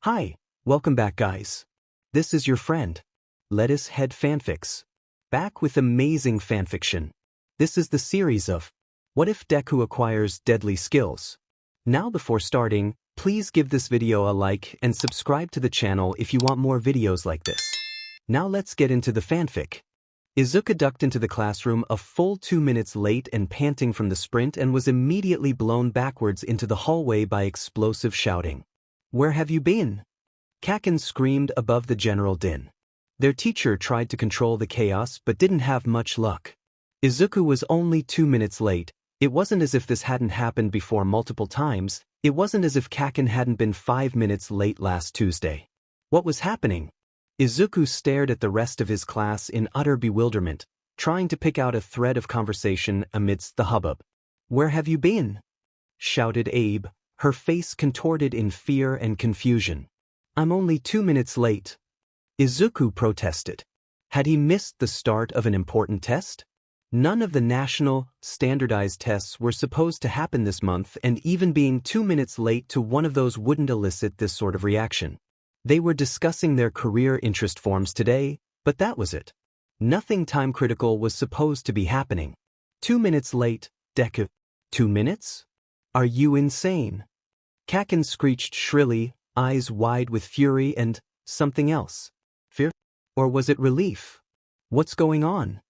Hi, welcome back guys. This is your friend, Lettuce Head Fanfics. Back with amazing fanfiction. This is the series of What If Deku Acquires Deadly Skills. Now before starting, please give this video a like and subscribe to the channel if you want more videos like this. Now let's get into the fanfic. Izuku ducked into the classroom a full 2 minutes late and panting from the sprint and was immediately blown backwards into the hallway by explosive shouting. "Where have you been?" Kaken screamed above the general din. Their teacher tried to control the chaos but didn't have much luck. Izuku was only 2 minutes late. It wasn't as if this hadn't happened before multiple times. It wasn't as if Kaken hadn't been 5 minutes late last Tuesday. What was happening? Izuku stared at the rest of his class in utter bewilderment, trying to pick out a thread of conversation amidst the hubbub. "Where have you been?" shouted Abe, her face contorted in fear and confusion. "I'm only 2 minutes late." Izuku protested. Had he missed the start of an important test? None of the national, standardized tests were supposed to happen this month, and even being 2 minutes late to one of those wouldn't elicit this sort of reaction. They were discussing their career interest forms today, but that was it. Nothing time-critical was supposed to be happening. 2 minutes late, Deku. 2 minutes? Are you insane? Kaken screeched shrilly, eyes wide with fury and something else. Fear? Or was it relief? "What's going on?"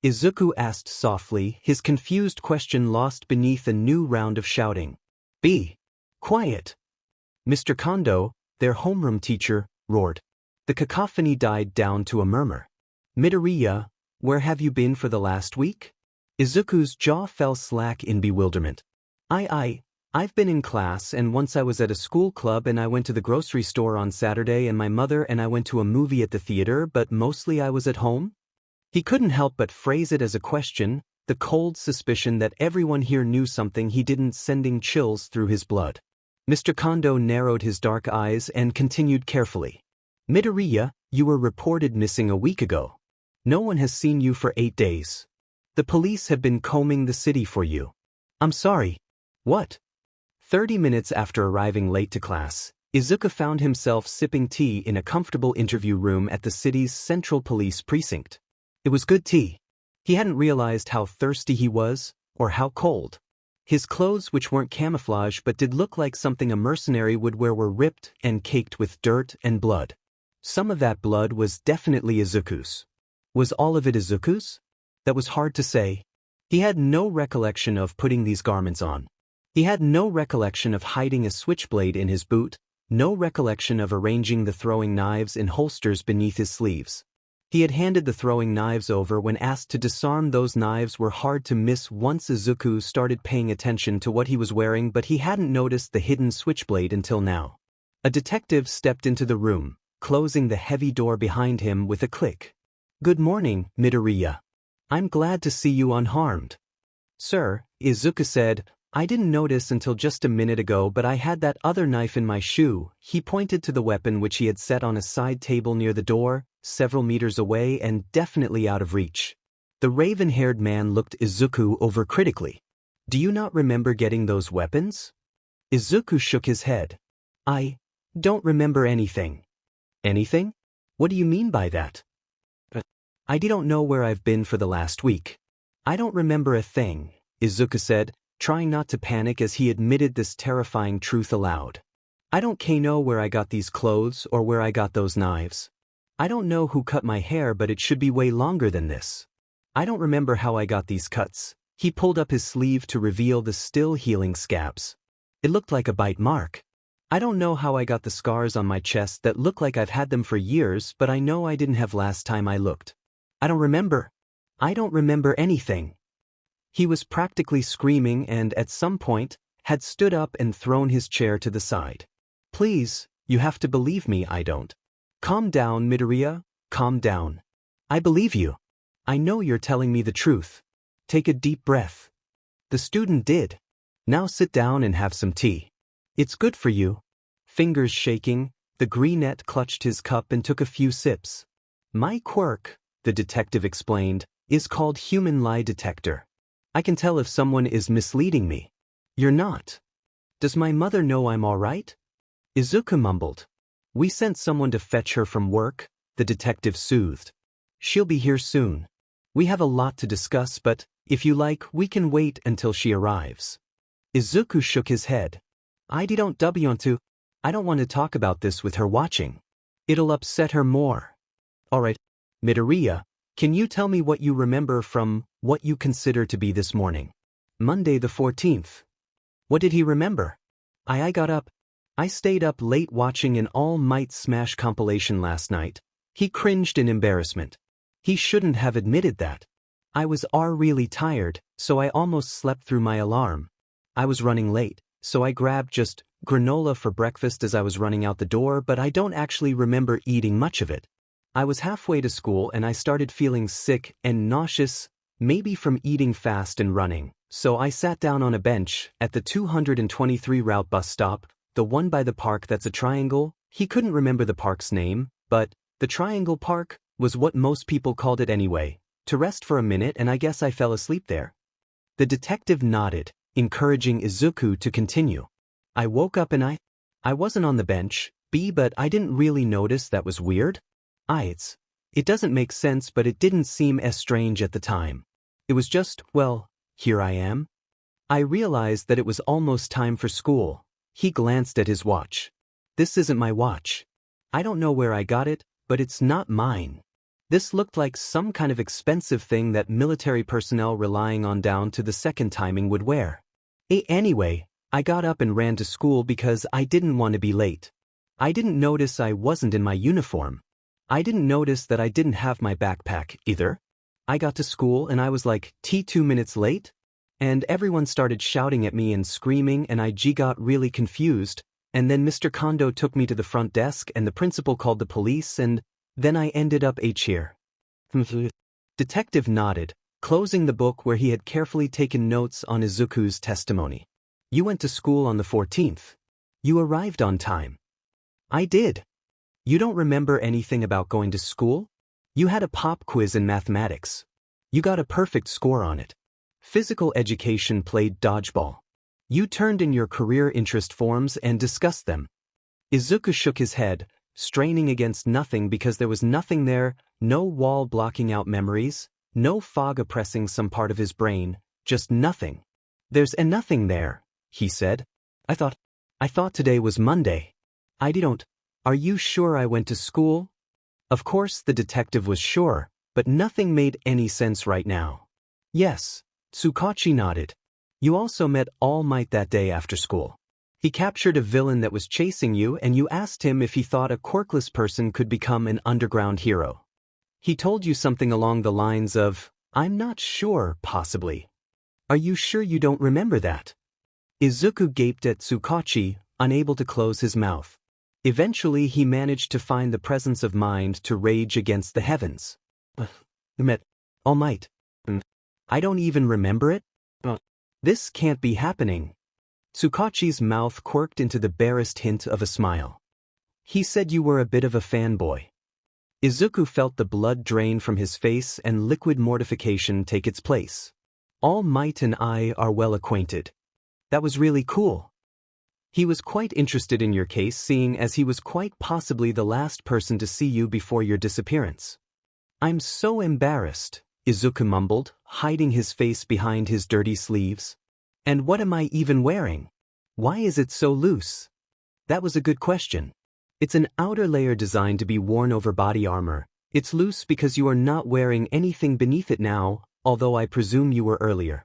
Izuku asked softly, his confused question lost beneath a new round of shouting. "Be quiet." Mr. Kondo, their homeroom teacher, roared. The cacophony died down to a murmur. "Midoriya, where have you been for the last week?" Izuku's jaw fell slack in bewilderment. I've been in class, and once I was at a school club, and I went to the grocery store on Saturday, and my mother and I went to a movie at the theater, but mostly I was at home." He couldn't help but phrase it as a question, the cold suspicion that everyone here knew something he didn't, sending chills through his blood. Mr. Kondo narrowed his dark eyes and continued carefully. "Midoriya, you were reported missing a week ago. No one has seen you for 8 days. The police have been combing the city for you." "I'm sorry. What?" 30 minutes after arriving late to class, Izuku found himself sipping tea in a comfortable interview room at the city's central police precinct. It was good tea. He hadn't realized how thirsty he was, or how cold. His clothes, which weren't camouflage but did look like something a mercenary would wear, were ripped and caked with dirt and blood. Some of that blood was definitely Izuku's. Was all of it Izuku's? That was hard to say. He had no recollection of putting these garments on. He had no recollection of hiding a switchblade in his boot, no recollection of arranging the throwing knives in holsters beneath his sleeves. He had handed the throwing knives over when asked to disarm. Those knives were hard to miss once Izuku started paying attention to what he was wearing, but he hadn't noticed the hidden switchblade until now. A detective stepped into the room, closing the heavy door behind him with a click. "Good morning, Midoriya. I'm glad to see you unharmed." "Sir," Izuku said, "I didn't notice until just a minute ago, but I had that other knife in my shoe." He pointed to the weapon which he had set on a side table near the door, several meters away and definitely out of reach. The raven-haired man looked Izuku over critically. "Do you not remember getting those weapons?" Izuku shook his head. "I don't remember anything." "Anything? What do you mean by that?" "I don't know where I've been for the last week. I don't remember a thing," Izuku said, trying not to panic as he admitted this terrifying truth aloud. "I don't know where I got these clothes or where I got those knives. I don't know who cut my hair, but it should be way longer than this. I don't remember how I got these cuts." He pulled up his sleeve to reveal the still healing scabs. "It looked like a bite mark. I don't know how I got the scars on my chest that look like I've had them for years, but I know I didn't have last time I looked. I don't remember. I don't remember anything." He was practically screaming and, at some point, had stood up and thrown his chair to the side. "Please, you have to believe me, I don't." "Calm down, Midoriya, calm down. I believe you. I know you're telling me the truth. Take a deep breath." The student did. "Now sit down and have some tea. It's good for you." Fingers shaking, the greenette clutched his cup and took a few sips. "My quirk," the detective explained, "is called human lie detector. I can tell if someone is misleading me." "You're not." "Does my mother know I'm all right?" Izuku mumbled. We sent someone to fetch her from work, the detective soothed. She'll be here soon. We have a lot to discuss, but, if you like, we can wait until she arrives. Izuku shook his head. I don't want to. I don't want to talk about this with her watching. It'll upset her more. Alright, Midoriya, can you tell me what you remember from what you consider to be this morning? Monday the 14th. What did he remember? I got up. I stayed up late watching an All Might Smash compilation last night. He cringed in embarrassment. He shouldn't have admitted that. I was really tired, so I almost slept through my alarm. I was running late, so I grabbed just granola for breakfast as I was running out the door, but I don't actually remember eating much of it. I was halfway to school and I started feeling sick and nauseous, maybe from eating fast and running, so I sat down on a bench at the 223 route bus stop, the one by the park that's a triangle. He couldn't remember the park's name, but the Triangle Park was what most people called it anyway, to rest for a minute, and I guess I fell asleep there. The detective nodded, encouraging Izuku to continue. I woke up and I wasn't on the bench, but I didn't really notice that was weird. It doesn't make sense, but it didn't seem as strange at the time. It was just, well, here I am. I realized that it was almost time for school. He glanced at his watch. This isn't my watch. I don't know where I got it, but it's not mine. This looked like some kind of expensive thing that military personnel relying on down to the second timing would wear. Anyway, I got up and ran to school because I didn't want to be late. I didn't notice I wasn't in my uniform. I didn't notice that I didn't have my backpack either. I got to school and I was like, 2 minutes late? And everyone started shouting at me and screaming, and I got really confused, and then Mr. Kondo took me to the front desk and the principal called the police, and then I ended up here. Detective nodded, closing the book where he had carefully taken notes on Izuku's testimony. You went to school on the 14th. You arrived on time. I did. You don't remember anything about going to school? You had a pop quiz in mathematics. You got a perfect score on it. Physical education played dodgeball. You turned in your career interest forms and discussed them. Izuku shook his head, straining against nothing because there was nothing there, no wall blocking out memories, no fog oppressing some part of his brain, just nothing. There's nothing there, he said. I thought today was Monday. I don't. Are you sure I went to school? Of course the detective was sure, but nothing made any sense right now. Yes, Tsukachi nodded. You also met All Might that day after school. He captured a villain that was chasing you and you asked him if he thought a quirkless person could become an underground hero. He told you something along the lines of, I'm not sure, possibly. Are you sure you don't remember that? Izuku gaped at Tsukachi, unable to close his mouth. Eventually he managed to find the presence of mind to rage against the heavens. Met All Might. I don't even remember it? This can't be happening. Tsukachi's mouth quirked into the barest hint of a smile. He said you were a bit of a fanboy. Izuku felt the blood drain from his face and liquid mortification take its place. All Might and I are well acquainted. That was really cool. He was quite interested in your case, seeing as he was quite possibly the last person to see you before your disappearance. I'm so embarrassed, Izuku mumbled, hiding his face behind his dirty sleeves. And what am I even wearing? Why is it so loose? That was a good question. It's an outer layer designed to be worn over body armor. It's loose because you are not wearing anything beneath it now, although I presume you were earlier.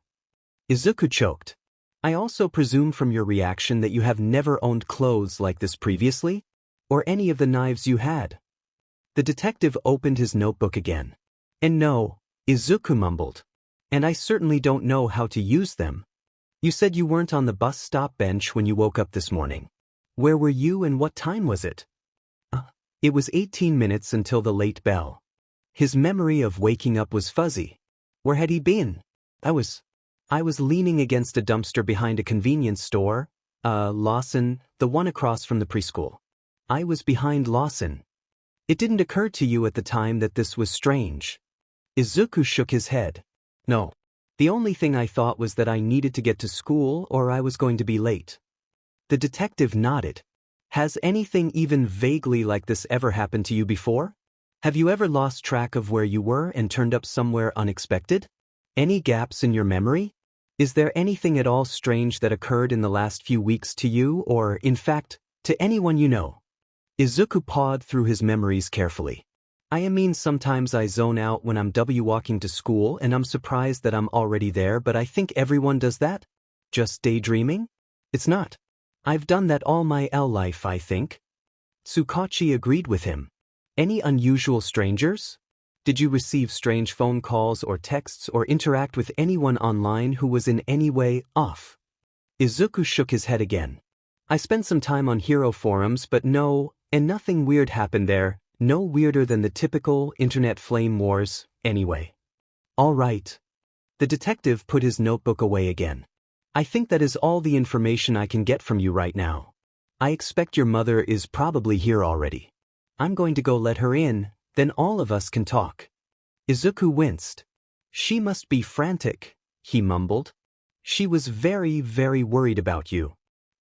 Izuku choked. I also presume from your reaction that you have never owned clothes like this previously? Or any of the knives you had? The detective opened his notebook again. And no, Izuku mumbled. And I certainly don't know how to use them. You said you weren't on the bus stop bench when you woke up this morning. Where were you and what time was it? It was 18 minutes until the late bell. His memory of waking up was fuzzy. Where had he been? I was leaning against a dumpster behind a convenience store. Lawson, the one across from the preschool. I was behind Lawson. It didn't occur to you at the time that this was strange. Izuku shook his head. No. The only thing I thought was that I needed to get to school or I was going to be late. The detective nodded. Has anything even vaguely like this ever happened to you before? Have you ever lost track of where you were and turned up somewhere unexpected? Any gaps in your memory? Is there anything at all strange that occurred in the last few weeks to you or, in fact, to anyone you know? Izuku pawed through his memories carefully. I mean, sometimes I zone out when I'm walking to school and I'm surprised that I'm already there, but I think everyone does that? Just daydreaming? It's not. I've done that all my life, I think. Tsukachi agreed with him. Any unusual strangers? Did you receive strange phone calls or texts or interact with anyone online who was in any way off? Izuku shook his head again. I spent some time on hero forums, but no, and nothing weird happened there, no weirder than the typical internet flame wars, anyway. All right. The detective put his notebook away again. I think that is all the information I can get from you right now. I expect your mother is probably here already. I'm going to go let her in, then all of us can talk. Izuku winced. She must be frantic, he mumbled. She was very, very worried about you.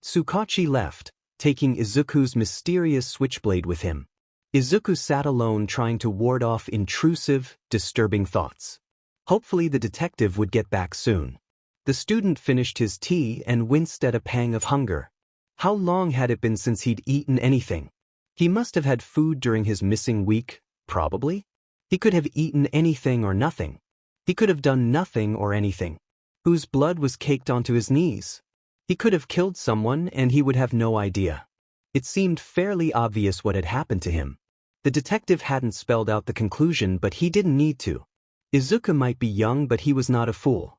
Tsukachi left, taking Izuku's mysterious switchblade with him. Izuku sat alone trying to ward off intrusive, disturbing thoughts. Hopefully the detective would get back soon. The student finished his tea and winced at a pang of hunger. How long had it been since he'd eaten anything? He must have had food during his missing week, probably. He could have eaten anything or nothing. He could have done nothing or anything. Whose blood was caked onto his knees? He could have killed someone and he would have no idea. It seemed fairly obvious what had happened to him. The detective hadn't spelled out the conclusion, but he didn't need to. Izuku might be young, but he was not a fool.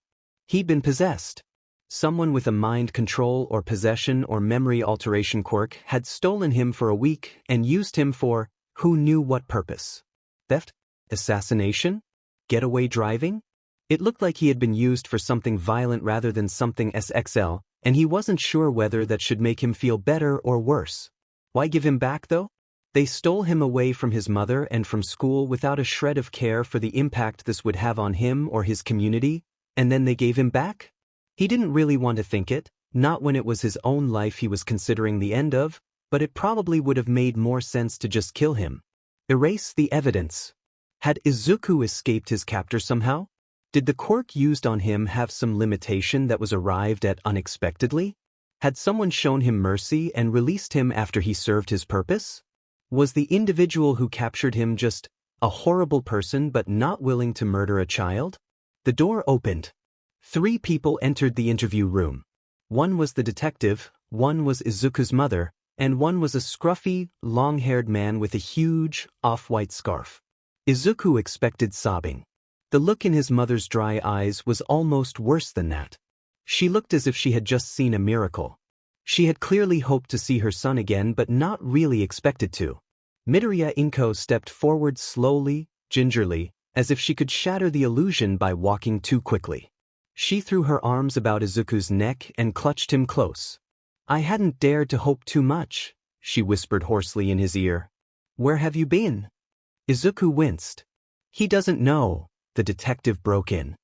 He'd been possessed. Someone with a mind control or possession or memory alteration quirk had stolen him for a week and used him for who knew what purpose. Theft? Assassination? Getaway driving? It looked like he had been used for something violent rather than something SXL, and he wasn't sure whether that should make him feel better or worse. Why give him back, though? They stole him away from his mother and from school without a shred of care for the impact this would have on him or his community, and then they gave him back? He didn't really want to think it, not when it was his own life he was considering the end of, but it probably would have made more sense to just kill him. Erase the evidence. Had Izuku escaped his captor somehow? Did the quirk used on him have some limitation that was arrived at unexpectedly? Had someone shown him mercy and released him after he served his purpose? Was the individual who captured him just a horrible person but not willing to murder a child? The door opened. 3 people entered the interview room. One was the detective, one was Izuku's mother, and one was a scruffy, long-haired man with a huge, off-white scarf. Izuku expected sobbing. The look in his mother's dry eyes was almost worse than that. She looked as if she had just seen a miracle. She had clearly hoped to see her son again but not really expected to. Midoriya Izuku stepped forward slowly, gingerly, as if she could shatter the illusion by walking too quickly. She threw her arms about Izuku's neck and clutched him close. I hadn't dared to hope too much, she whispered hoarsely in his ear. Where have you been? Izuku winced. He doesn't know, the detective broke in.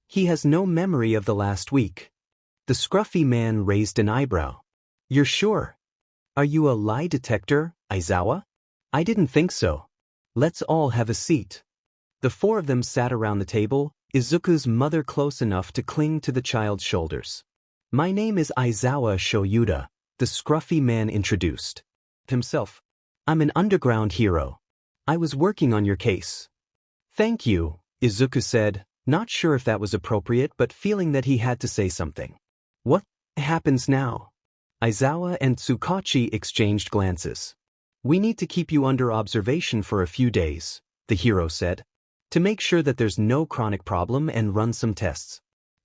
He has no memory of the last week. The scruffy man raised an eyebrow. You're sure? Are you a lie detector, Aizawa? I didn't think so. Let's all have a seat. The 4 of them sat around the table, Izuku's mother close enough to cling to the child's shoulders. My name is Aizawa Shoyuda, the scruffy man introduced himself. I'm an underground hero. I was working on your case. Thank you, Izuku said, not sure if that was appropriate but feeling that he had to say something. What happens now? Aizawa and Tsukachi exchanged glances. We need to keep you under observation for a few days, the hero said, to make sure that there's no chronic problem and run some tests.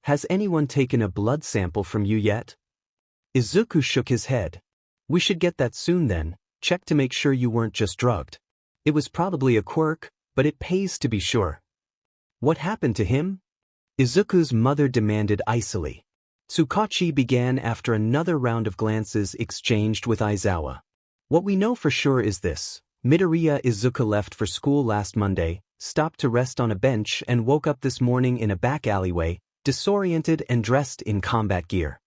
Has anyone taken a blood sample from you yet? Izuku shook his head. We should get that soon then, check to make sure you weren't just drugged. It was probably a quirk, but it pays to be sure. What happened to him? Izuku's mother demanded icily. Tsukachi began after another round of glances exchanged with Aizawa. What we know for sure is this. Midoriya Izuku left for school last Monday, stopped to rest on a bench and woke up this morning in a back alleyway, disoriented and dressed in combat gear.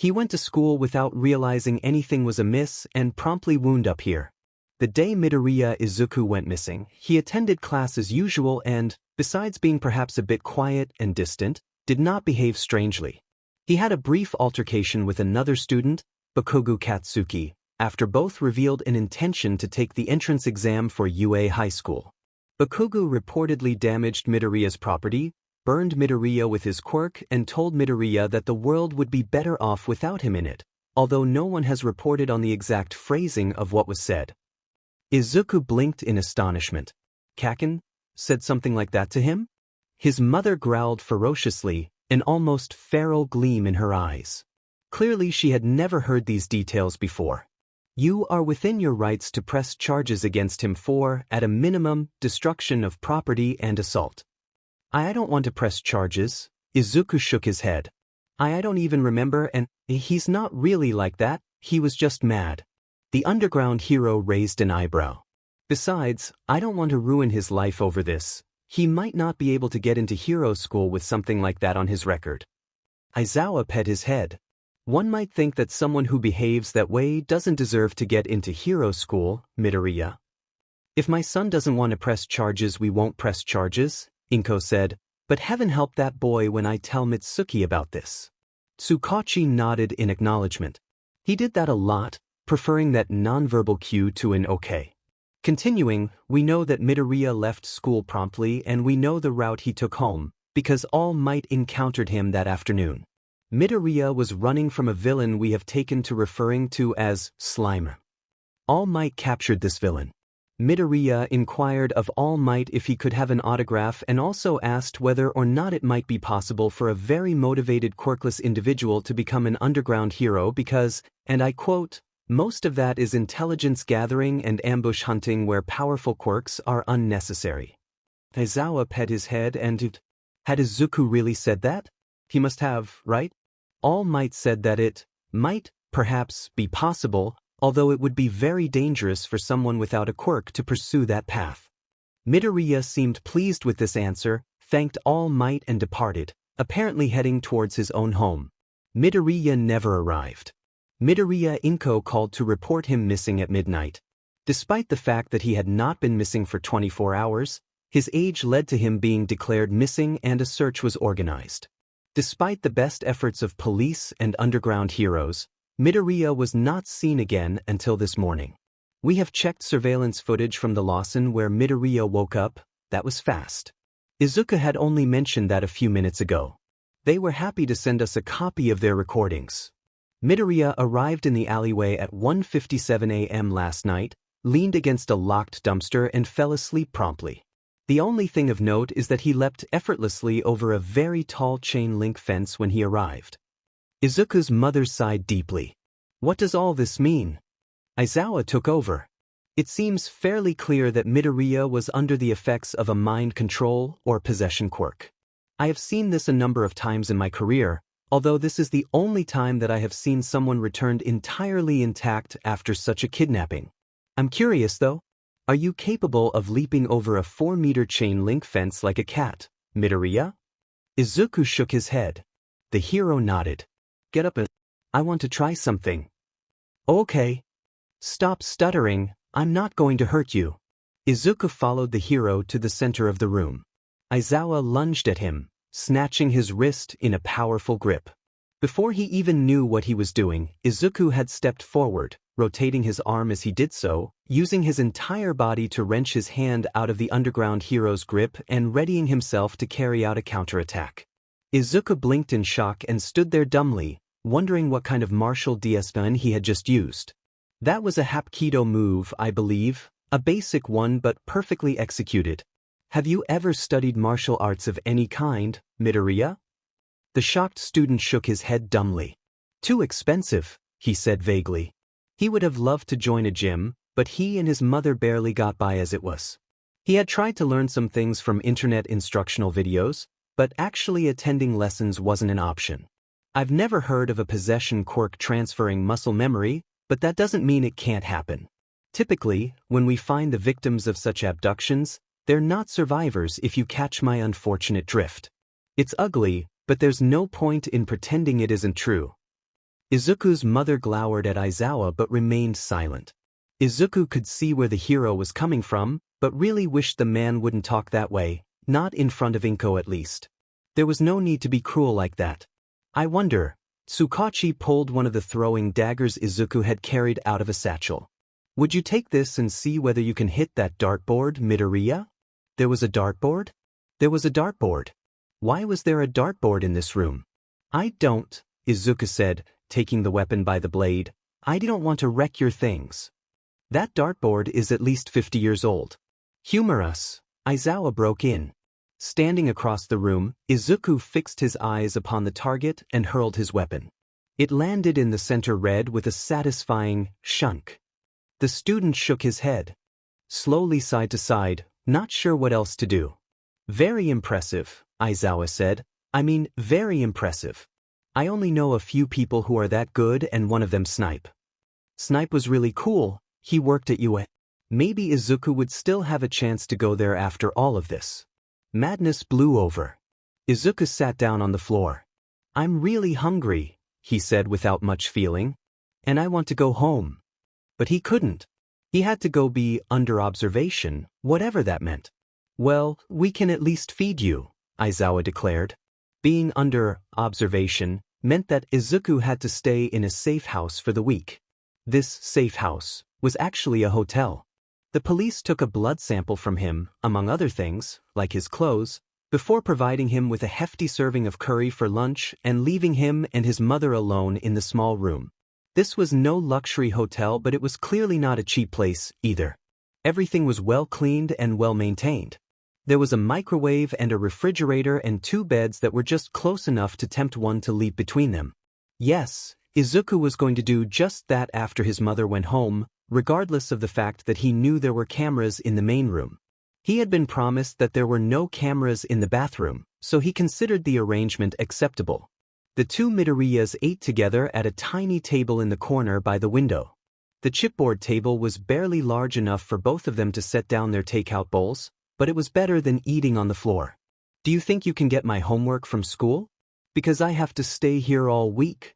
He went to school without realizing anything was amiss and promptly wound up here. The day Midoriya Izuku went missing, he attended class as usual and, besides being perhaps a bit quiet and distant, did not behave strangely. He had a brief altercation with another student, Bakugo Katsuki, after both revealed an intention to take the entrance exam for UA High School. Bakugo reportedly damaged Midoriya's property, burned Midoriya with his quirk and told Midoriya that the world would be better off without him in it, although no one has reported on the exact phrasing of what was said. Izuku blinked in astonishment. Kaken said something like that to him? His mother growled ferociously, an almost feral gleam in her eyes. Clearly she had never heard these details before. You are within your rights to press charges against him for, at a minimum, destruction of property and assault. I don't want to press charges. Izuku shook his head. I don't even remember, and he's not really like that, he was just mad. The underground hero raised an eyebrow. Besides, I don't want to ruin his life over this. He might not be able to get into hero school with something like that on his record. Aizawa pet his head. One might think that someone who behaves that way doesn't deserve to get into hero school, Midoriya. If my son doesn't want to press charges, we won't press charges, Inko said, but heaven help that boy when I tell Mitsuki about this. Tsukachi nodded in acknowledgement. He did that a lot, preferring that nonverbal cue to an okay. Continuing, we know that Midoriya left school promptly and we know the route he took home, because All Might encountered him that afternoon. Midoriya was running from a villain we have taken to referring to as Slimer. All Might captured this villain. Midoriya inquired of All Might if he could have an autograph and also asked whether or not it might be possible for a very motivated quirkless individual to become an underground hero because, and I quote, most of that is intelligence gathering and ambush hunting where powerful quirks are unnecessary. Aizawa pet his head and had Izuku really said that? He must have, right? All Might said that it might, perhaps, be possible, although it would be very dangerous for someone without a quirk to pursue that path. Midoriya seemed pleased with this answer, thanked All Might and departed, apparently heading towards his own home. Midoriya never arrived. Midoriya Inko called to report him missing at midnight. Despite the fact that he had not been missing for 24 hours, his age led to him being declared missing and a search was organized. Despite the best efforts of police and underground heroes, Midoriya was not seen again until this morning. We have checked surveillance footage from the Lawson where Midoriya woke up. That was fast. Izuku had only mentioned that a few minutes ago. They were happy to send us a copy of their recordings. Midoriya arrived in the alleyway at 1:57 a.m. last night, leaned against a locked dumpster and fell asleep promptly. The only thing of note is that he leapt effortlessly over a very tall chain-link fence when he arrived. Izuku's mother sighed deeply. What does all this mean? Aizawa took over. It seems fairly clear that Midoriya was under the effects of a mind control or possession quirk. I have seen this a number of times in my career, although this is the only time that I have seen someone returned entirely intact after such a kidnapping. I'm curious though, are you capable of leaping over a 4-meter chain-link fence like a cat, Midoriya? Izuku shook his head. The hero nodded. Get up and I want to try something. Okay. Stop stuttering, I'm not going to hurt you. Izuku followed the hero to the center of the room. Aizawa lunged at him, snatching his wrist in a powerful grip. Before he even knew what he was doing, Izuku had stepped forward, rotating his arm as he did so, using his entire body to wrench his hand out of the underground hero's grip and readying himself to carry out a counterattack. Izuku blinked in shock and stood there dumbly, wondering what kind of martial discipline he had just used. That was a Hapkido move, I believe, a basic one but perfectly executed. Have you ever studied martial arts of any kind, Midoriya? The shocked student shook his head dumbly. Too expensive, he said vaguely. He would have loved to join a gym, but he and his mother barely got by as it was. He had tried to learn some things from internet instructional videos, but actually attending lessons wasn't an option. I've never heard of a possession quirk transferring muscle memory, but that doesn't mean it can't happen. Typically, when we find the victims of such abductions, they're not survivors if you catch my unfortunate drift. It's ugly, but there's no point in pretending it isn't true. Izuku's mother glowered at Aizawa but remained silent. Izuku could see where the hero was coming from, but really wished the man wouldn't talk that way, not in front of Inko at least. There was no need to be cruel like that. I wonder. Tsukachi pulled one of the throwing daggers Izuku had carried out of a satchel. Would you take this and see whether you can hit that dartboard, Midoriya? There was a dartboard? There was a dartboard. Why was there a dartboard in this room? I don't, Izuku said, taking the weapon by the blade. I don't want to wreck your things. That dartboard is at least 50 years old. Humor us, Aizawa broke in. Standing across the room, Izuku fixed his eyes upon the target and hurled his weapon. It landed in the center red with a satisfying shunk. The student shook his head, slowly side to side, not sure what else to do. Very impressive, Aizawa said. I mean, very impressive. I only know a few people who are that good and one of them Snipe. Snipe was really cool, he worked at UA. Maybe Izuku would still have a chance to go there after all of this. Madness blew over. Izuku sat down on the floor. I'm really hungry, he said without much feeling. And I want to go home. But he couldn't. He had to go be under observation, whatever that meant. Well, we can at least feed you, Aizawa declared. Being under observation meant that Izuku had to stay in a safe house for the week. This safe house was actually a hotel. The police took a blood sample from him, among other things, like his clothes, before providing him with a hefty serving of curry for lunch and leaving him and his mother alone in the small room. This was no luxury hotel, but it was clearly not a cheap place, either. Everything was well cleaned and well maintained. There was a microwave and a refrigerator and 2 beds that were just close enough to tempt one to leap between them. Yes, Izuku was going to do just that after his mother went home, regardless of the fact that he knew there were cameras in the main room. He had been promised that there were no cameras in the bathroom, so he considered the arrangement acceptable. The 2 Midoriyas ate together at a tiny table in the corner by the window. The chipboard table was barely large enough for both of them to set down their takeout bowls, but it was better than eating on the floor. Do you think you can get my homework from school? Because I have to stay here all week.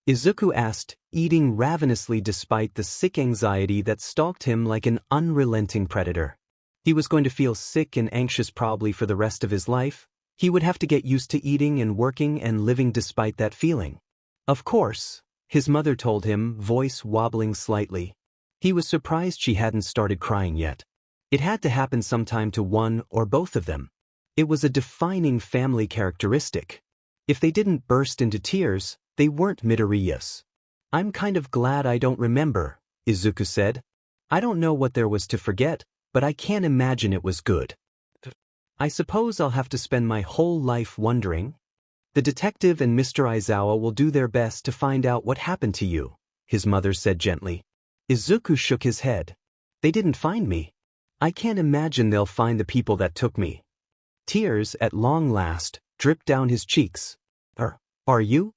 Izuku asked, eating ravenously despite the sick anxiety that stalked him like an unrelenting predator. He was going to feel sick and anxious probably for the rest of his life. He would have to get used to eating and working and living despite that feeling. Of course, his mother told him, voice wobbling slightly. He was surprised she hadn't started crying yet. It had to happen sometime to one or both of them. It was a defining family characteristic. If they didn't burst into tears, they weren't Midoriyas. I'm kind of glad I don't remember, Izuku said. I don't know what there was to forget, but I can't imagine it was good. I suppose I'll have to spend my whole life wondering. The detective and Mr. Aizawa will do their best to find out what happened to you, his mother said gently. Izuku shook his head. They didn't find me. I can't imagine they'll find the people that took me. Tears, at long last, dripped down his cheeks. Are you?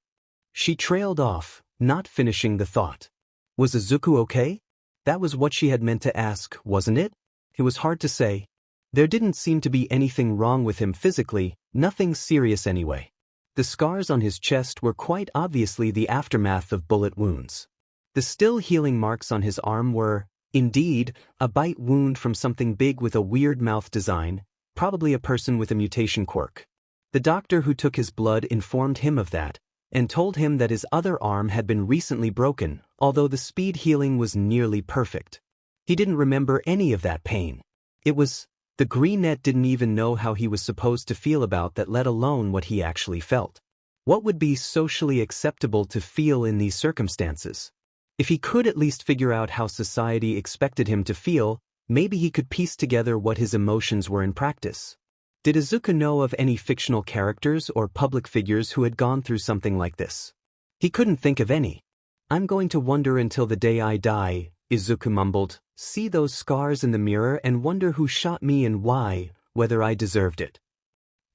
She trailed off, not finishing the thought. Was Izuku okay? That was what she had meant to ask, wasn't it? It was hard to say. There didn't seem to be anything wrong with him physically, nothing serious anyway. The scars on his chest were quite obviously the aftermath of bullet wounds. The still healing marks on his arm were, indeed, a bite wound from something big with a weird mouth design, probably a person with a mutation quirk. The doctor who took his blood informed him of that, and told him that his other arm had been recently broken, although the speed healing was nearly perfect. He didn't remember any of that pain. It was, the greenette didn't even know how he was supposed to feel about that, let alone what he actually felt. What would be socially acceptable to feel in these circumstances? If he could at least figure out how society expected him to feel, maybe he could piece together what his emotions were in practice. Did Izuku know of any fictional characters or public figures who had gone through something like this? He couldn't think of any. I'm going to wonder until the day I die, Izuku mumbled, see those scars in the mirror and wonder who shot me and why, whether I deserved it.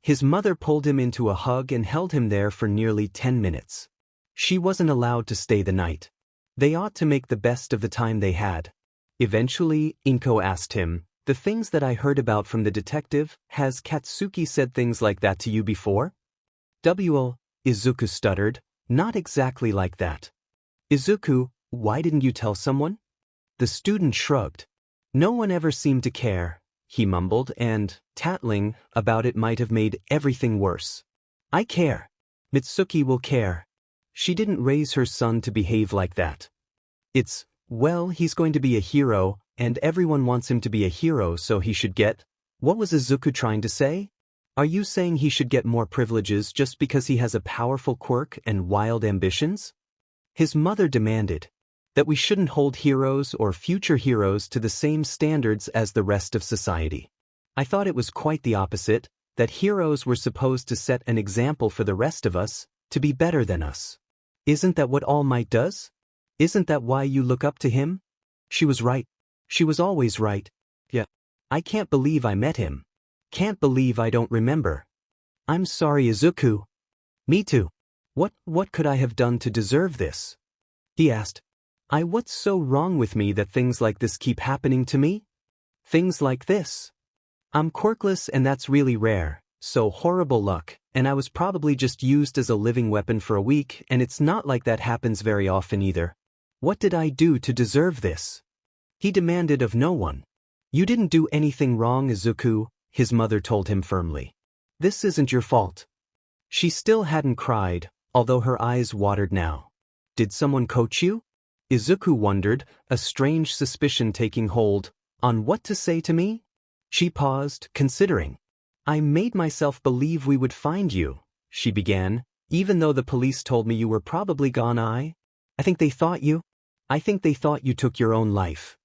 His mother pulled him into a hug and held him there for nearly 10 minutes. She wasn't allowed to stay the night. They ought to make the best of the time they had. Eventually, Inko asked him, the things that I heard about from the detective, has Katsuki said things like that to you before? Izuku stuttered, not exactly like that. Izuku, why didn't you tell someone? The student shrugged. No one ever seemed to care, he mumbled, and tattling about it might have made everything worse. I care. Mitsuki will care. She didn't raise her son to behave like that. Well, he's going to be a hero, and everyone wants him to be a hero, so he should get. What was Izuku trying to say? Are you saying he should get more privileges just because he has a powerful quirk and wild ambitions? His mother demanded that we shouldn't hold heroes or future heroes to the same standards as the rest of society. I thought it was quite the opposite, that heroes were supposed to set an example for the rest of us, to be better than us. Isn't that what All Might does? Isn't that why you look up to him? She was right. She was always right. Yeah. I can't believe I met him. Can't believe I don't remember. I'm sorry, Izuku. Me too. What could I have done to deserve this? He asked. What's so wrong with me that things like this keep happening to me? Things like this. I'm quirkless and that's really rare, so horrible luck, and I was probably just used as a living weapon for a week, and it's not like that happens very often either. What did I do to deserve this? He demanded of no one. You didn't do anything wrong, Izuku, his mother told him firmly. This isn't your fault. She still hadn't cried, although her eyes watered now. Did someone coach you? Izuku wondered, a strange suspicion taking hold. On what to say to me? She paused, considering. I made myself believe we would find you, she began, even though the police told me you were probably gone. I think they thought you took your own life.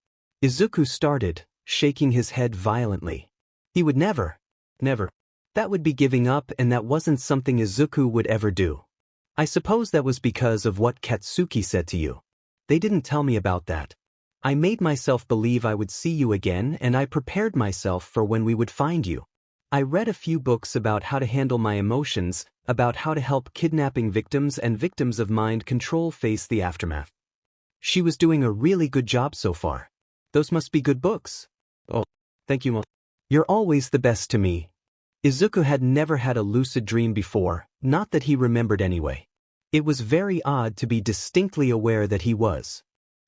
Izuku started, shaking his head violently. He would never. That would be giving up, and that wasn't something Izuku would ever do. I suppose that was because of what Katsuki said to you. They didn't tell me about that. I made myself believe I would see you again, and I prepared myself for when we would find you. I read a few books about how to handle my emotions, about how to help kidnapping victims and victims of mind control face the aftermath. She was doing a really good job so far. Those must be good books. Oh, thank you, Mom. You're always the best to me. Izuku had never had a lucid dream before, not that he remembered anyway. It was very odd to be distinctly aware that he was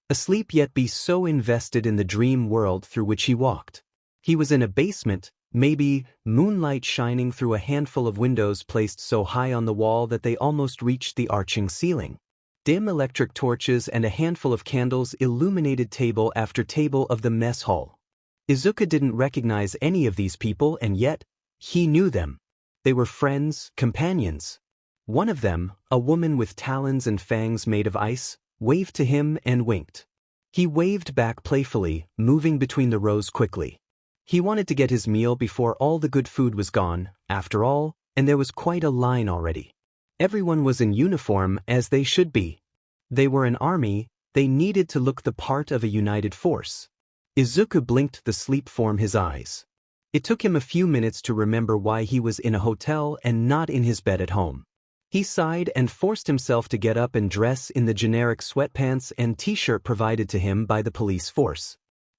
asleep yet be so invested in the dream world through which he walked. He was in a basement, maybe, moonlight shining through a handful of windows placed so high on the wall that they almost reached the arching ceiling. Dim electric torches and a handful of candles illuminated table after table of the mess hall. Izuku didn't recognize any of these people, and yet, he knew them. They were friends, companions. One of them, a woman with talons and fangs made of ice, waved to him and winked. He waved back playfully, moving between the rows quickly. He wanted to get his meal before all the good food was gone, after all, and there was quite a line already. Everyone was in uniform, as they should be. They were an army, they needed to look the part of a united force. Izuku blinked, the sleep form his eyes. It took him a few minutes to remember why he was in a hotel and not in his bed at home. He sighed and forced himself to get up and dress in the generic sweatpants and t-shirt provided to him by the police force.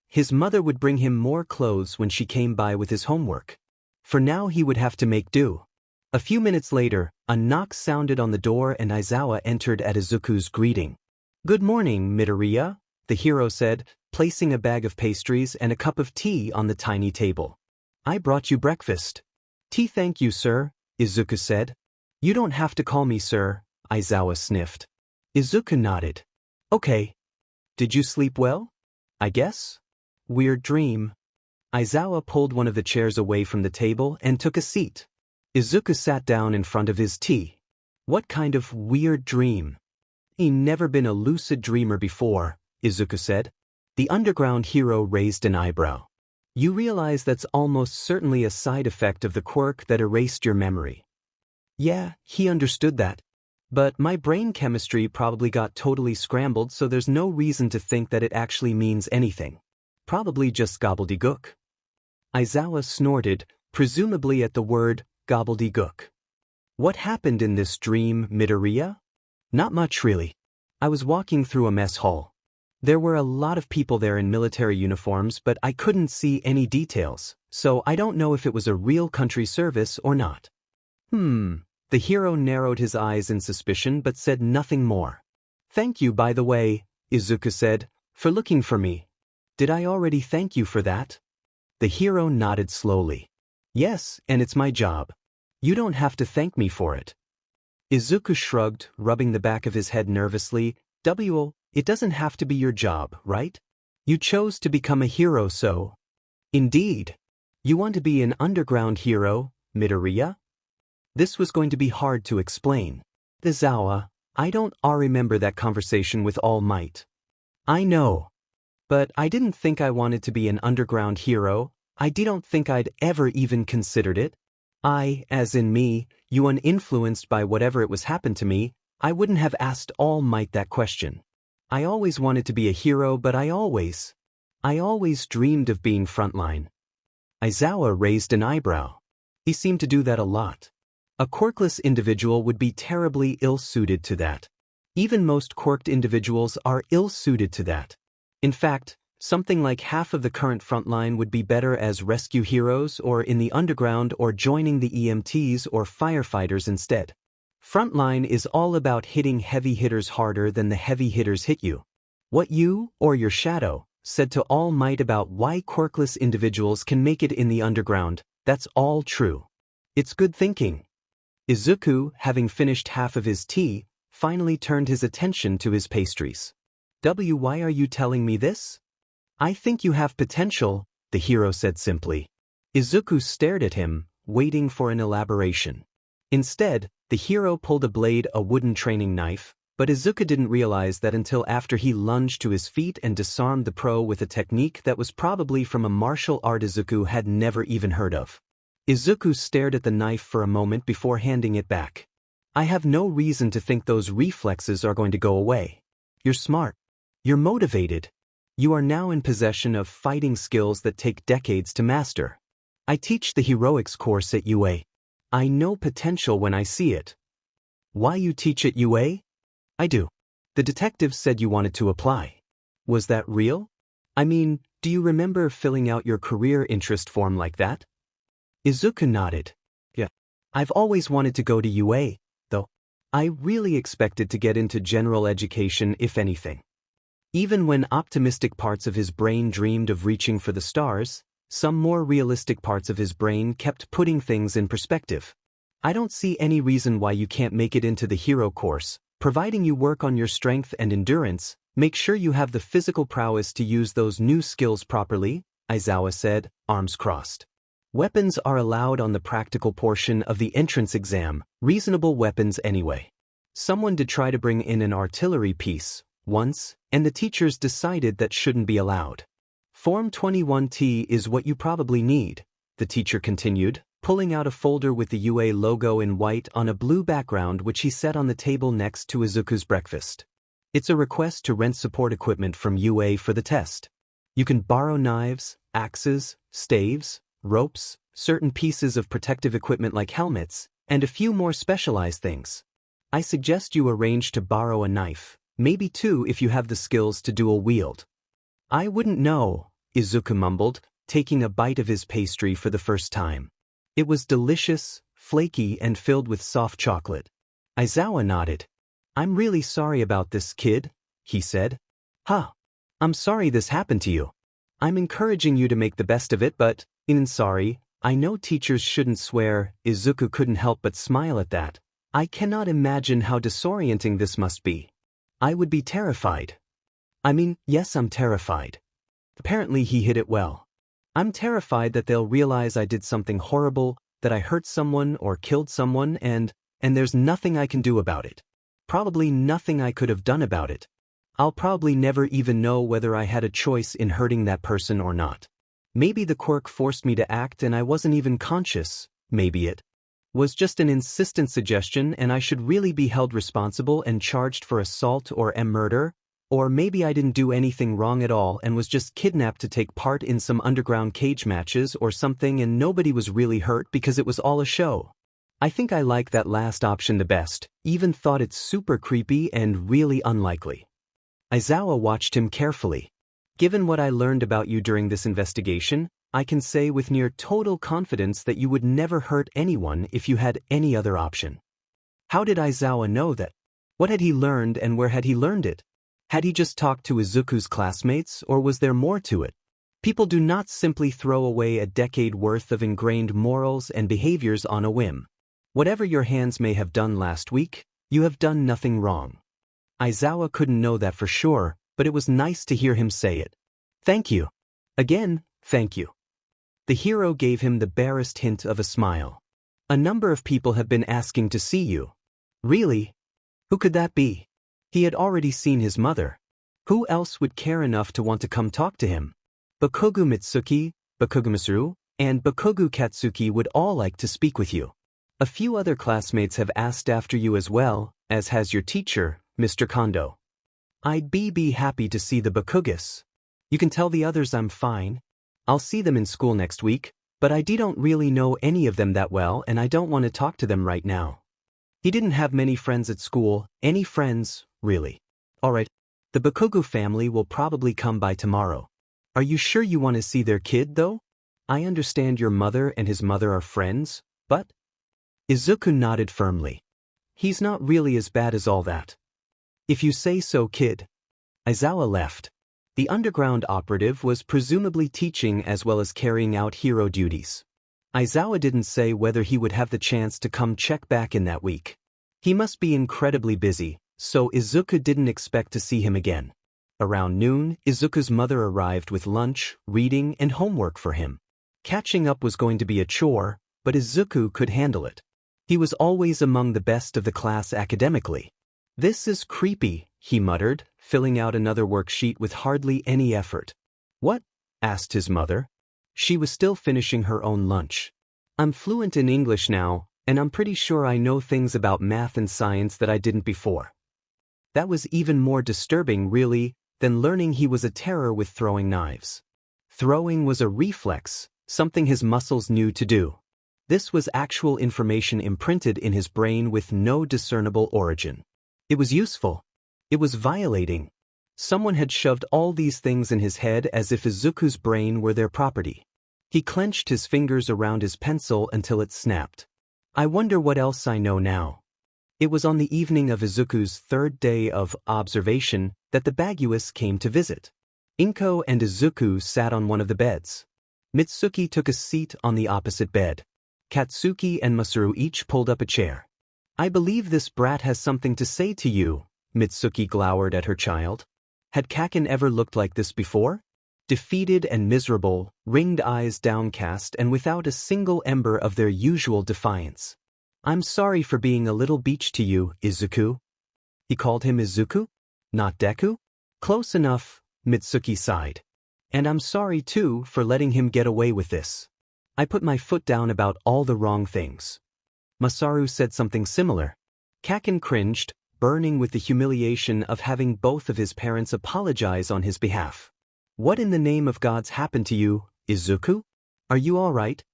His mother would bring him more clothes when she came by with his homework. For now he would have to make do. A few minutes later, a knock sounded on the door and Aizawa entered at Izuku's greeting. Good morning, Midoriya, the hero said, placing a bag of pastries and a cup of tea on the tiny table. I brought you breakfast. Tea, thank you, sir, Izuku said. You don't have to call me sir, Aizawa sniffed. Izuku nodded. Okay. Did you sleep well? I guess. Weird dream. Aizawa pulled one of the chairs away from the table and took a seat. Izuku sat down in front of his tea. What kind of weird dream? He'd never been a lucid dreamer before, Izuku said. The underground hero raised an eyebrow. You realize that's almost certainly a side effect of the quirk that erased your memory. Yeah, he understood that. But my brain chemistry probably got totally scrambled, so there's no reason to think that it actually means anything. Probably just gobbledygook. Aizawa snorted, presumably at the word gobbledygook. What happened in this dream, Midoriya? Not much really. I was walking through a mess hall. There were a lot of people there in military uniforms, but I couldn't see any details, so I don't know if it was a real country service or not. The hero narrowed his eyes in suspicion but said nothing more. Thank you, by the way, Izuku said, for looking for me. Did I already thank you for that? The hero nodded slowly. Yes, and it's my job. You don't have to thank me for it. Izuku shrugged, rubbing the back of his head nervously. It doesn't have to be your job, right? You chose to become a hero, so. Indeed. You want to be an underground hero, Midoriya? This was going to be hard to explain. Aizawa, I don't remember that conversation with All Might. I know. But I didn't think I wanted to be an underground hero. I didn't think I'd ever even considered it. I, as in me, you uninfluenced by whatever it was happened to me, I wouldn't have asked All Might that question. I always wanted to be a hero, but I always dreamed of being frontline. Aizawa raised an eyebrow. He seemed to do that a lot. A quirkless individual would be terribly ill-suited to that. Even most quirked individuals are ill-suited to that. In fact, something like half of the current frontline would be better as rescue heroes or in the underground or joining the EMTs or firefighters instead. Frontline is all about hitting heavy hitters harder than the heavy hitters hit you. What you, or your shadow, said to All Might about why quirkless individuals can make it in the underground, that's all true. It's good thinking. Izuku, having finished half of his tea, finally turned his attention to his pastries. Why are you telling me this? I think you have potential, the hero said simply. Izuku stared at him, waiting for an elaboration. Instead, the hero pulled a wooden training knife, but Izuku didn't realize that until after he lunged to his feet and disarmed the pro with a technique that was probably from a martial art Izuku had never even heard of. Izuku stared at the knife for a moment before handing it back. I have no reason to think those reflexes are going to go away. You're smart. You're motivated. You are now in possession of fighting skills that take decades to master. I teach the heroics course at UA. I know potential when I see it. Why you teach at UA? I do. The detective said you wanted to apply. Was that real? I mean, do you remember filling out your career interest form like that? Izuku nodded. Yeah. I've always wanted to go to UA, though. I really expected to get into general education if anything. Even when optimistic parts of his brain dreamed of reaching for the stars, some more realistic parts of his brain kept putting things in perspective. I don't see any reason why you can't make it into the hero course, providing you work on your strength and endurance. Make sure you have the physical prowess to use those new skills properly, Aizawa said, arms crossed. Weapons are allowed on the practical portion of the entrance exam, reasonable weapons anyway. Someone did try to bring in an artillery piece, once, and the teachers decided that shouldn't be allowed. Form 21T is what you probably need, the teacher continued, pulling out a folder with the UA logo in white on a blue background which he set on the table next to Izuku's breakfast. It's a request to rent support equipment from UA for the test. You can borrow knives, axes, staves, ropes, certain pieces of protective equipment like helmets, and a few more specialized things. I suggest you arrange to borrow a knife, maybe two if you have the skills to dual wield. I wouldn't know, Izuku mumbled, taking a bite of his pastry for the first time. It was delicious, flaky and filled with soft chocolate. Aizawa nodded. I'm really sorry about this, kid, he said. I'm sorry this happened to you. I'm encouraging you to make the best of it, but, sorry, I know teachers shouldn't swear. Izuku couldn't help but smile at that. I cannot imagine how disorienting this must be. I would be terrified. Yes, I'm terrified. Apparently he hit it well. I'm terrified that they'll realize I did something horrible, that I hurt someone or killed someone, and there's nothing I can do about it. Probably nothing I could have done about it. I'll probably never even know whether I had a choice in hurting that person or not. Maybe the quirk forced me to act and I wasn't even conscious. Maybe it was just an insistent suggestion and I should really be held responsible and charged for assault or murder. Or maybe I didn't do anything wrong at all and was just kidnapped to take part in some underground cage matches or something and nobody was really hurt because it was all a show. I think I like that last option the best, even thought it's super creepy and really unlikely. Aizawa watched him carefully. Given what I learned about you during this investigation, I can say with near total confidence that you would never hurt anyone if you had any other option. How did Aizawa know that? What had he learned and where had he learned it? Had he just talked to Izuku's classmates, or was there more to it? People do not simply throw away a decade worth of ingrained morals and behaviors on a whim. Whatever your hands may have done last week, you have done nothing wrong. Aizawa couldn't know that for sure, but it was nice to hear him say it. Thank you. Again, thank you. The hero gave him the barest hint of a smile. A number of people have been asking to see you. Really? Who could that be? He had already seen his mother. Who else would care enough to want to come talk to him? Bakugo Mitsuki, Bakugo Masaru, and Bakugo Katsuki would all like to speak with you. A few other classmates have asked after you as well, as has your teacher, Mr. Kondo. I'd be happy to see the Bakugos. You can tell the others I'm fine. I'll see them in school next week, but I don't really know any of them that well and I don't want to talk to them right now. He didn't have many friends at school, any friends, really. Alright, the Bakugo family will probably come by tomorrow. Are you sure you want to see their kid though? I understand your mother and his mother are friends, but? Izuku nodded firmly. He's not really as bad as all that. If you say so, kid. Aizawa left. The underground operative was presumably teaching as well as carrying out hero duties. Aizawa didn't say whether he would have the chance to come check back in that week. He must be incredibly busy, so Izuku didn't expect to see him again. Around noon, Izuku's mother arrived with lunch, reading, and homework for him. Catching up was going to be a chore, but Izuku could handle it. He was always among the best of the class academically. This is creepy, he muttered, filling out another worksheet with hardly any effort. What? Asked his mother. She was still finishing her own lunch. I'm fluent in English now, and I'm pretty sure I know things about math and science that I didn't before. That was even more disturbing, really, than learning he was a terror with throwing knives. Throwing was a reflex, something his muscles knew to do. This was actual information imprinted in his brain with no discernible origin. It was useful. It was violating. Someone had shoved all these things in his head as if Izuku's brain were their property. He clenched his fingers around his pencil until it snapped. I wonder what else I know now. It was on the evening of Izuku's third day of observation that the Baguius came to visit. Inko and Izuku sat on one of the beds. Mitsuki took a seat on the opposite bed. Katsuki and Masaru each pulled up a chair. I believe this brat has something to say to you, Mitsuki glowered at her child. Had Kaken ever looked like this before? Defeated and miserable, ringed eyes downcast and without a single ember of their usual defiance. I'm sorry for being a little beach to you, Izuku. He called him Izuku? Not Deku? Close enough, Mitsuki sighed. And I'm sorry too for letting him get away with this. I put my foot down about all the wrong things. Masaru said something similar. Kaken cringed, burning with the humiliation of having both of his parents apologize on his behalf. What in the name of gods happened to you, Izuku? Are you all right?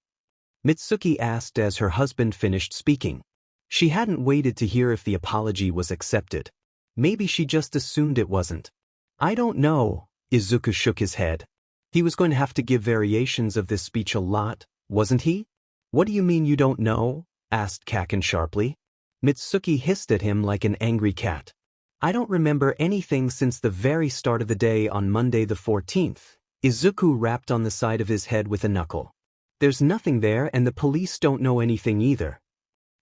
Mitsuki asked as her husband finished speaking. She hadn't waited to hear if the apology was accepted. Maybe she just assumed it wasn't. I don't know, Izuku shook his head. He was going to have to give variations of this speech a lot, wasn't he? What do you mean you don't know? Asked Kaken sharply. Mitsuki hissed at him like an angry cat. I don't remember anything since the very start of the day on Monday the 14th. Izuku rapped on the side of his head with a knuckle. There's nothing there and the police don't know anything either.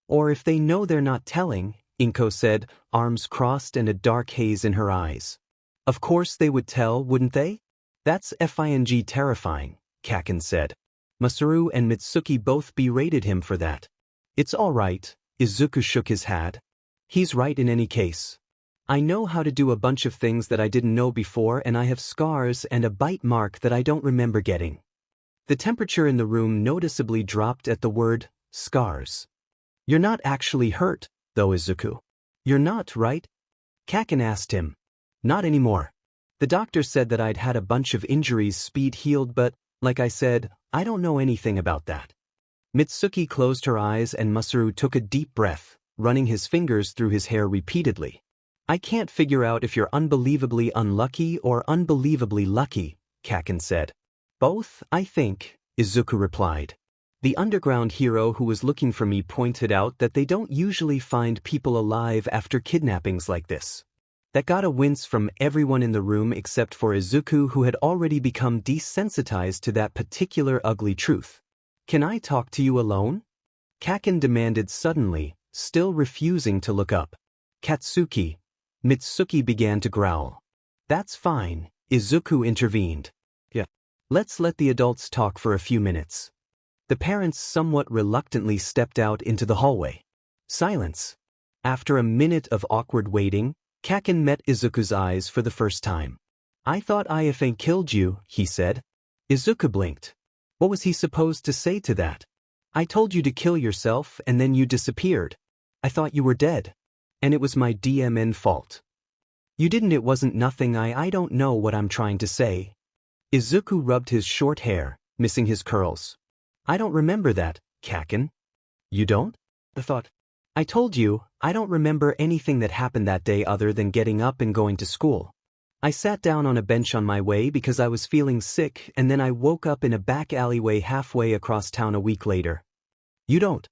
Or if they know they're not telling, Inko said, arms crossed and a dark haze in her eyes. Of course they would tell, wouldn't they? That's FING terrifying, Kaken said. Masaru and Mitsuki both berated him for that. It's all right, Izuku shook his head. He's right in any case. I know how to do a bunch of things that I didn't know before and I have scars and a bite mark that I don't remember getting. The temperature in the room noticeably dropped at the word, scars. You're not actually hurt, though, Izuku. You're not, right? Kaken asked him. Not anymore. The doctor said that I'd had a bunch of injuries speed healed but, like I said, I don't know anything about that. Mitsuki closed her eyes and Masaru took a deep breath, running his fingers through his hair repeatedly. I can't figure out if you're unbelievably unlucky or unbelievably lucky, Kaken said. Both, I think, Izuku replied. The underground hero who was looking for me pointed out that they don't usually find people alive after kidnappings like this. That got a wince from everyone in the room except for Izuku, who had already become desensitized to that particular ugly truth. "Can I talk to you alone?" Kaken demanded suddenly, still refusing to look up. "Katsuki." Mitsuki began to growl. "That's fine," Izuku intervened. "Yeah. Let's let the adults talk for a few minutes." The parents somewhat reluctantly stepped out into the hallway. Silence. After a minute of awkward waiting, Kaken met Izuku's eyes for the first time. "I thought IFA killed you," he said. Izuku blinked. What was he supposed to say to that? "I told you to kill yourself and then you disappeared. I thought you were dead. And it was my DMN fault." "You didn't. It wasn't nothing. I don't know what I'm trying to say." Izuku rubbed his short hair, missing his curls. "I don't remember that, Kaken." "You don't?" The thought. "I told you, I don't remember anything that happened that day other than getting up and going to school. I sat down on a bench on my way because I was feeling sick, and then I woke up in a back alleyway halfway across town a week later." "You don't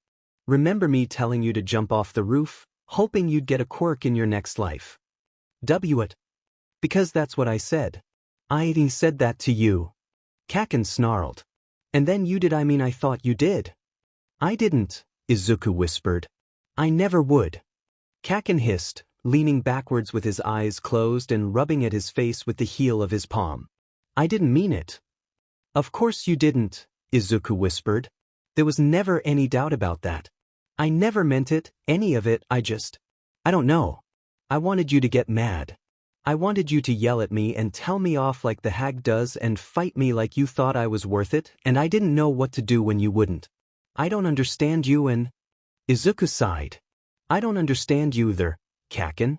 remember me telling you to jump off the roof, hoping you'd get a quirk in your next life?" It. "Because that's what I said." "I said that to you." Kaken snarled. "And then you did. I thought you did." "I didn't," Izuku whispered. "I never would." Kaken hissed, leaning backwards with his eyes closed and rubbing at his face with the heel of his palm. "I didn't mean it." "Of course you didn't," Izuku whispered. "There was never any doubt about that. I never meant it, any of it. I don't know. I wanted you to get mad. I wanted you to yell at me and tell me off like the hag does and fight me like you thought I was worth it, and I didn't know what to do when you wouldn't. I don't understand you and—" Izuku sighed. "I don't understand you either, Kaken."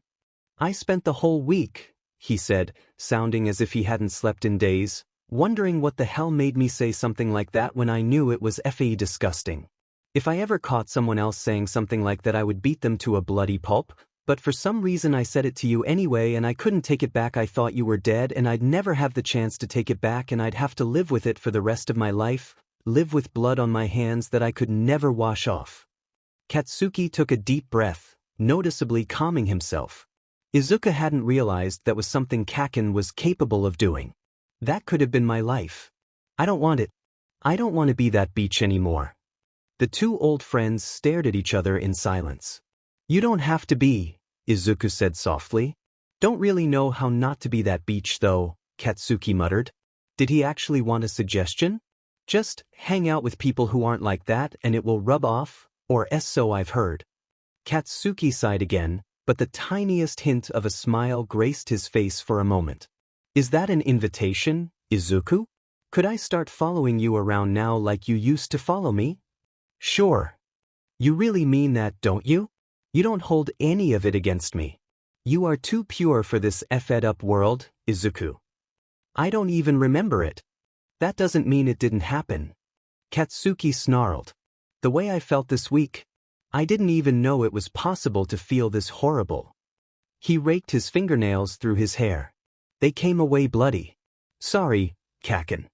"I spent the whole week," he said, sounding as if he hadn't slept in days, "wondering what the hell made me say something like that when I knew it was disgusting. If I ever caught someone else saying something like that, I would beat them to a bloody pulp, but for some reason I said it to you anyway and I couldn't take it back. I thought you were dead and I'd never have the chance to take it back and I'd have to live with it for the rest of my life, live with blood on my hands that I could never wash off." Katsuki took a deep breath, noticeably calming himself. Izuku hadn't realized that was something Kaken was capable of doing. "That could have been my life. I don't want it. I don't want to be that beach anymore." The two old friends stared at each other in silence. "You don't have to be," Izuku said softly. "Don't really know how not to be that beach though," Katsuki muttered. Did he actually want a suggestion? Just hang out with people who aren't like that and it will rub off, or so I've heard. Katsuki sighed again, but the tiniest hint of a smile graced his face for a moment. "Is that an invitation, Izuku? Could I start following you around now like you used to follow me?" "Sure." "You really mean that, don't you? You don't hold any of it against me. You are too pure for this effed-up world, Izuku." "I don't even remember it." "That doesn't mean it didn't happen." Katsuki snarled. "The way I felt this week, I didn't even know it was possible to feel this horrible." He raked his fingernails through his hair. They came away bloody. "Sorry, Kaken.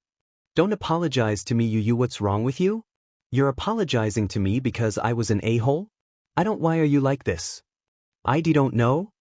Don't apologize to me. What's wrong with you? You're apologizing to me because I was an a-hole? I don't. Why are you like this?" "I don't know."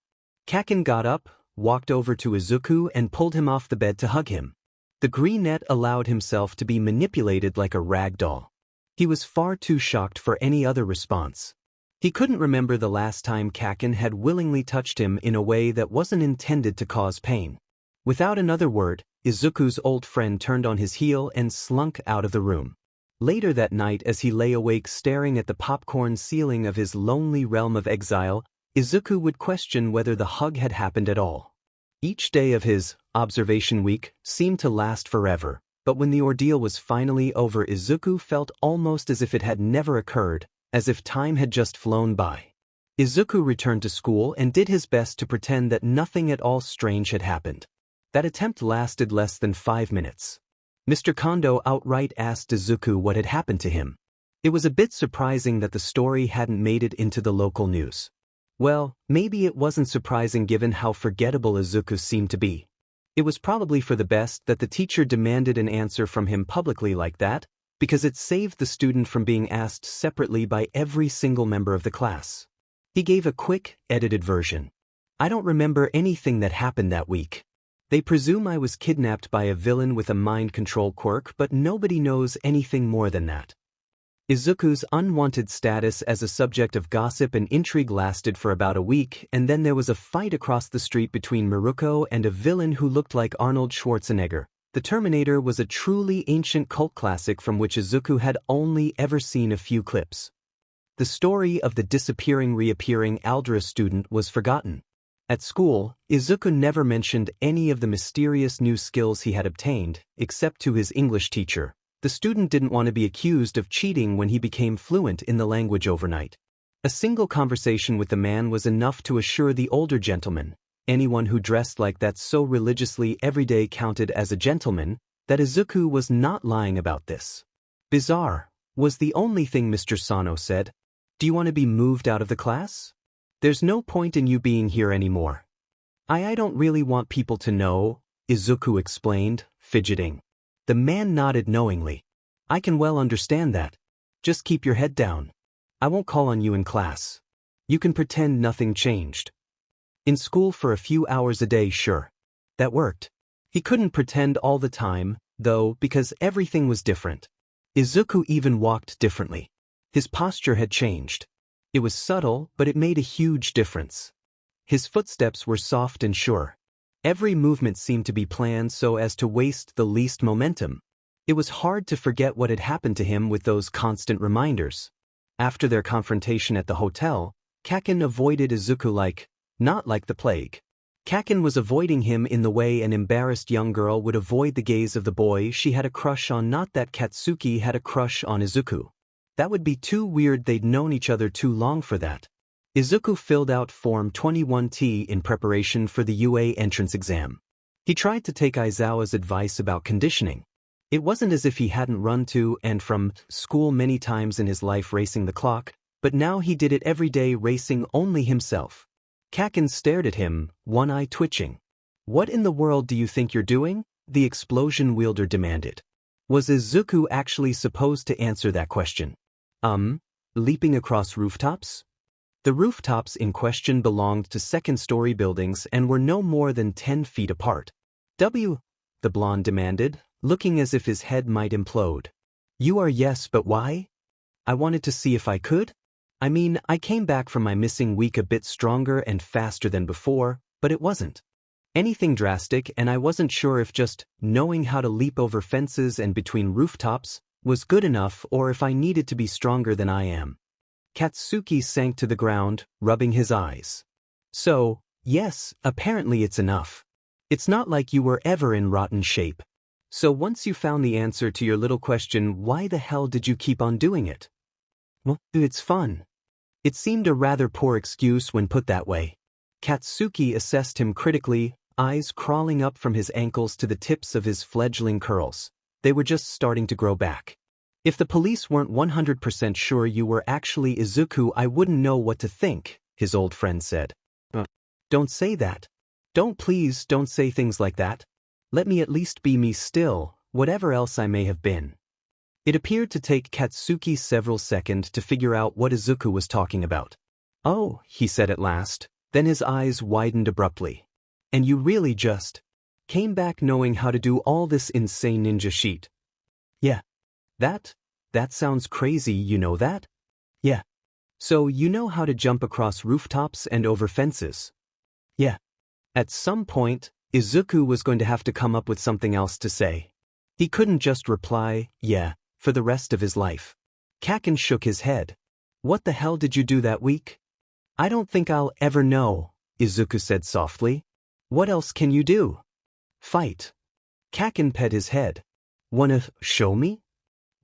Kaken got up, walked over to Izuku and pulled him off the bed to hug him. The greenette allowed himself to be manipulated like a rag doll. He was far too shocked for any other response. He couldn't remember the last time Kaken had willingly touched him in a way that wasn't intended to cause pain. Without another word, Izuku's old friend turned on his heel and slunk out of the room. Later that night, as he lay awake staring at the popcorn ceiling of his lonely realm of exile, Izuku would question whether the hug had happened at all. Each day of his observation week seemed to last forever, but when the ordeal was finally over, Izuku felt almost as if it had never occurred, as if time had just flown by. Izuku returned to school and did his best to pretend that nothing at all strange had happened. That attempt lasted less than 5 minutes. Mr. Kondo outright asked Izuku what had happened to him. It was a bit surprising that the story hadn't made it into the local news. Well, maybe it wasn't surprising given how forgettable Izuku seemed to be. It was probably for the best that the teacher demanded an answer from him publicly like that, because it saved the student from being asked separately by every single member of the class. He gave a quick, edited version. I don't remember anything that happened that week. They presume I was kidnapped by a villain with a mind control quirk, but nobody knows anything more than that. Izuku's unwanted status as a subject of gossip and intrigue lasted for about a week, and then there was a fight across the street between Miruko and a villain who looked like Arnold Schwarzenegger. The Terminator was a truly ancient cult classic from which Izuku had only ever seen a few clips. The story of the disappearing-reappearing Aldera student was forgotten. At school, Izuku never mentioned any of the mysterious new skills he had obtained, except to his English teacher. The student didn't want to be accused of cheating when he became fluent in the language overnight. A single conversation with the man was enough to assure the older gentleman, anyone who dressed like that so religiously every day counted as a gentleman, that Izuku was not lying about this. Bizarre, was the only thing Mr. Sano said. Do you want to be moved out of the class? There's no point in you being here anymore. I don't really want people to know, Izuku explained, fidgeting. The man nodded knowingly. I can well understand that. Just keep your head down. I won't call on you in class. You can pretend nothing changed. In school for a few hours a day, sure. That worked. He couldn't pretend all the time, though, because everything was different. Izuku even walked differently. His posture had changed. It was subtle, but it made a huge difference. His footsteps were soft and sure. Every movement seemed to be planned so as to waste the least momentum. It was hard to forget what had happened to him with those constant reminders. After their confrontation at the hotel, Kaken avoided Izuku not like the plague. Kaken was avoiding him in the way an embarrassed young girl would avoid the gaze of the boy she had a crush on, not that Katsuki had a crush on Izuku. That would be too weird, they'd known each other too long for that. Izuku filled out Form 21T in preparation for the UA entrance exam. He tried to take Aizawa's advice about conditioning. It wasn't as if he hadn't run to and from school many times in his life racing the clock, but now he did it every day, racing only himself. Kaken stared at him, one eye twitching. What in the world do you think you're doing? The explosion wielder demanded. Was Izuku actually supposed to answer that question? Leaping across rooftops? The rooftops in question belonged to second-story buildings and were no more than 10 feet apart. The blonde demanded, looking as if his head might implode. You are yes, but why? I wanted to see if I could. I mean, I came back from my missing week a bit stronger and faster than before, but it wasn't anything drastic, and I wasn't sure if just knowing how to leap over fences and between rooftops was good enough or if I needed to be stronger than I am. Katsuki sank to the ground, rubbing his eyes. So, yes, apparently it's enough. It's not like you were ever in rotten shape. So once you found the answer to your little question, why the hell did you keep on doing it? Well, it's fun. It seemed a rather poor excuse when put that way. Katsuki assessed him critically, eyes crawling up from his ankles to the tips of his fledgling curls. They were just starting to grow back. If the police weren't 100% sure you were actually Izuku, I wouldn't know what to think, his old friend said. Don't say that. Please don't say things like that. Let me at least be me still, whatever else I may have been. It appeared to take Katsuki several seconds to figure out what Izuku was talking about. Oh, he said at last, then his eyes widened abruptly. And you really just came back knowing how to do all this insane ninja shit? Yeah. That sounds crazy, you know that? Yeah. So you know how to jump across rooftops and over fences? Yeah. At some point, Izuku was going to have to come up with something else to say. He couldn't just reply, yeah, for the rest of his life. Kaken shook his head. What the hell did you do that week? I don't think I'll ever know, Izuku said softly. What else can you do? Fight. Kaken pet his head. Wanna show me?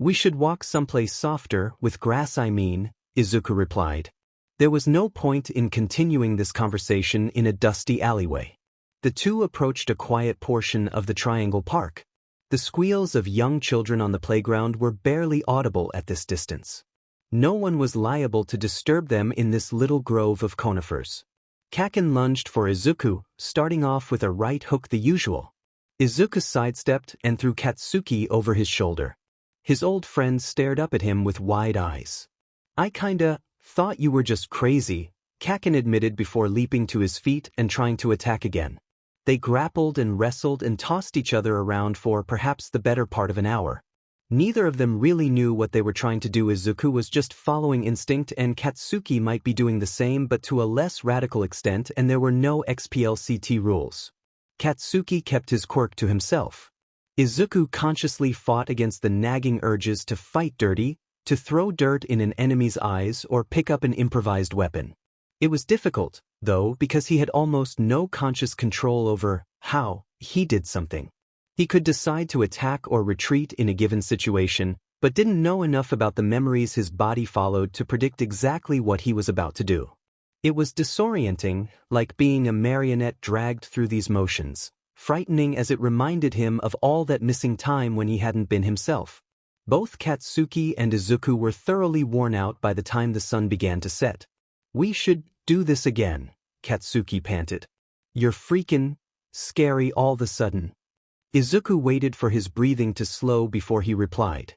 We should walk someplace softer, with grass I mean, Izuku replied. There was no point in continuing this conversation in a dusty alleyway. The two approached a quiet portion of the Triangle Park. The squeals of young children on the playground were barely audible at this distance. No one was liable to disturb them in this little grove of conifers. Kaken lunged for Izuku, starting off with a right hook the usual. Izuku sidestepped and threw Katsuki over his shoulder. His old friend stared up at him with wide eyes. I kinda thought you were just crazy, Kakin admitted before leaping to his feet and trying to attack again. They grappled and wrestled and tossed each other around for perhaps the better part of an hour. Neither of them really knew what they were trying to do. Izuku was just following instinct and Katsuki might be doing the same but to a less radical extent, and there were no XPLCT rules. Katsuki kept his quirk to himself. Izuku consciously fought against the nagging urges to fight dirty, to throw dirt in an enemy's eyes or pick up an improvised weapon. It was difficult, though, because he had almost no conscious control over how he did something. He could decide to attack or retreat in a given situation, but didn't know enough about the memories his body followed to predict exactly what he was about to do. It was disorienting, like being a marionette dragged through these motions, frightening as it reminded him of all that missing time when he hadn't been himself. Both Katsuki and Izuku were thoroughly worn out by the time the sun began to set. We should do this again, Katsuki panted. You're freaking scary all of a sudden. Izuku waited for his breathing to slow before he replied.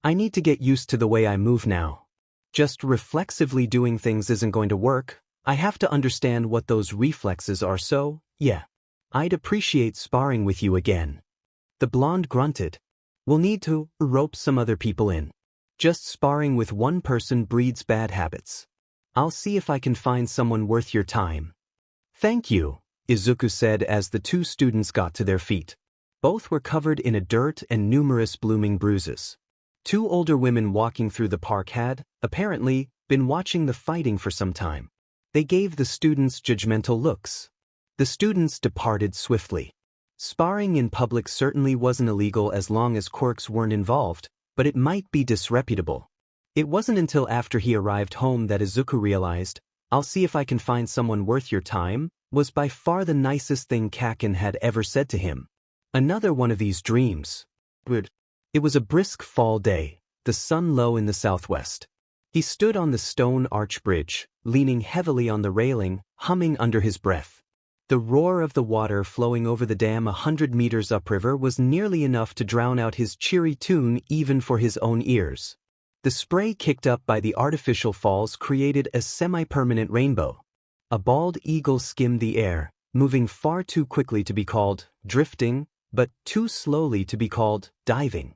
I need to get used to the way I move now. Just reflexively doing things isn't going to work. I have to understand what those reflexes are, so, yeah. I'd appreciate sparring with you again. The blonde grunted. We'll need to rope some other people in. Just sparring with one person breeds bad habits. I'll see if I can find someone worth your time. Thank you, Izuku said as the two students got to their feet. Both were covered in dirt and numerous blooming bruises. Two older women walking through the park had, apparently, been watching the fighting for some time. They gave the students judgmental looks. The students departed swiftly. Sparring in public certainly wasn't illegal as long as quirks weren't involved, but it might be disreputable. It wasn't until after he arrived home that Izuku realized, I'll see if I can find someone worth your time, was by far the nicest thing Kakin had ever said to him. Another one of these dreams. It was a brisk fall day, the sun low in the southwest. He stood on the stone arch bridge, leaning heavily on the railing, humming under his breath. The roar of the water flowing over the dam 100 meters upriver was nearly enough to drown out his cheery tune even for his own ears. The spray kicked up by the artificial falls created a semi-permanent rainbow. A bald eagle skimmed the air, moving far too quickly to be called drifting, but too slowly to be called diving.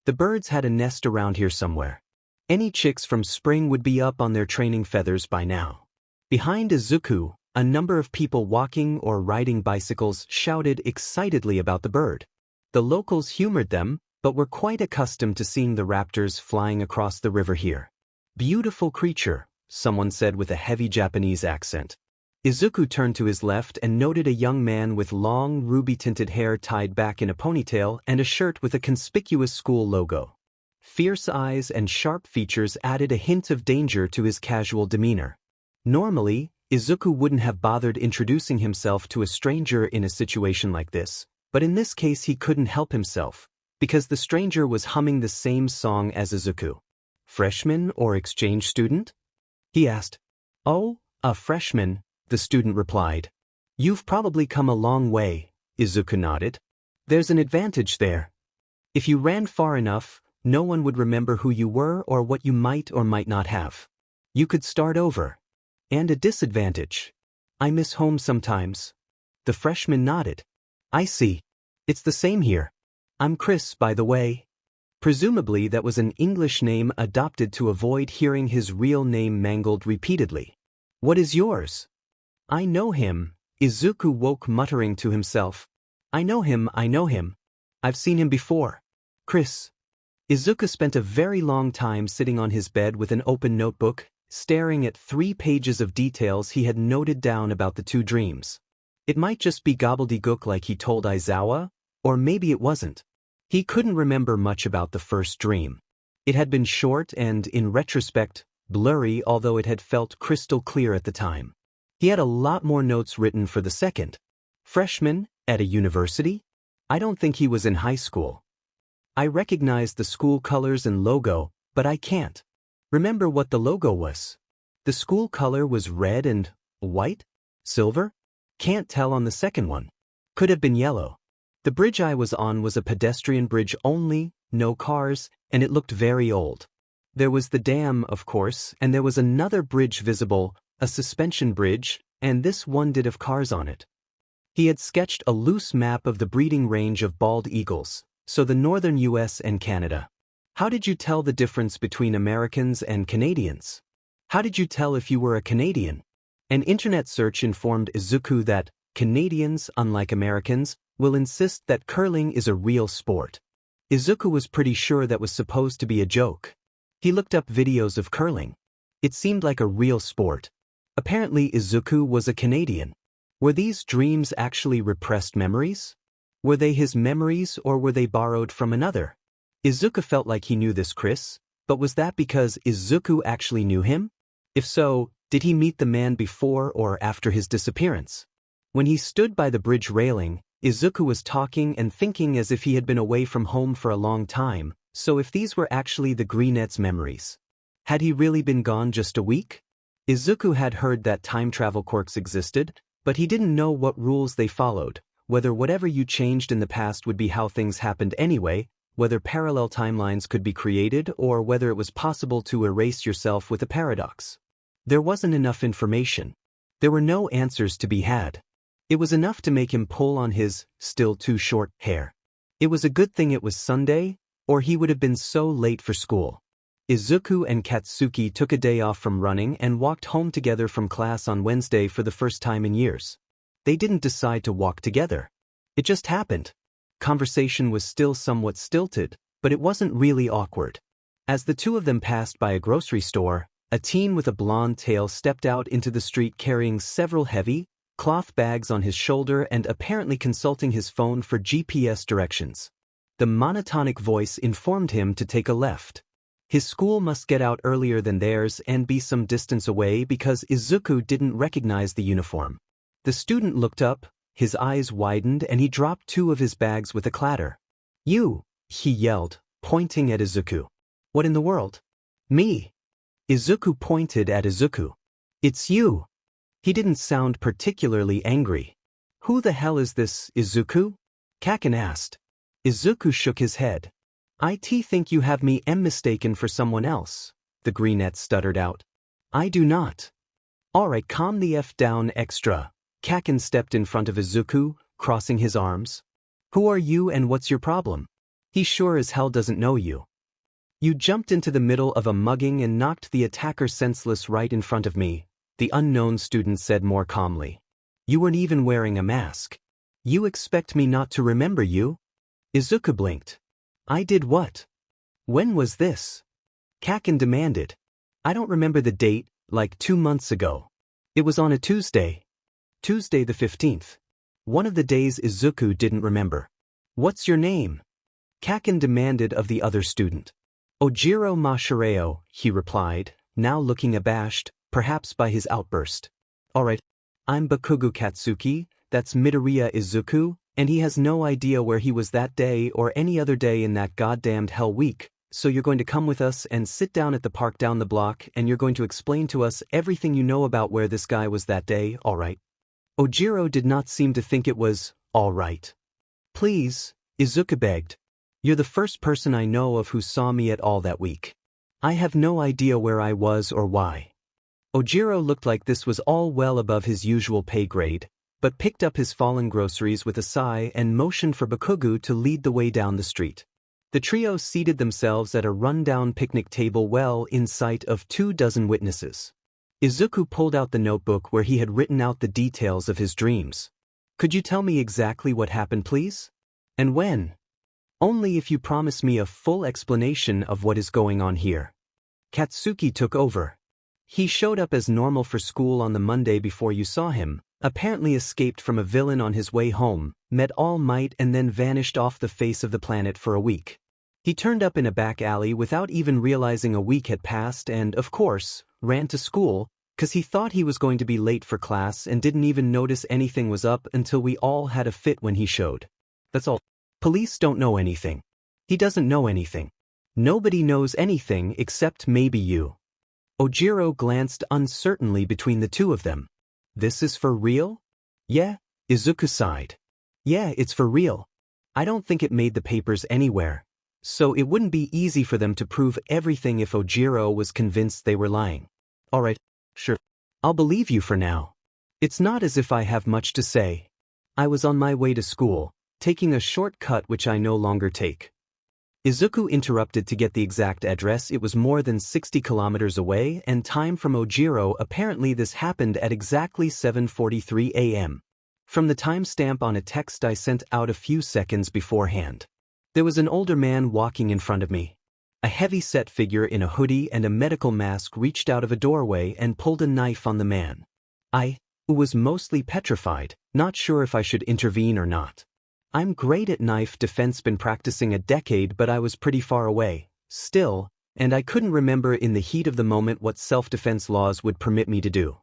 The birds had a nest around here somewhere. Any chicks from spring would be up on their training feathers by now. Behind Izuku, a number of people walking or riding bicycles shouted excitedly about the bird. The locals humored them, but were quite accustomed to seeing the raptors flying across the river here. Beautiful creature, someone said with a heavy Japanese accent. Izuku turned to his left and noted a young man with long, ruby-tinted hair tied back in a ponytail and a shirt with a conspicuous school logo. Fierce eyes and sharp features added a hint of danger to his casual demeanor. Normally, Izuku wouldn't have bothered introducing himself to a stranger in a situation like this, but in this case he couldn't help himself, because the stranger was humming the same song as Izuku. Freshman or exchange student? He asked. Oh, a freshman, the student replied. You've probably come a long way, Izuku nodded. There's an advantage there. If you ran far enough, no one would remember who you were or what you might or might not have. You could start over. And a disadvantage. I miss home sometimes. The freshman nodded. I see. It's the same here. I'm Chris, by the way. Presumably that was an English name adopted to avoid hearing his real name mangled repeatedly. What is yours? I know him, Izuku woke muttering to himself. I know him. I've seen him before. Chris. Izuku spent a very long time sitting on his bed with an open notebook, staring at 3 pages of details he had noted down about the two dreams. It might just be gobbledygook like he told Aizawa, or maybe it wasn't. He couldn't remember much about the first dream. It had been short and, in retrospect, blurry, although it had felt crystal clear at the time. He had a lot more notes written for the second. Freshman, at a university? I don't think he was in high school. I recognized the school colors and logo, but I can't remember what the logo was. The school color was red and white? Silver? Can't tell on the second one. Could have been yellow. The bridge I was on was a pedestrian bridge only, no cars, and it looked very old. There was the dam, of course, and there was another bridge visible, a suspension bridge, and this one did have cars on it. He had sketched a loose map of the breeding range of bald eagles, so the northern US and Canada. How did you tell the difference between Americans and Canadians? How did you tell if you were a Canadian? An internet search informed Izuku that Canadians, unlike Americans, will insist that curling is a real sport. Izuku was pretty sure that was supposed to be a joke. He looked up videos of curling. It seemed like a real sport. Apparently Izuku was a Canadian. Were these dreams actually repressed memories? Were they his memories or were they borrowed from another? Izuku felt like he knew this Chris, but was that because Izuku actually knew him? If so, did he meet the man before or after his disappearance? When he stood by the bridge railing, Izuku was talking and thinking as if he had been away from home for a long time, so if these were actually the Greenette's memories. Had he really been gone just a week? Izuku had heard that time travel quirks existed, but he didn't know what rules they followed, whether whatever you changed in the past would be how things happened anyway, whether parallel timelines could be created or whether it was possible to erase yourself with a paradox. There wasn't enough information. There were no answers to be had. It was enough to make him pull on his, still too short, hair. It was a good thing it was Sunday, or he would have been so late for school. Izuku and Katsuki took a day off from running and walked home together from class on Wednesday for the first time in years. They didn't decide to walk together. It just happened. Conversation was still somewhat stilted, but it wasn't really awkward. As the two of them passed by a grocery store, a teen with a blonde tail stepped out into the street carrying several heavy, cloth bags on his shoulder and apparently consulting his phone for GPS directions. The monotonic voice informed him to take a left. His school must get out earlier than theirs and be some distance away because Izuku didn't recognize the uniform. The student looked up, his eyes widened and he dropped two of his bags with a clatter. "You!" he yelled, pointing at Izuku. "What in the world?" "Me." Izuku pointed at Izuku. "It's you." He didn't sound particularly angry. "Who the hell is this, Izuku?" Kaken asked. Izuku shook his head. "I think you have me mistaken for someone else," the Greenette stuttered out. "I do not." "Alright, calm the F down extra." Kaken stepped in front of Izuku, crossing his arms. "Who are you and what's your problem? He sure as hell doesn't know you. You jumped into the middle of a mugging and knocked the attacker senseless right in front of me," the unknown student said more calmly. "You weren't even wearing a mask. You expect me not to remember you?" Izuku blinked. "I did what? When was this?" Kaken demanded. "I don't remember the date, like 2 months ago. It was on a Tuesday. Tuesday the 15th. One of the days Izuku didn't remember. "What's your name?" Kaken demanded of the other student. "Ojiro Mashireo," he replied, now looking abashed, perhaps by his outburst. "Alright, I'm Bakugo Katsuki, that's Midoriya Izuku, and he has no idea where he was that day or any other day in that goddamned hell week, so you're going to come with us and sit down at the park down the block and you're going to explain to us everything you know about where this guy was that day, alright?" Ojiro did not seem to think it was alright. "Please," Izuku begged. "You're the first person I know of who saw me at all that week. I have no idea where I was or why." Ojiro looked like this was all well above his usual pay grade, but picked up his fallen groceries with a sigh and motioned for Bakugo to lead the way down the street. The trio seated themselves at a run-down picnic table well in sight of 24 witnesses. Izuku pulled out the notebook where he had written out the details of his dreams. "Could you tell me exactly what happened, please? And when? Only if you promise me a full explanation of what is going on here." Katsuki took over. "He showed up as normal for school on the Monday before you saw him, apparently escaped from a villain on his way home, met All Might and then vanished off the face of the planet for a week. He turned up in a back alley without even realizing a week had passed and, of course, ran to school, 'cause he thought he was going to be late for class and didn't even notice anything was up until we all had a fit when he showed. That's all. Police don't know anything. He doesn't know anything. Nobody knows anything except maybe you." Ojiro glanced uncertainly between the two of them. "This is for real?" "Yeah," Izuku sighed. "Yeah, it's for real. I don't think it made the papers anywhere. so it wouldn't be easy for them to prove everything if Ojiro was convinced they were lying. Alright, sure. I'll believe you for now. It's not as if I have much to say. I was on my way to school, taking a shortcut which I no longer take. Izuku interrupted to get the exact address. It was more than 60 kilometers away and time from Ojiro. Apparently this happened at exactly 7:43 a.m. From the timestamp on a text I sent out a few seconds beforehand. There was an older man walking in front of me. A heavy-set figure in a hoodie and a medical mask reached out of a doorway and pulled a knife on the man. I was mostly petrified, not sure if I should intervene or not. I'm great at knife defense, been practicing a decade, but I was pretty far away, still, and I couldn't remember in the heat of the moment what self-defense laws would permit me to do.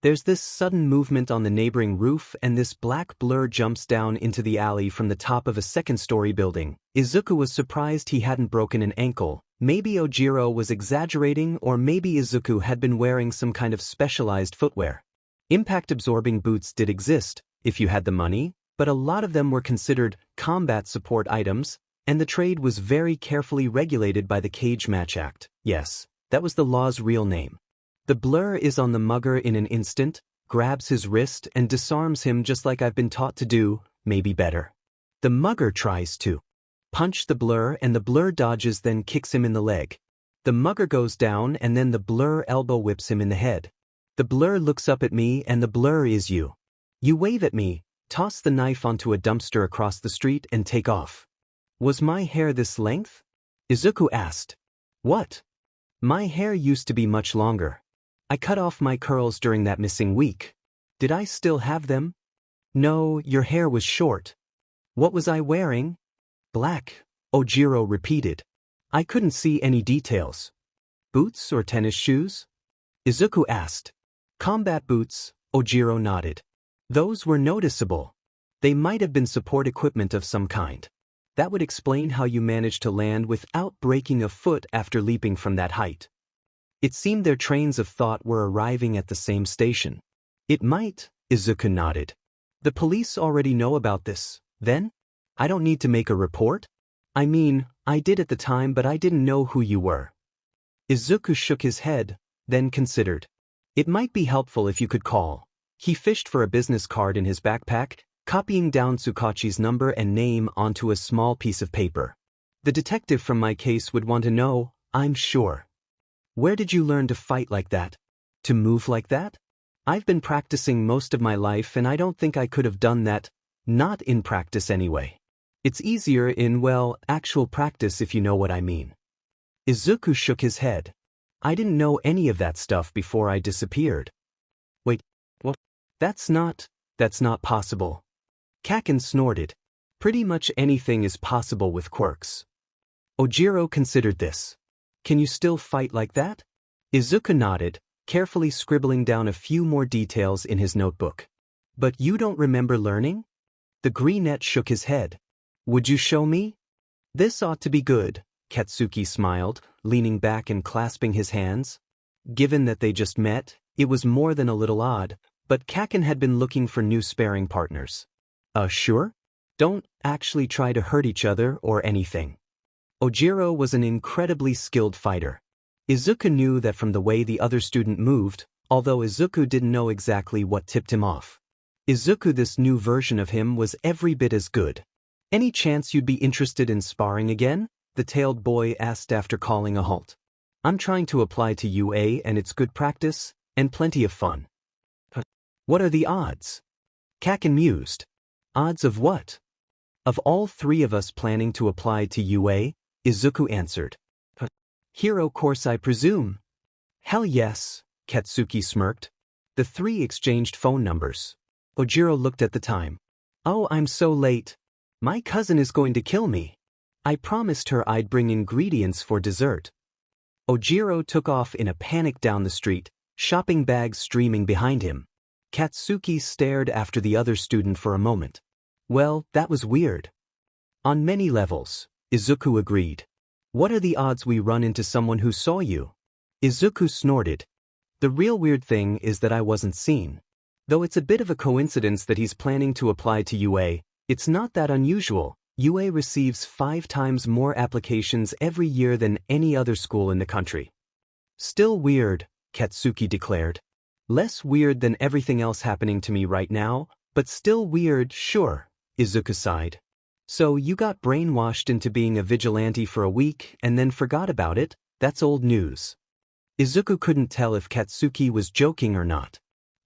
There's this sudden movement on the neighboring roof and this black blur jumps down into the alley from the top of a second-story building. Izuku was surprised he hadn't broken an ankle. Maybe Ojiro was exaggerating, or maybe Izuku had been wearing some kind of specialized footwear. Impact-absorbing boots did exist, if you had the money, but a lot of them were considered combat support items, and the trade was very carefully regulated by the Cage Match Act. Yes, that was the law's real name. The blur is on the mugger in an instant, grabs his wrist and disarms him just like I've been taught to do, maybe better. The mugger tries to punch the blur and the blur dodges, then kicks him in the leg. The mugger goes down and then the blur elbow whips him in the head. The blur looks up at me and the blur is you. You wave at me, toss the knife onto a dumpster across the street and take off. Was my hair this length? Izuku asked. What? My hair used to be much longer. I cut off my curls during that missing week. Did I still have them? No, your hair was short. What was I wearing? Black, Ojiro repeated. I couldn't see any details. Boots or tennis shoes? Izuku asked. Combat boots, Ojiro nodded. Those were noticeable. They might have been support equipment of some kind. That would explain how you managed to land without breaking a foot after leaping from that height. It seemed their trains of thought were arriving at the same station. It might, Izuku nodded. The police already know about this, then? I don't need to make a report? I mean, I did at the time, but I didn't know who you were. Izuku shook his head, then considered. It might be helpful if you could call. He fished for a business card in his backpack, copying down Tsukachi's number and name onto a small piece of paper. The detective from my case would want to know, I'm sure. Where did you learn to fight like that? To move like that? I've been practicing most of my life and I don't think I could have done that, not in practice anyway. It's easier in, well, actual practice if you know what I mean. Izuku shook his head. I didn't know any of that stuff before I disappeared. Wait, what? That's not possible. Kaken snorted. Pretty much anything is possible with quirks. Ojiro considered this. Can you still fight like that? Izuku nodded, carefully scribbling down a few more details in his notebook. But you don't remember learning? The greenette shook his head. Would you show me? This ought to be good, Katsuki smiled, leaning back and clasping his hands. Given that they just met, it was more than a little odd, but Kaken had been looking for new sparring partners. Sure? Don't actually try to hurt each other or anything. Ojiro was an incredibly skilled fighter. Izuku knew that from the way the other student moved, although Izuku didn't know exactly what tipped him off. Izuku, this new version of him, was every bit as good. Any chance you'd be interested in sparring again? The tailed boy asked after calling a halt. I'm trying to apply to UA and it's good practice, and plenty of fun. What are the odds? Kaken mused. Odds of what? Of all three of us planning to apply to UA, Izuku answered. Hero course, I presume? Hell yes, Katsuki smirked. The three exchanged phone numbers. Ojiro looked at the time. Oh, I'm so late. My cousin is going to kill me. I promised her I'd bring ingredients for dessert. Ojiro took off in a panic down the street, shopping bags streaming behind him. Katsuki stared after the other student for a moment. Well, that was weird. On many levels, Izuku agreed. What are the odds we run into someone who saw you? Izuku snorted. The real weird thing is that I wasn't seen. Though it's a bit of a coincidence that he's planning to apply to UA, it's not that unusual. UA receives 5 times more applications every year than any other school in the country. Still weird, Katsuki declared. Less weird than everything else happening to me right now, but still weird, sure, Izuku sighed. So you got brainwashed into being a vigilante for a week and then forgot about it? That's old news. Izuku couldn't tell if Katsuki was joking or not.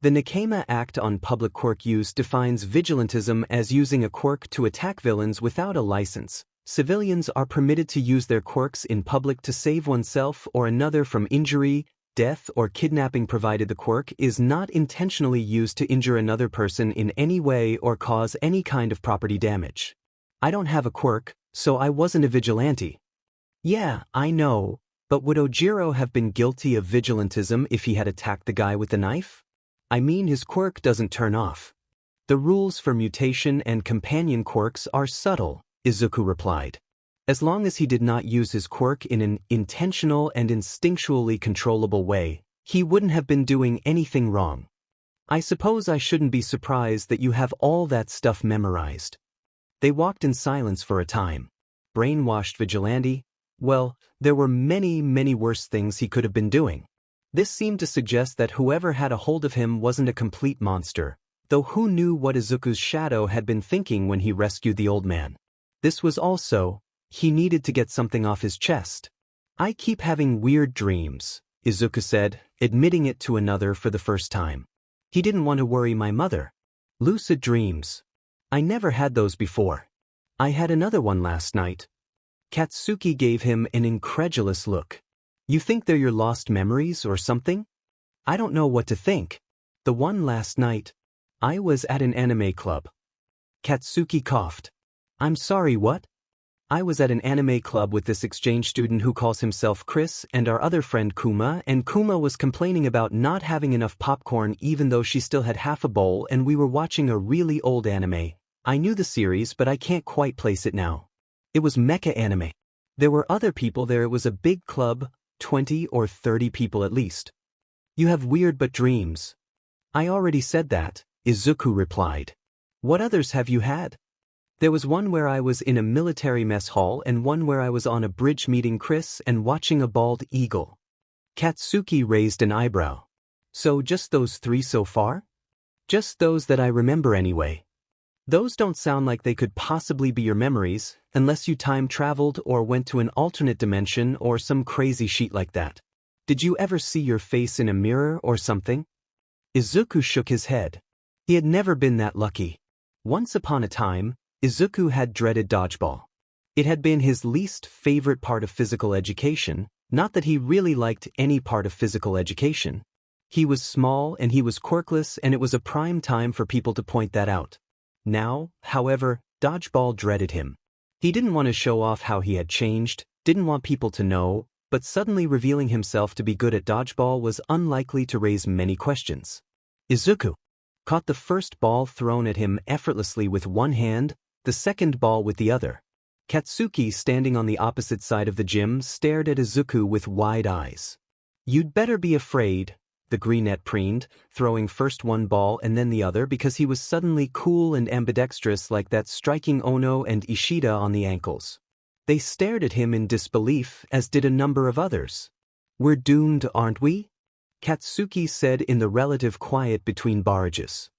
The Nikema Act on Public Quirk Use defines vigilantism as using a quirk to attack villains without a license. Civilians are permitted to use their quirks in public to save oneself or another from injury, death, or kidnapping provided the quirk is not intentionally used to injure another person in any way or cause any kind of property damage. I don't have a quirk, so I wasn't a vigilante. Yeah, I know, but would Ojiro have been guilty of vigilantism if he had attacked the guy with the knife? I mean, his quirk doesn't turn off. The rules for mutation and companion quirks are subtle, Izuku replied. As long as he did not use his quirk in an intentional and instinctually controllable way, he wouldn't have been doing anything wrong. I suppose I shouldn't be surprised that you have all that stuff memorized. They walked in silence for a time. Brainwashed vigilante? Well, there were many, many worse things he could have been doing. This seemed to suggest that whoever had a hold of him wasn't a complete monster, though who knew what Izuku's shadow had been thinking when he rescued the old man. This was also, he needed to get something off his chest. I keep having weird dreams, Izuku said, admitting it to another for the first time. He didn't want to worry my mother. Lucid dreams. I never had those before. I had another one last night. Katsuki gave him an incredulous look. You think they're your lost memories or something? I don't know what to think. The one last night. I was at an anime club. Katsuki coughed. I'm sorry, what? I was at an anime club with this exchange student who calls himself Chris and our other friend Kuma, and Kuma was complaining about not having enough popcorn even though she still had half a bowl, and we were watching a really old anime. I knew the series, but I can't quite place it now. It was mecha anime. There were other people there. It was a big club, 20 or 30 people at least. You have weird but dreams. I already said that, Izuku replied. What others have you had? There was one where I was in a military mess hall and one where I was on a bridge meeting Chris and watching a bald eagle. Katsuki raised an eyebrow. So just those 3 so far? Just those that I remember anyway. Those don't sound like they could possibly be your memories, unless you time traveled or went to an alternate dimension or some crazy shit like that. Did you ever see your face in a mirror or something? Izuku shook his head. He had never been that lucky. Once upon a time, Izuku had dreaded dodgeball. It had been his least favorite part of physical education, not that he really liked any part of physical education. He was small and he was quirkless, and it was a prime time for people to point that out. Now, however, dodgeball dreaded him. He didn't want to show off how he had changed, didn't want people to know, but suddenly revealing himself to be good at dodgeball was unlikely to raise many questions. Izuku caught the first ball thrown at him effortlessly with one hand, the second ball with the other. Katsuki, standing on the opposite side of the gym, stared at Izuku with wide eyes. You'd better be afraid, the greenette preened, throwing first one ball and then the other because he was suddenly cool and ambidextrous like that striking Ono and Ishida on the ankles. They stared at him in disbelief, as did a number of others. We're doomed, aren't we? Katsuki said in the relative quiet between barrages.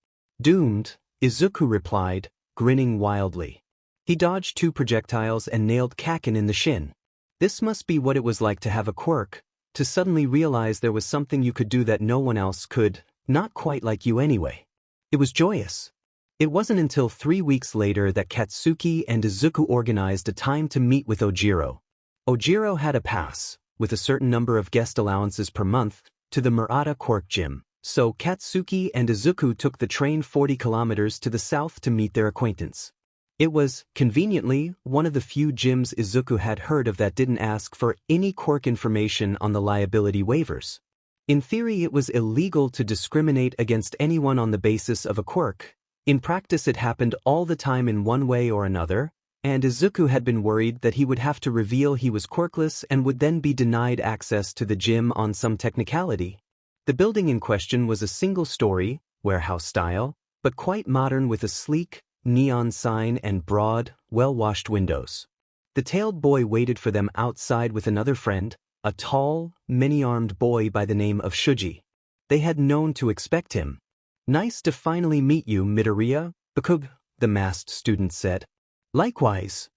Doomed, Izuku replied, grinning wildly. He dodged 2 projectiles and nailed Kaken in the shin. This must be what it was like to have a quirk, to suddenly realize there was something you could do that no one else could, not quite like you anyway. It was joyous. It wasn't until 3 weeks later that Katsuki and Izuku organized a time to meet with Ojiro. Ojiro had a pass, with a certain number of guest allowances per month, to the Murata Quirk Gym, so Katsuki and Izuku took the train 40 kilometers to the south to meet their acquaintance. It was, conveniently, one of the few gyms Izuku had heard of that didn't ask for any quirk information on the liability waivers. In theory, it was illegal to discriminate against anyone on the basis of a quirk. In practice, it happened all the time in one way or another, and Izuku had been worried that he would have to reveal he was quirkless and would then be denied access to the gym on some technicality. The building in question was a single-story, warehouse style, but quite modern, with a sleek, neon sign and broad, well-washed windows. The tailed boy waited for them outside with another friend, a tall, many-armed boy by the name of Shuji. They had known to expect him. "Nice to finally meet you, Midoriya Izuku," the masked student said. "Likewise."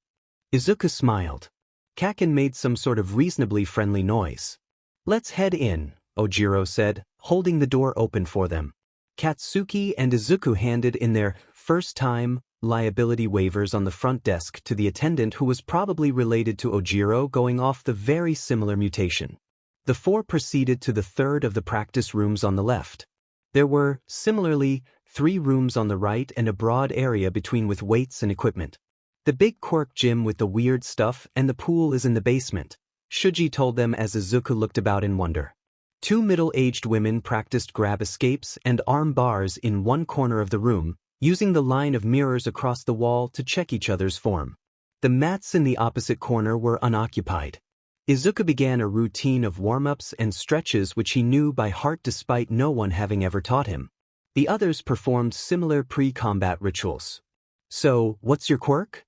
Izuku smiled. Kaken made some sort of reasonably friendly noise. "Let's head in," Ojiro said, holding the door open for them. Katsuki and Izuku handed in their first-time liability waivers on the front desk to the attendant, who was probably related to Ojiro, going off the very similar mutation. The four proceeded to the third of the practice rooms on the left. There were, similarly, 3 rooms on the right and a broad area between with weights and equipment. "The big quirk gym with the weird stuff and the pool is in the basement," Shuji told them as Izuku looked about in wonder. 2 middle-aged women practiced grab escapes and arm bars in one corner of the room, using the line of mirrors across the wall to check each other's form. The mats in the opposite corner were unoccupied. Izuku began a routine of warm-ups and stretches which he knew by heart despite no one having ever taught him. The others performed similar pre-combat rituals. "So, what's your quirk?"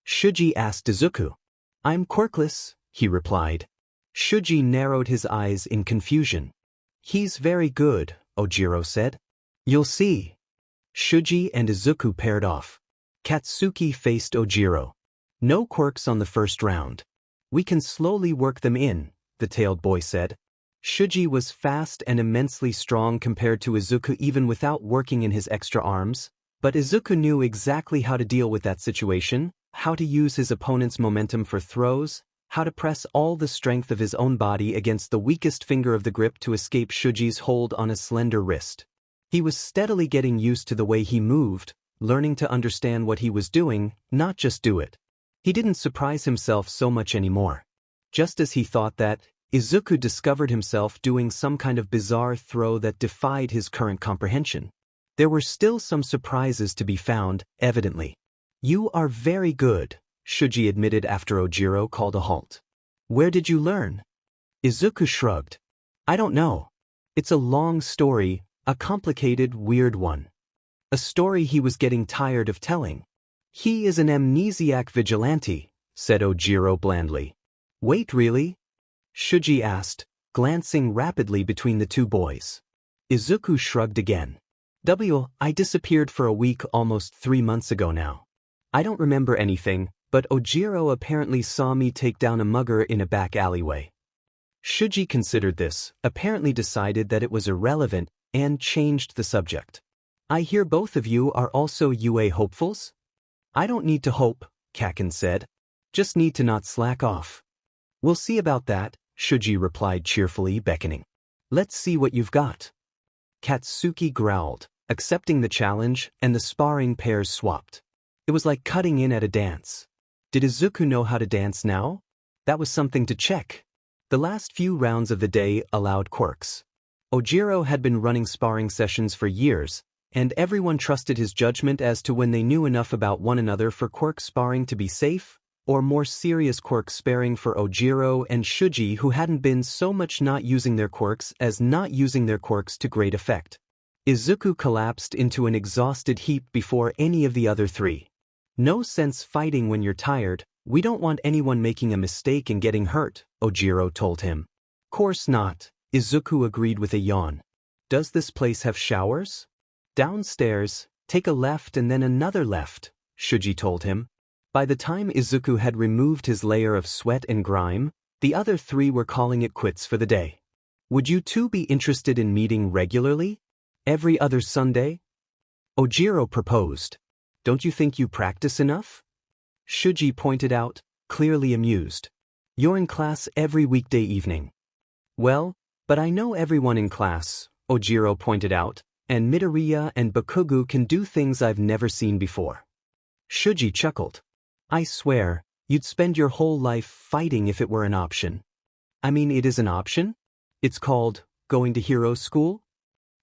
Shuji asked Izuku. "I'm quirkless," he replied. Shuji narrowed his eyes in confusion. "He's very good," Ojiro said. "You'll see." Shuji and Izuku paired off. Katsuki faced Ojiro. "No quirks on the first round. We can slowly work them in," the tailed boy said. Shuji was fast and immensely strong compared to Izuku even without working in his extra arms, but Izuku knew exactly how to deal with that situation, how to use his opponent's momentum for throws, how to press all the strength of his own body against the weakest finger of the grip to escape Shuji's hold on a slender wrist. He was steadily getting used to the way he moved, learning to understand what he was doing, not just do it. He didn't surprise himself so much anymore. Just as he thought that, Izuku discovered himself doing some kind of bizarre throw that defied his current comprehension. There were still some surprises to be found, evidently. "You are very good," Shuji admitted after Ojiro called a halt. "Where did you learn?" Izuku shrugged. "I don't know. It's a long story, a complicated, weird one. A story he was getting tired of telling." "He is an amnesiac vigilante," said Ojiro blandly. "Wait, really?" Shuji asked, glancing rapidly between the 2 boys. Izuku shrugged again. I disappeared for a week almost 3 months ago now. I don't remember anything, but Ojiro apparently saw me take down a mugger in a back alleyway." Shuji considered this, apparently decided that it was irrelevant, and changed the subject. "I hear both of you are also UA hopefuls?" "I don't need to hope," Kaken said. "Just need to not slack off." "We'll see about that," Shuji replied cheerfully, beckoning. "Let's see what you've got." Katsuki growled, accepting the challenge, and the sparring pairs swapped. It was like cutting in at a dance. Did Izuku know how to dance now? That was something to check. The last few rounds of the day allowed quirks. Ojiro had been running sparring sessions for years, and everyone trusted his judgment as to when they knew enough about one another for quirk sparring to be safe, or more serious quirk sparring for Ojiro and Shuji, who hadn't been so much not using their quirks as not using their quirks to great effect. Izuku collapsed into an exhausted heap before any of the other 3. "No sense fighting when you're tired, we don't want anyone making a mistake and getting hurt," Ojiro told him. "Course not," Izuku agreed with a yawn. "Does this place have showers?" "Downstairs, take a left and then another left," Shuji told him. By the time Izuku had removed his layer of sweat and grime, the other 3 were calling it quits for the day. "Would you 2 be interested in meeting regularly? Every other Sunday?" Ojiro proposed. "Don't you think you practice enough?" Shuji pointed out, clearly amused. "You're in class every weekday evening." "Well, but I know everyone in class," Ojiro pointed out, "and Midoriya and Bakugo can do things I've never seen before." Shuji chuckled. "I swear, you'd spend your whole life fighting if it were an option." "I mean, it is an option? It's called going to hero school?"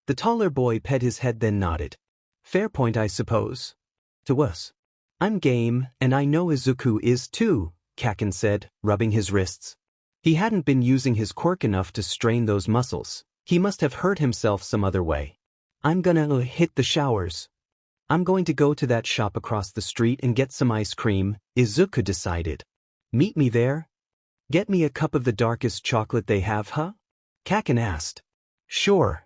The taller boy pet his head then nodded. "Fair point, I suppose. To us. I'm game, and I know Izuku is too," Kaken said, rubbing his wrists. He hadn't been using his quirk enough to strain those muscles. He must have hurt himself some other way. "I'm gonna hit the showers." I'm going to go to that shop across the street and get some ice cream, Izuku decided. Meet me there? Get me a cup of the darkest chocolate they have, huh? Kaken asked. Sure.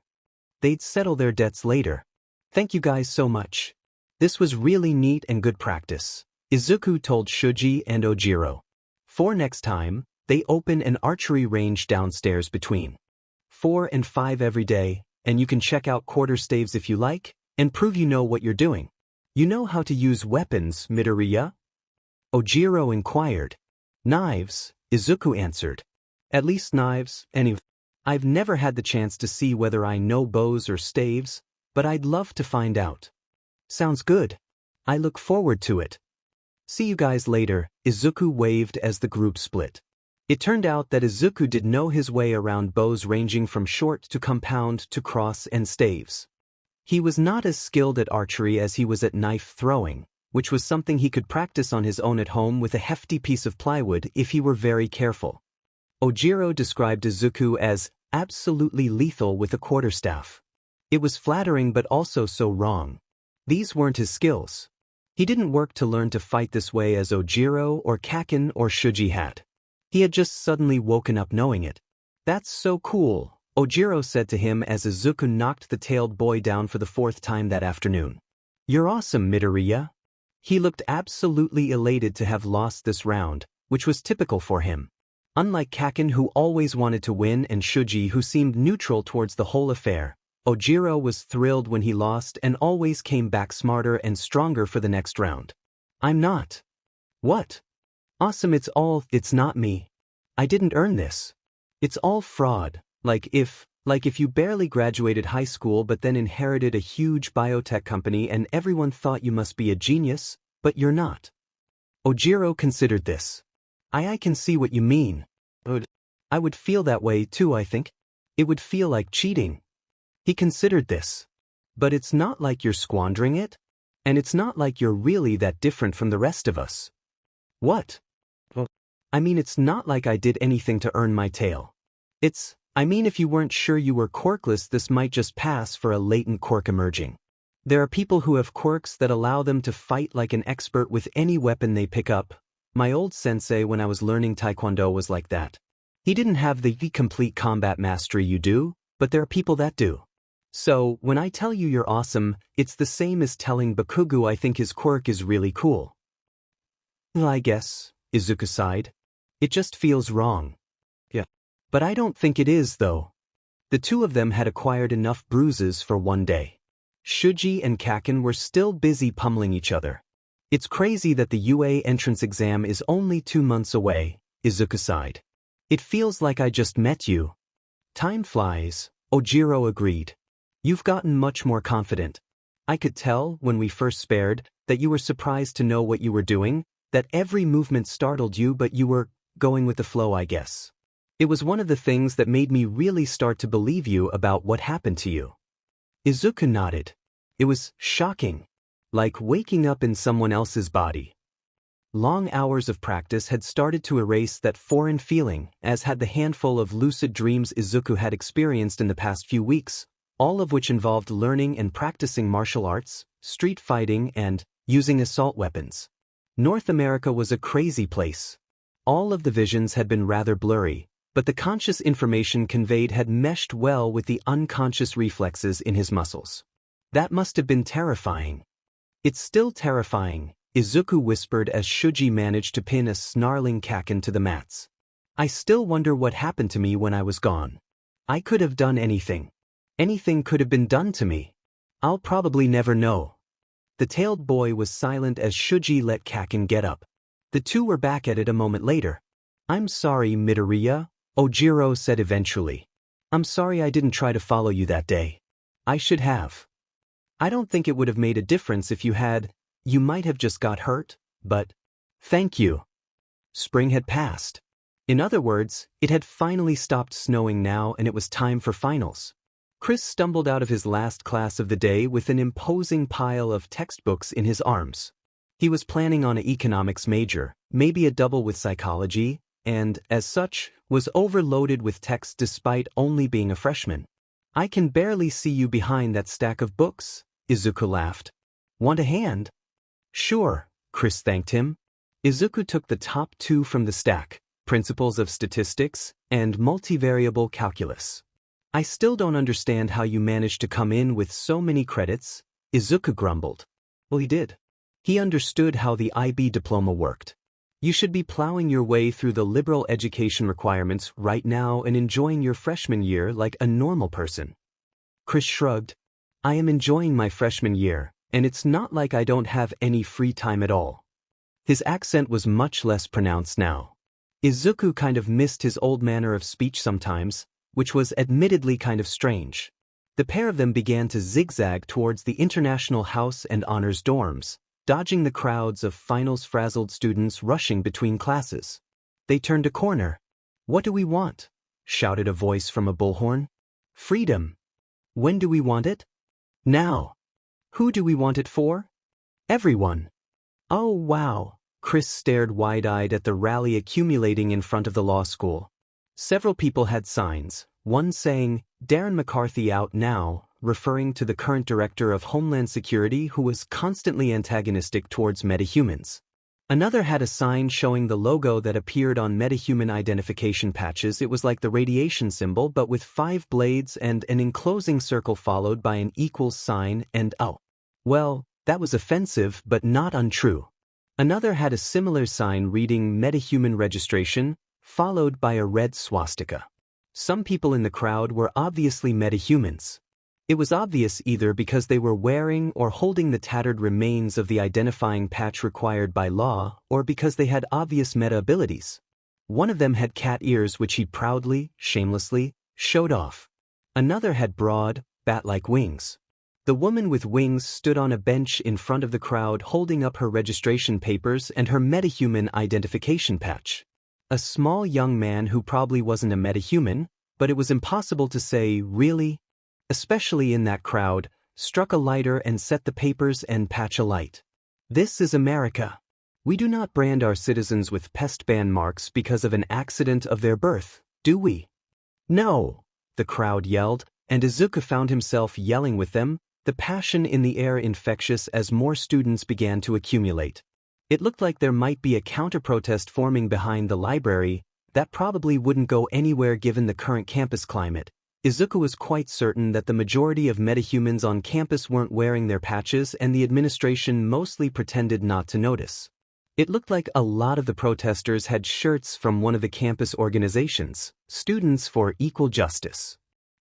They'd settle their debts later. Thank you guys so much. This was really neat and good practice, Izuku told Shuji and Ojiro. For next time, they open an archery range downstairs between 4 and 5 every day, and you can check out quarterstaves if you like, and prove you know what you're doing. You know how to use weapons, Midoriya? Ojiro inquired. Knives, Izuku answered. At least knives, anyway. I've never had the chance to see whether I know bows or staves, but I'd love to find out. Sounds good. I look forward to it. See you guys later, Izuku waved as the group split. It turned out that Izuku did know his way around bows ranging from short to compound to cross and staves. He was not as skilled at archery as he was at knife throwing, which was something he could practice on his own at home with a hefty piece of plywood if he were very careful. Ojiro described Izuku as absolutely lethal with a quarterstaff. It was flattering but also so wrong. These weren't his skills. He didn't work to learn to fight this way as Ojiro or Kaken or Shuji had. He had just suddenly woken up knowing it. That's so cool, Ojiro said to him as Izuku knocked the tailed boy down for the 4th time that afternoon. You're awesome, Midoriya. He looked absolutely elated to have lost this round, which was typical for him. Unlike Kaken, who always wanted to win, and Shuji, who seemed neutral towards the whole affair, Ojiro was thrilled when he lost and always came back smarter and stronger for the next round. I'm not. What? Awesome, it's not me. I didn't earn this. It's all fraud, like if you barely graduated high school but then inherited a huge biotech company and everyone thought you must be a genius, but you're not. Ojiro considered this. I can see what you mean. I would feel that way too, I think. It would feel like cheating. He considered this. But it's not like you're squandering it, and it's not like you're really that different from the rest of us. What? I mean, it's not like I did anything to earn my tail. If you weren't sure you were quirkless, this might just pass for a latent quirk emerging. There are people who have quirks that allow them to fight like an expert with any weapon they pick up. My old sensei when I was learning Taekwondo was like that. He didn't have the complete combat mastery you do, but there are people that do. So, when I tell you you're awesome, it's the same as telling Bakugo I think his quirk is really cool. Well, I guess, Izuku sighed. It just feels wrong. Yeah. But I don't think it is, though. The two of them had acquired enough bruises for one day. Shuji and Kaken were still busy pummeling each other. It's crazy that the UA entrance exam is only 2 months away, Izuku sighed. It feels like I just met you. Time flies, Ojiro agreed. You've gotten much more confident. I could tell, when we first sparred, that you were surprised to know what you were doing, that every movement startled you, but you were going with the flow, I guess. It was one of the things that made me really start to believe you about what happened to you. Izuku nodded. It was shocking. Like waking up in someone else's body. Long hours of practice had started to erase that foreign feeling, as had the handful of lucid dreams Izuku had experienced in the past few weeks, all of which involved learning and practicing martial arts, street fighting, and using assault weapons. North America was a crazy place. All of the visions had been rather blurry, but the conscious information conveyed had meshed well with the unconscious reflexes in his muscles. That must have been terrifying. It's still terrifying, Izuku whispered as Shuji managed to pin a snarling Kaken to the mats. I still wonder what happened to me when I was gone. I could have done anything. Anything could have been done to me. I'll probably never know. The tailed boy was silent as Shuji let Kaken get up. The two were back at it a moment later. I'm sorry, Midoriya, Ojiro said eventually. I'm sorry I didn't try to follow you that day. I should have. I don't think it would have made a difference if you had. You might have just got hurt, but thank you. Spring had passed. In other words, it had finally stopped snowing now and it was time for finals. Chris stumbled out of his last class of the day with an imposing pile of textbooks in his arms. He was planning on an economics major, maybe a double with psychology, and, as such, was overloaded with texts despite only being a freshman. I can barely see you behind that stack of books, Izuku laughed. Want a hand? Sure, Chris thanked him. Izuku took the top two from the stack, Principles of Statistics and Multivariable Calculus. I still don't understand how you managed to come in with so many credits, Izuku grumbled. Well, he did. He understood how the IB diploma worked. You should be plowing your way through the liberal education requirements right now and enjoying your freshman year like a normal person. Chris shrugged. I am enjoying my freshman year, and it's not like I don't have any free time at all. His accent was much less pronounced now. Izuku kind of missed his old manner of speech sometimes, which was admittedly kind of strange. The pair of them began to zigzag towards the International House and Honors dorms, dodging the crowds of finals-frazzled students rushing between classes. They turned a corner. What do we want? Shouted a voice from a bullhorn. Freedom. When do we want it? Now. Who do we want it for? Everyone. Oh wow. Chris stared wide-eyed at the rally accumulating in front of the law school. Several people had signs, one saying, Darren McCarthy out now, referring to the current director of Homeland Security who was constantly antagonistic towards metahumans. Another had a sign showing the logo that appeared on metahuman identification patches. It was like the radiation symbol but with 5 blades and an enclosing circle followed by an equals sign and oh. Well, that was offensive but not untrue. Another had a similar sign reading metahuman registration, followed by a red swastika. Some people in the crowd were obviously metahumans. It was obvious either because they were wearing or holding the tattered remains of the identifying patch required by law, or because they had obvious meta abilities. One of them had cat ears which he proudly, shamelessly, showed off. Another had broad, bat-like wings. The woman with wings stood on a bench in front of the crowd holding up her registration papers and her metahuman identification patch. A small young man who probably wasn't a metahuman, but it was impossible to say, really? Especially in that crowd, struck a lighter and set the papers and patch alight. This is America. We do not brand our citizens with pest ban marks because of an accident of their birth, do we? No, the crowd yelled, and Izuku found himself yelling with them, the passion in the air infectious as more students began to accumulate. It looked like there might be a counter-protest forming behind the library that probably wouldn't go anywhere given the current campus climate. Izuku was quite certain that the majority of metahumans on campus weren't wearing their patches and the administration mostly pretended not to notice. It looked like a lot of the protesters had shirts from one of the campus organizations, Students for Equal Justice.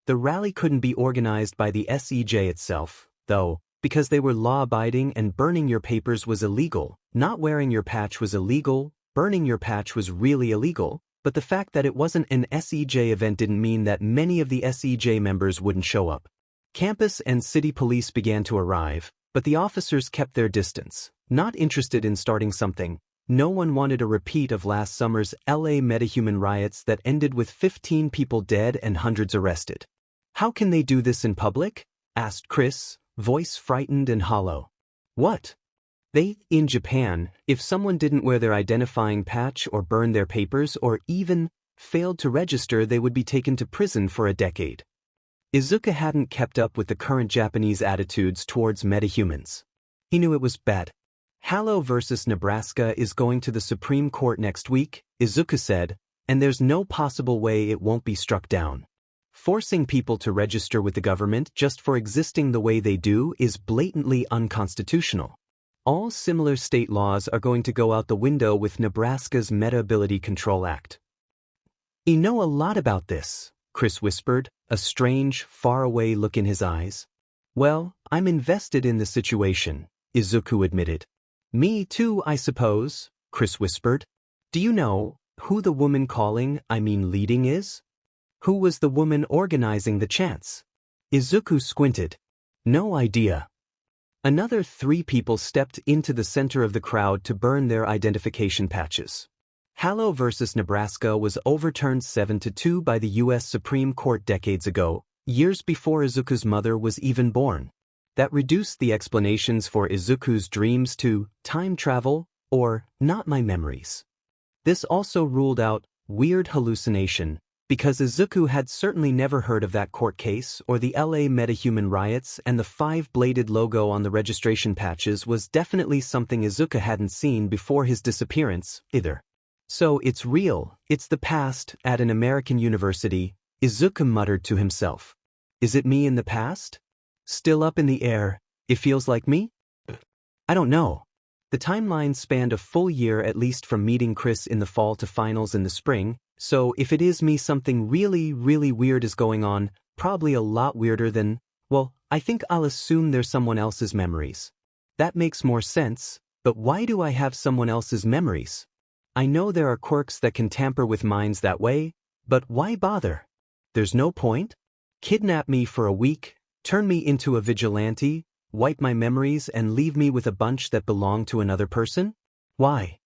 The rally couldn't be organized by the SEJ itself, though, because they were law-abiding and burning your papers was illegal. Not wearing your patch was illegal, burning your patch was really illegal, but the fact that it wasn't an SEJ event didn't mean that many of the SEJ members wouldn't show up. Campus and city police began to arrive, but the officers kept their distance, not interested in starting something. No one wanted a repeat of last summer's LA metahuman riots that ended with 15 people dead and hundreds arrested. How can they do this in public? Asked Chris, voice frightened and hollow. What? In Japan, if someone didn't wear their identifying patch or burn their papers or even failed to register, they would be taken to prison for a decade. Izuku hadn't kept up with the current Japanese attitudes towards metahumans. He knew it was bad. Hallow versus Nebraska is going to the Supreme Court next week, Izuku said, and there's no possible way it won't be struck down. Forcing people to register with the government just for existing the way they do is blatantly unconstitutional. All similar state laws are going to go out the window with Nebraska's Meta-Ability Control Act. You know a lot about this, Chris whispered, a strange, faraway look in his eyes. Well, I'm invested in the situation, Izuku admitted. Me too, I suppose, Chris whispered. Do you know who the woman leading is? Who was the woman organizing the chants? Izuku squinted. No idea. Another 3 people stepped into the center of the crowd to burn their identification patches. Hallow versus Nebraska was overturned 7-2 by the U.S. Supreme Court decades ago, years before Izuku's mother was even born. That reduced the explanations for Izuku's dreams to time travel or not my memories. This also ruled out weird hallucination, because Izuku had certainly never heard of that court case or the LA metahuman riots, and the five-bladed logo on the registration patches was definitely something Izuku hadn't seen before his disappearance, either. So it's real, it's the past, at an American university, Izuku muttered to himself. Is it me in the past? Still up in the air, it feels like me? I don't know. The timeline spanned a full year at least from meeting Chris in the fall to finals in the spring, so if it is me, something really, really weird is going on, probably a lot weirder than, well, I think I'll assume there's someone else's memories. That makes more sense, but why do I have someone else's memories? I know there are quirks that can tamper with minds that way, but why bother? There's no point? Kidnap me for a week, turn me into a vigilante, wipe my memories and leave me with a bunch that belong to another person? Why?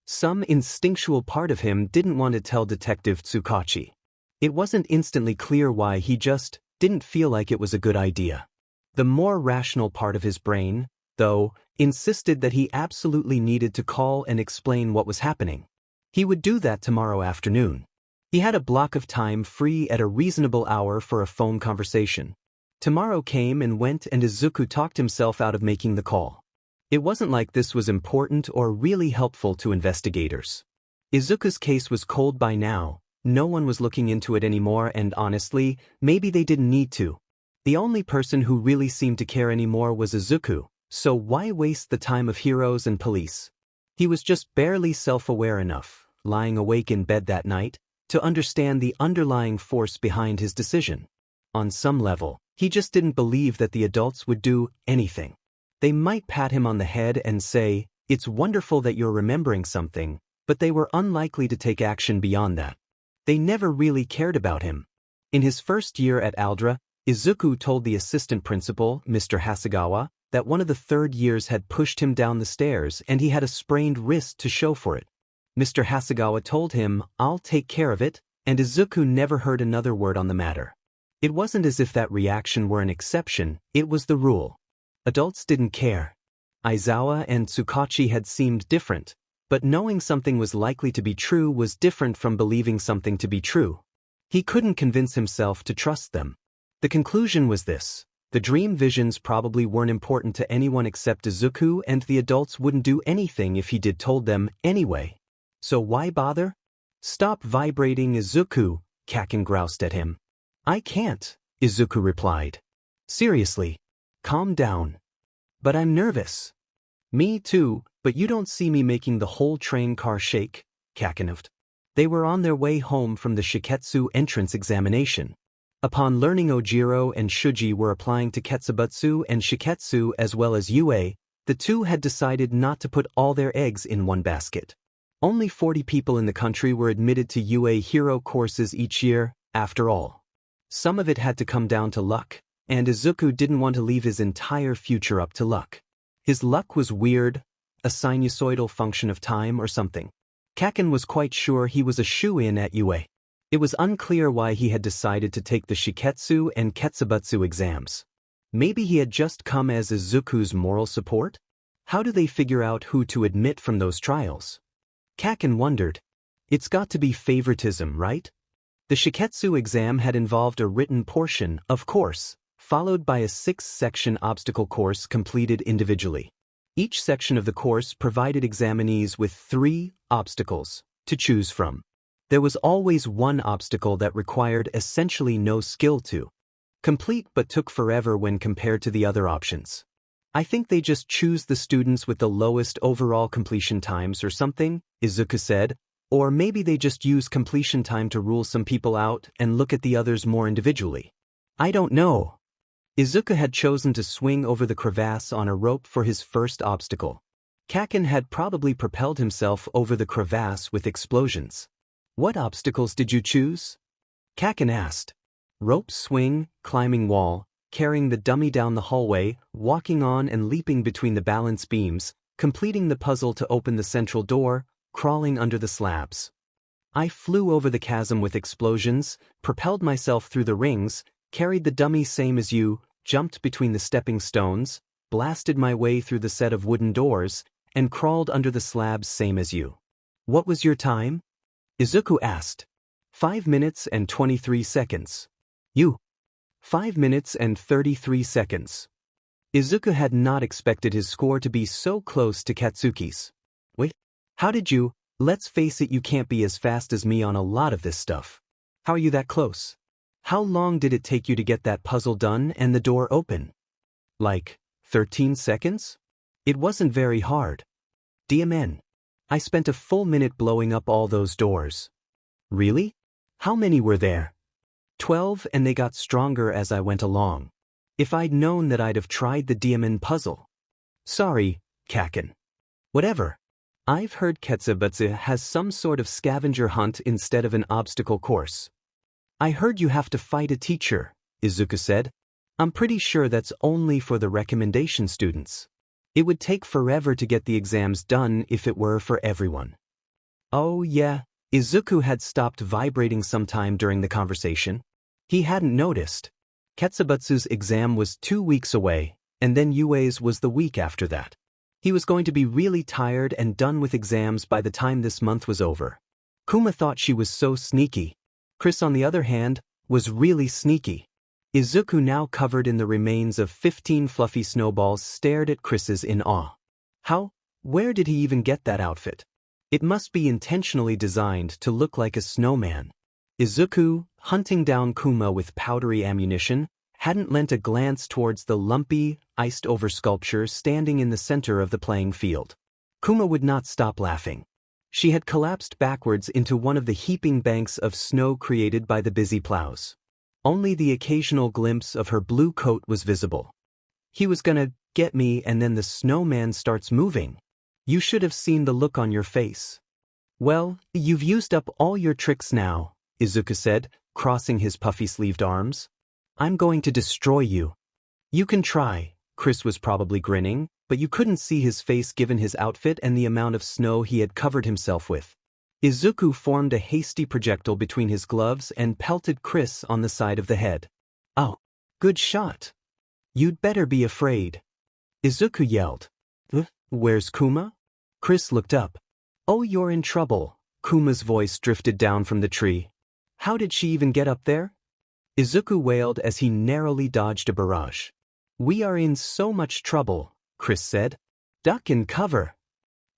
Some instinctual part of him didn't want to tell Detective Tsukachi. It wasn't instantly clear why, he just didn't feel like it was a good idea. The more rational part of his brain, though, insisted that he absolutely needed to call and explain what was happening. He would do that tomorrow afternoon. He had a block of time free at a reasonable hour for a phone conversation. Tomorrow came and went and Izuku talked himself out of making the call. It wasn't like this was important or really helpful to investigators. Izuku's case was cold by now, no one was looking into it anymore, and honestly, maybe they didn't need to. The only person who really seemed to care anymore was Izuku, so why waste the time of heroes and police? He was just barely self-aware enough, lying awake in bed that night, to understand the underlying force behind his decision. On some level, he just didn't believe that the adults would do anything. They might pat him on the head and say, "It's wonderful that you're remembering something," but they were unlikely to take action beyond that. They never really cared about him. In his first year at Aldra, Izuku told the assistant principal, Mr. Hasegawa, that one of the third years had pushed him down the stairs and he had a sprained wrist to show for it. Mr. Hasegawa told him, "I'll take care of it," and Izuku never heard another word on the matter. It wasn't as if that reaction were an exception, it was the rule. Adults didn't care. Aizawa and Tsukachi had seemed different, but knowing something was likely to be true was different from believing something to be true. He couldn't convince himself to trust them. The conclusion was this: the dream visions probably weren't important to anyone except Izuku, and the adults wouldn't do anything if he did told them anyway. So why bother? "Stop vibrating, Izuku," Kaken groused at him. "I can't," Izuku replied. "Seriously. Calm down." "But I'm nervous." "Me too, but you don't see me making the whole train car shake," Kaken huffed. They were on their way home from the Shiketsu entrance examination. Upon learning Ojiro and Shuji were applying to Ketsubutsu and Shiketsu as well as UA, the two had decided not to put all their eggs in one basket. Only 40 people in the country were admitted to UA hero courses each year, after all. Some of it had to come down to luck, and Izuku didn't want to leave his entire future up to luck. His luck was weird, a sinusoidal function of time or something. Kaken was quite sure he was a shoo-in at UA. It was unclear why he had decided to take the Shiketsu and Ketsubutsu exams. Maybe he had just come as Izuku's moral support? How do they figure out who to admit from those trials? Kaken wondered. It's got to be favoritism, right? The Shiketsu exam had involved a written portion, of course, followed by a 6-section obstacle course completed individually. Each section of the course provided examinees with 3 obstacles to choose from. There was always one obstacle that required essentially no skill to complete but took forever when compared to the other options. "I think they just choose the students with the lowest overall completion times or something," Izuku said. "Or maybe they just use completion time to rule some people out and look at the others more individually. I don't know." Izuku had chosen to swing over the crevasse on a rope for his first obstacle. Kaken had probably propelled himself over the crevasse with explosions. "What obstacles did you choose?" Kaken asked. "Rope swing, climbing wall, carrying the dummy down the hallway, walking on and leaping between the balance beams, completing the puzzle to open the central door, crawling under the slabs." "I flew over the chasm with explosions, propelled myself through the rings, carried the dummy same as you, jumped between the stepping stones, blasted my way through the set of wooden doors, and crawled under the slabs same as you." "What was your time?" Izuku asked. 5 minutes and 23 seconds. You. 5 minutes and 33 seconds. Izuku had not expected his score to be so close to Katsuki's. Wait, how did you? Let's face it, you can't be as fast as me on a lot of this stuff. How are you that close? How long did it take you to get that puzzle done and the door open? Like, 13 seconds? It wasn't very hard. DMN. I spent a full minute blowing up all those doors. Really? How many were there? 12, and they got stronger as I went along. If I'd known that, I'd have tried the DMN puzzle. Sorry, Kaken. Whatever. I've heard Ketsubutsu has some sort of scavenger hunt instead of an obstacle course. I heard you have to fight a teacher, Izuku said. I'm pretty sure that's only for the recommendation students. It would take forever to get the exams done if it were for everyone. Oh yeah, Izuku had stopped vibrating sometime during the conversation. He hadn't noticed. Ketsubutsu's exam was 2 weeks away, and then Yue's was the week after that. He was going to be really tired and done with exams by the time this month was over. Kuma thought she was so sneaky. Chris, on the other hand, was really sneaky. Izuku, now covered in the remains of 15 fluffy snowballs, stared at Chris's in awe. How? Where did he even get that outfit? It must be intentionally designed to look like a snowman. Izuku, hunting down Kuma with powdery ammunition, hadn't lent a glance towards the lumpy, iced-over sculpture standing in the center of the playing field. Kuma would not stop laughing. She had collapsed backwards into one of the heaping banks of snow created by the busy plows. Only the occasional glimpse of her blue coat was visible. He was gonna get me, and then the snowman starts moving. You should have seen the look on your face. Well, you've used up all your tricks now, Izuku said, crossing his puffy-sleeved arms. I'm going to destroy you. You can try. Chris was probably grinning, but you couldn't see his face given his outfit and the amount of snow he had covered himself with. Izuku formed a hasty projectile between his gloves and pelted Chris on the side of the head. Oh, good shot. You'd better be afraid. Izuku yelled. Where's Kuma? Chris looked up. Oh, you're in trouble. Kuma's voice drifted down from the tree. How did she even get up there? Izuku wailed as he narrowly dodged a barrage. We are in so much trouble, Chris said. Duck and cover.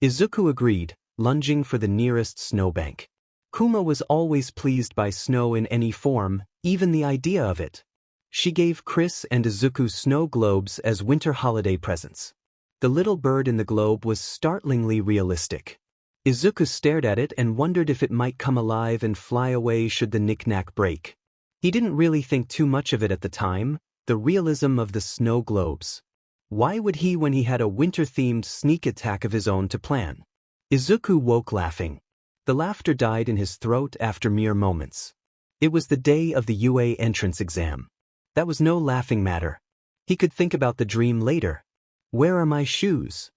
Izuku agreed, lunging for the nearest snowbank. Kuma was always pleased by snow in any form, even the idea of it. She gave Chris and Izuku snow globes as winter holiday presents. The little bird in the globe was startlingly realistic. Izuku stared at it and wondered if it might come alive and fly away should the knick-knack break. He didn't really think too much of it at the time, the realism of the snow globes. Why would he when he had a winter-themed sneak attack of his own to plan? Izuku woke laughing. The laughter died in his throat after mere moments. It was the day of the UA entrance exam. That was no laughing matter. He could think about the dream later. Where are my shoes?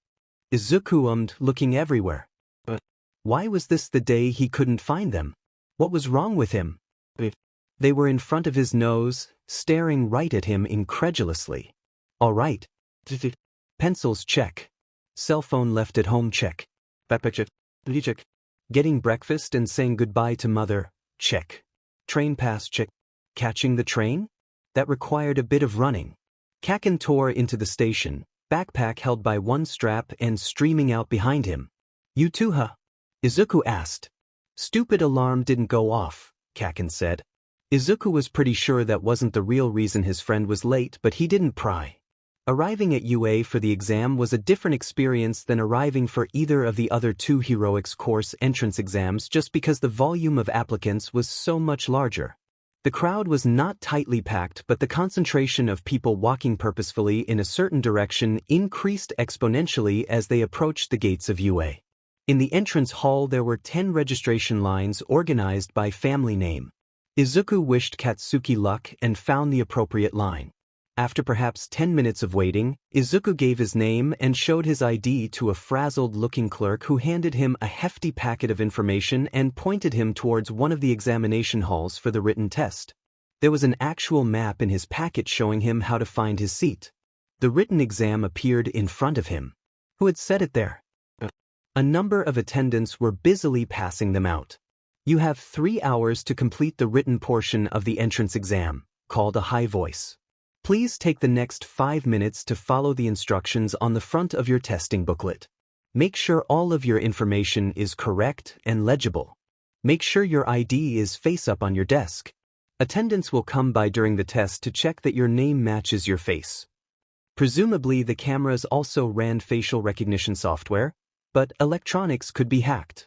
Izuku ummed, looking everywhere. But why was this the day he couldn't find them? What was wrong with him? They were in front of his nose, staring right at him incredulously. All right. Pencils, check. Cell phone left at home, check. Backpack, check. Getting breakfast and saying goodbye to mother, check. Train pass, check. Catching the train? That required a bit of running. Kaken tore into the station, backpack held by one strap and streaming out behind him. You too, huh? Izuku asked. Stupid alarm didn't go off, Kaken said. Izuku was pretty sure that wasn't the real reason his friend was late, but he didn't pry. Arriving at UA for the exam was a different experience than arriving for either of the other two heroics course entrance exams just because the volume of applicants was so much larger. The crowd was not tightly packed, but the concentration of people walking purposefully in a certain direction increased exponentially as they approached the gates of UA. In the entrance hall there were 10 registration lines organized by family name. Izuku wished Katsuki luck and found the appropriate line. After perhaps 10 minutes of waiting, Izuku gave his name and showed his ID to a frazzled-looking clerk who handed him a hefty packet of information and pointed him towards one of the examination halls for the written test. There was an actual map in his packet showing him how to find his seat. The written exam appeared in front of him. Who had set it there? A number of attendants were busily passing them out. You have 3 hours to complete the written portion of the entrance exam, called a high voice. Please take the next 5 minutes to follow the instructions on the front of your testing booklet. Make sure all of your information is correct and legible. Make sure your ID is face up on your desk. Attendants will come by during the test to check that your name matches your face. Presumably the cameras also ran facial recognition software, but electronics could be hacked.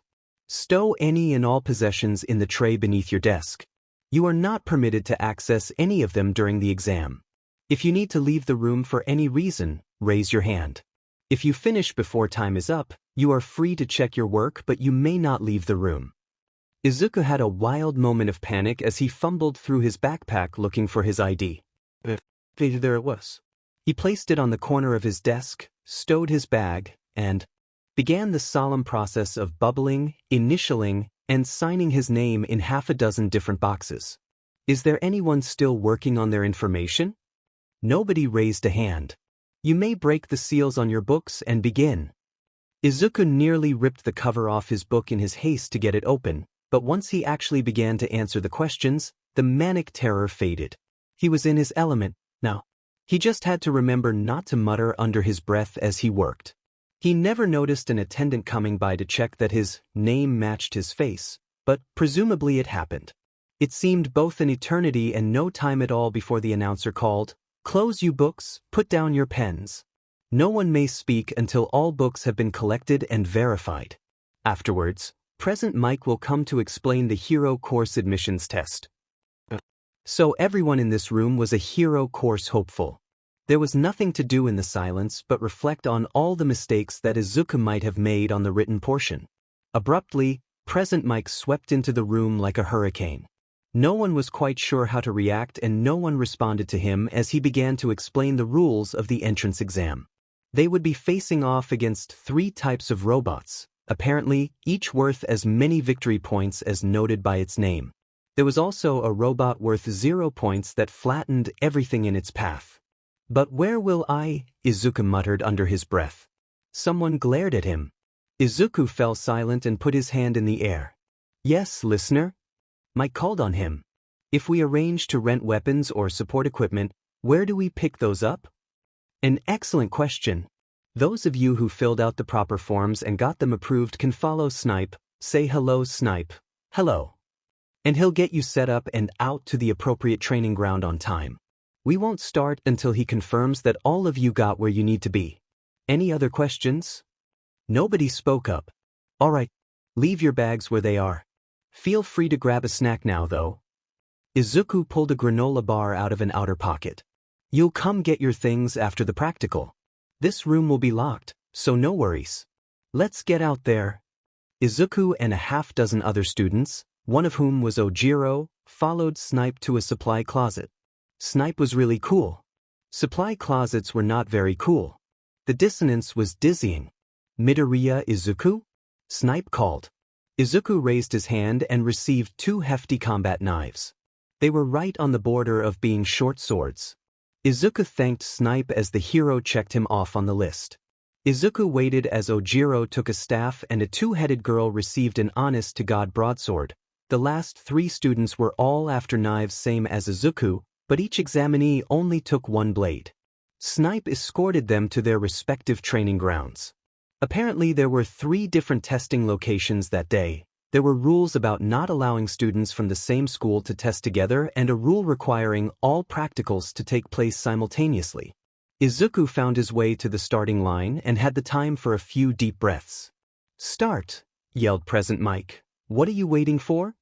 Stow any and all possessions in the tray beneath your desk. You are not permitted to access any of them during the exam. If you need to leave the room for any reason, raise your hand. If you finish before time is up, you are free to check your work, but you may not leave the room. Izuku had a wild moment of panic as he fumbled through his backpack looking for his ID. There it was. He placed it on the corner of his desk, stowed his bag, and began the solemn process of bubbling, initialing, and signing his name in half a dozen different boxes. Is there anyone still working on their information? Nobody raised a hand. You may break the seals on your books and begin. Izuku nearly ripped the cover off his book in his haste to get it open, but once he actually began to answer the questions, the manic terror faded. He was in his element now. He just had to remember not to mutter under his breath as he worked. He never noticed an attendant coming by to check that his name matched his face, but presumably it happened. It seemed both an eternity and no time at all before the announcer called, "Close you books, put down your pens." No one may speak until all books have been collected and verified. Afterwards, Present Mike will come to explain the Hero Course admissions test. So everyone in this room was a Hero Course hopeful. There was nothing to do in the silence but reflect on all the mistakes that Izuku might have made on the written portion. Abruptly, Present Mike swept into the room like a hurricane. No one was quite sure how to react and no one responded to him as he began to explain the rules of the entrance exam. They would be facing off against 3 types of robots, apparently each worth as many victory points as noted by its name. There was also a robot worth 0 points that flattened everything in its path. "But where will I?" Izuku muttered under his breath. Someone glared at him. Izuku fell silent and put his hand in the air. "Yes, listener?" Mike called on him. "If we arrange to rent weapons or support equipment, where do we pick those up?" An excellent question. Those of you who filled out the proper forms and got them approved can follow Snipe, say hello Snipe, hello. And he'll get you set up and out to the appropriate training ground on time. We won't start until he confirms that all of you got where you need to be. Any other questions? Nobody spoke up. All right, leave your bags where they are. Feel free to grab a snack now though. Izuku pulled a granola bar out of an outer pocket. You'll come get your things after the practical. This room will be locked, so no worries. Let's get out there. Izuku and a half-dozen other students, one of whom was Ojiro, followed Snipe to a supply closet. Snipe was really cool. Supply closets were not very cool. The dissonance was dizzying. Midoriya Izuku? Snipe called. Izuku raised his hand and received 2 hefty combat knives. They were right on the border of being short swords. Izuku thanked Snipe as the hero checked him off on the list. Izuku waited as Ojiro took a staff and a 2-headed girl received an honest-to-God broadsword. The last 3 students were all after knives same as Izuku, but each examinee only took 1 blade. Snipe escorted them to their respective training grounds. Apparently there were 3 different testing locations that day. There were rules about not allowing students from the same school to test together and a rule requiring all practicals to take place simultaneously. Izuku found his way to the starting line and had the time for a few deep breaths. "Start," yelled Present Mike. "What are you waiting for?"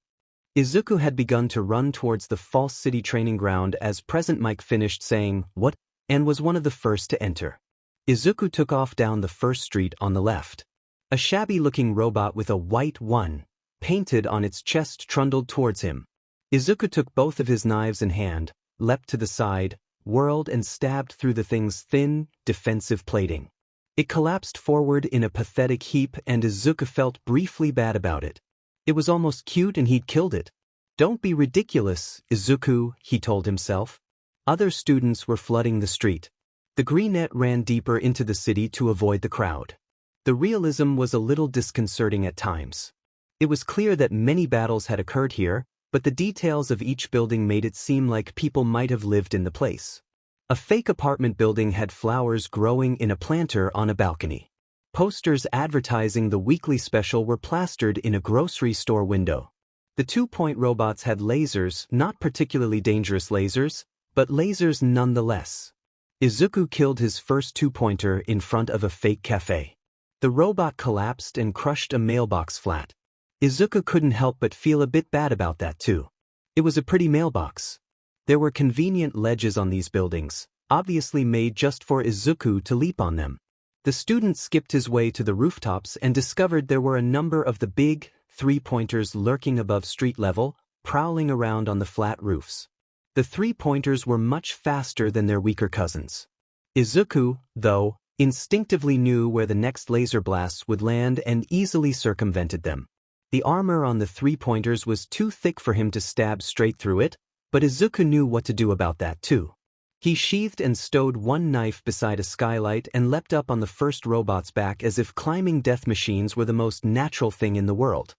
Izuku had begun to run towards the False City training ground as Present Mike finished saying, "What?" and was one of the first to enter. Izuku took off down the first street on the left. A shabby-looking robot with a white 1 painted on its chest trundled towards him. Izuku took both of his knives in hand, leapt to the side, whirled and stabbed through the thing's thin, defensive plating. It collapsed forward in a pathetic heap and Izuku felt briefly bad about it. It was almost cute and he'd killed it. "Don't be ridiculous, Izuku," he told himself. Other students were flooding the street. The green net ran deeper into the city to avoid the crowd. The realism was a little disconcerting at times. It was clear that many battles had occurred here, but the details of each building made it seem like people might have lived in the place. A fake apartment building had flowers growing in a planter on a balcony. Posters advertising the weekly special were plastered in a grocery store window. The 2-point robots had lasers, not particularly dangerous lasers, but lasers nonetheless. Izuku killed his first 2-pointer in front of a fake cafe. The robot collapsed and crushed a mailbox flat. Izuku couldn't help but feel a bit bad about that too. It was a pretty mailbox. There were convenient ledges on these buildings, obviously made just for Izuku to leap on them. The student skipped his way to the rooftops and discovered there were a number of the big 3-pointers lurking above street level, prowling around on the flat roofs. The 3-pointers were much faster than their weaker cousins. Izuku, though, instinctively knew where the next laser blasts would land and easily circumvented them. The armor on the 3-pointers was too thick for him to stab straight through it, but Izuku knew what to do about that too. He sheathed and stowed one knife beside a skylight and leapt up on the first robot's back as if climbing death machines were the most natural thing in the world.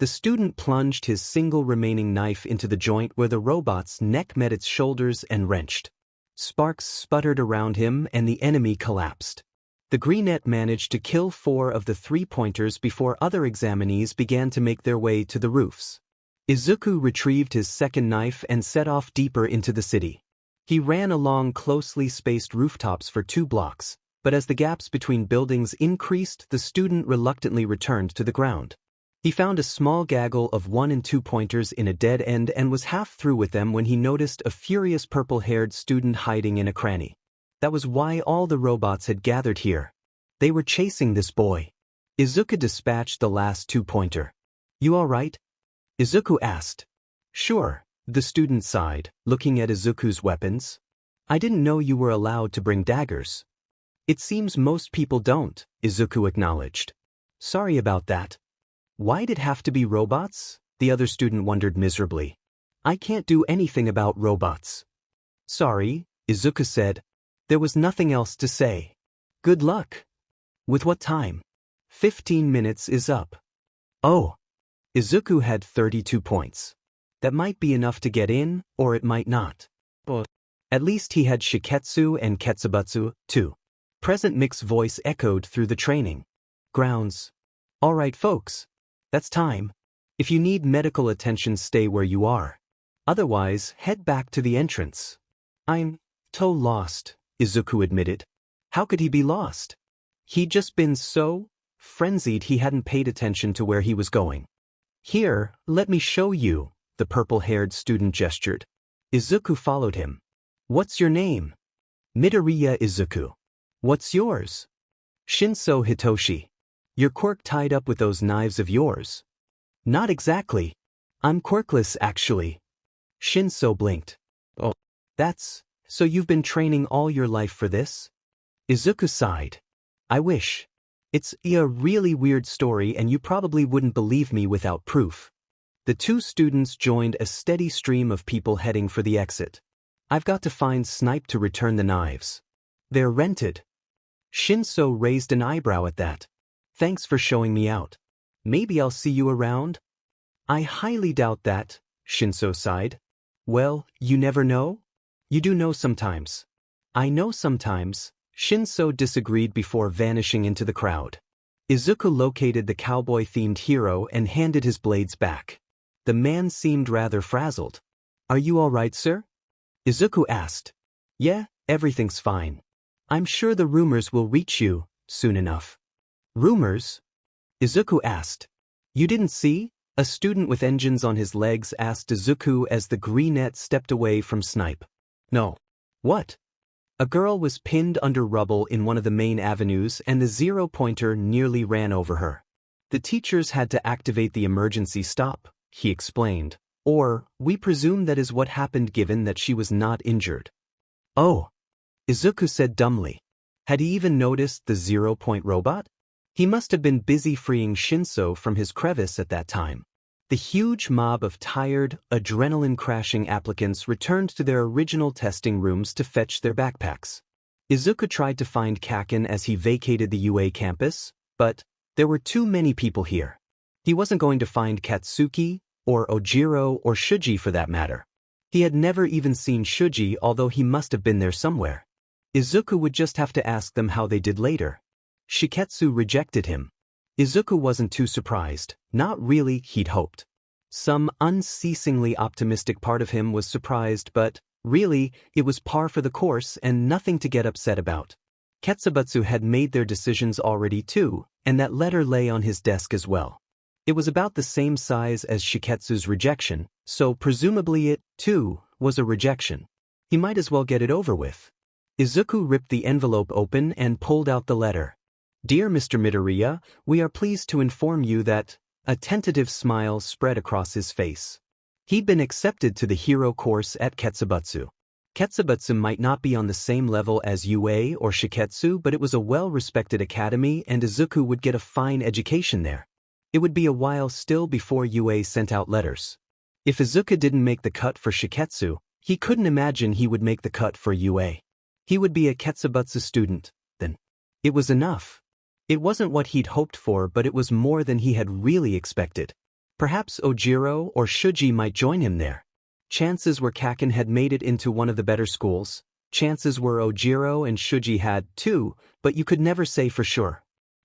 The student plunged his single remaining knife into the joint where the robot's neck met its shoulders and wrenched. Sparks sputtered around him and the enemy collapsed. The Greenette managed to kill 4 of the 3-pointers before other examinees began to make their way to the roofs. Izuku retrieved his second knife and set off deeper into the city. He ran along closely spaced rooftops for 2 blocks, but as the gaps between buildings increased, the student reluctantly returned to the ground. He found a small gaggle of 1- and 2-pointers in a dead end and was half through with them when he noticed a furious purple-haired student hiding in a cranny. That was why all the robots had gathered here. They were chasing this boy. Izuku dispatched the last 2-pointer. "You all right?" Izuku asked. "Sure," the student sighed, looking at Izuku's weapons. "I didn't know you were allowed to bring daggers." "It seems most people don't," Izuku acknowledged. "Sorry about that." "Why'd it have to be robots?" the other student wondered miserably. "I can't do anything about robots." "Sorry," Izuku said. There was nothing else to say. "Good luck." "With what time?" 15 minutes is up." "Oh." Izuku had 32 points. That might be enough to get in, or it might not. But at least he had Shiketsu and Ketsubutsu, too. Present Mick's voice echoed through the training grounds. "All right, folks. That's time. If you need medical attention, stay where you are. Otherwise, head back to the entrance." "I'm so lost," Izuku admitted. How could he be lost? He'd just been so frenzied he hadn't paid attention to where he was going. "Here, let me show you," the purple-haired student gestured. Izuku followed him. "What's your name?" "Midoriya Izuku." "What's yours?" "Shinso Hitoshi." "Your quirk tied up with those knives of yours?" "Not exactly. I'm quirkless, actually." Shinso blinked. "Oh, so you've been training all your life for this?" Izuku sighed. "I wish. It's a really weird story and you probably wouldn't believe me without proof." The 2 students joined a steady stream of people heading for the exit. "I've got to find Snipe to return the knives. They're rented." Shinso raised an eyebrow at that. "Thanks for showing me out. Maybe I'll see you around?" "I highly doubt that," Shinso sighed. "Well, you never know? You do know sometimes." "I know sometimes," Shinso disagreed before vanishing into the crowd. Izuku located the cowboy-themed hero and handed his blades back. The man seemed rather frazzled. "Are you all right, sir?" Izuku asked. "Yeah, everything's fine. I'm sure the rumors will reach you soon enough." "Rumors?" Izuku asked. "You didn't see?" A student with engines on his legs asked Izuku as the Greenette stepped away from Snipe. "No." "What?" A girl was pinned under rubble in one of the main avenues and the 0-pointer nearly ran over her. "The teachers had to activate the emergency stop," he explained. "Or, we presume that is what happened given that she was not injured." "Oh," Izuku said dumbly. Had he even noticed the 0-point robot? He must have been busy freeing Shinso from his crevice at that time. The huge mob of tired, adrenaline-crashing applicants returned to their original testing rooms to fetch their backpacks. Izuku tried to find Kaken as he vacated the UA campus, but there were too many people here. He wasn't going to find Katsuki, or Ojiro, or Shuji for that matter. He had never even seen Shuji, although he must have been there somewhere. Izuku would just have to ask them how they did later. Shiketsu rejected him. Izuku wasn't too surprised, not really, he'd hoped. Some unceasingly optimistic part of him was surprised, but, really, it was par for the course and nothing to get upset about. Ketsubutsu had made their decisions already too, and that letter lay on his desk as well. It was about the same size as Shiketsu's rejection, so presumably it, too, was a rejection. He might as well get it over with. Izuku ripped the envelope open and pulled out the letter. Dear Mr. Midoriya, we are pleased to inform you that... A tentative smile spread across his face. He'd been accepted to the hero course at Ketsubutsu. Ketsubutsu might not be on the same level as UA or Shiketsu, but it was a well-respected academy and Izuku would get a fine education there. It would be a while still before UA sent out letters. If Izuku didn't make the cut for Shiketsu, he couldn't imagine he would make the cut for UA. He would be a Ketsubutsu student, then. It was enough. It wasn't what he'd hoped for, but it was more than he had really expected. Perhaps Ojiro or Shuji might join him there. Chances were Kaken had made it into one of the better schools. Chances were Ojiro and Shuji had, too, but you could never say for sure.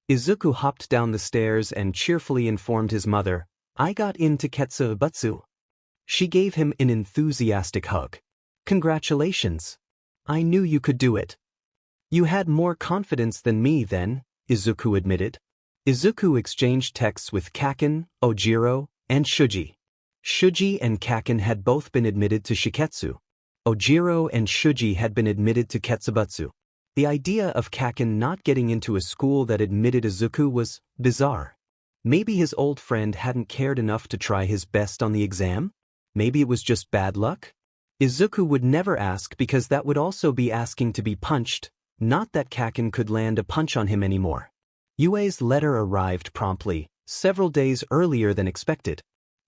Izuku hopped down the stairs and cheerfully informed his mother, I got into Ketsubutsu. She gave him an enthusiastic hug. Congratulations. I knew you could do it. You had more confidence than me then, Izuku admitted. Izuku exchanged texts with Kaken, Ojiro, and Shuji. Shuji and Kaken had both been admitted to Shiketsu. Ojiro and Shuji had been admitted to Ketsubutsu. The idea of Kaken not getting into a school that admitted Izuku was bizarre. Maybe his old friend hadn't cared enough to try his best on the exam? Maybe it was just bad luck? Izuku would never ask because that would also be asking to be punched. Not that Kaken could land a punch on him anymore. UA's letter arrived promptly, several days earlier than expected.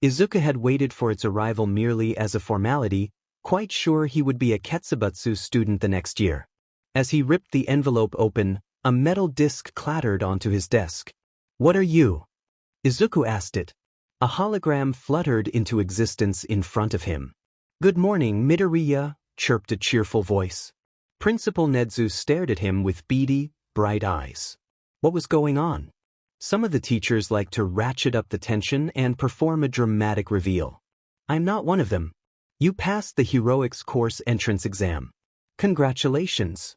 Izuku had waited for its arrival merely as a formality, quite sure he would be a Ketsubutsu student the next year. As he ripped the envelope open, a metal disc clattered onto his desk. What are you? Izuku asked it. A hologram fluttered into existence in front of him. Good morning, Midoriya, chirped a cheerful voice. Principal Nedzu stared at him with beady, bright eyes. What was going on? Some of the teachers like to ratchet up the tension and perform a dramatic reveal. I'm not one of them. You passed the Heroics course entrance exam. Congratulations.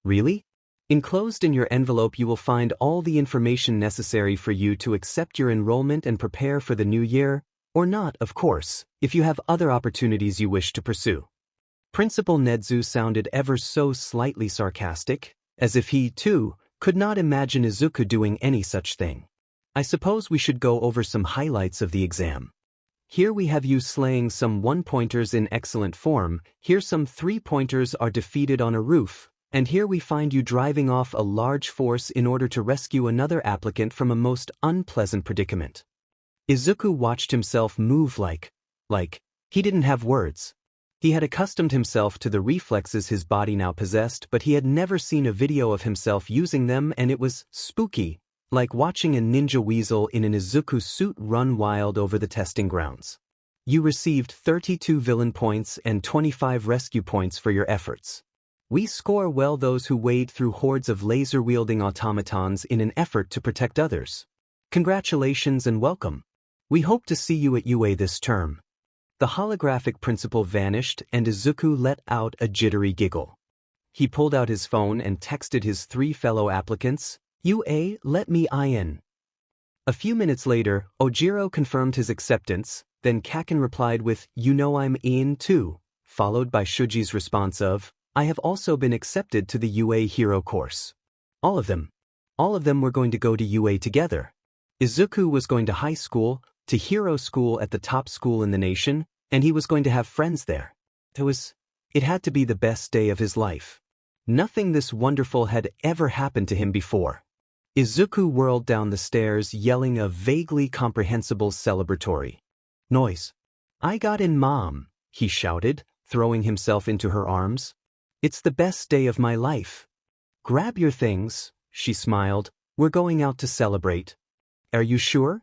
Really? Enclosed in your envelope you will find all the information necessary for you to accept your enrollment and prepare for the new year, or not, of course, if you have other opportunities you wish to pursue. Principal Nedzu sounded ever so slightly sarcastic, as if he, too, could not imagine Izuku doing any such thing. I suppose we should go over some highlights of the exam. Here we have you slaying some one-pointers in excellent form, here some three-pointers are defeated on a roof, and here we find you driving off a large force in order to rescue another applicant from a most unpleasant predicament. Izuku watched himself move like he didn't have words. He had accustomed himself to the reflexes his body now possessed, but he had never seen a video of himself using them, and it was spooky, like watching a ninja weasel in an Izuku suit run wild over the testing grounds. You received 32 villain points and 25 rescue points for your efforts. We score well those who wade through hordes of laser-wielding automatons in an effort to protect others. Congratulations and welcome. We hope to see you at UA this term. The holographic principal vanished and Izuku let out a jittery giggle. He pulled out his phone and texted his 3 fellow applicants, UA, let me in. A few minutes later, Ojiro confirmed his acceptance, then Kaken replied with, you know I'm in too, followed by Shuji's response of, I have also been accepted to the UA hero course. All of them were going to go to UA together. Izuku was going to high school, to hero school at the top school in the nation, and he was going to have friends there. It had to be the best day of his life. Nothing this wonderful had ever happened to him before. Izuku whirled down the stairs yelling a vaguely comprehensible celebratory noise. I got in, Mom, he shouted, throwing himself into her arms. It's the best day of my life. Grab your things, she smiled. We're going out to celebrate. Are you sure?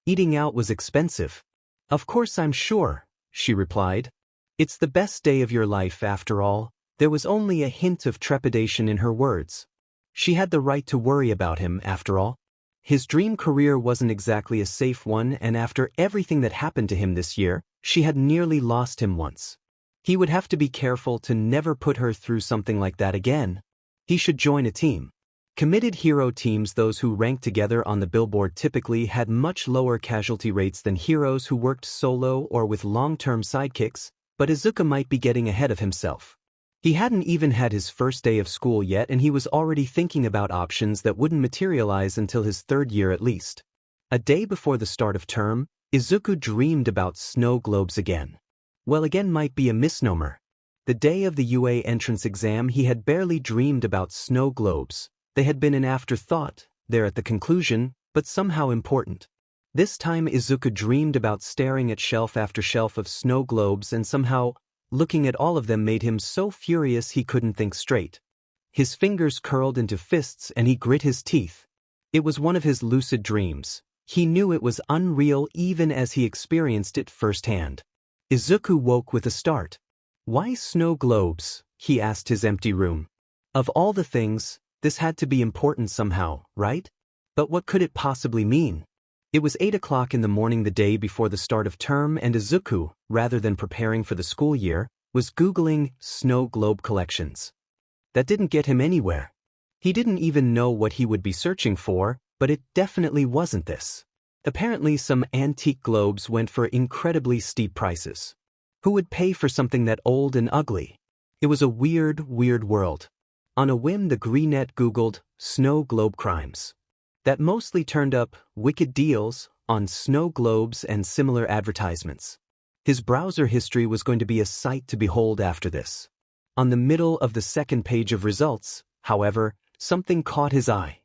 Eating out was expensive. Of course I'm sure, she replied. It's the best day of your life after all. There was only a hint of trepidation in her words. She had the right to worry about him, after all. His dream career wasn't exactly a safe one, and after everything that happened to him this year, she had nearly lost him once. He would have to be careful to never put her through something like that again. He should join a team. Committed hero teams, those who ranked together on the billboard, typically had much lower casualty rates than heroes who worked solo or with long-term sidekicks, but Izuku might be getting ahead of himself. He hadn't even had his first day of school yet, and he was already thinking about options that wouldn't materialize until his third year at least. A day before the start of term, Izuku dreamed about snow globes again. Well, again might be a misnomer. The day of the UA entrance exam, he had barely dreamed about snow globes. They had been an afterthought, there at the conclusion, but somehow important. This time Izuku dreamed about staring at shelf after shelf of snow globes, and somehow, looking at all of them made him so furious he couldn't think straight. His fingers curled into fists and he grit his teeth. It was one of his lucid dreams. He knew it was unreal even as he experienced it firsthand. Izuku woke with a start. Why snow globes? He asked his empty room. Of all the things, this had to be important somehow, right? But what could it possibly mean? It was 8 o'clock in the morning the day before the start of term, and Izuku, rather than preparing for the school year, was Googling snow globe collections. That didn't get him anywhere. He didn't even know what he would be searching for, but it definitely wasn't this. Apparently some antique globes went for incredibly steep prices. Who would pay for something that old and ugly? It was a weird world. On a whim, the Greenet Googled snow globe crimes. That mostly turned up wicked deals on snow globes and similar advertisements. His browser history was going to be a sight to behold after this. On the middle of the second page of results, however, something caught his eye.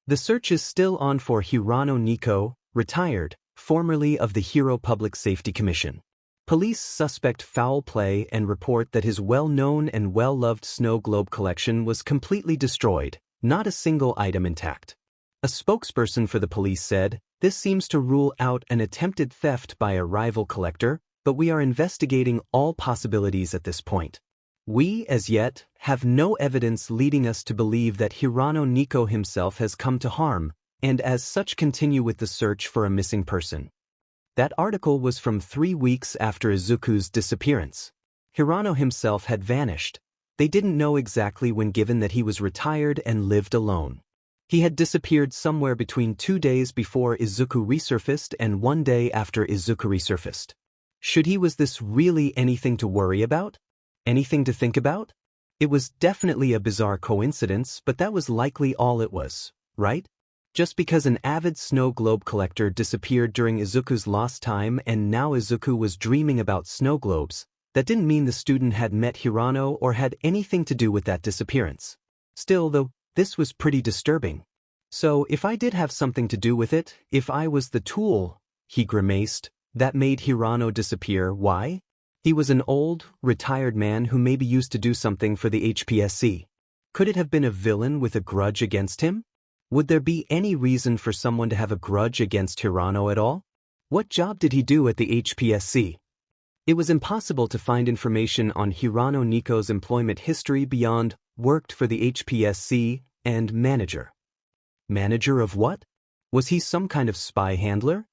The search is still on for Hirano Nico, retired, formerly of the Hero Public Safety Commission. Police suspect foul play and report that his well-known and well-loved snow globe collection was completely destroyed, not a single item intact. A spokesperson for the police said, "This seems to rule out an attempted theft by a rival collector, but we are investigating all possibilities at this point. We, as yet, have no evidence leading us to believe that Hirano Nico himself has come to harm, and as such continue with the search for a missing person." That article was from 3 weeks after Izuku's disappearance. Hirano himself had vanished. They didn't know exactly when, given that he was retired and lived alone. He had disappeared somewhere between 2 days before Izuku resurfaced and 1 day after Izuku resurfaced. Was this really anything to worry about? Anything to think about? It was definitely a bizarre coincidence, but that was likely all it was, right? Just because an avid snow globe collector disappeared during Izuku's lost time and now Izuku was dreaming about snow globes, that didn't mean the student had met Hirano or had anything to do with that disappearance. Still, though, this was pretty disturbing. So, if I did have something to do with it, if I was the tool, he grimaced, that made Hirano disappear, why? He was an old, retired man who maybe used to do something for the HPSC. Could it have been a villain with a grudge against him? Would there be any reason for someone to have a grudge against Hirano at all? What job did he do at the HPSC? It was impossible to find information on Hirano Nico's employment history beyond worked for the HPSC and manager. Manager of what? Was he some kind of spy handler?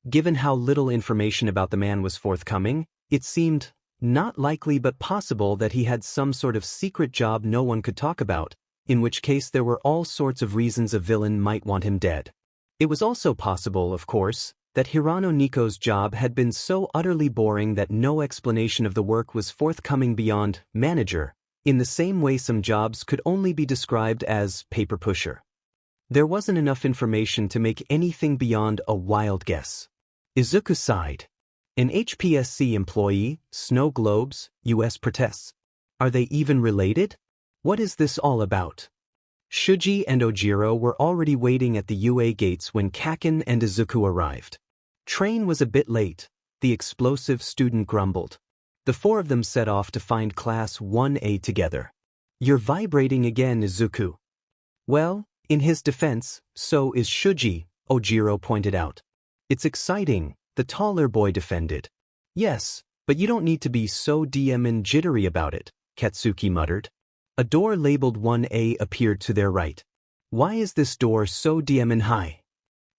Given how little information about the man was forthcoming, it seemed not likely but possible that he had some sort of secret job no one could talk about, in which case there were all sorts of reasons a villain might want him dead. It was also possible, of course, that Hirano Nico's job had been so utterly boring that no explanation of the work was forthcoming beyond manager, in the same way some jobs could only be described as paper pusher. There wasn't enough information to make anything beyond a wild guess. Izuku sighed. An HPSC employee, snow globes, US protests. Are they even related? What is this all about? Shuji and Ojiro were already waiting at the UA gates when Kaken and Izuku arrived. Train was a bit late, the explosive student grumbled. The four of them set off to find Class 1A together. You're vibrating again, Izuku. Well, in his defense, so is Shuji, Ojiro pointed out. It's exciting, the taller boy defended. Yes, but you don't need to be so and jittery about it, Katsuki muttered. A door labeled 1A appeared to their right. Why is this door so and high?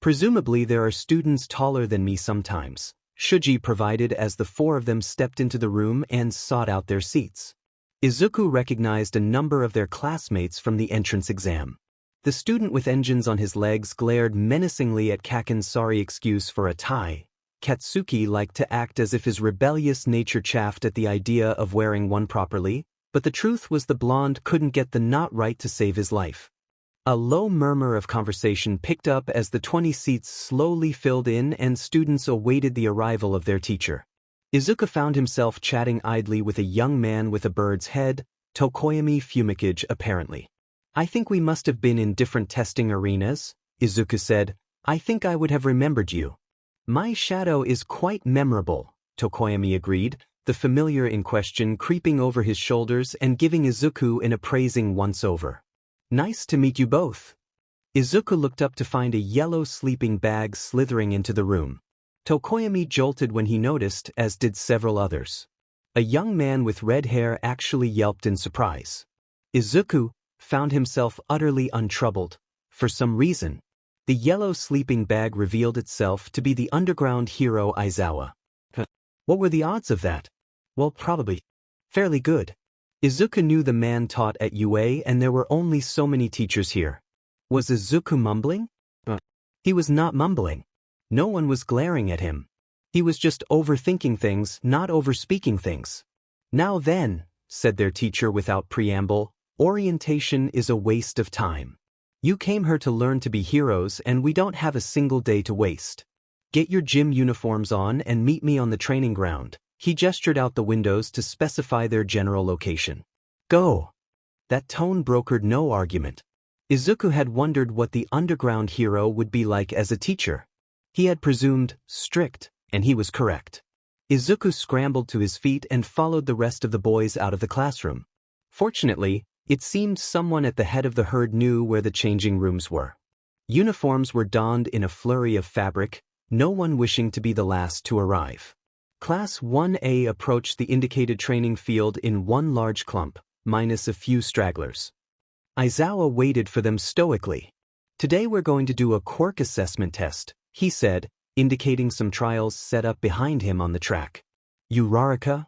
Presumably there are students taller than me sometimes, Shuji provided as the four of them stepped into the room and sought out their seats. Izuku recognized a number of their classmates from the entrance exam. The student with engines on his legs glared menacingly at Kaken's sorry excuse for a tie. Katsuki liked to act as if his rebellious nature chafed at the idea of wearing one properly, but the truth was the blonde couldn't get the knot right to save his life. A low murmur of conversation picked up as the 20 seats slowly filled in and students awaited the arrival of their teacher. Izuku found himself chatting idly with a young man with a bird's head, Tokoyami Fumikage apparently. I think we must have been in different testing arenas, Izuku said. I think I would have remembered you. My shadow is quite memorable, Tokoyami agreed, the familiar in question creeping over his shoulders and giving Izuku an appraising once-over. Nice to meet you both. Izuku looked up to find a yellow sleeping bag slithering into the room. Tokoyami jolted when he noticed, as did several others. A young man with red hair actually yelped in surprise. Izuku found himself utterly untroubled. For some reason, the yellow sleeping bag revealed itself to be the underground hero Aizawa. What were the odds of that? Well, probably fairly good. Izuku knew the man taught at UA and there were only so many teachers here. Was Izuku mumbling? He was not mumbling. No one was glaring at him. He was just overthinking things, not overspeaking things. Now then, said their teacher without preamble, orientation is a waste of time. You came here to learn to be heroes and we don't have a single day to waste. Get your gym uniforms on and meet me on the training ground. He gestured out the windows to specify their general location. Go! That tone brokered no argument. Izuku had wondered what the underground hero would be like as a teacher. He had presumed strict, and he was correct. Izuku scrambled to his feet and followed the rest of the boys out of the classroom. Fortunately, it seemed someone at the head of the herd knew where the changing rooms were. Uniforms were donned in a flurry of fabric, no one wishing to be the last to arrive. Class 1A approached the indicated training field in one large clump, minus a few stragglers. Aizawa waited for them stoically. Today we're going to do a quirk assessment test, he said, indicating some trials set up behind him on the track. Uraraka?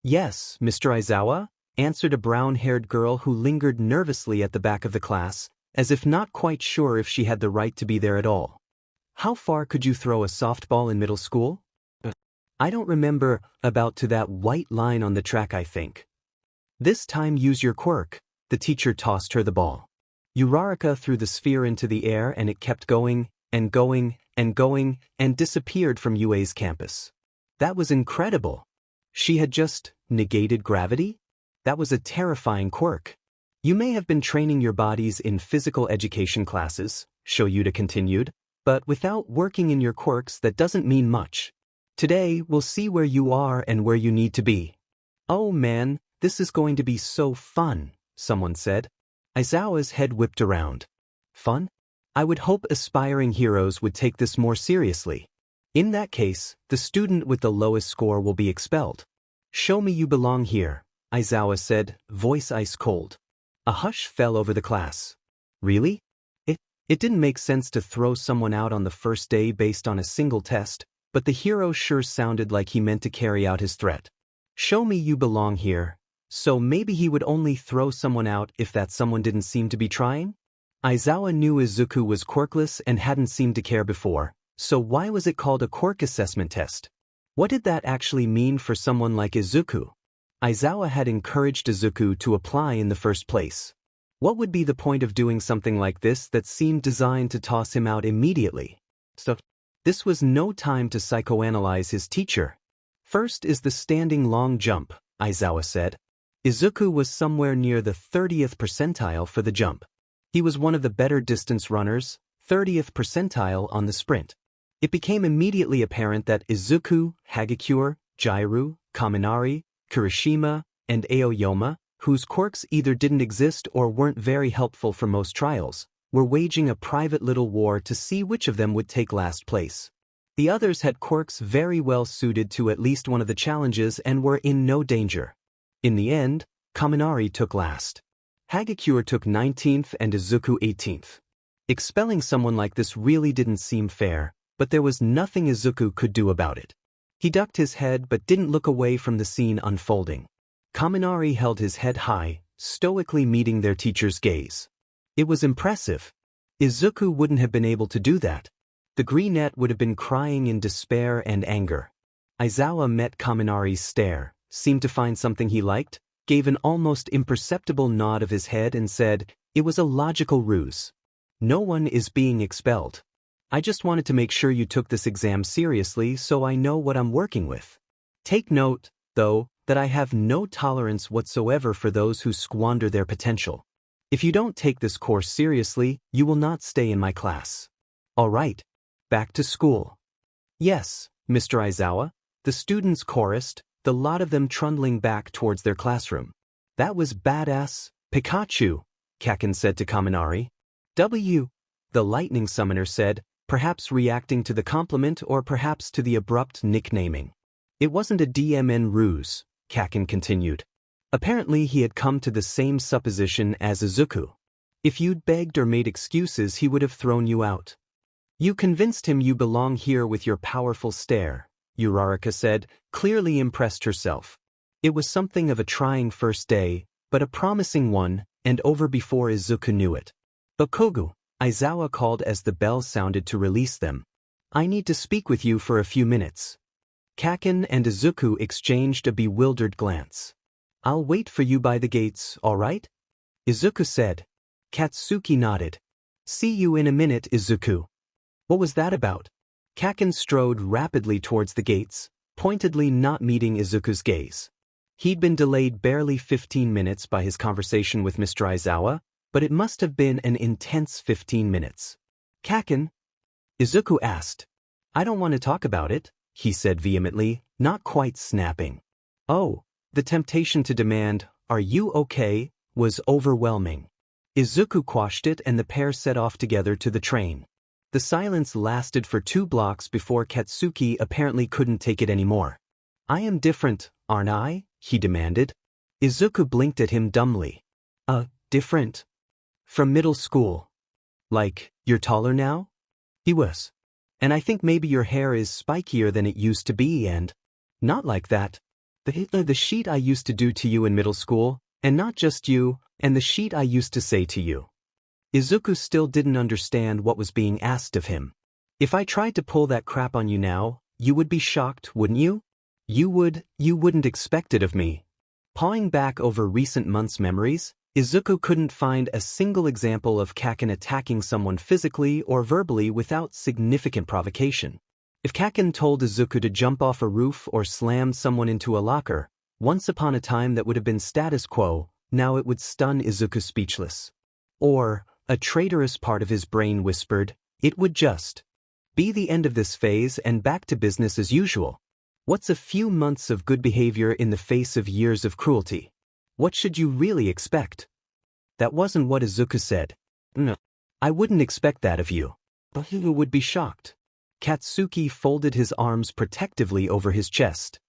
Yes, Mr. Aizawa, answered a brown-haired girl who lingered nervously at the back of the class, as if not quite sure if she had the right to be there at all. How far could you throw a softball in middle school? I don't remember, about to that white line on the track I think. This time use your quirk, the teacher tossed her the ball. Uraraka threw the sphere into the air and it kept going, and going, and going, and disappeared from UA's campus. That was incredible. She had just negated gravity? That was a terrifying quirk. You may have been training your bodies in physical education classes, Shoyuta continued, but without working in your quirks that doesn't mean much. Today, we'll see where you are and where you need to be. Oh man, this is going to be so fun, someone said. Aizawa's head whipped around. Fun? I would hope aspiring heroes would take this more seriously. In that case, the student with the lowest score will be expelled. Show me you belong here, Aizawa said, voice ice cold. A hush fell over the class. Really? It didn't make sense to throw someone out on the first day based on a single test, but the hero sure sounded like he meant to carry out his threat. Show me you belong here. So maybe he would only throw someone out if that someone didn't seem to be trying? Aizawa knew Izuku was quirkless and hadn't seemed to care before, so why was it called a quirk assessment test? What did that actually mean for someone like Izuku? Aizawa had encouraged Izuku to apply in the first place. What would be the point of doing something like this that seemed designed to toss him out immediately? So, this was no time to psychoanalyze his teacher. First is the standing long jump, Aizawa said. Izuku was somewhere near the 30th percentile for the jump. He was one of the better distance runners, 30th percentile on the sprint. It became immediately apparent that Izuku, Hagakure, Jairu, Kaminari, Kirishima, and Aoyama, whose quirks either didn't exist or weren't very helpful for most trials, were waging a private little war to see which of them would take last place. The others had quirks very well suited to at least one of the challenges and were in no danger. In the end, Kaminari took last. Hagakure took 19th and Izuku 18th. Expelling someone like this really didn't seem fair, but there was nothing Izuku could do about it. He ducked his head but didn't look away from the scene unfolding. Kaminari held his head high, stoically meeting their teacher's gaze. It was impressive. Izuku wouldn't have been able to do that. The greenette would have been crying in despair and anger. Aizawa met Kaminari's stare, seemed to find something he liked, gave an almost imperceptible nod of his head and said, "It was a logical ruse. No one is being expelled. I just wanted to make sure you took this exam seriously so I know what I'm working with. Take note, though, that I have no tolerance whatsoever for those who squander their potential. If you don't take this course seriously, you will not stay in my class. All right. Back to school." "Yes, Mr. Aizawa," the students chorused, the lot of them trundling back towards their classroom. "That was badass, Pikachu," Kaken said to Kaminari. The lightning summoner said, perhaps reacting to the compliment or perhaps to the abrupt nicknaming. "It wasn't a DMN ruse," Kaken continued. Apparently he had come to the same supposition as Izuku. "If you'd begged or made excuses he would have thrown you out. You convinced him you belong here with your powerful stare," Uraraka said, clearly impressed herself. It was something of a trying first day, but a promising one, and over before Izuku knew it. "Bakugo," Aizawa called as the bell sounded to release them. "I need to speak with you for a few minutes." Kaken and Izuku exchanged a bewildered glance. "I'll wait for you by the gates, all right?" Izuku said. Katsuki nodded. "See you in a minute, Izuku." "What was that about?" Kaken strode rapidly towards the gates, pointedly not meeting Izuku's gaze. He'd been delayed barely 15 minutes by his conversation with Mr. Aizawa, but it must have been an intense 15 minutes. "Kaken?" Izuku asked. "I don't want to talk about it," he said vehemently, not quite snapping. Oh, the temptation to demand, "Are you okay?" was overwhelming. Izuku quashed it and the pair set off together to the train. The silence lasted for 2 blocks before Katsuki apparently couldn't take it anymore. "I am different, aren't I?" he demanded. Izuku blinked at him dumbly. Different? From middle school. Like, you're taller now?" He was. "And I think maybe your hair is spikier than it used to be and—" "Not like that. The sheet I used to do to you in middle school, and not just you, and the sheet I used to say to you." Izuku still didn't understand what was being asked of him. "If I tried to pull that crap on you now, you would be shocked, wouldn't you? You wouldn't expect it of me." Pawing back over recent months' memories, Izuku couldn't find a single example of Kaken attacking someone physically or verbally without significant provocation. If Kaken told Izuku to jump off a roof or slam someone into a locker, once upon a time that would have been status quo, now it would stun Izuku speechless. Or, a traitorous part of his brain whispered, it would just be the end of this phase and back to business as usual. What's a few months of good behavior in the face of years of cruelty? What should you really expect? That wasn't what Izuku said. "No, I wouldn't expect that of you. But you would be shocked." Katsuki folded his arms protectively over his chest.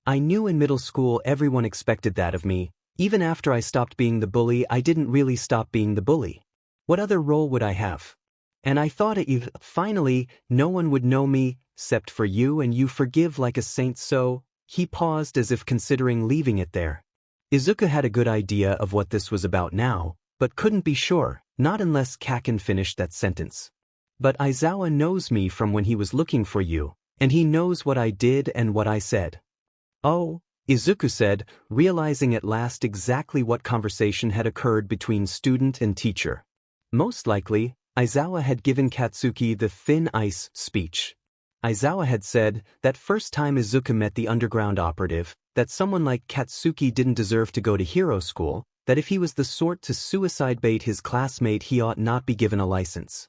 "I knew in middle school everyone expected that of me. Even after I stopped being the bully, I didn't really stop being the bully. What other role would I have? And I thought finally, no one would know me, except for you, and you forgive like a saint, so—" He paused as if considering leaving it there. Izuku had a good idea of what this was about now, but couldn't be sure, not unless Kaken finished that sentence. "But Aizawa knows me from when he was looking for you, and he knows what I did and what I said." "Oh," Izuku said, realizing at last exactly what conversation had occurred between student and teacher. Most likely, Aizawa had given Katsuki the thin ice speech. Aizawa had said, that first time Izuku met the underground operative, that someone like Katsuki didn't deserve to go to hero school, that if he was the sort to suicide bait his classmate he ought not be given a license.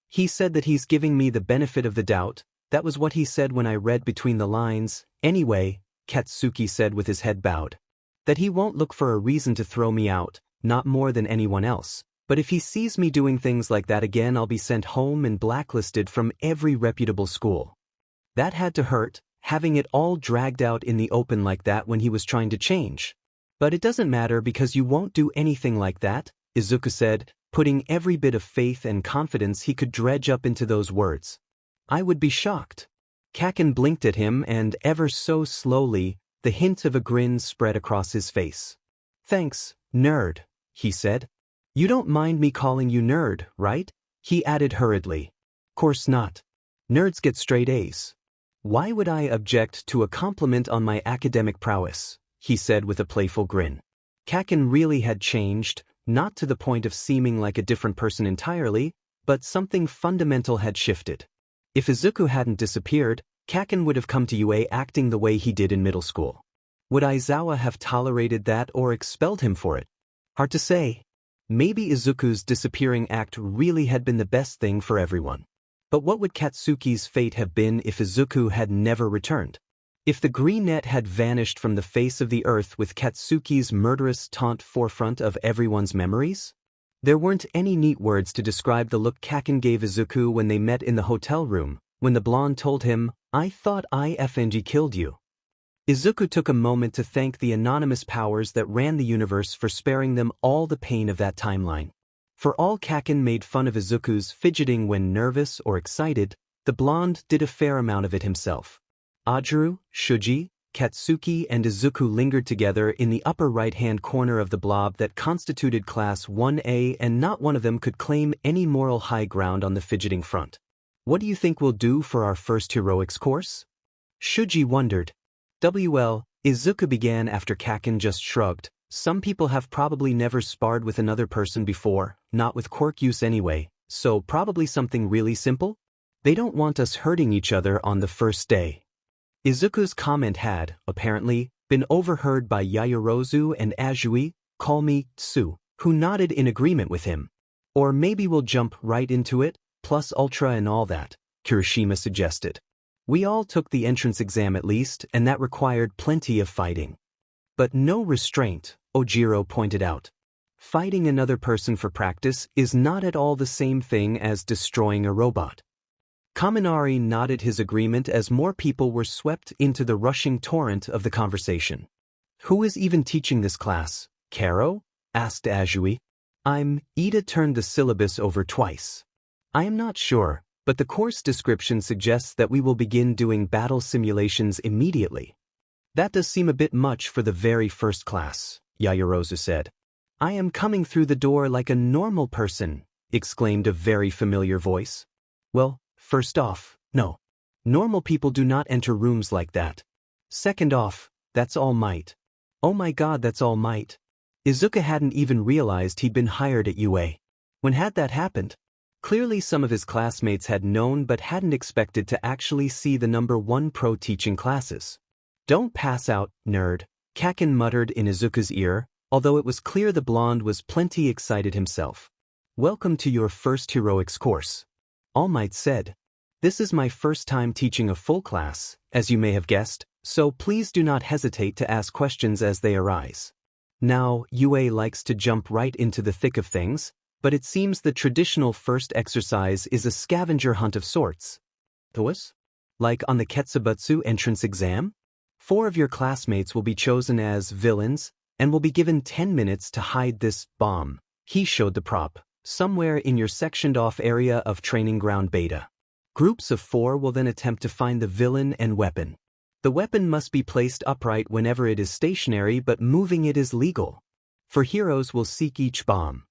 "He said that he's giving me the benefit of the doubt," that was what he said when I read between the lines. "Anyway," Katsuki said with his head bowed, "that he won't look for a reason to throw me out, not more than anyone else, But if he sees me doing things like that again, I'll be sent home and blacklisted from every reputable school. That had to hurt, having it all dragged out in the open like that when he was trying to change. But it doesn't matter because you won't do anything like that, Izuku said, putting every bit of faith and confidence he could dredge up into those words. I would be shocked. Kaken blinked at him and ever so slowly, the hint of a grin spread across his face. Thanks, nerd, he said. You don't mind me calling you nerd, right? He added hurriedly. Course not. Nerds get straight A's. Why would I object to a compliment on my academic prowess? He said with a playful grin. Kaken really had changed, not to the point of seeming like a different person entirely, but something fundamental had shifted. If Izuku hadn't disappeared, Kaken would have come to UA acting the way he did in middle school. Would Aizawa have tolerated that or expelled him for it? Hard to say. Maybe Izuku's disappearing act really had been the best thing for everyone. But what would Katsuki's fate have been if Izuku had never returned? If the green net had vanished from the face of the earth with Katsuki's murderous taunt forefront of everyone's memories? There weren't any neat words to describe the look Kaken gave Izuku when they met in the hotel room, when the blonde told him, I thought IFNG killed you. Izuku took a moment to thank the anonymous powers that ran the universe for sparing them all the pain of that timeline. For all Kaken made fun of Izuku's fidgeting when nervous or excited, the blonde did a fair amount of it himself. Ajaru, Shuji, Katsuki and Izuku lingered together in the upper right-hand corner of the blob that constituted Class 1A, and not one of them could claim any moral high ground on the fidgeting front. What do you think we'll do for our first heroics course? Shuji wondered. Izuku began after Kaken just shrugged. Some people have probably never sparred with another person before, not with quirk use anyway, so probably something really simple? They don't want us hurting each other on the first day. Izuku's comment had, apparently, been overheard by Yaoyorozu and Azui, call me Tsu, who nodded in agreement with him. Or maybe we'll jump right into it, plus ultra and all that, Kirishima suggested. We all took the entrance exam at least, and that required plenty of fighting. But no restraint, Ojiro pointed out. Fighting another person for practice is not at all the same thing as destroying a robot. Kaminari nodded his agreement as more people were swept into the rushing torrent of the conversation. Who is even teaching this class? Karo? Asked Azui. Ida turned the syllabus over twice. I am not sure, but the course description suggests that we will begin doing battle simulations immediately. That does seem a bit much for the very first class, Yaoyorozu said. I am coming through the door like a normal person, exclaimed a very familiar voice. Well, first off, no. Normal people do not enter rooms like that. Second off, that's All Might. Oh my god, that's All Might. Izuku hadn't even realized he'd been hired at UA. When had that happened? Clearly some of his classmates had known but hadn't expected to actually see the #1 pro teaching classes. Don't pass out, nerd, Kaken muttered in Izuku's ear, although it was clear the blonde was plenty excited himself. Welcome to your first heroics course. All Might said. This is my first time teaching a full class, as you may have guessed, so please do not hesitate to ask questions as they arise. Now, UA likes to jump right into the thick of things, but it seems the traditional first exercise is a scavenger hunt of sorts. Thus? Like on the Ketsubutsu entrance exam? 4 of your classmates will be chosen as villains, and will be given 10 minutes to hide this bomb. He showed the prop, somewhere in your sectioned-off area of Training Ground Beta. Groups of 4 will then attempt to find the villain and weapon. The weapon must be placed upright whenever it is stationary, but moving it is legal. For heroes will seek each bomb.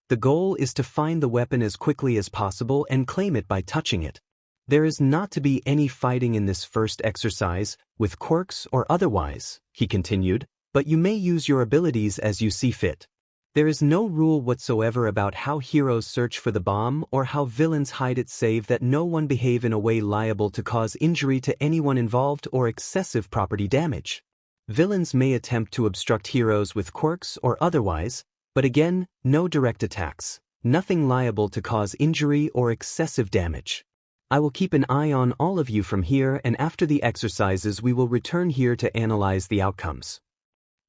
The goal is to find the weapon as quickly as possible and claim it by touching it. There is not to be any fighting in this first exercise, with quirks or otherwise, he continued, but you may use your abilities as you see fit. There is no rule whatsoever about how heroes search for the bomb or how villains hide it, save that no one behave in a way liable to cause injury to anyone involved or excessive property damage. Villains may attempt to obstruct heroes with quirks or otherwise, but again, no direct attacks, nothing liable to cause injury or excessive damage. I will keep an eye on all of you from here, and after the exercises we will return here to analyze the outcomes.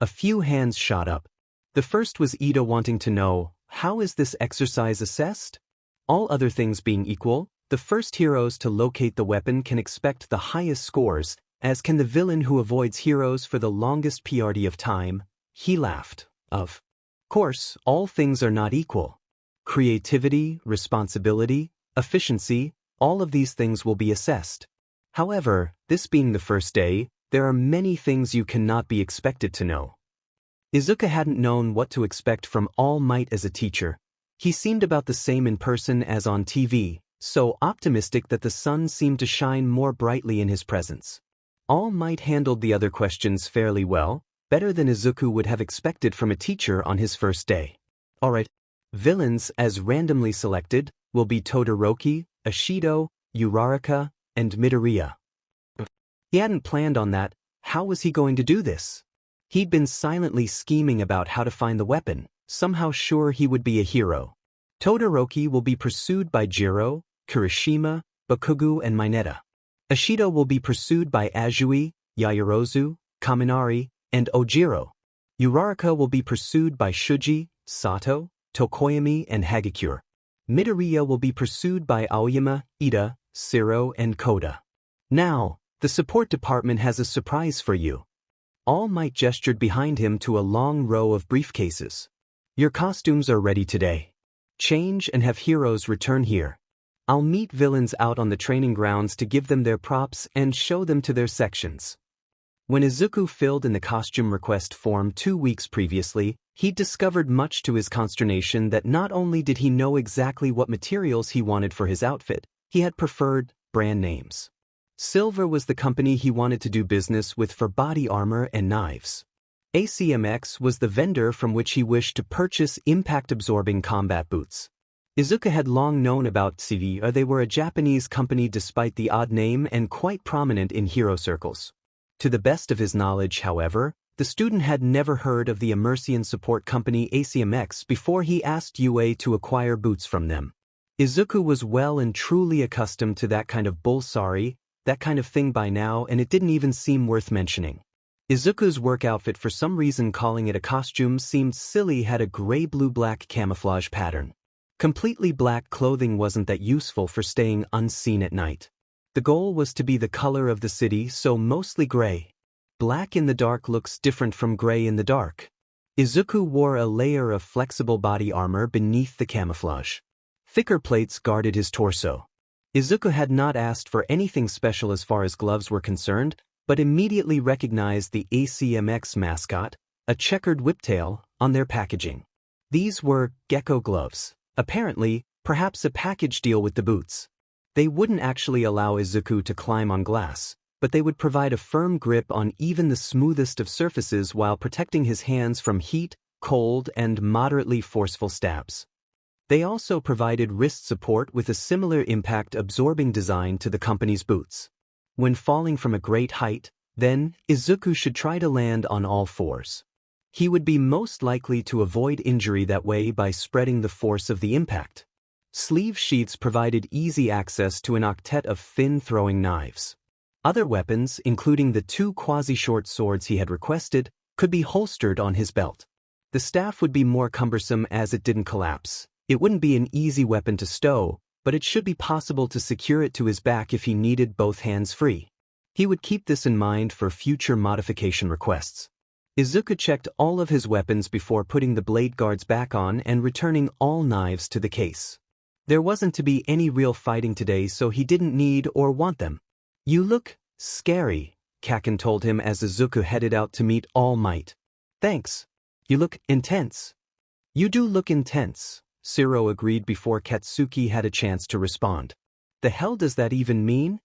A few hands shot up. The first was Ida wanting to know, how is this exercise assessed? All other things being equal, the first heroes to locate the weapon can expect the highest scores, as can the villain who avoids heroes for the longest period of time. He laughed. Of course, all things are not equal. Creativity, responsibility, efficiency, all of these things will be assessed. However, this being the first day, there are many things you cannot be expected to know. Izuku hadn't known what to expect from All Might as a teacher. He seemed about the same in person as on TV, so optimistic that the sun seemed to shine more brightly in his presence. All Might handled the other questions fairly well, better than Izuku would have expected from a teacher on his first day. Alright, villains as randomly selected will be Todoroki, Ashido, Uraraka, and Midoriya. He hadn't planned on that. How was he going to do this? He'd been silently scheming about how to find the weapon, somehow sure he would be a hero. Todoroki will be pursued by Jiro, Kirishima, Bakugo, and Mineta. Ashido will be pursued by Azui, Yaoyorozu, Kaminari, and Ojiro. Uraraka will be pursued by Shuji, Sato, Tokoyami, and Hagakure. Midoriya will be pursued by Aoyama, Ida, Siro, and Koda. Now, the support department has a surprise for you. All Might gestured behind him to a long row of briefcases. Your costumes are ready today. Change and have heroes return here. I'll meet villains out on the training grounds to give them their props and show them to their sections. When Izuku filled in the costume request form 2 weeks previously, he discovered much to his consternation that not only did he know exactly what materials he wanted for his outfit, he had preferred brand names. Silver was the company he wanted to do business with for body armor and knives. ACMX was the vendor from which he wished to purchase impact-absorbing combat boots. Izuku had long known about CV, they were a Japanese company despite the odd name and quite prominent in hero circles. To the best of his knowledge, however, the student had never heard of the Immersion support company ACMX before he asked UA to acquire boots from them. Izuku was well and truly accustomed to that kind of that kind of thing by now, and it didn't even seem worth mentioning. Izuku's work outfit, for some reason calling it a costume seemed silly, had a gray-blue-black camouflage pattern. Completely black clothing wasn't that useful for staying unseen at night. The goal was to be the color of the city, so mostly gray. Black in the dark looks different from gray in the dark. Izuku wore a layer of flexible body armor beneath the camouflage. Thicker plates guarded his torso. Izuku had not asked for anything special as far as gloves were concerned, but immediately recognized the ACMX mascot, a checkered whiptail, on their packaging. These were gecko gloves. Apparently, perhaps a package deal with the boots. They wouldn't actually allow Izuku to climb on glass, but they would provide a firm grip on even the smoothest of surfaces while protecting his hands from heat, cold, and moderately forceful stabs. They also provided wrist support with a similar impact-absorbing design to the company's boots. When falling from a great height, then, Izuku should try to land on all fours. He would be most likely to avoid injury that way by spreading the force of the impact. Sleeve sheaths provided easy access to an octet of thin throwing knives. Other weapons, including the 2 quasi-short swords he had requested, could be holstered on his belt. The staff would be more cumbersome as it didn't collapse. It wouldn't be an easy weapon to stow, but it should be possible to secure it to his back if he needed both hands free. He would keep this in mind for future modification requests. Izuku checked all of his weapons before putting the blade guards back on and returning all knives to the case. There wasn't to be any real fighting today, so he didn't need or want them. You look scary, Kaken told him as Izuku headed out to meet All Might. Thanks. You look intense. You do look intense, Siro agreed before Katsuki had a chance to respond. The hell does that even mean?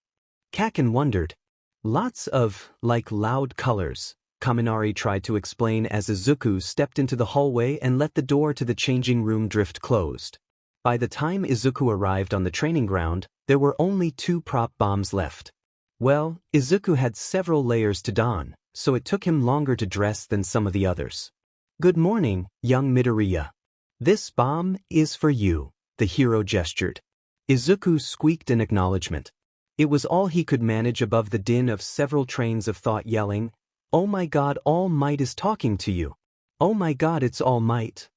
Kaken wondered. Lots of, loud colors, Kaminari tried to explain as Izuku stepped into the hallway and let the door to the changing room drift closed. By the time Izuku arrived on the training ground, there were only 2 prop bombs left. Well, Izuku had several layers to don, so it took him longer to dress than some of the others. Good morning, young Midoriya. This bomb is for you, the hero gestured. Izuku squeaked in acknowledgement. It was all he could manage above the din of several trains of thought yelling, "Oh my god, All Might is talking to you. Oh my god, it's All Might."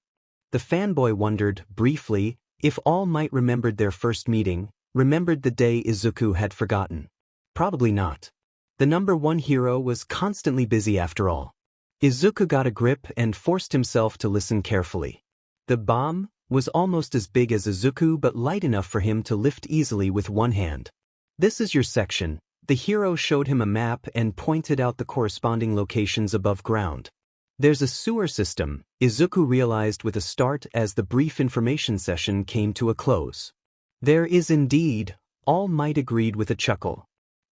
The fanboy wondered, briefly, if All Might remembered their first meeting, remembered the day Izuku had forgotten. Probably not. The #1 hero was constantly busy after all. Izuku got a grip and forced himself to listen carefully. The bomb was almost as big as Izuku but light enough for him to lift easily with one hand. This is your section. The hero showed him a map and pointed out the corresponding locations above ground. There's a sewer system, Izuku realized with a start as the brief information session came to a close. There is indeed, All Might agreed with a chuckle.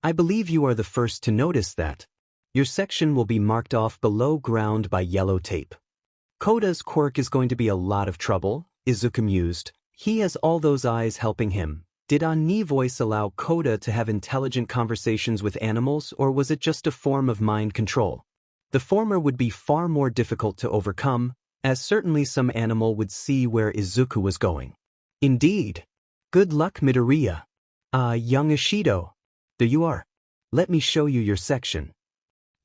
I believe you are the first to notice that. Your section will be marked off below ground by yellow tape. Koda's quirk is going to be a lot of trouble, Izuku mused. He has all those eyes helping him. Did Ani voice allow Koda to have intelligent conversations with animals, or was it just a form of mind control? The former would be far more difficult to overcome, as certainly some animal would see where Izuku was going. Indeed. Good luck, Midoriya. Young Ishido. There you are. Let me show you your section.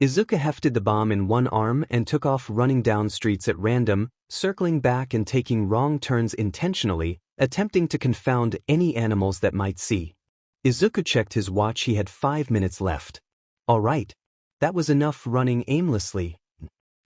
Izuku hefted the bomb in one arm and took off running down streets at random, circling back and taking wrong turns intentionally, attempting to confound any animals that might see. Izuku checked his watch. He had 5 minutes left. All right. That was enough running aimlessly.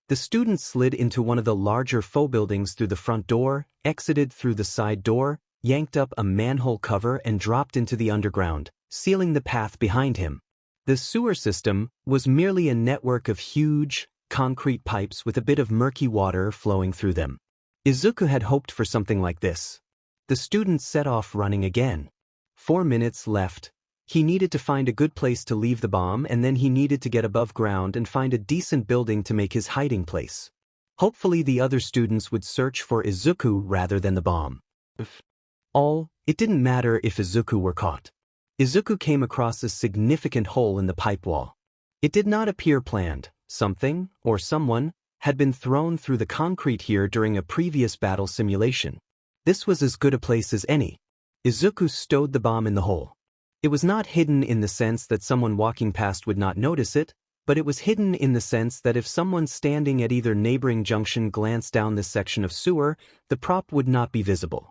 The student slid into one of the larger faux buildings through the front door, exited through the side door, yanked up a manhole cover and dropped into the underground, sealing the path behind him. The sewer system was merely a network of huge, concrete pipes with a bit of murky water flowing through them. Izuku had hoped for something like this. The student set off running again. 4 minutes left. He needed to find a good place to leave the bomb, and then he needed to get above ground and find a decent building to make his hiding place. Hopefully the other students would search for Izuku rather than the bomb. It didn't matter if Izuku were caught. Izuku came across a significant hole in the pipe wall. It did not appear planned. Something, or someone, had been thrown through the concrete here during a previous battle simulation. This was as good a place as any. Izuku stowed the bomb in the hole. It was not hidden in the sense that someone walking past would not notice it, but it was hidden in the sense that if someone standing at either neighboring junction glanced down this section of sewer, the prop would not be visible.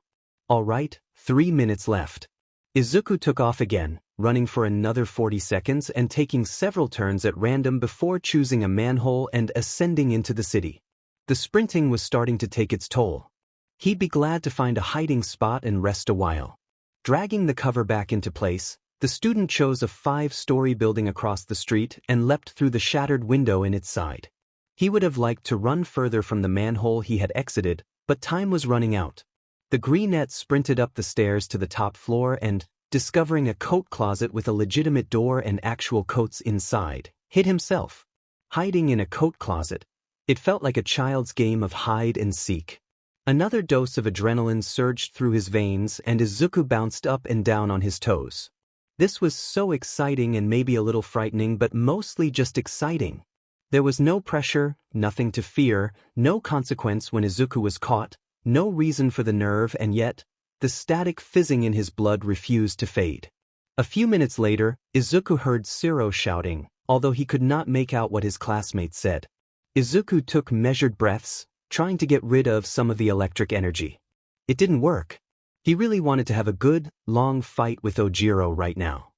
All right, 3 minutes left. Izuku took off again, running for another 40 seconds and taking several turns at random before choosing a manhole and ascending into the city. The sprinting was starting to take its toll. He'd be glad to find a hiding spot and rest a while. Dragging the cover back into place, the student chose a 5-story building across the street and leapt through the shattered window in its side. He would have liked to run further from the manhole he had exited, but time was running out. The greenette sprinted up the stairs to the top floor and, discovering a coat closet with a legitimate door and actual coats inside, hid himself. Hiding in a coat closet. It felt like a child's game of hide and seek. Another dose of adrenaline surged through his veins and Izuku bounced up and down on his toes. This was so exciting and maybe a little frightening, but mostly just exciting. There was no pressure, nothing to fear, no consequence when Izuku was caught, no reason for the nerve, and yet, the static fizzing in his blood refused to fade. A few minutes later, Izuku heard Shiro shouting, although he could not make out what his classmates said. Izuku took measured breaths, trying to get rid of some of the electric energy. It didn't work. He really wanted to have a good, long fight with Ojiro right now.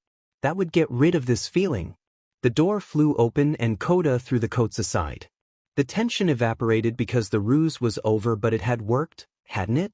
That would get rid of this feeling. The door flew open and Koda threw the coats aside. The tension evaporated because the ruse was over, but it had worked, hadn't it?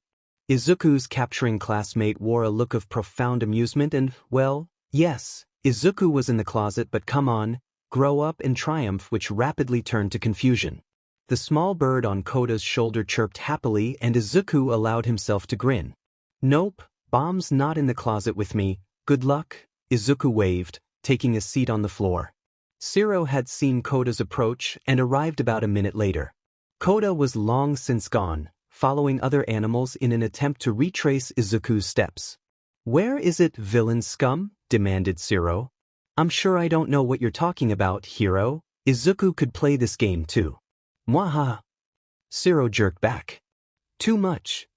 Izuku's capturing classmate wore a look of profound amusement and, well, yes, Izuku was in the closet, but come on, grow up in triumph, which rapidly turned to confusion. The small bird on Koda's shoulder chirped happily and Izuku allowed himself to grin. Nope, bomb's not in the closet with me, good luck, Izuku waved, taking a seat on the floor. Shiro had seen Koda's approach and arrived about a minute later. Koda was long since gone, following other animals in an attempt to retrace Izuku's steps. Where is it, villain scum? Demanded Shiro. I'm sure I don't know what you're talking about, hero. Izuku could play this game too. Mwaha. Shiro jerked back. Too much.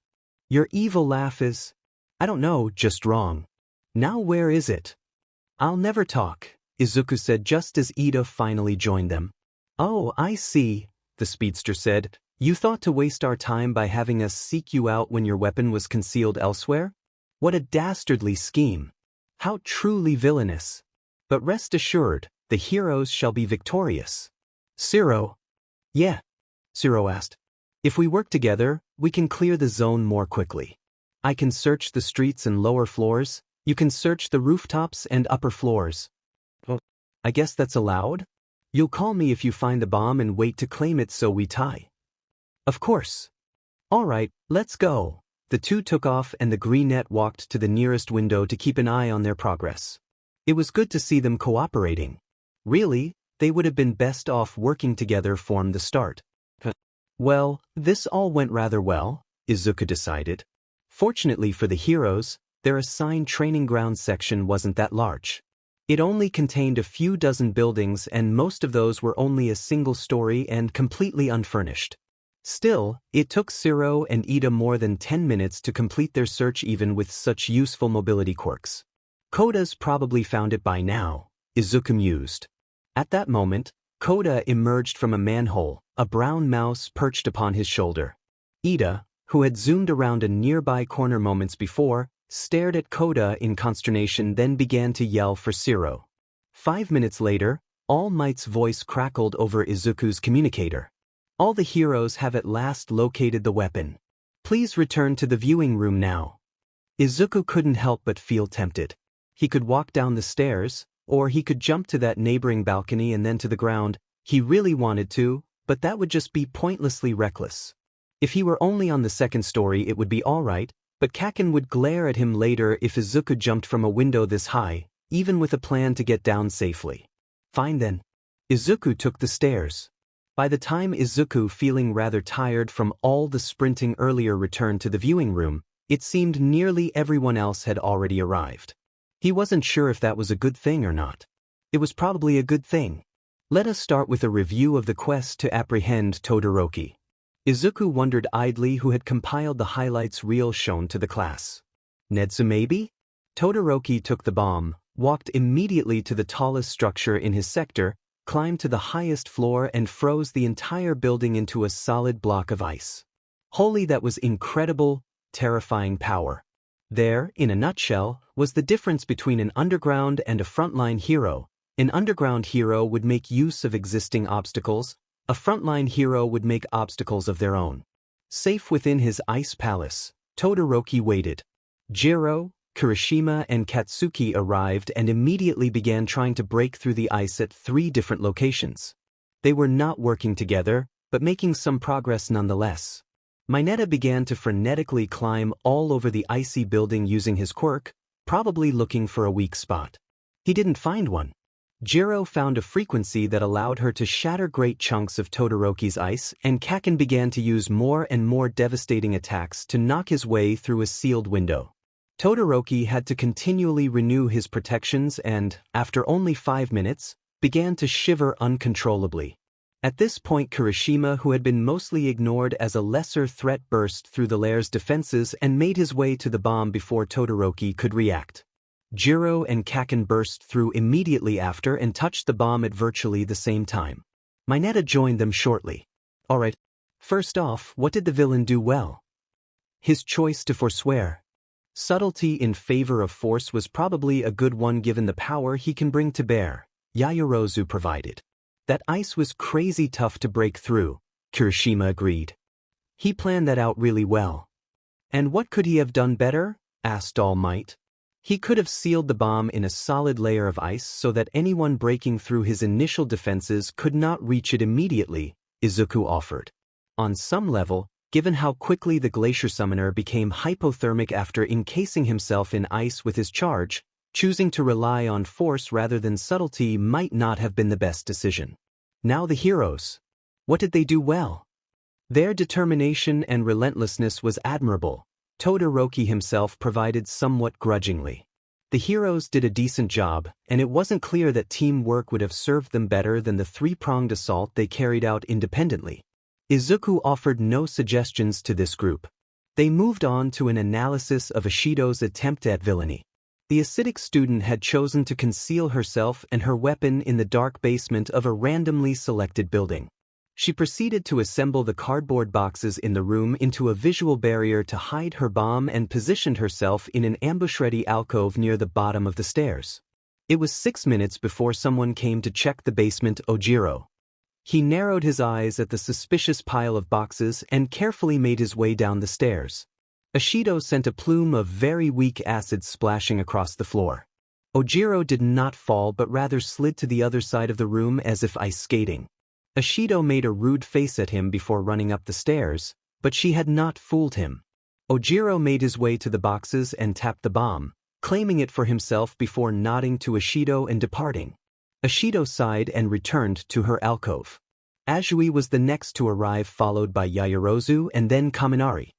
Your evil laugh is, I don't know, just wrong. Now where is it? I'll never talk, Izuku said just as Ida finally joined them. Oh, I see, the speedster said. You thought to waste our time by having us seek you out when your weapon was concealed elsewhere? What a dastardly scheme. How truly villainous. But rest assured, the heroes shall be victorious. Zero. Yeah, Zero asked. If we work together, we can clear the zone more quickly. I can search the streets and lower floors, you can search the rooftops and upper floors. Well, I guess that's allowed? You'll call me if you find the bomb and wait to claim it so we tie. Of course. All right, let's go. The two took off and the greenette walked to the nearest window to keep an eye on their progress. It was good to see them cooperating. Really, they would have been best off working together from the start. Well, this all went rather well, Izuku decided. Fortunately for the heroes, their assigned training ground section wasn't that large. It only contained a few dozen buildings and most of those were only a single story and completely unfurnished. Still, it took Zero and Ida more than 10 minutes to complete their search even with such useful mobility quirks. Koda's probably found it by now, Izuku mused. At that moment, Koda emerged from a manhole, a brown mouse perched upon his shoulder. Ida, who had zoomed around a nearby corner moments before, stared at Koda in consternation then began to yell for Zero. 5 minutes later, All Might's voice crackled over Izuku's communicator. All the heroes have at last located the weapon. Please return to the viewing room now. Izuku couldn't help but feel tempted. He could walk down the stairs, or he could jump to that neighboring balcony and then to the ground. He really wanted to, but that would just be pointlessly reckless. If he were only on the second story it would be alright, but Kaken would glare at him later if Izuku jumped from a window this high, even with a plan to get down safely. Fine then. Izuku took the stairs. By the time Izuku, feeling rather tired from all the sprinting earlier, returned to the viewing room, it seemed nearly everyone else had already arrived. He wasn't sure if that was a good thing or not. It was probably a good thing. Let us start with a review of the quest to apprehend Todoroki. Izuku wondered idly who had compiled the highlights reel shown to the class. Netsu maybe? Todoroki took the bomb, walked immediately to the tallest structure in his sector, climbed to the highest floor and froze the entire building into a solid block of ice. Holy, that was incredible, terrifying power. There, in a nutshell, was the difference between an underground and a frontline hero. An underground hero would make use of existing obstacles, a frontline hero would make obstacles of their own. Safe within his ice palace, Todoroki waited. Jiro, Kirishima and Katsuki arrived and immediately began trying to break through the ice at 3 different locations. They were not working together, but making some progress nonetheless. Mineta began to frenetically climb all over the icy building using his quirk, probably looking for a weak spot. He didn't find one. Jiro found a frequency that allowed her to shatter great chunks of Todoroki's ice, and Kaken began to use more and more devastating attacks to knock his way through a sealed window. Todoroki had to continually renew his protections and, after only 5 minutes, began to shiver uncontrollably. At this point Kirishima, who had been mostly ignored as a lesser threat, burst through the lair's defenses and made his way to the bomb before Todoroki could react. Jiro and Kaken burst through immediately after and touched the bomb at virtually the same time. Mineta joined them shortly. Alright, first off, what did the villain do well? His choice to forswear. Subtlety in favor of force was probably a good one given the power he can bring to bear, Yaoyorozu provided. That ice was crazy tough to break through, Kirishima agreed. He planned that out really well. And what could he have done better? Asked All Might. He could have sealed the bomb in a solid layer of ice so that anyone breaking through his initial defenses could not reach it immediately, Izuku offered. On some level, given how quickly the Glacier Summoner became hypothermic after encasing himself in ice with his charge, choosing to rely on force rather than subtlety might not have been the best decision. Now the heroes. What did they do well? Their determination and relentlessness was admirable. Todoroki himself provided somewhat grudgingly. The heroes did a decent job, and it wasn't clear that teamwork would have served them better than the 3-pronged assault they carried out independently. Izuku offered no suggestions to this group. They moved on to an analysis of Ishido's attempt at villainy. The acidic student had chosen to conceal herself and her weapon in the dark basement of a randomly selected building. She proceeded to assemble the cardboard boxes in the room into a visual barrier to hide her bomb and positioned herself in an ambush-ready alcove near the bottom of the stairs. It was 6 minutes before someone came to check the basement. Ojiro. He narrowed his eyes at the suspicious pile of boxes and carefully made his way down the stairs. Ashido sent a plume of very weak acid splashing across the floor. Ojiro did not fall but rather slid to the other side of the room as if ice skating. Ashido made a rude face at him before running up the stairs, but she had not fooled him. Ojiro made his way to the boxes and tapped the bomb, claiming it for himself before nodding to Ashido and departing. Ashido sighed and returned to her alcove. Azui was the next to arrive, followed by Yaoyorozu and then Kaminari.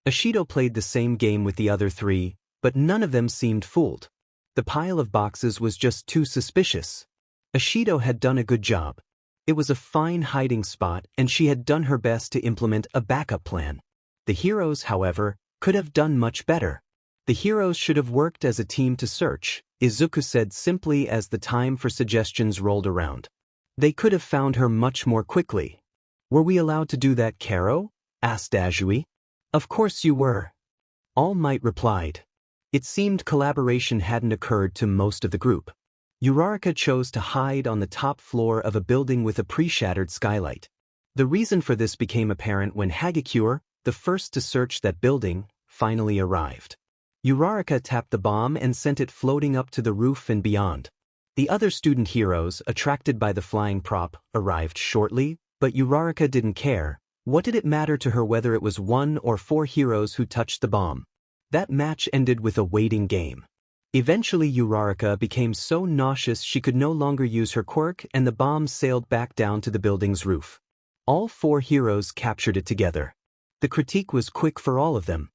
Ashido played the same game with the other three, but none of them seemed fooled. The pile of boxes was just too suspicious. Ashido had done a good job. It was a fine hiding spot and she had done her best to implement a backup plan. The heroes, however, could have done much better. The heroes should have worked as a team to search, Izuku said simply as the time for suggestions rolled around. They could have found her much more quickly. Were we allowed to do that, Karo? Asked Azui. Of course you were. All Might replied. It seemed collaboration hadn't occurred to most of the group. Uraraka chose to hide on the top floor of a building with a pre-shattered skylight. The reason for this became apparent when Hagakure, the first to search that building, finally arrived. Uraraka tapped the bomb and sent it floating up to the roof and beyond. The other student heroes, attracted by the flying prop, arrived shortly, but Uraraka didn't care. What did it matter to her whether it was 1 or 4 heroes who touched the bomb? That match ended with a waiting game. Eventually Uraraka became so nauseous she could no longer use her quirk and the bomb sailed back down to the building's roof. All 4 heroes captured it together. The critique was quick for all of them.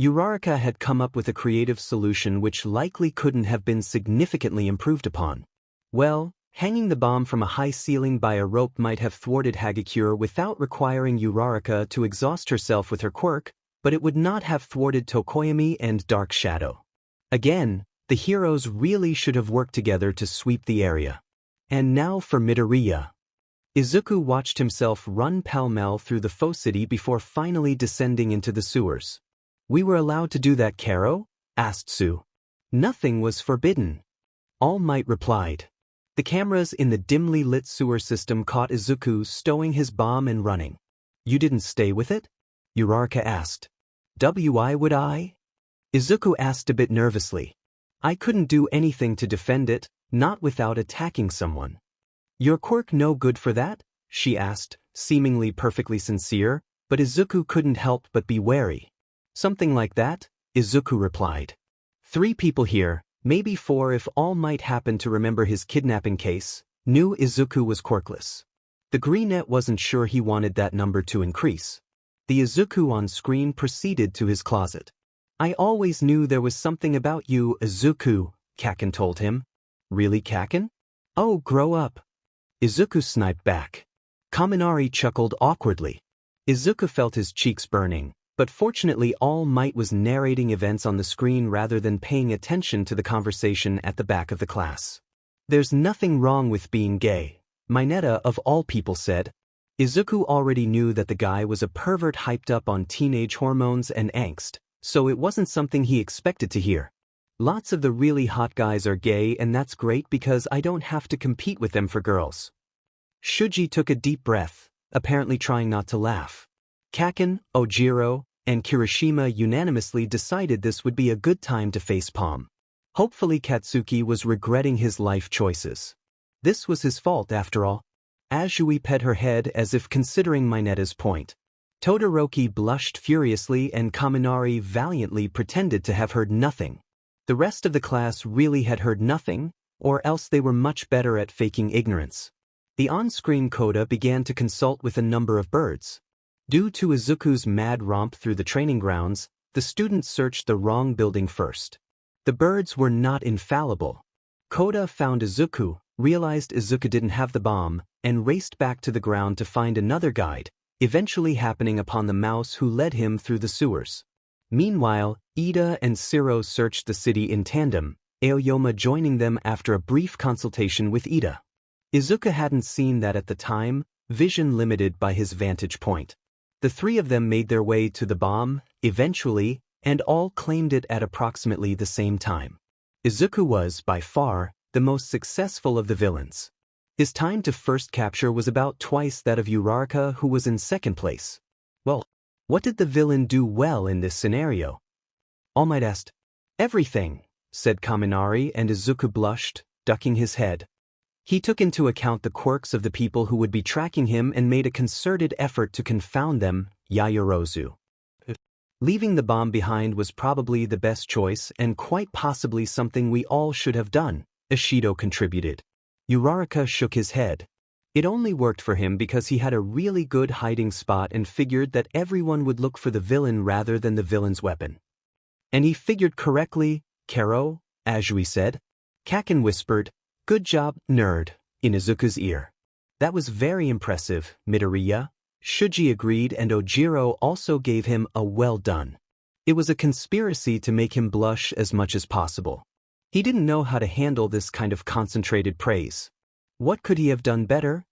Uraraka had come up with a creative solution which likely couldn't have been significantly improved upon. Well, hanging the bomb from a high ceiling by a rope might have thwarted Hagakure without requiring Uraraka to exhaust herself with her quirk, but it would not have thwarted Tokoyami and Dark Shadow. Again, the heroes really should have worked together to sweep the area. And now for Midoriya. Izuku watched himself run pell-mell through the faux city before finally descending into the sewers. We were allowed to do that, Karo? Asked Su. Nothing was forbidden. All Might replied. The cameras in the dimly lit sewer system caught Izuku stowing his bomb and running. You didn't stay with it? Uraraka asked. Why would I? Izuku asked a bit nervously. I couldn't do anything to defend it, not without attacking someone. Your quirk no good for that? She asked, seemingly perfectly sincere, but Izuku couldn't help but be wary. Something like that, Izuku replied. 3 people here, maybe 4 if All Might happened to remember his kidnapping case, knew Izuku was quirkless. The Greenette wasn't sure he wanted that number to increase. The Izuku on screen proceeded to his closet. I always knew there was something about you, Izuku, Kaken told him. Really, Kaken? Oh, grow up. Izuku sniped back. Kaminari chuckled awkwardly. Izuku felt his cheeks burning, but fortunately All Might was narrating events on the screen rather than paying attention to the conversation at the back of the class. There's nothing wrong with being gay, Mineta of all people said. Izuku already knew that the guy was a pervert hyped up on teenage hormones and angst, so it wasn't something he expected to hear. Lots of the really hot guys are gay and that's great because I don't have to compete with them for girls. Shuji took a deep breath, apparently trying not to laugh. Kaken, Ojiro, and Kirishima unanimously decided this would be a good time to facepalm. Hopefully Katsuki was regretting his life choices. This was his fault after all. Azui pet her head as if considering Mineta's point. Todoroki blushed furiously and Kaminari valiantly pretended to have heard nothing. The rest of the class really had heard nothing, or else they were much better at faking ignorance. The on-screen coda began to consult with a number of birds. Due to Izuku's mad romp through the training grounds, the students searched the wrong building first. The birds were not infallible. Coda found Izuku, realized Izuku didn't have the bomb, and raced back to the ground to find another guide, eventually happening upon the mouse who led him through the sewers. Meanwhile, Ida and Siro searched the city in tandem, Aoyama joining them after a brief consultation with Ida. Izuku hadn't seen that at the time, vision limited by his vantage point. The three of them made their way to the bomb, eventually, and all claimed it at approximately the same time. Izuku was, by far, the most successful of the villains. His time to first capture was about twice that of Uraraka, who was in second place. Well, what did the villain do well in this scenario? All Might asked. Everything, said Kaminari, and Izuku blushed, ducking his head. He took into account the quirks of the people who would be tracking him and made a concerted effort to confound them, Yaoyorozu. Leaving the bomb behind was probably the best choice and quite possibly something we all should have done, Ishido contributed. Uraraka shook his head. It only worked for him because he had a really good hiding spot and figured that everyone would look for the villain rather than the villain's weapon. And he figured correctly, Kero, Azui said. Kaken whispered, "Good job, nerd," in Izuku's ear. That was very impressive, Midoriya. Shuji agreed, and Ojiro also gave him a well done. It was a conspiracy to make him blush as much as possible. He didn't know how to handle this kind of concentrated praise. What could he have done better?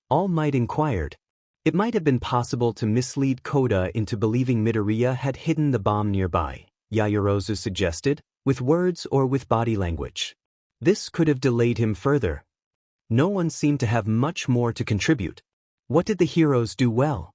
All Might inquired. It might have been possible to mislead Koda into believing Midoriya had hidden the bomb nearby, Yaoyorozu suggested, with words or with body language. This could have delayed him further. No one seemed to have much more to contribute. What did the heroes do well?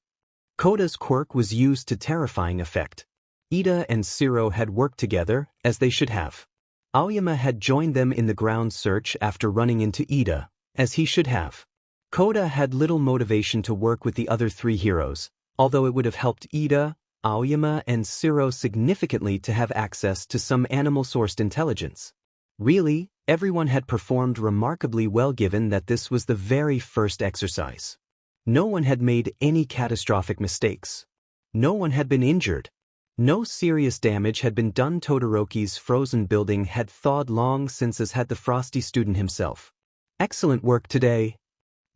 Koda's quirk was used to terrifying effect. Ida and Shiro had worked together, as they should have. Aoyama had joined them in the ground search after running into Ida, as he should have. Koda had little motivation to work with the other three heroes, although it would have helped Ida, Aoyama, and Shiro significantly to have access to some animal-sourced intelligence. Really, everyone had performed remarkably well given that this was the very first exercise. No one had made any catastrophic mistakes. No one had been injured. No serious damage had been done. Todoroki's frozen building had thawed long since, as had the frosty student himself. Excellent work today.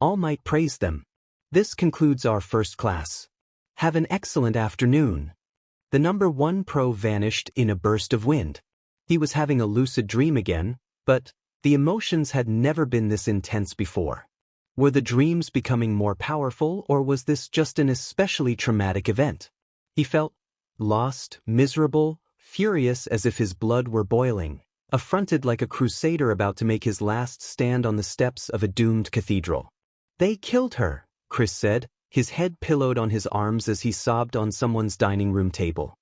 All Might praised them. This concludes our first class. Have an excellent afternoon. The number 1 pro vanished in a burst of wind. He was having a lucid dream again, but the emotions had never been this intense before. Were the dreams becoming more powerful, or was this just an especially traumatic event? He felt lost, miserable, furious, as if his blood were boiling, affronted like a crusader about to make his last stand on the steps of a doomed cathedral. They killed her, Chris said, his head pillowed on his arms as he sobbed on someone's dining room table.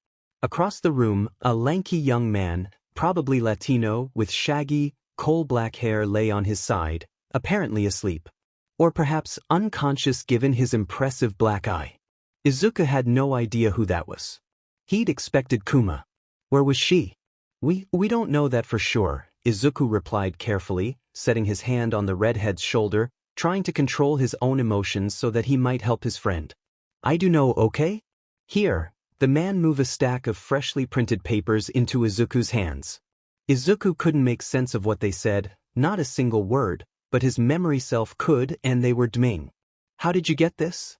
Across the room, a lanky young man, probably Latino, with shaggy, coal-black hair lay on his side, apparently asleep. Or perhaps unconscious given his impressive black eye. Izuku had no idea who that was. He'd expected Kuma. Where was she? We don't know that for sure, Izuku replied carefully, setting his hand on the redhead's shoulder, trying to control his own emotions so that he might help his friend. I do know, okay? Here, the man moved a stack of freshly printed papers into Izuku's hands. Izuku couldn't make sense of what they said, not a single word, but his memory self could, and they were Dming. How did you get this?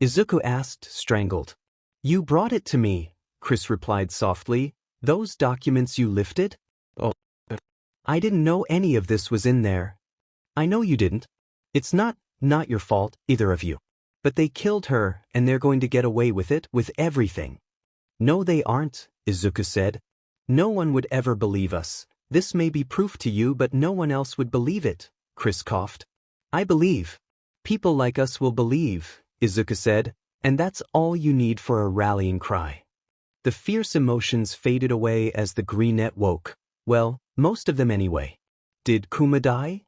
Izuku asked, strangled. You brought it to me, Chris replied softly. Those documents you lifted? Oh. I didn't know any of this was in there. I know you didn't. It's not your fault, either of you. But they killed her, and they're going to get away with it, with everything. No, they aren't, Izuku said. No one would ever believe us. This may be proof to you, but no one else would believe it, Chris coughed. I believe. People like us will believe, Izuku said, and that's all you need for a rallying cry. The fierce emotions faded away as the greenette woke. Well, most of them anyway. Did Kuma die?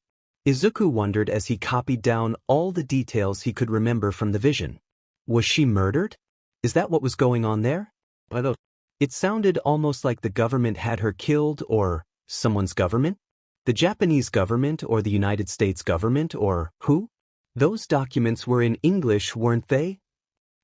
Izuku wondered as he copied down all the details he could remember from the vision. Was she murdered? Is that what was going on there? It sounded almost like the government had her killed, or someone's government? The Japanese government or the United States government, or who? Those documents were in English, weren't they?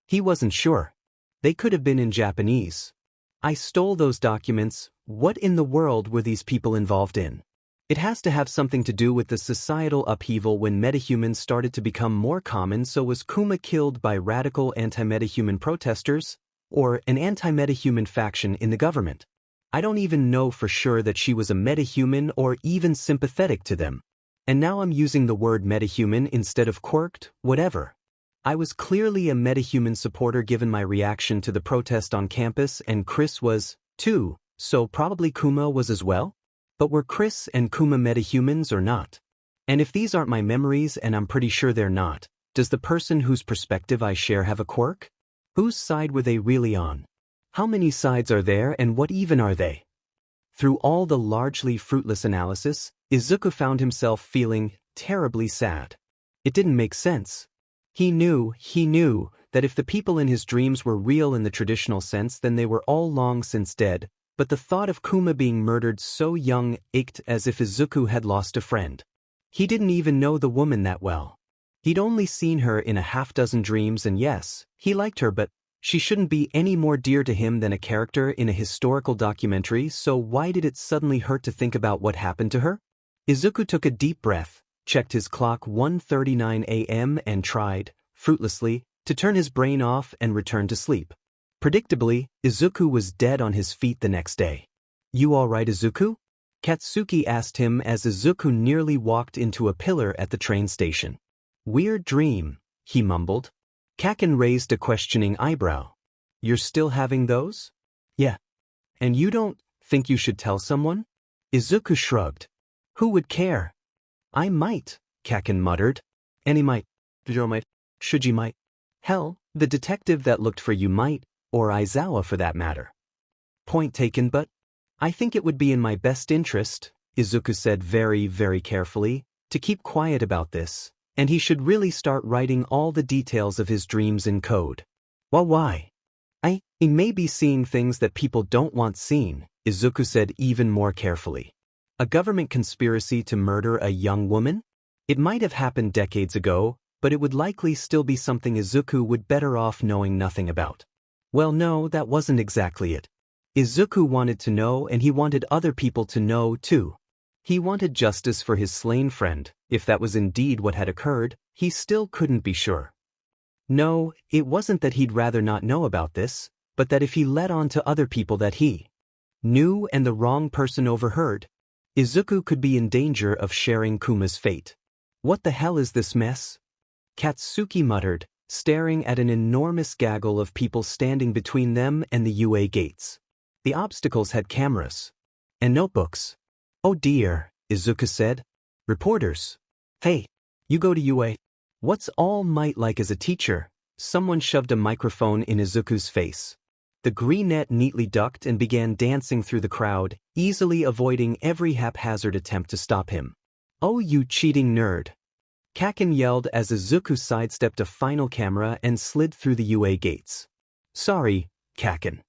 He wasn't sure. They could have been in Japanese. I stole those documents. What in the world were these people involved in? It has to have something to do with the societal upheaval when metahumans started to become more common. So was Kuma killed by radical anti-metahuman protesters, or an anti-metahuman faction in the government? I don't even know for sure that she was a metahuman or even sympathetic to them. And now I'm using the word metahuman instead of quirked, whatever. I was clearly a metahuman supporter given my reaction to the protest on campus, and Chris was, too, so probably Kuma was as well? But were Chris and Kuma metahumans or not? And if these aren't my memories, and I'm pretty sure they're not, does the person whose perspective I share have a quirk? Whose side were they really on? How many sides are there, and what even are they? Through all the largely fruitless analysis, Izuku found himself feeling terribly sad. It didn't make sense. He knew that if the people in his dreams were real in the traditional sense, then they were all long since dead, but the thought of Kuma being murdered so young ached as if Izuku had lost a friend. He didn't even know the woman that well. He'd only seen her in a half-dozen dreams, and yes, he liked her, but she shouldn't be any more dear to him than a character in a historical documentary, so why did it suddenly hurt to think about what happened to her? Izuku took a deep breath, checked his clock 1:39 a.m. and tried, fruitlessly, to turn his brain off and return to sleep. Predictably, Izuku was dead on his feet the next day. "You all right, Izuku?" Katsuki asked him as Izuku nearly walked into a pillar at the train station. "Weird dream," he mumbled. Kaken raised a questioning eyebrow. "You're still having those?" "Yeah." "And you don't think you should tell someone?" Izuku shrugged. "Who would care?" "I might," Kaken muttered. "Any might. Joe might. Shuji might. Hell, the detective that looked for you might, or Aizawa for that matter." "Point taken, but I think it would be in my best interest," Izuku said very, very carefully, "to keep quiet about this, and he should really start writing all the details of his dreams in code." "Well, why?" He may be seeing things that people don't want seen," Izuku said even more carefully. "A government conspiracy to murder a young woman? It might have happened decades ago, but it would likely still be something Izuku would better off knowing nothing about." Well, no, that wasn't exactly it. Izuku wanted to know, and he wanted other people to know, too. He wanted justice for his slain friend. If that was indeed what had occurred, he still couldn't be sure. No, it wasn't that he'd rather not know about this, but that if he let on to other people that he knew and the wrong person overheard, Izuku could be in danger of sharing Kuma's fate. "What the hell is this mess?" Katsuki muttered, staring at an enormous gaggle of people standing between them and the UA gates. The obstacles had cameras and notebooks. "Oh dear," Izuku said. "Reporters. Hey, you go to UA. What's All Might like as a teacher?" Someone shoved a microphone in Izuku's face. The greenette neatly ducked and began dancing through the crowd, easily avoiding every haphazard attempt to stop him. "Oh, you cheating nerd!" Kaken yelled as Izuku sidestepped a final camera and slid through the UA gates. "Sorry, Kaken."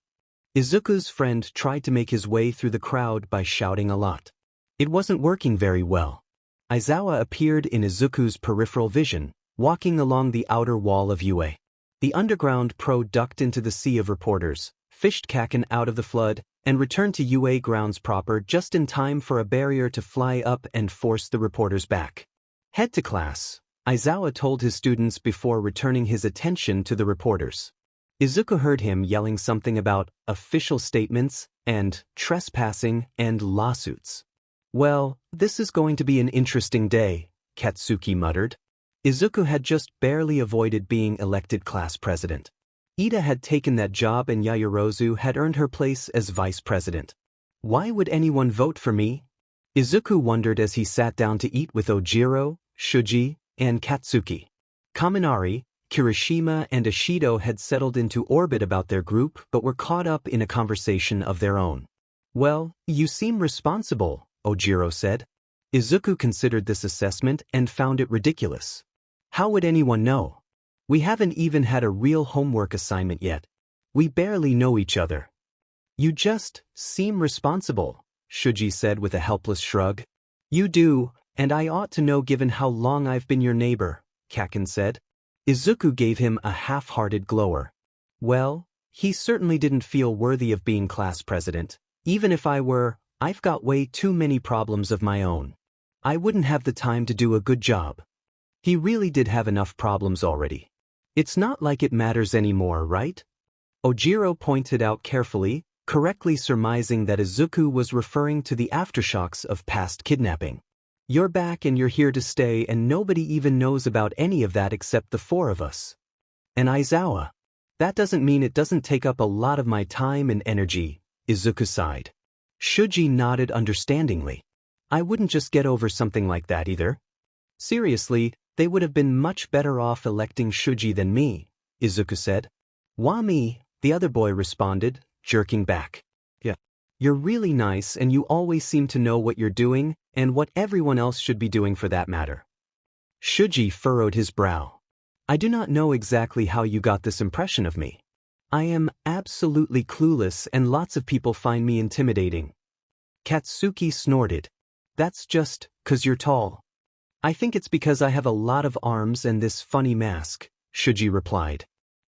Izuku's friend tried to make his way through the crowd by shouting a lot. It wasn't working very well. Aizawa appeared in Izuku's peripheral vision, walking along the outer wall of UA. The underground pro ducked into the sea of reporters, fished Kaken out of the flood, and returned to UA grounds proper just in time for a barrier to fly up and force the reporters back. "Head to class," Aizawa told his students before returning his attention to the reporters. Izuku heard him yelling something about official statements and trespassing and lawsuits. "Well, this is going to be an interesting day," Katsuki muttered. Izuku had just barely avoided being elected class president. Ida had taken that job and Yaoyorozu had earned her place as vice president. Why would anyone vote for me? Izuku wondered as he sat down to eat with Ojiro, Shuji, and Katsuki. Kaminari, Kirishima, and Ashido had settled into orbit about their group but were caught up in a conversation of their own. "Well, you seem responsible," Ojiro said. Izuku considered this assessment and found it ridiculous. How would anyone know? We haven't even had a real homework assignment yet. We barely know each other. "You just seem responsible," Shuji said with a helpless shrug. "You do, and I ought to know given how long I've been your neighbor," Kaken said. Izuku gave him a half-hearted glower. "Well, he certainly didn't feel worthy of being class president. Even if I were, I've got way too many problems of my own. I wouldn't have the time to do a good job." He really did have enough problems already. "It's not like it matters anymore, right?" Ojiro pointed out carefully, correctly surmising that Izuku was referring to the aftershocks of past kidnapping. "You're back and you're here to stay, and nobody even knows about any of that except the four of us," And Aizawa. That doesn't mean it doesn't take up a lot of my time and energy, Izuku sighed. Shuji nodded understandingly. I wouldn't just get over something like that either. Seriously, they would have been much better off electing Shuji than me, Izuku said. Why me? The other boy responded, jerking back. Yeah. You're really nice and you always seem to know what you're doing and what everyone else should be doing for that matter. Shuji furrowed his brow. I do not know exactly how you got this impression of me. I am absolutely clueless and lots of people find me intimidating. Katsuki snorted. That's just 'cause you're tall. I think it's because I have a lot of arms and this funny mask, Shuji replied.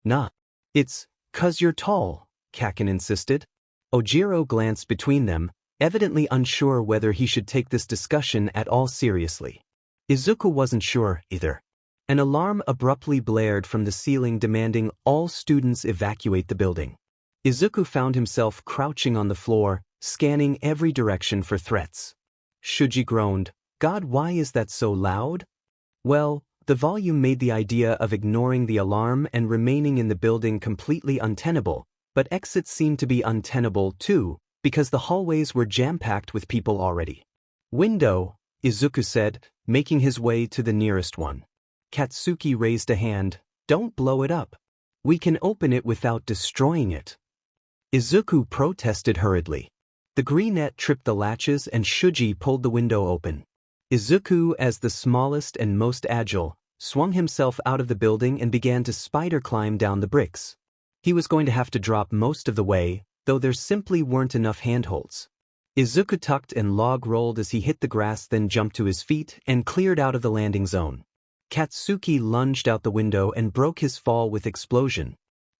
Nah. It's 'cause you're tall, Kaken insisted. Ojiro glanced between them, evidently unsure whether he should take this discussion at all seriously. Izuku wasn't sure either. An alarm abruptly blared from the ceiling demanding all students evacuate the building. Izuku found himself crouching on the floor, scanning every direction for threats. Shuji groaned, God, why is that so loud? Well, the volume made the idea of ignoring the alarm and remaining in the building completely untenable, but exits seemed to be untenable too, because the hallways were jam-packed with people already. Window, Izuku said, making his way to the nearest one. Katsuki raised a hand. Don't blow it up. We can open it without destroying it. Izuku protested hurriedly. The green net tripped the latches and Shuji pulled the window open. Izuku, as the smallest and most agile, swung himself out of the building and began to spider climb down the bricks. He was going to have to drop most of the way, though there simply weren't enough handholds. Izuku tucked and log-rolled as he hit the grass, then jumped to his feet and cleared out of the landing zone. Katsuki lunged out the window and broke his fall with explosion.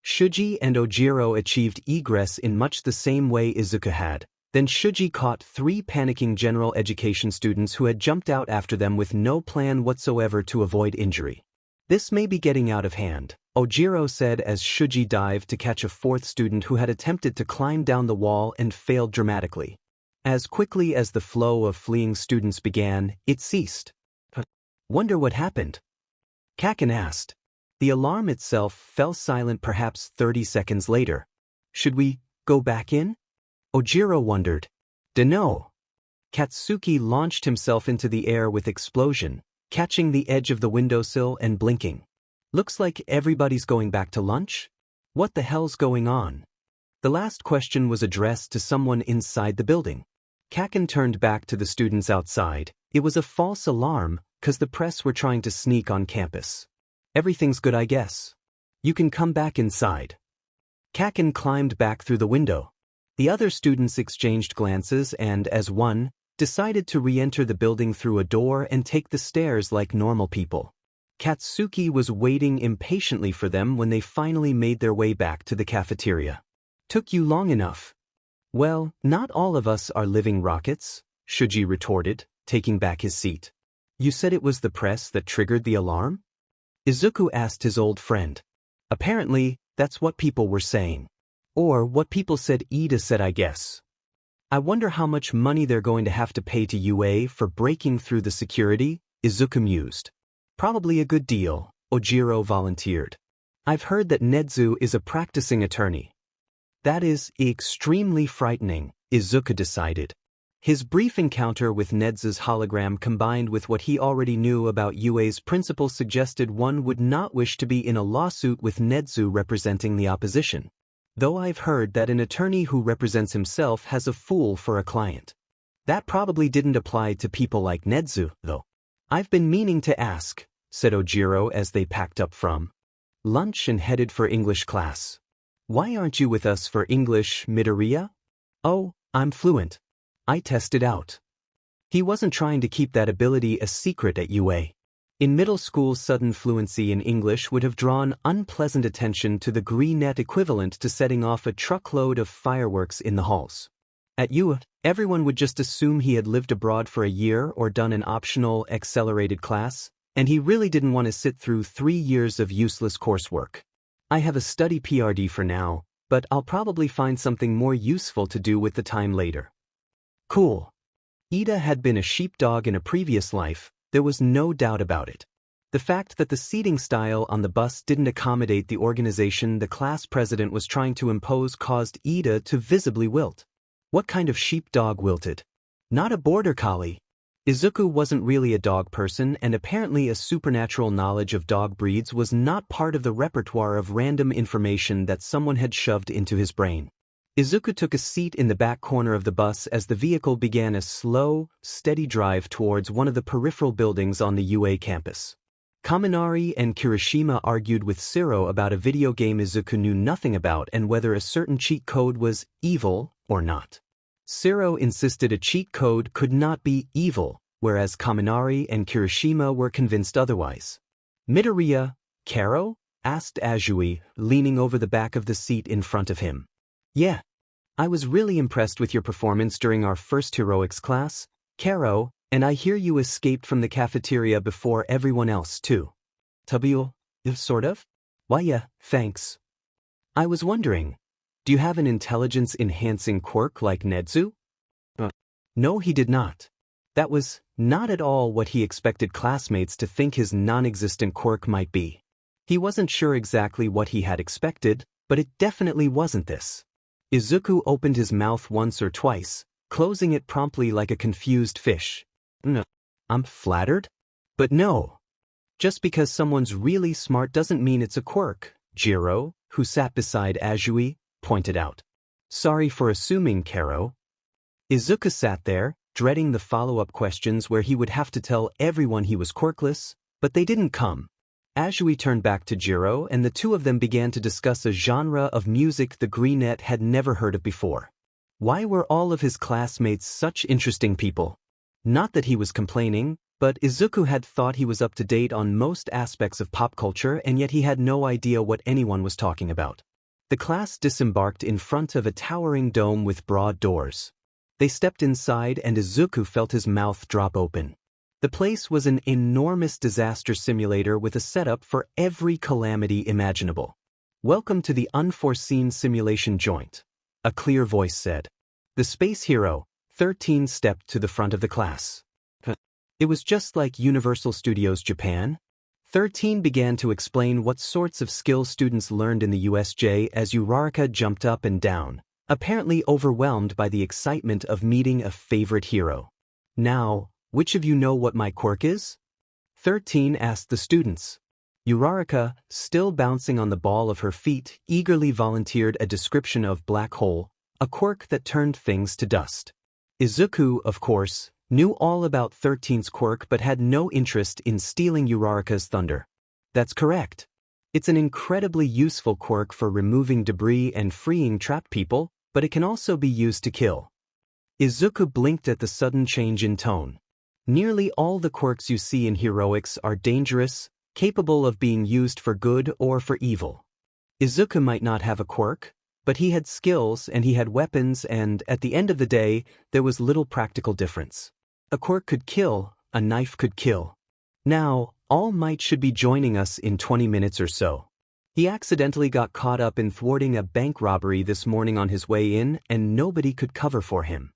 Shuji and Ojiro achieved egress in much the same way Izuku had. Then Shuji caught 3 panicking general education students who had jumped out after them with no plan whatsoever to avoid injury. This may be getting out of hand, Ojiro said as Shuji dived to catch a 4th student who had attempted to climb down the wall and failed dramatically. As quickly as the flow of fleeing students began, it ceased. Wonder what happened? Kaken asked. The alarm itself fell silent perhaps 30 seconds later. Should we go back in? Ojiro wondered. Dunno. Katsuki launched himself into the air with explosion, catching the edge of the windowsill and blinking. Looks like everybody's going back to lunch? What the hell's going on? The last question was addressed to someone inside the building. Kaken turned back to the students outside. It was a false alarm, 'cause the press were trying to sneak on campus. Everything's good, I guess. You can come back inside. Kaken climbed back through the window. The other students exchanged glances and, as one, decided to re-enter the building through a door and take the stairs like normal people. Katsuki was waiting impatiently for them when they finally made their way back to the cafeteria. Took you long enough. Well, not all of us are living rockets, Shuji retorted, taking back his seat. You said it was the press that triggered the alarm? Izuku asked his old friend. Apparently, that's what people were saying. Or what people said Ida said, I guess. I wonder how much money they're going to have to pay to UA for breaking through the security, Izuku mused. Probably a good deal, Ojiro volunteered. I've heard that Nedzu is a practicing attorney. That is extremely frightening, Izuku decided. His brief encounter with Nedzu's hologram combined with what he already knew about UA's principal suggested one would not wish to be in a lawsuit with Nedzu representing the opposition. Though I've heard that an attorney who represents himself has a fool for a client. That probably didn't apply to people like Nedzu, though. I've been meaning to ask, said Ojiro as they packed up from lunch and headed for English class. Why aren't you with us for English, Midoriya? Oh, I'm fluent. I tested out. He wasn't trying to keep that ability a secret at UA. In middle school, sudden fluency in English would have drawn unpleasant attention to the green net equivalent to setting off a truckload of fireworks in the halls. At UA, everyone would just assume he had lived abroad for a year or done an optional accelerated class, and he really didn't want to sit through 3 years of useless coursework. I have a study PRD for now, but I'll probably find something more useful to do with the time later. Cool. Ida had been a sheepdog in a previous life, there was no doubt about it. The fact that the seating style on the bus didn't accommodate the organization the class president was trying to impose caused Ida to visibly wilt. What kind of sheepdog wilted? Not a border collie. Izuku wasn't really a dog person, and apparently a supernatural knowledge of dog breeds was not part of the repertoire of random information that someone had shoved into his brain. Izuku took a seat in the back corner of the bus as the vehicle began a slow, steady drive towards one of the peripheral buildings on the UA campus. Kaminari and Kirishima argued with Siro about a video game Izuku knew nothing about and whether a certain cheat code was evil or not. Siro insisted a cheat code could not be evil, whereas Kaminari and Kirishima were convinced otherwise. Midoriya, Karo? Asked Azui, leaning over the back of the seat in front of him. Yeah. I was really impressed with your performance during our first heroics class, Karo, and I hear you escaped from the cafeteria before everyone else too. Tabule? Sort of? Why yeah, thanks. I was wondering, do you have an intelligence-enhancing quirk like Nedzu? No, he did not. That was not at all what he expected classmates to think his non-existent quirk might be. He wasn't sure exactly what he had expected, but it definitely wasn't this. Izuku opened his mouth once or twice, closing it promptly like a confused fish. No. I'm flattered? But no. Just because someone's really smart doesn't mean it's a quirk, Jiro, who sat beside Azui, pointed out. Sorry for assuming, Karo. Izuku sat there, dreading the follow-up questions where he would have to tell everyone he was quirkless, but they didn't come. Azui turned back to Jiro and the two of them began to discuss a genre of music the Greenette had never heard of before. Why were all of his classmates such interesting people? Not that he was complaining, but Izuku had thought he was up to date on most aspects of pop culture and yet he had no idea what anyone was talking about. The class disembarked in front of a towering dome with broad doors. They stepped inside and Izuku felt his mouth drop open. The place was an enormous disaster simulator with a setup for every calamity imaginable. Welcome to the unforeseen simulation joint, a clear voice said. The space hero, 13, stepped to the front of the class. It was just like Universal Studios Japan. 13 began to explain what sorts of skills students learned in the USJ as Uraraka jumped up and down, apparently overwhelmed by the excitement of meeting a favorite hero. Now, which of you know what my quirk is? 13 asked the students. Uraraka, still bouncing on the ball of her feet, eagerly volunteered a description of black hole, a quirk that turned things to dust. Izuku, of course, knew all about 13's quirk but had no interest in stealing Uraraka's thunder. That's correct. It's an incredibly useful quirk for removing debris and freeing trapped people, but it can also be used to kill. Izuku blinked at the sudden change in tone. Nearly all the quirks you see in heroics are dangerous, capable of being used for good or for evil. Izuku might not have a quirk, but he had skills and he had weapons and, at the end of the day, there was little practical difference. A quirk could kill, a knife could kill. Now, All Might should be joining us in 20 minutes or so. He accidentally got caught up in thwarting a bank robbery this morning on his way in and nobody could cover for him.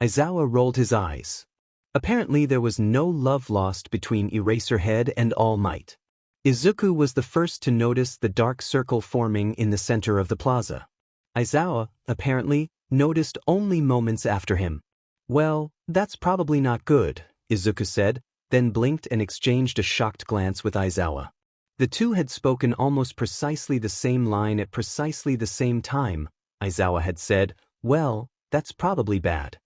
Aizawa rolled his eyes. Apparently there was no love lost between Eraserhead and All Might. Izuku was the first to notice the dark circle forming in the center of the plaza. Aizawa, apparently, noticed only moments after him. Well, that's probably not good, Izuku said, then blinked and exchanged a shocked glance with Aizawa. The two had spoken almost precisely the same line at precisely the same time. Aizawa had said, well, that's probably bad.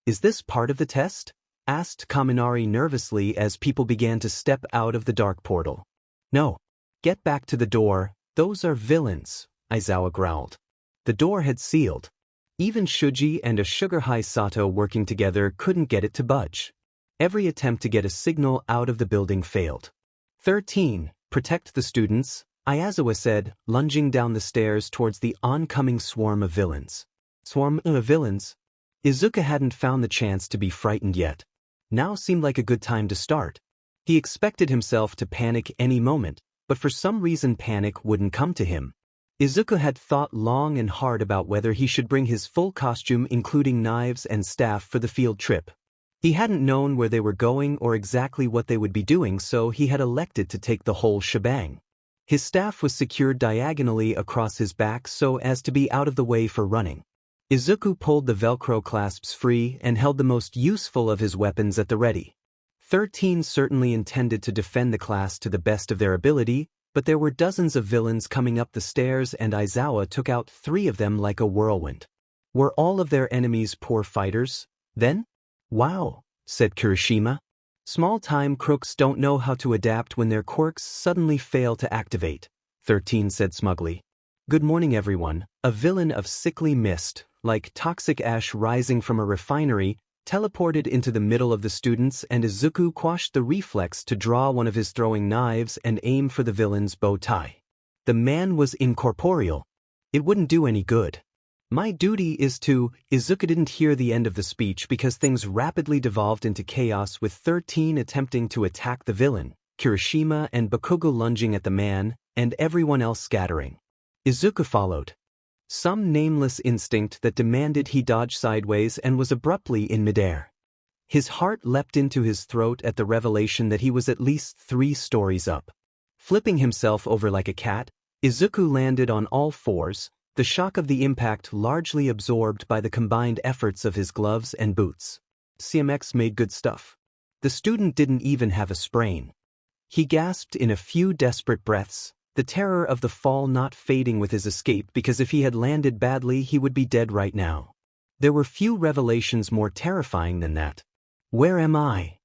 Is this part of the test? Asked Kaminari nervously as people began to step out of the dark portal. No. Get back to the door, those are villains, Aizawa growled. The door had sealed. Even Shuji and a sugar-high Sato working together couldn't get it to budge. Every attempt to get a signal out of the building failed. 13. Protect the students, Aizawa said, lunging down the stairs towards the oncoming swarm of villains. Swarm of villains? Izuku hadn't found the chance to be frightened yet. Now seemed like a good time to start. He expected himself to panic any moment, but for some reason panic wouldn't come to him. Izuku had thought long and hard about whether he should bring his full costume including knives and staff for the field trip. He hadn't known where they were going or exactly what they would be doing, so he had elected to take the whole shebang. His staff was secured diagonally across his back so as to be out of the way for running. Izuku pulled the Velcro clasps free and held the most useful of his weapons at the ready. 13 certainly intended to defend the class to the best of their ability, but there were dozens of villains coming up the stairs and Aizawa took out 3 of them like a whirlwind. Were all of their enemies poor fighters, then? Wow, said Kirishima. Small-time crooks don't know how to adapt when their quirks suddenly fail to activate, 13 said smugly. Good morning everyone. A villain of sickly mist, like toxic ash rising from a refinery, teleported into the middle of the students and Izuku quashed the reflex to draw one of his throwing knives and aim for the villain's bow tie. The man was incorporeal. It wouldn't do any good. My duty is to— Izuku didn't hear the end of the speech because things rapidly devolved into chaos with 13 attempting to attack the villain, Kirishima and Bakugo lunging at the man, and everyone else scattering. Izuku followed. Some nameless instinct that demanded he dodge sideways and was abruptly in midair. His heart leapt into his throat at the revelation that he was at least 3 stories up. Flipping himself over like a cat, Izuku landed on all fours, the shock of the impact largely absorbed by the combined efforts of his gloves and boots. CMX made good stuff. The student didn't even have a sprain. He gasped in a few desperate breaths, the terror of the fall not fading with his escape because if he had landed badly he would be dead right now. There were few revelations more terrifying than that. Where am I?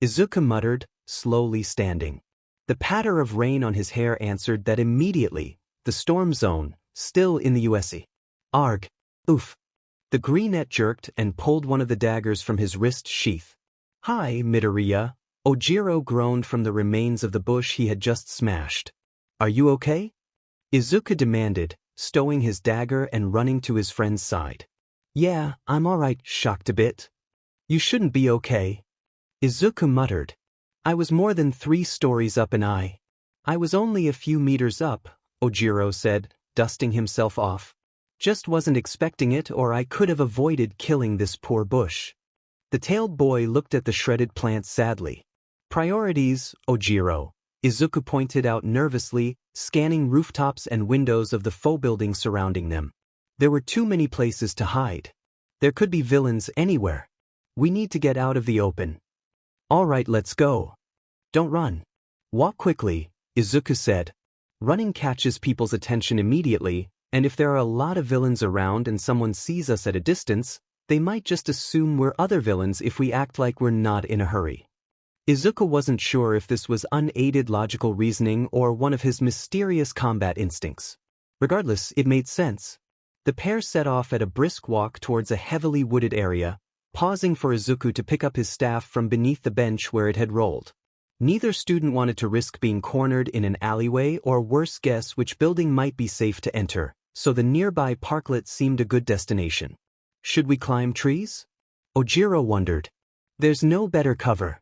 Izuku muttered, slowly standing. The patter of rain on his hair answered that immediately. The storm zone, still in the USA. Arg. Oof. The greenette jerked and pulled one of the daggers from his wrist sheath. Hi, Midoriya. Ojiro groaned from the remains of the bush he had just smashed. Are you okay? Izuku demanded, stowing his dagger and running to his friend's side. Yeah, I'm alright, shocked a bit. You shouldn't be okay. Izuku muttered. I was more than 3 stories up and I was only a few meters up, Ojiro said, dusting himself off. Just wasn't expecting it or I could have avoided killing this poor bush. The tailed boy looked at the shredded plant sadly. Priorities, Ojiro, Izuku pointed out nervously, scanning rooftops and windows of the faux building surrounding them. There were too many places to hide. There could be villains anywhere. We need to get out of the open. All right, let's go. Don't run. Walk quickly, Izuku said. Running catches people's attention immediately, and if there are a lot of villains around and someone sees us at a distance, they might just assume we're other villains if we act like we're not in a hurry. Izuku wasn't sure if this was unaided logical reasoning or one of his mysterious combat instincts. Regardless, it made sense. The pair set off at a brisk walk towards a heavily wooded area, pausing for Izuku to pick up his staff from beneath the bench where it had rolled. Neither student wanted to risk being cornered in an alleyway or worse guess which building might be safe to enter, so the nearby parklet seemed a good destination. Should we climb trees? Ojiro wondered. There's no better cover.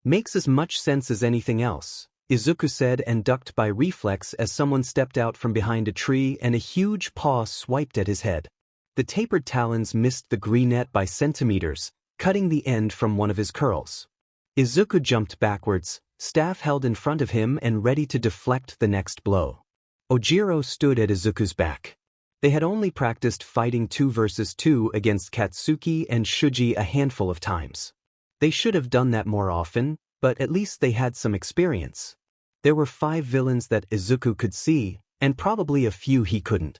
Makes as much sense as anything else, Izuku said and ducked by reflex as someone stepped out from behind a tree and a huge paw swiped at his head. The tapered talons missed the greenette by centimeters, cutting the end from one of his curls. Izuku jumped backwards, staff held in front of him and ready to deflect the next blow. Ojiro stood at Izuku's back. They had only practiced fighting 2 versus 2 against Katsuki and Shuji a handful of times. They should have done that more often, but at least they had some experience. There were 5 villains that Izuku could see, and probably a few he couldn't.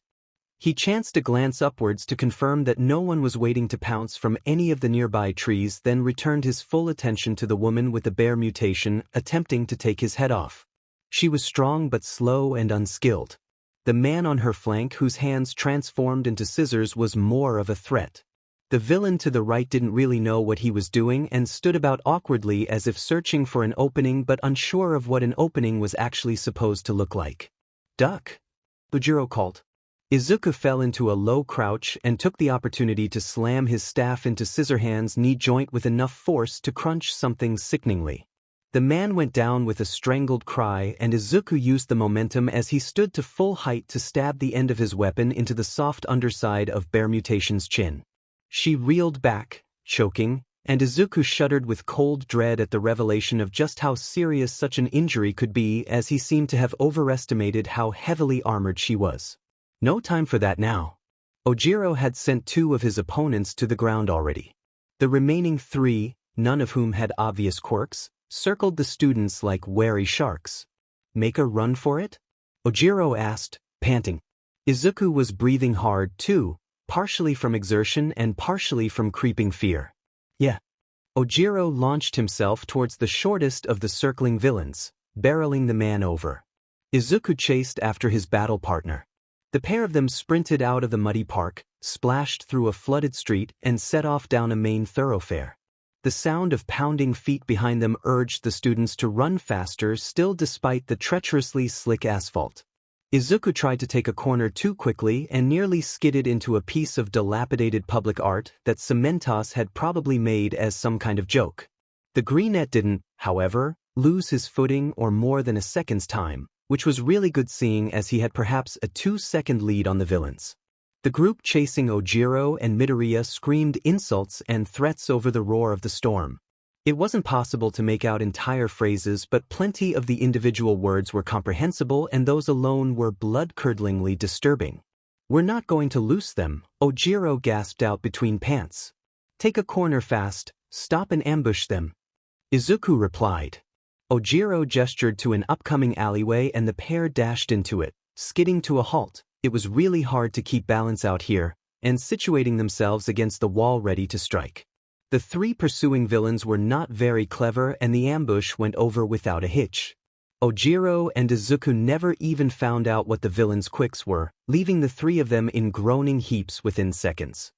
He chanced to glance upwards to confirm that no one was waiting to pounce from any of the nearby trees, then returned his full attention to the woman with the bear mutation, attempting to take his head off. She was strong but slow and unskilled. The man on her flank, whose hands transformed into scissors, was more of a threat. The villain to the right didn't really know what he was doing and stood about awkwardly as if searching for an opening but unsure of what an opening was actually supposed to look like. Duck! Ojiro called. Izuku fell into a low crouch and took the opportunity to slam his staff into Scissorhand's knee joint with enough force to crunch something sickeningly. The man went down with a strangled cry and Izuku used the momentum as he stood to full height to stab the end of his weapon into the soft underside of Bear Mutation's chin. She reeled back, choking, and Izuku shuddered with cold dread at the revelation of just how serious such an injury could be, as he seemed to have overestimated how heavily armored she was. No time for that now. Ojiro had sent 2 of his opponents to the ground already. The remaining 3, none of whom had obvious quirks, circled the students like wary sharks. Make a run for it? Ojiro asked, panting. Izuku was breathing hard too, partially from exertion and partially from creeping fear. Yeah. Ojiro launched himself towards the shortest of the circling villains, barreling the man over. Izuku chased after his battle partner. The pair of them sprinted out of the muddy park, splashed through a flooded street, and set off down a main thoroughfare. The sound of pounding feet behind them urged the students to run faster, still despite the treacherously slick asphalt. Izuku tried to take a corner too quickly and nearly skidded into a piece of dilapidated public art that Cementos had probably made as some kind of joke. The greenette didn't, however, lose his footing or more than a second's time, which was really good seeing as he had perhaps a 2-second lead on the villains. The group chasing Ojiro and Midoriya screamed insults and threats over the roar of the storm. It wasn't possible to make out entire phrases, but plenty of the individual words were comprehensible, and those alone were blood-curdlingly disturbing. "We're not going to loose them," Ojiro gasped out between pants. "Take a corner fast, stop and ambush them." Izuku replied. Ojiro gestured to an upcoming alleyway and the pair dashed into it, skidding to a halt. It was really hard to keep balance out here, and situating themselves against the wall ready to strike. The 3 pursuing villains were not very clever, and the ambush went over without a hitch. Ojiro and Izuku never even found out what the villains' quicks were, leaving the 3 of them in groaning heaps within seconds.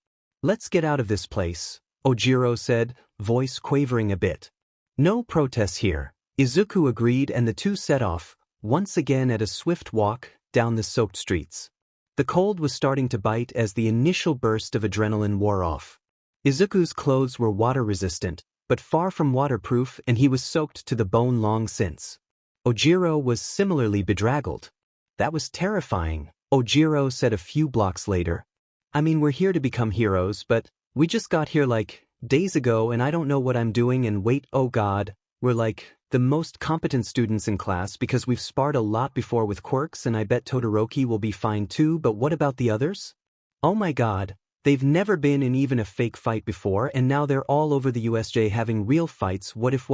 "Let's get out of this place," Ojiro said, voice quavering a bit. "No protests here," Izuku agreed, and the 2 set off, once again at a swift walk, down the soaked streets. The cold was starting to bite as the initial burst of adrenaline wore off. Izuku's clothes were water-resistant, but far from waterproof, and he was soaked to the bone long since. Ojiro was similarly bedraggled. "That was terrifying," Ojiro said a few blocks later. "I mean, we're here to become heroes, but we just got here like days ago and I don't know what I'm doing, and wait, oh god, we're like the most competent students in class because we've sparred a lot before with quirks, and I bet Todoroki will be fine too, but what about the others? Oh my god. They've never been in even a fake fight before, and now they're all over the USJ having real fights. What if?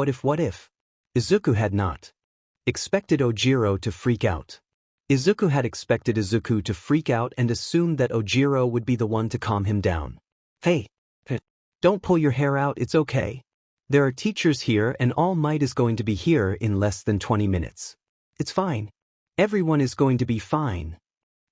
Izuku had not expected Ojiro to freak out. Izuku had expected Izuku to freak out and assumed that Ojiro would be the one to calm him down. "Hey, don't pull your hair out, it's okay. There are teachers here and All Might is going to be here in less than 20 minutes. It's fine. Everyone is going to be fine."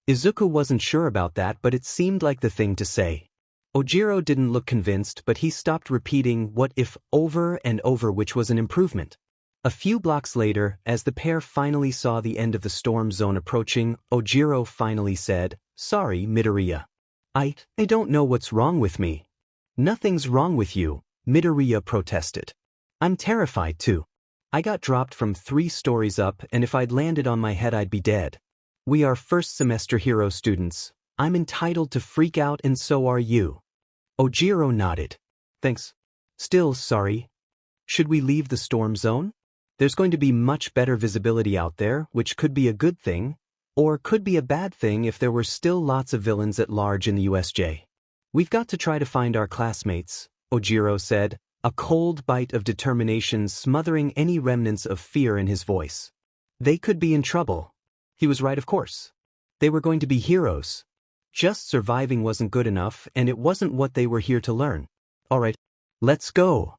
Izuku wasn't sure about that, but it seemed like the thing to say. Ojiro didn't look convinced, but he stopped repeating "what if" over and over, which was an improvement. A few blocks later, as the pair finally saw the end of the storm zone approaching, Ojiro finally said, "Sorry, Midoriya. I don't know what's wrong with me." "Nothing's wrong with you," Midoriya protested. "I'm terrified too. I got dropped from 3 stories up, and if I'd landed on my head I'd be dead. We are first semester hero students. I'm entitled to freak out, and so are you." Ojiro nodded. "Thanks. Still sorry. Should we leave the storm zone? There's going to be much better visibility out there, which could be a good thing, or could be a bad thing if there were still lots of villains at large in the USJ. We've got to try to find our classmates," Ojiro said, a cold bite of determination smothering any remnants of fear in his voice. They could be in trouble. He was right, of course. They were going to be heroes. Just surviving wasn't good enough, and it wasn't what they were here to learn. "All right, let's go."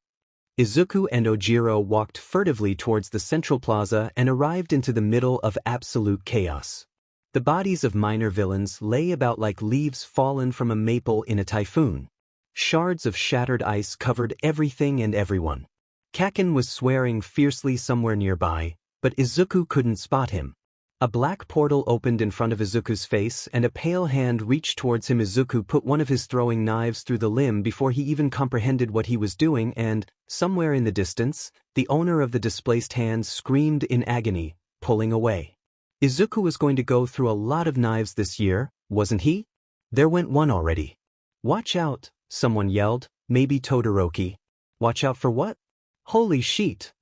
Izuku and Ojiro walked furtively towards the central plaza and arrived into the middle of absolute chaos. The bodies of minor villains lay about like leaves fallen from a maple in a typhoon. Shards of shattered ice covered everything and everyone. Kaken was swearing fiercely somewhere nearby, but Izuku couldn't spot him. A black portal opened in front of Izuku's face, and a pale hand reached towards him. Izuku put one of his throwing knives through the limb before he even comprehended what he was doing, and, somewhere in the distance, the owner of the displaced hand screamed in agony, pulling away. Izuku was going to go through a lot of knives this year, wasn't he? There went one already. "Watch out," someone yelled, maybe Todoroki. Watch out for what? Holy sheet!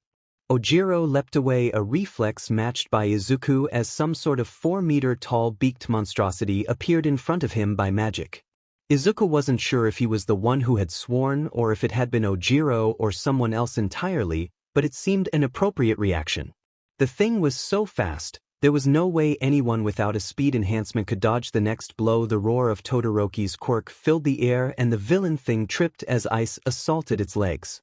Ojiro leapt away, a reflex matched by Izuku as some sort of 4-meter-tall beaked monstrosity appeared in front of him by magic. Izuku wasn't sure if he was the one who had sworn or if it had been Ojiro or someone else entirely, but it seemed an appropriate reaction. The thing was so fast, there was no way anyone without a speed enhancement could dodge the next blow. The roar of Todoroki's quirk filled the air and the villain thing tripped as ice assaulted its legs.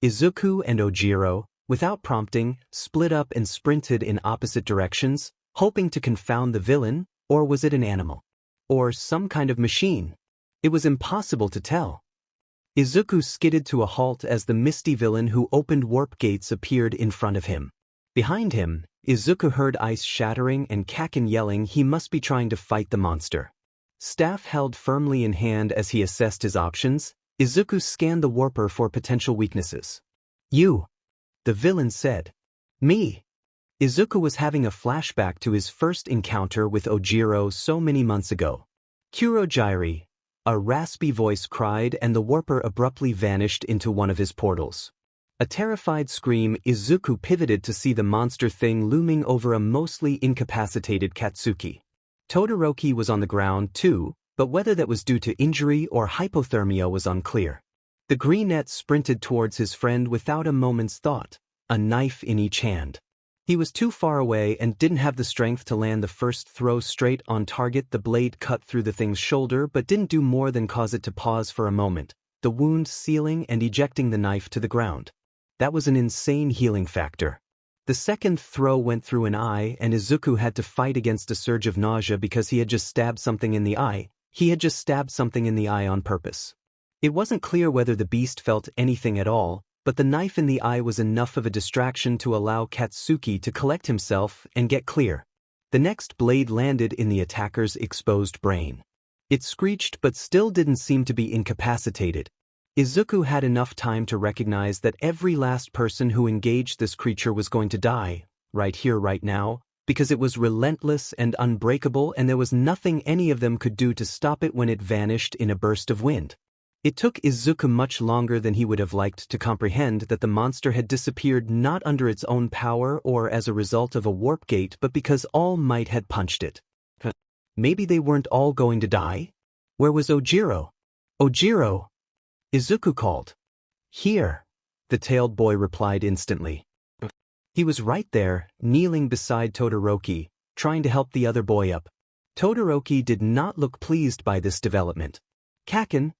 Izuku and Ojiro, without prompting, split up and sprinted in opposite directions, hoping to confound the villain, or was it an animal? Or some kind of machine? It was impossible to tell. Izuku skidded to a halt as the misty villain who opened warp gates appeared in front of him. Behind him, Izuku heard ice shattering and Kaken yelling he must be trying to fight the monster. Staff held firmly in hand as he assessed his options, Izuku scanned the warper for potential weaknesses. "You," the villain said. "Me." Izuku was having a flashback to his first encounter with Ojiro so many months ago. "Kurogyri," a raspy voice cried, and the warper abruptly vanished into one of his portals. A terrified scream, Izuku pivoted to see the monster thing looming over a mostly incapacitated Katsuki. Todoroki was on the ground too, but whether that was due to injury or hypothermia was unclear. The greenette sprinted towards his friend without a moment's thought, a knife in each hand. He was too far away and didn't have the strength to land the first throw straight on target. The blade cut through the thing's shoulder but didn't do more than cause it to pause for a moment, the wound sealing and ejecting the knife to the ground. That was an insane healing factor. The second throw went through an eye and Izuku had to fight against a surge of nausea because he had just stabbed something in the eye. He had just stabbed something in the eye on purpose. It wasn't clear whether the beast felt anything at all, but the knife in the eye was enough of a distraction to allow Katsuki to collect himself and get clear. The next blade landed in the attacker's exposed brain. It screeched but still didn't seem to be incapacitated. Izuku had enough time to recognize that every last person who engaged this creature was going to die, right here right now, because it was relentless and unbreakable and there was nothing any of them could do to stop it when it vanished in a burst of wind. It took Izuku much longer than he would have liked to comprehend that the monster had disappeared not under its own power or as a result of a warp gate but because All Might had punched it. Maybe they weren't all going to die? Where was Ojiro? "Ojiro!" Izuku called. "Here," the tailed boy replied instantly. He was right there, kneeling beside Todoroki, trying to help the other boy up. Todoroki did not look pleased by this development. "Kaken?"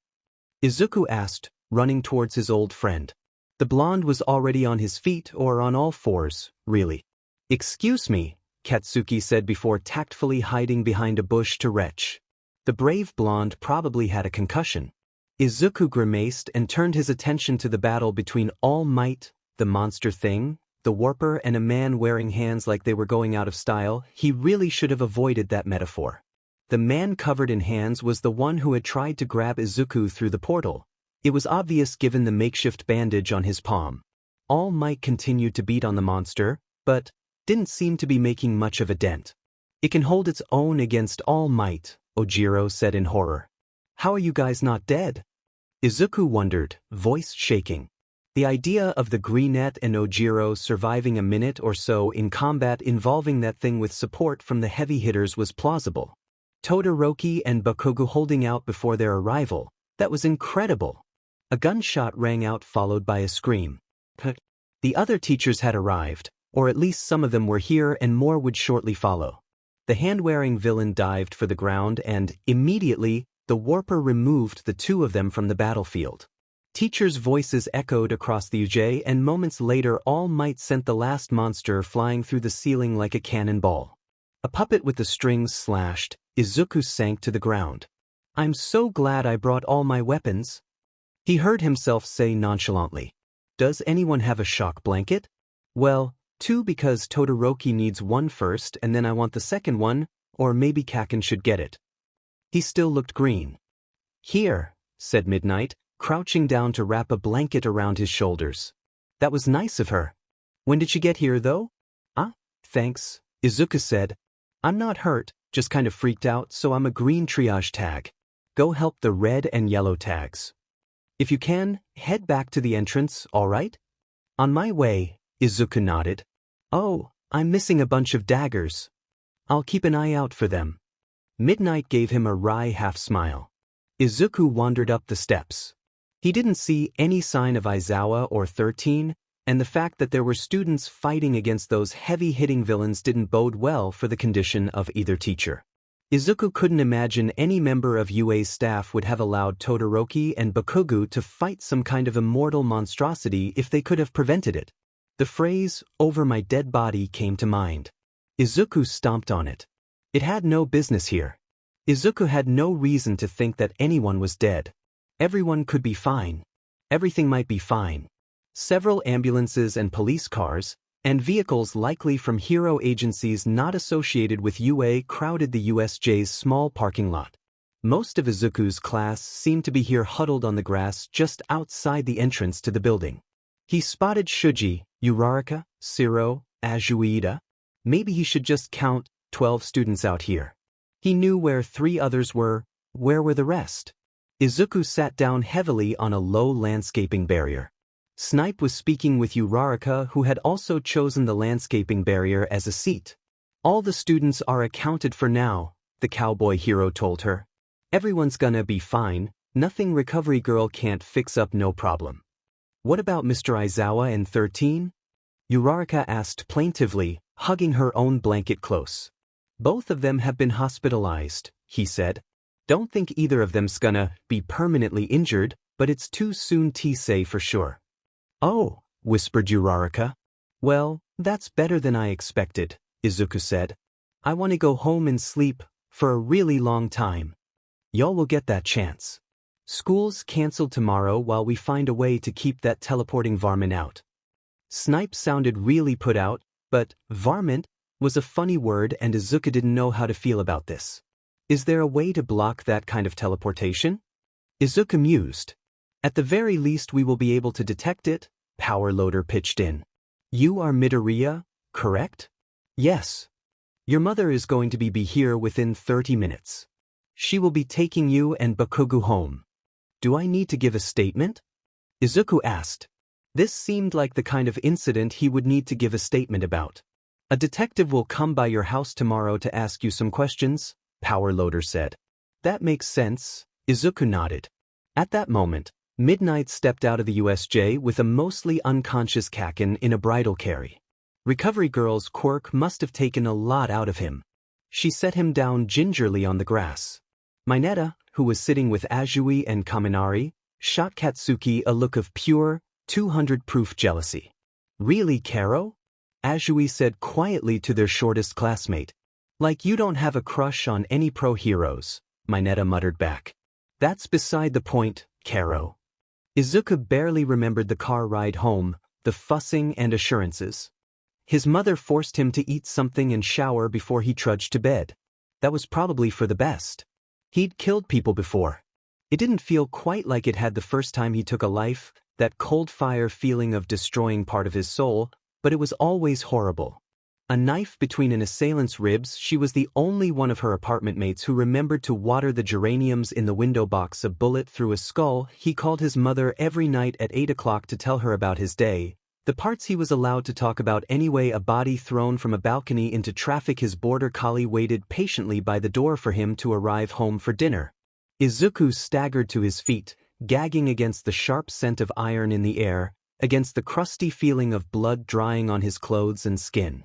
Izuku asked, running towards his old friend. The blonde was already on his feet or on all fours, really. "Excuse me," Katsuki said before tactfully hiding behind a bush to retch. The brave blonde probably had a concussion. Izuku grimaced and turned his attention to the battle between All Might, the monster thing, the warper and a man wearing hands like they were going out of style. He really should have avoided that metaphor. The man covered in hands was the one who had tried to grab Izuku through the portal. It was obvious given the makeshift bandage on his palm. All Might continued to beat on the monster, but didn't seem to be making much of a dent. "It can hold its own against All Might," Ojiro said in horror. "How are you guys not dead?" Izuku wondered, voice shaking. The idea of the greenette and Ojiro surviving a minute or so in combat involving that thing with support from the heavy hitters was plausible. Todoroki and Bakugo holding out before their arrival, that was incredible. A gunshot rang out followed by a scream. The other teachers had arrived, or at least some of them were here and more would shortly follow. The hand-wearing villain dived for the ground and, immediately, the warper removed the two of them from the battlefield. Teachers' voices echoed across the UJ and moments later All Might sent the last monster flying through the ceiling like a cannonball. A puppet with the strings slashed, Izuku sank to the ground. "I'm so glad I brought all my weapons," he heard himself say nonchalantly. "Does anyone have a shock blanket?" "Well, 2 because Todoroki needs one first and then I want the second one, or maybe Kaken should get it." He still looked green. "Here," said Midnight, crouching down to wrap a blanket around his shoulders. "That was nice of her. When did she get here, though?" "Ah, thanks," Izuku said. "I'm not hurt, just kind of freaked out, so I'm a green triage tag. Go help the red and yellow tags." If you can, head back to the entrance, alright? On my way, Izuku nodded. Oh, I'm missing a bunch of daggers. I'll keep an eye out for them. Midnight gave him a wry half-smile. Izuku wandered up the steps. He didn't see any sign of Aizawa or 13, and the fact that there were students fighting against those heavy-hitting villains didn't bode well for the condition of either teacher. Izuku couldn't imagine any member of UA's staff would have allowed Todoroki and Bakugo to fight some kind of immortal monstrosity if they could have prevented it. The phrase, "over my dead body," came to mind. Izuku stomped on it. It had no business here. Izuku had no reason to think that anyone was dead. Everyone could be fine. Everything might be fine. Several ambulances and police cars, and vehicles likely from hero agencies not associated with UA crowded the USJ's small parking lot. Most of Izuku's class seemed to be here huddled on the grass just outside the entrance to the building. He spotted Shuji, Uraraka, Siro, Azuida. Maybe he should just count 12 students out here. He knew where 3 others were. Where were the rest? Izuku sat down heavily on a low landscaping barrier. Snipe was speaking with Uraraka, who had also chosen the landscaping barrier as a seat. All the students are accounted for now, the cowboy hero told her. Everyone's gonna be fine, nothing recovery girl can't fix up, no problem. What about Mr. Aizawa and 13? Uraraka asked plaintively, hugging her own blanket close. Both of them have been hospitalized, he said. Don't think either of them's gonna be permanently injured, but it's too soon to say for sure. Oh, whispered Uraraka. Well, that's better than I expected, Izuku said. I want to go home and sleep for a really long time. Y'all will get that chance. School's canceled tomorrow while we find a way to keep that teleporting varmint out. Snipe sounded really put out, but varmint was a funny word and Izuku didn't know how to feel about this. Is there a way to block that kind of teleportation? Izuku mused. At the very least we will be able to detect it, Power Loader pitched in. You are Midoriya, correct? Yes. Your mother is going to be here within 30 minutes. She will be taking you and Bakugo home. Do I need to give a statement? Izuku asked. This seemed like the kind of incident he would need to give a statement about. A detective will come by your house tomorrow to ask you some questions, Power Loader said. That makes sense, Izuku nodded. At that moment, Midnight stepped out of the USJ with a mostly unconscious Kaken in a bridal carry. Recovery girl's quirk must have taken a lot out of him. She set him down gingerly on the grass. Mineta, who was sitting with Azui and Kaminari, shot Katsuki a look of pure, 200-proof jealousy. Really, Karo? Azui said quietly to their shortest classmate. Like you don't have a crush on any pro heroes, Mineta muttered back. That's beside the point, Karo. Izuku barely remembered the car ride home, the fussing and assurances. His mother forced him to eat something and shower before he trudged to bed. That was probably for the best. He'd killed people before. It didn't feel quite like it had the first time he took a life, that cold fire feeling of destroying part of his soul, but it was always horrible. A knife between an assailant's ribs. She was the only one of her apartment mates who remembered to water the geraniums in the window box. A bullet through a skull. He called his mother every night at 8 o'clock to tell her about his day, the parts he was allowed to talk about anyway. A body thrown from a balcony into traffic. His border collie waited patiently by the door for him to arrive home for dinner. Izuku staggered to his feet, gagging against the sharp scent of iron in the air, against the crusty feeling of blood drying on his clothes and skin.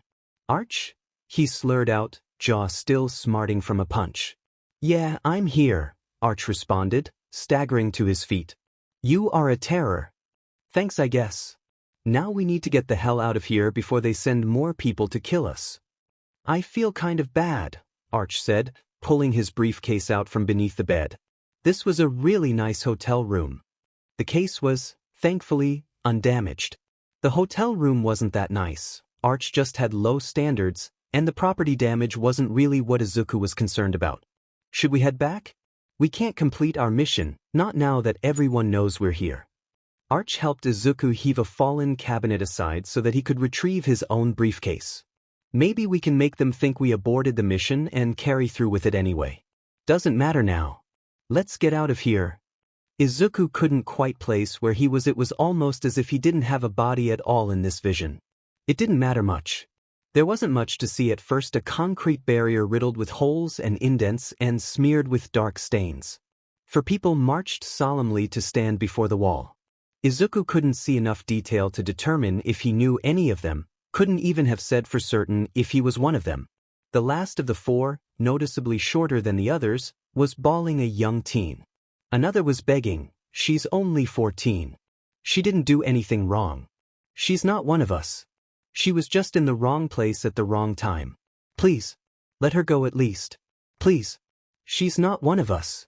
Arch? He slurred out, jaw still smarting from a punch. Yeah, I'm here, Arch responded, staggering to his feet. You are a terror. Thanks, I guess. Now we need to get the hell out of here before they send more people to kill us. I feel kind of bad, Arch said, pulling his briefcase out from beneath the bed. This was a really nice hotel room. The case was, thankfully, undamaged. The hotel room wasn't that nice. Arch just had low standards, and the property damage wasn't really what Izuku was concerned about. Should we head back? We can't complete our mission, not now that everyone knows we're here. Arch helped Izuku heave a fallen cabinet aside so that he could retrieve his own briefcase. Maybe we can make them think we aborted the mission and carry through with it anyway. Doesn't matter now. Let's get out of here. Izuku couldn't quite place where he was. It was almost as if he didn't have a body at all in this vision. It didn't matter much. There wasn't much to see at first, a concrete barrier riddled with holes and indents and smeared with dark stains. For people marched solemnly to stand before the wall. Izuku couldn't see enough detail to determine if he knew any of them, couldn't even have said for certain if he was one of them. The last of the four, noticeably shorter than the others, was bawling a young teen. Another was begging, "She's only 14. She didn't do anything wrong. She's not one of us. She was just in the wrong place at the wrong time. Please, let her go at least. Please. She's not one of us."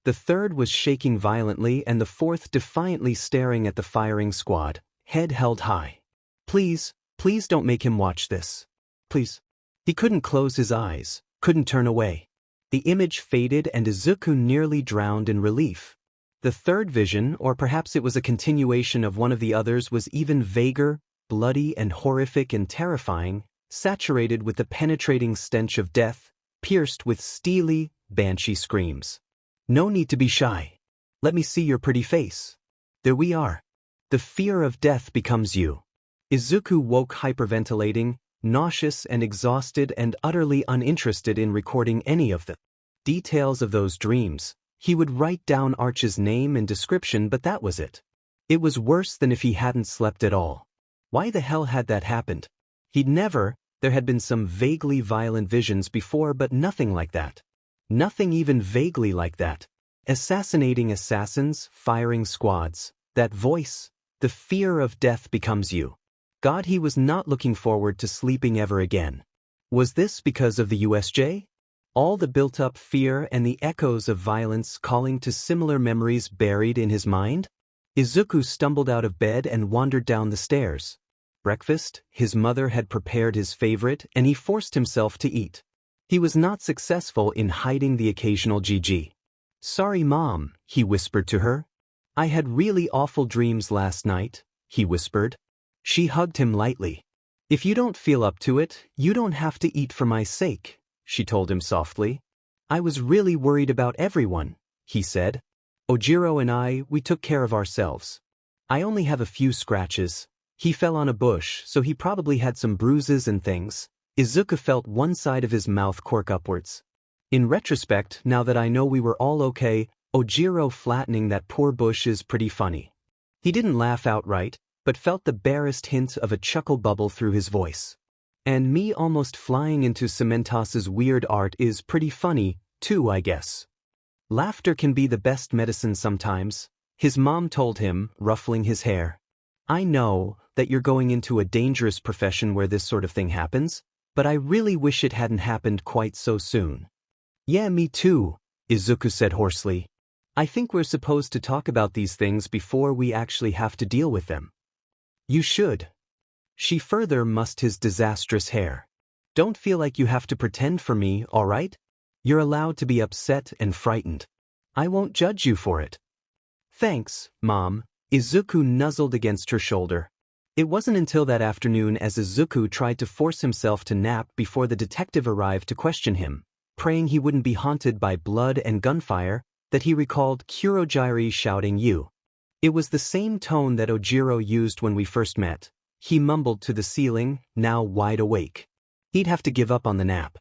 The third was shaking violently and the fourth defiantly staring at the firing squad, head held high. "Please, please don't make him watch this. Please." He couldn't close his eyes, couldn't turn away. The image faded and Izuku nearly drowned in relief. The third vision, or perhaps it was a continuation of one of the others, was even vaguer, bloody and horrific and terrifying, saturated with the penetrating stench of death, pierced with steely, banshee screams. "No need to be shy. Let me see your pretty face. There we are. The fear of death becomes you." Izuku woke hyperventilating, nauseous and exhausted and utterly uninterested in recording any of the details of those dreams. He would write down Arch's name and description, but that was it. It was worse than if he hadn't slept at all. Why the hell had that happened? There had been some vaguely violent visions before, but nothing like that. Nothing even vaguely like that. Assassinating assassins, firing squads, that voice, the fear of death becomes you. God, he was not looking forward to sleeping ever again. Was this because of the USJ? All the built-up fear and the echoes of violence calling to similar memories buried in his mind? Izuku stumbled out of bed and wandered down the stairs. Breakfast, his mother had prepared his favorite, and he forced himself to eat. He was not successful in hiding the occasional GG. "Sorry, Mom," he whispered to her. "I had really awful dreams last night," he whispered. She hugged him lightly. "If you don't feel up to it, you don't have to eat for my sake," she told him softly. "I was really worried about everyone," he said. "Ojiro and we took care of ourselves. I only have a few scratches. He fell on a bush, so he probably had some bruises and things." Izuku felt one side of his mouth quirk upwards. "In retrospect, now that I know we were all okay, Ojiro flattening that poor bush is pretty funny." He didn't laugh outright, but felt the barest hint of a chuckle bubble through his voice. "And me almost flying into Cementas's weird art is pretty funny, too, I guess." "Laughter can be the best medicine sometimes," his mom told him, ruffling his hair. "I know that you're going into a dangerous profession where this sort of thing happens, but I really wish it hadn't happened quite so soon." "Yeah, me too," Izuku said hoarsely. "I think we're supposed to talk about these things before we actually have to deal with them." "You should." She further mussed his disastrous hair. "Don't feel like you have to pretend for me, all right? You're allowed to be upset and frightened. I won't judge you for it." "Thanks, Mom." Izuku nuzzled against her shoulder. It wasn't until that afternoon, as Izuku tried to force himself to nap before the detective arrived to question him, praying he wouldn't be haunted by blood and gunfire, that he recalled Kurogiri shouting "you." It was the same tone that Ojiro used when we first met. He mumbled to the ceiling, now wide awake. He'd have to give up on the nap.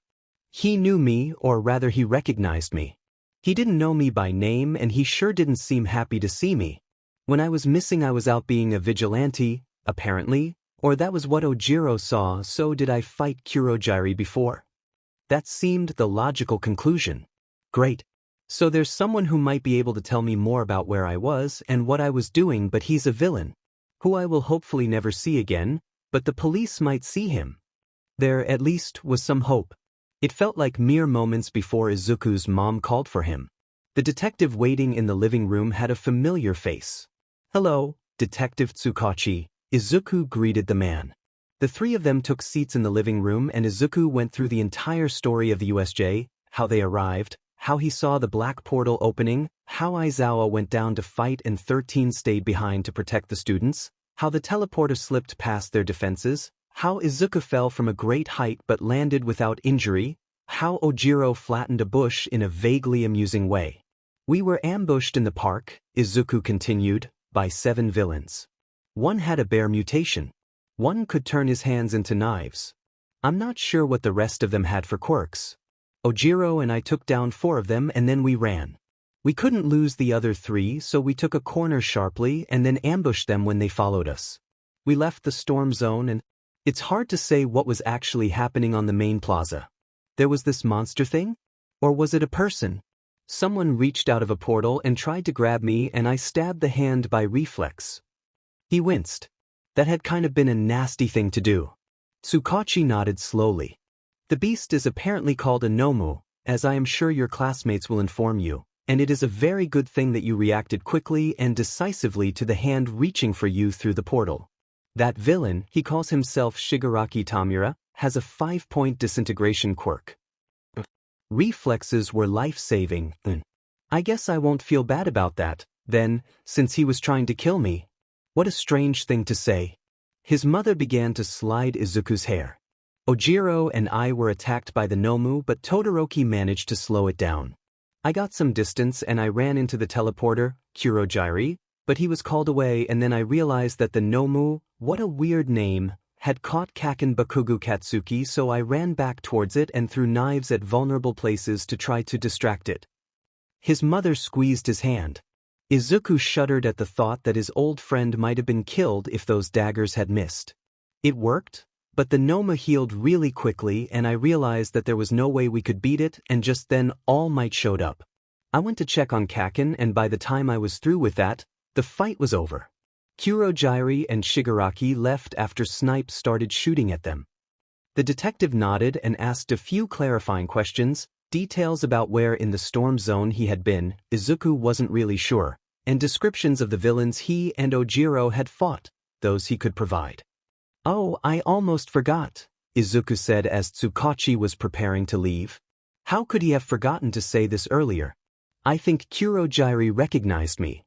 He knew me, or rather he recognized me. He didn't know me by name, and he sure didn't seem happy to see me. When I was missing, I was out being a vigilante, apparently, or that was what Ojiro saw. So did I fight Kurogiri before? That seemed the logical conclusion. Great. So there's someone who might be able to tell me more about where I was and what I was doing, but he's a villain, who I will hopefully never see again, but the police might see him. There at least was some hope. It felt like mere moments before Izuku's mom called for him. The detective waiting in the living room had a familiar face. "Hello, Detective Tsukachi," Izuku greeted the man. The three of them took seats in the living room, and Izuku went through the entire story of the USJ, how they arrived, how he saw the black portal opening, how Aizawa went down to fight and 13 stayed behind to protect the students, how the teleporter slipped past their defenses, how Izuku fell from a great height but landed without injury, how Ojiro flattened a bush in a vaguely amusing way. We were ambushed in the park, Izuku continued, by 7 villains. One had a bear mutation. One could turn his hands into knives. I'm not sure what the rest of them had for quirks. Ojiro and I took down 4 of them and then we ran. We couldn't lose the other 3, so we took a corner sharply and then ambushed them when they followed us. We left the storm zone and it's hard to say what was actually happening on the main plaza. There was this monster thing? Or was it a person? Someone reached out of a portal and tried to grab me and I stabbed the hand by reflex. He winced. That had kind of been a nasty thing to do. Tsukachi nodded slowly. The beast is apparently called a Nomu, as I am sure your classmates will inform you, and it is a very good thing that you reacted quickly and decisively to the hand reaching for you through the portal. That villain, he calls himself Shigaraki Tamura, has a 5-point disintegration quirk. Reflexes were life-saving. I guess I won't feel bad about that, then, since he was trying to kill me. What a strange thing to say. His mother began to slide Izuku's hair. Ojiro and I were attacked by the Nomu, but Todoroki managed to slow it down. I got some distance and I ran into the teleporter, Kurogiri, but he was called away and then I realized that the Nomu, what a weird name, had caught Kaken Bakugu Katsuki, so I ran back towards it and threw knives at vulnerable places to try to distract it. His mother squeezed his hand. Izuku shuddered at the thought that his old friend might have been killed if those daggers had missed. It worked, but the Noma healed really quickly and I realized that there was no way we could beat it, and just then All Might showed up. I went to check on Kaken and by the time I was through with that, the fight was over. Kurogiri and Shigaraki left after Snipe started shooting at them. The detective nodded and asked a few clarifying questions. Details about where in the storm zone he had been, Izuku wasn't really sure, and descriptions of the villains he and Ojiro had fought, those he could provide. Oh, I almost forgot, Izuku said as Tsukachi was preparing to leave. How could he have forgotten to say this earlier? I think Kurogiri recognized me.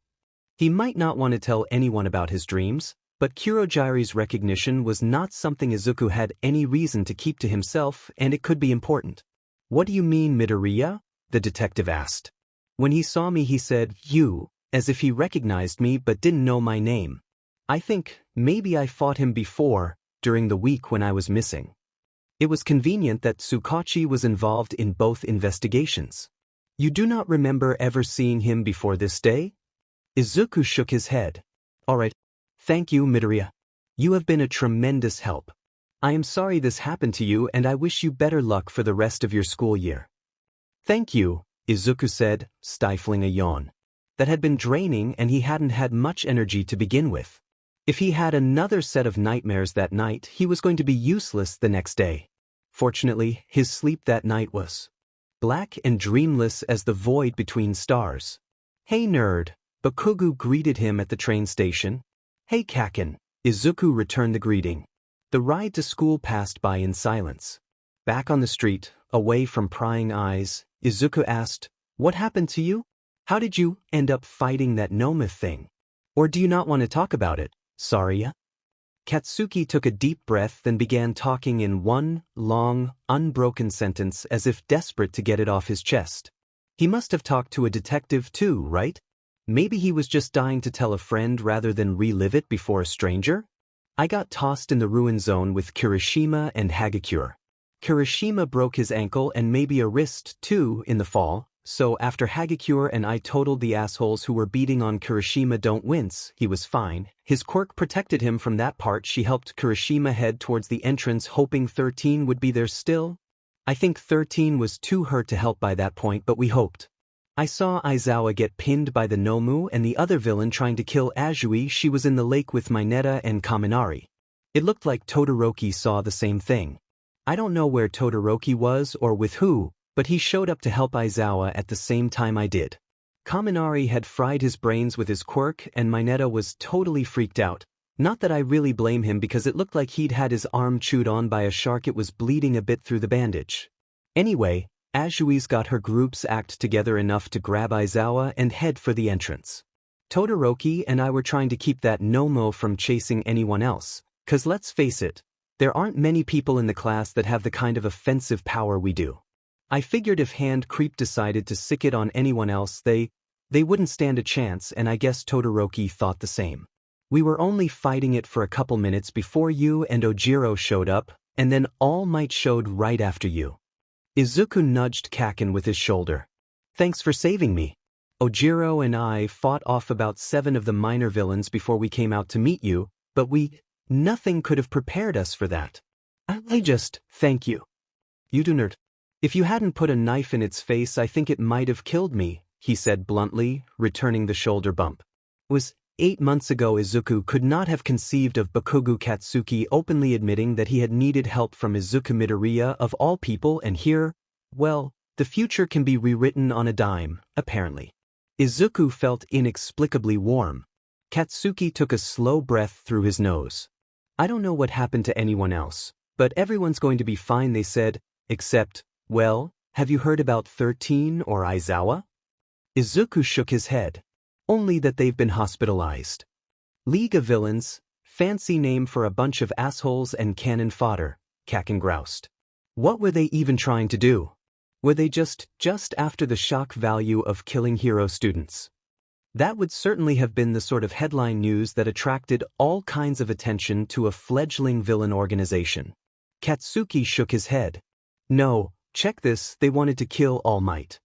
He might not want to tell anyone about his dreams, but Kurogiri's recognition was not something Izuku had any reason to keep to himself, and it could be important. What do you mean, Midoriya? The detective asked. When he saw me he said, you, as if he recognized me but didn't know my name. I think, maybe I fought him before, during the week when I was missing. It was convenient that Tsukachi was involved in both investigations. You do not remember ever seeing him before this day? Izuku shook his head. Alright. Thank you, Midoriya. You have been a tremendous help. I am sorry this happened to you and I wish you better luck for the rest of your school year. Thank you, Izuku said, stifling a yawn. That had been draining and he hadn't had much energy to begin with. If he had another set of nightmares that night, he was going to be useless the next day. Fortunately, his sleep that night was black and dreamless as the void between stars. Hey nerd, Bakugu greeted him at the train station. Hey Kaken, Izuku returned the greeting. The ride to school passed by in silence. Back on the street, away from prying eyes, Izuku asked, what happened to you? How did you end up fighting that Nomith thing? Or do you not want to talk about it, Saria? Katsuki took a deep breath and began talking in one, long, unbroken sentence as if desperate to get it off his chest. He must have talked to a detective too, right? Maybe he was just dying to tell a friend rather than relive it before a stranger? I got tossed in the ruin zone with Kirishima and Hagakure. Kirishima broke his ankle and maybe a wrist too in the fall, so after Hagakure and I totaled the assholes who were beating on Kirishima don't wince, he was fine. His quirk protected him from that part. She helped Kirishima head towards the entrance hoping 13 would be there still. I think 13 was too hurt to help by that point, but we hoped. I saw Aizawa get pinned by the Nomu and the other villain trying to kill Azui. She was in the lake with Mineta and Kaminari. It looked like Todoroki saw the same thing. I don't know where Todoroki was or with who, but he showed up to help Aizawa at the same time I did. Kaminari had fried his brains with his quirk and Mineta was totally freaked out. Not that I really blame him because it looked like he'd had his arm chewed on by a shark. It was bleeding a bit through the bandage. Anyway, Azui's got her groups act together enough to grab Aizawa and head for the entrance. Todoroki and I were trying to keep that Nomo from chasing anyone else, 'cause let's face it, there aren't many people in the class that have the kind of offensive power we do. I figured if Hand Creep decided to sick it on anyone else, they They wouldn't stand a chance, and I guess Todoroki thought the same. We were only fighting it for a couple minutes before you and Ojiro showed up, and then All Might showed right after you. Izuku nudged Kaken with his shoulder. Thanks for saving me. Ojiro and I fought off about 7 of the minor villains before we came out to meet you, but nothing could have prepared us for that. Thank you. You do nerd. If you hadn't put a knife in its face, I think it might have killed me, he said bluntly, returning the shoulder bump. It was 8 months ago. Izuku could not have conceived of Bakugo Katsuki openly admitting that he had needed help from Izuku Midoriya of all people, and here, well, the future can be rewritten on a dime, apparently. Izuku felt inexplicably warm. Katsuki took a slow breath through his nose. I don't know what happened to anyone else, but everyone's going to be fine, they said, except, well, have you heard about 13 or Aizawa? Izuku shook his head. Only that they've been hospitalized. League of Villains, fancy name for a bunch of assholes and cannon fodder, Kaken groused. What were they even trying to do? Were they just after the shock value of killing hero students? That would certainly have been the sort of headline news that attracted all kinds of attention to a fledgling villain organization. Katsuki shook his head. No, check this, they wanted to kill All Might.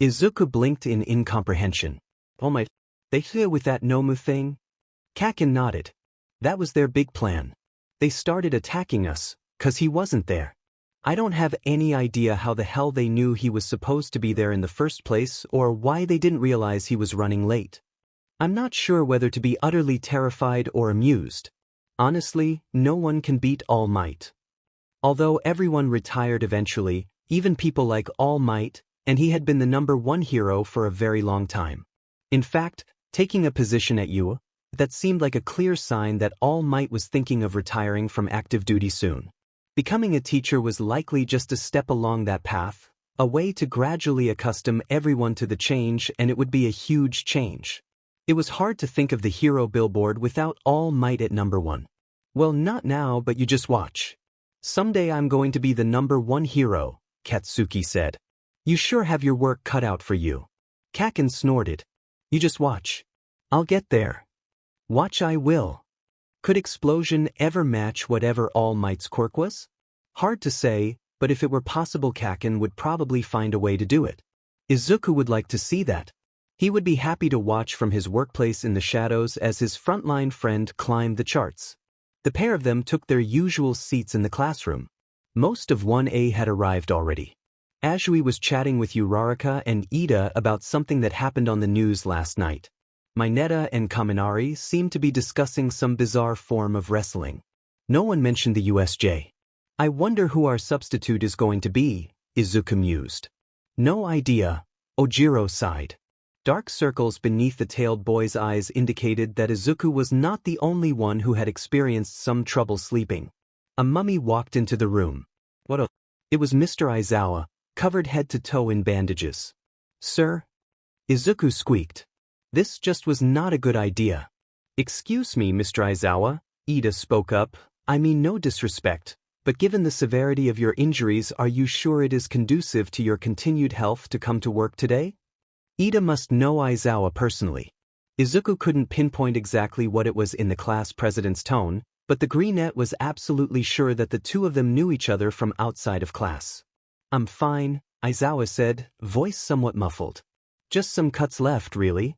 Izuku blinked in incomprehension. All Might? They flew with that Nomu thing? Kaken nodded. That was their big plan. They started attacking us, 'cause he wasn't there. I don't have any idea how the hell they knew he was supposed to be there in the first place or why they didn't realize he was running late. I'm not sure whether to be utterly terrified or amused. Honestly, no one can beat All Might. Although everyone retired eventually, even people like All Might, and he had been the #1 hero for a very long time. In fact, taking a position at U, that seemed like a clear sign that All Might was thinking of retiring from active duty soon. Becoming a teacher was likely just a step along that path, a way to gradually accustom everyone to the change, and it would be a huge change. It was hard to think of the hero billboard without All Might at #1. Well, not now, but you just watch. Someday I'm going to be the #1 hero, Katsuki said. You sure have your work cut out for you. Kaken snorted. You just watch. I'll get there. Watch, I will. Could explosion ever match whatever All Might's quirk was? Hard to say, but if it were possible, Kaken would probably find a way to do it. Izuku would like to see that. He would be happy to watch from his workplace in the shadows as his frontline friend climbed the charts. The pair of them took their usual seats in the classroom. Most of 1A had arrived already. Azui was chatting with Uraraka and Ida about something that happened on the news last night. Mineta and Kaminari seemed to be discussing some bizarre form of wrestling. No one mentioned the USJ. I wonder who our substitute is going to be, Izuku mused. No idea, Ojiro sighed. Dark circles beneath the tailed boy's eyes indicated that Izuku was not the only one who had experienced some trouble sleeping. A mummy walked into the room. It was Mr. Aizawa, covered head to toe in bandages. Sir? Izuku squeaked. This just was not a good idea. Excuse me, Mr. Aizawa, Ida spoke up. I mean no disrespect, but given the severity of your injuries, are you sure it is conducive to your continued health to come to work today? Ida must know Aizawa personally. Izuku couldn't pinpoint exactly what it was in the class president's tone, but the greenette was absolutely sure that the two of them knew each other from outside of class. I'm fine, Aizawa said, voice somewhat muffled. Just some cuts left, really.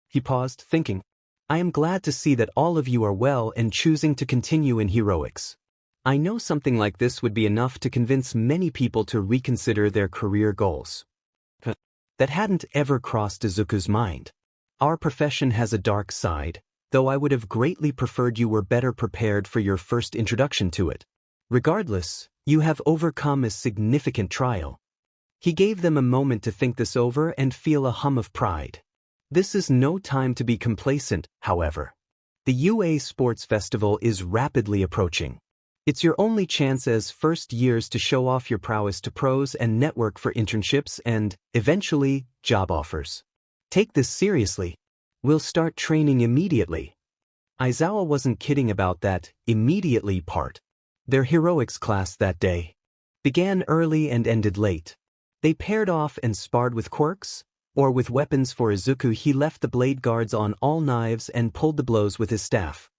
He paused, thinking. I am glad to see that all of you are well and choosing to continue in heroics. I know something like this would be enough to convince many people to reconsider their career goals. That hadn't ever crossed Izuku's mind. Our profession has a dark side, though I would have greatly preferred you were better prepared for your first introduction to it. Regardless, you have overcome a significant trial. He gave them a moment to think this over and feel a hum of pride. This is no time to be complacent, however. The UA Sports Festival is rapidly approaching. It's your only chance as first years to show off your prowess to pros and network for internships and, eventually, job offers. Take this seriously. We'll start training immediately. Aizawa wasn't kidding about that immediately part. Their heroics class that day began early and ended late. They paired off and sparred with quirks, Or with weapons for Izuku, he left the blade guards on all knives and pulled the blows with his staff.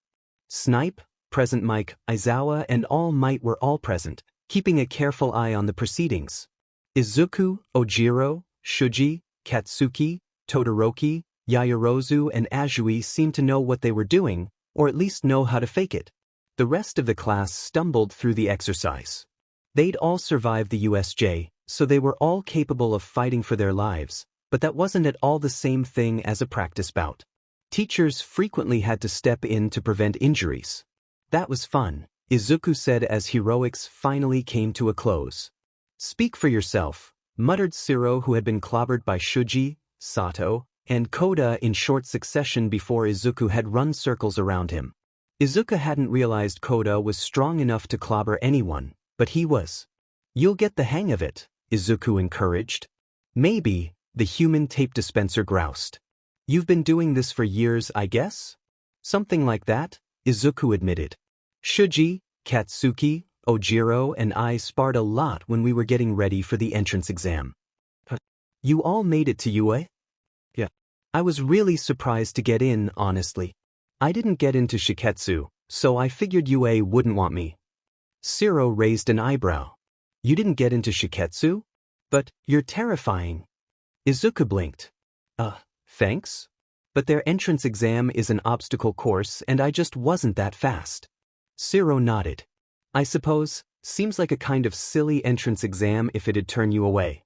Snipe, Present Mike, Aizawa and All Might were all present, keeping a careful eye on the proceedings. Izuku, Ojiro, Shuji, Katsuki, Todoroki, Yaoyorozu and Azui seemed to know what they were doing, or at least know how to fake it. The rest of the class stumbled through the exercise. They'd all survived the USJ, so they were all capable of fighting for their lives, but that wasn't at all the same thing as a practice bout. Teachers frequently had to step in to prevent injuries. That was fun, Izuku said as heroics finally came to a close. Speak for yourself, muttered Siro, who had been clobbered by Shuji, Sato, and Koda in short succession before Izuku had run circles around him. Izuku hadn't realized Koda was strong enough to clobber anyone, but he was. You'll get the hang of it, Izuku encouraged. Maybe, the human tape dispenser groused. You've been doing this for years, I guess? Something like that, Izuku admitted. Shuji, Katsuki, Ojiro and I sparred a lot when we were getting ready for the entrance exam. You all made it to UA? Yeah. I was really surprised to get in, honestly. I didn't get into Shiketsu, so I figured UA wouldn't want me. Siro raised an eyebrow. You didn't get into Shiketsu? But you're terrifying. Izuku blinked. Thanks? But their entrance exam is an obstacle course and I just wasn't that fast. Siro nodded. I suppose, seems like a kind of silly entrance exam if it'd turn you away.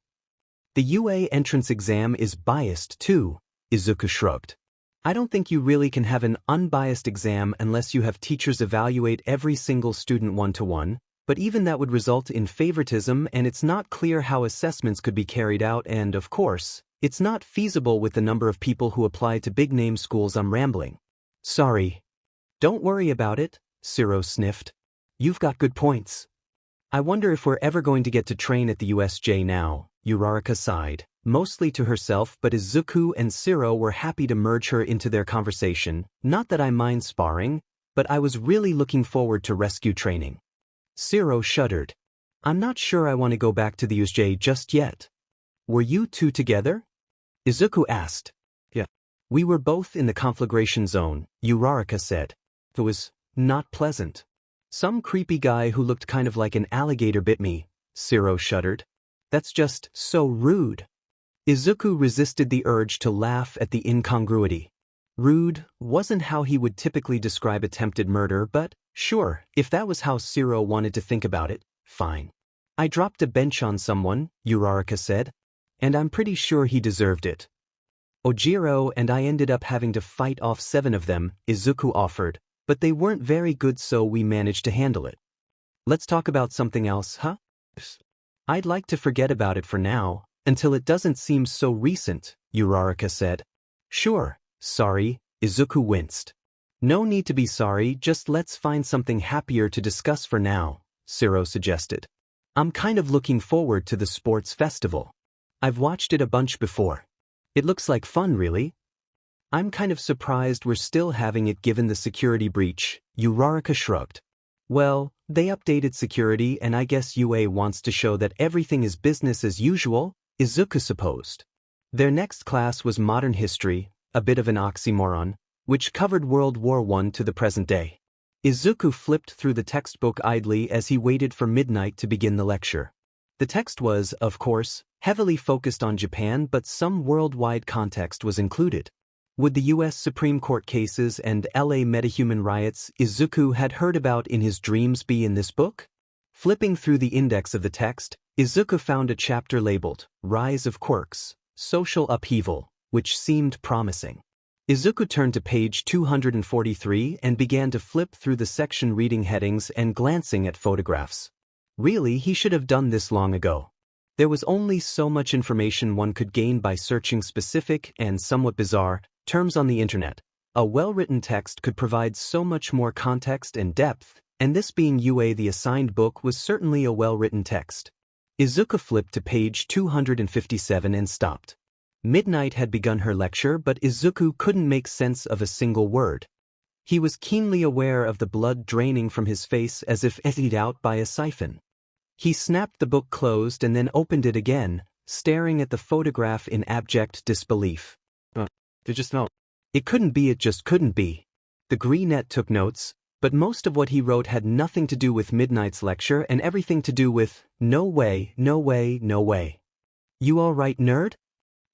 The UA entrance exam is biased too, Izuku shrugged. I don't think you really can have an unbiased exam unless you have teachers evaluate every single student one-to-one, but even that would result in favoritism and it's not clear how assessments could be carried out and, of course, it's not feasible with the number of people who apply to big-name schools. I'm rambling. Sorry. Don't worry about it, Siro sniffed. You've got good points. I wonder if we're ever going to get to train at the USJ now, Uraraka sighed, mostly to herself, but Izuku and Siro were happy to merge her into their conversation. Not that I mind sparring, but I was really looking forward to rescue training. Siro shuddered. I'm not sure I want to go back to the USJ just yet. Were you two together? Izuku asked. Yeah. We were both in the conflagration zone, Uraraka said. It was not pleasant. Some creepy guy who looked kind of like an alligator bit me, Siro shuddered. That's just so rude. Izuku resisted the urge to laugh at the incongruity. Rude wasn't how he would typically describe attempted murder, but sure, if that was how Siro wanted to think about it, fine. I dropped a bench on someone, Uraraka said, and I'm pretty sure he deserved it. Ojiro and I ended up having to fight off 7 of them, Izuku offered, but they weren't very good so we managed to handle it. Let's talk about something else, huh? I'd like to forget about it for now, until it doesn't seem so recent, Uraraka said. Sure, sorry, Izuku winced. No need to be sorry, just let's find something happier to discuss for now, Siro suggested. I'm kind of looking forward to the sports festival. I've watched it a bunch before. It looks like fun, really. I'm kind of surprised we're still having it given the security breach, Uraraka shrugged. Well, they updated security and I guess UA wants to show that everything is business as usual, Izuku supposed. Their next class was modern history, a bit of an oxymoron, which covered World War I to the present day. Izuku flipped through the textbook idly as he waited for midnight to begin the lecture. The text was, of course, heavily focused on Japan, but some worldwide context was included. Would the U.S. Supreme Court cases and L.A. metahuman riots Izuku had heard about in his dreams be in this book? Flipping through the index of the text, Izuku found a chapter labeled, Rise of Quirks, Social Upheaval, which seemed promising. Izuku turned to page 243 and began to flip through the section reading headings and glancing at photographs. Really, he should have done this long ago. There was only so much information one could gain by searching specific and somewhat bizarre terms on the internet. A well-written text could provide so much more context and depth, and this being UA the assigned book was certainly a well-written text. Izuku flipped to page 257 and stopped. Midnight had begun her lecture, but Izuku couldn't make sense of a single word. He was keenly aware of the blood draining from his face as if emptied out by a siphon. He snapped the book closed and then opened it again, staring at the photograph in abject disbelief. It just no. It couldn't be, it just couldn't be. The greenette took notes, but most of what he wrote had nothing to do with Midnight's lecture and everything to do with, no way, no way, no way. You all right, nerd?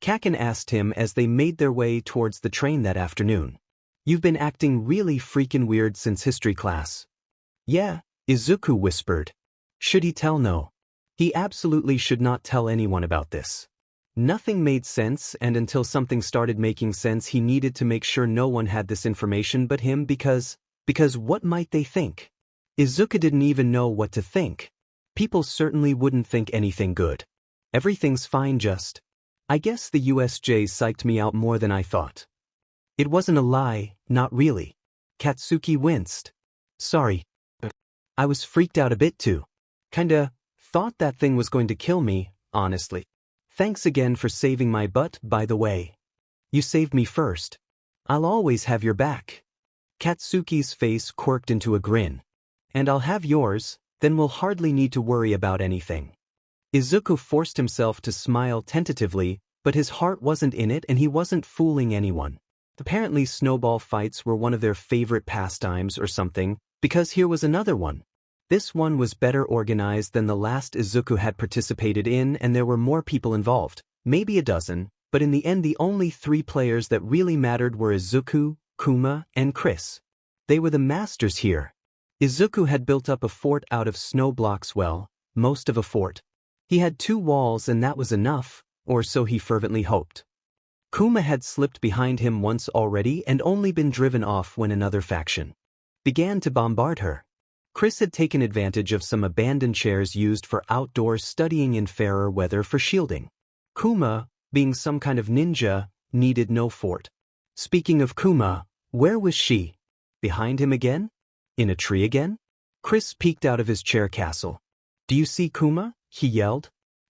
Kaken asked him as they made their way towards the train that afternoon. You've been acting really freaking weird since history class. Yeah, Izuku whispered. Should he tell? No. He absolutely should not tell anyone about this. Nothing made sense, and until something started making sense he needed to make sure no one had this information but him because what might they think? Izuku didn't even know what to think. People certainly wouldn't think anything good. Everything's fine, just. I guess the USJ psyched me out more than I thought. It wasn't a lie, not really. Katsuki winced. Sorry. I was freaked out a bit too. Kinda thought that thing was going to kill me, honestly. Thanks again for saving my butt, by the way. You saved me first. I'll always have your back. Katsuki's face quirked into a grin. And I'll have yours, then we'll hardly need to worry about anything. Izuku forced himself to smile tentatively, but his heart wasn't in it and he wasn't fooling anyone. Apparently snowball fights were one of their favorite pastimes or something, because here was another one. This one was better organized than the last Izuku had participated in, and there were more people involved, maybe a dozen, but in the end the only 3 players that really mattered were Izuku, Kuma, and Chris. They were the masters here. Izuku had built up a fort out of snow blocks, well, most of a fort. He had 2 walls and that was enough, or so he fervently hoped. Kuma had slipped behind him once already and only been driven off when another faction began to bombard her. Chris had taken advantage of some abandoned chairs used for outdoor studying in fairer weather for shielding. Kuma, being some kind of ninja, needed no fort. Speaking of Kuma, where was she? Behind him again? In a tree again? Chris peeked out of his chair castle. Do you see Kuma? He yelled.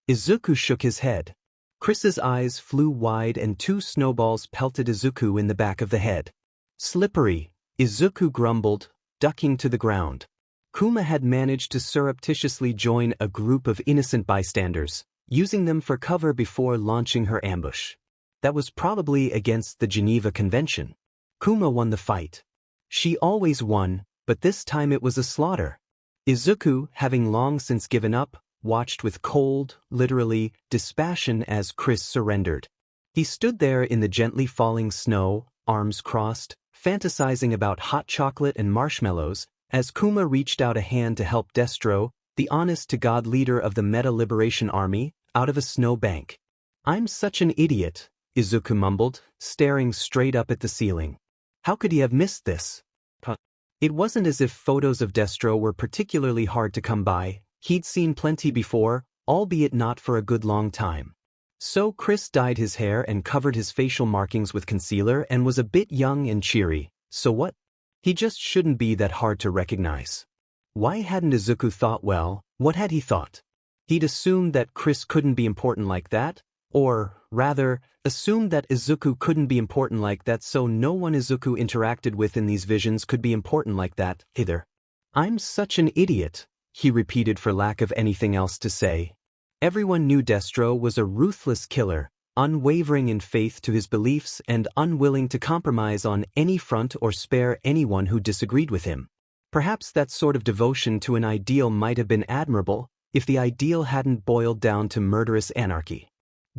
Izuku shook his head. Chris's eyes flew wide and 2 snowballs pelted Izuku in the back of the head. Slippery, Izuku grumbled, ducking to the ground. Kuma had managed to surreptitiously join a group of innocent bystanders, using them for cover before launching her ambush. That was probably against the Geneva Convention. Kuma won the fight. She always won, but this time it was a slaughter. Izuku, having long since given up, watched with cold, literally, dispassion as Chris surrendered. He stood there in the gently falling snow, arms crossed, fantasizing about hot chocolate and marshmallows, as Kuma reached out a hand to help Destro, the honest-to-God leader of the Meta Liberation Army, out of a snow bank. I'm such an idiot, Izuku mumbled, staring straight up at the ceiling. How could he have missed this? It wasn't as if photos of Destro were particularly hard to come by. He'd seen plenty before, albeit not for a good long time. So Chris dyed his hair and covered his facial markings with concealer and was a bit young and cheery. So what? He just shouldn't be that hard to recognize. Why hadn't Izuku thought? Well, what had he thought? He'd assumed that Chris couldn't be important like that, or, rather, assumed that Izuku couldn't be important like that, so no one Izuku interacted with in these visions could be important like that, either. I'm such an idiot, he repeated for lack of anything else to say. Everyone knew Destro was a ruthless killer, unwavering in faith to his beliefs and unwilling to compromise on any front or spare anyone who disagreed with him. Perhaps that sort of devotion to an ideal might have been admirable, if the ideal hadn't boiled down to murderous anarchy.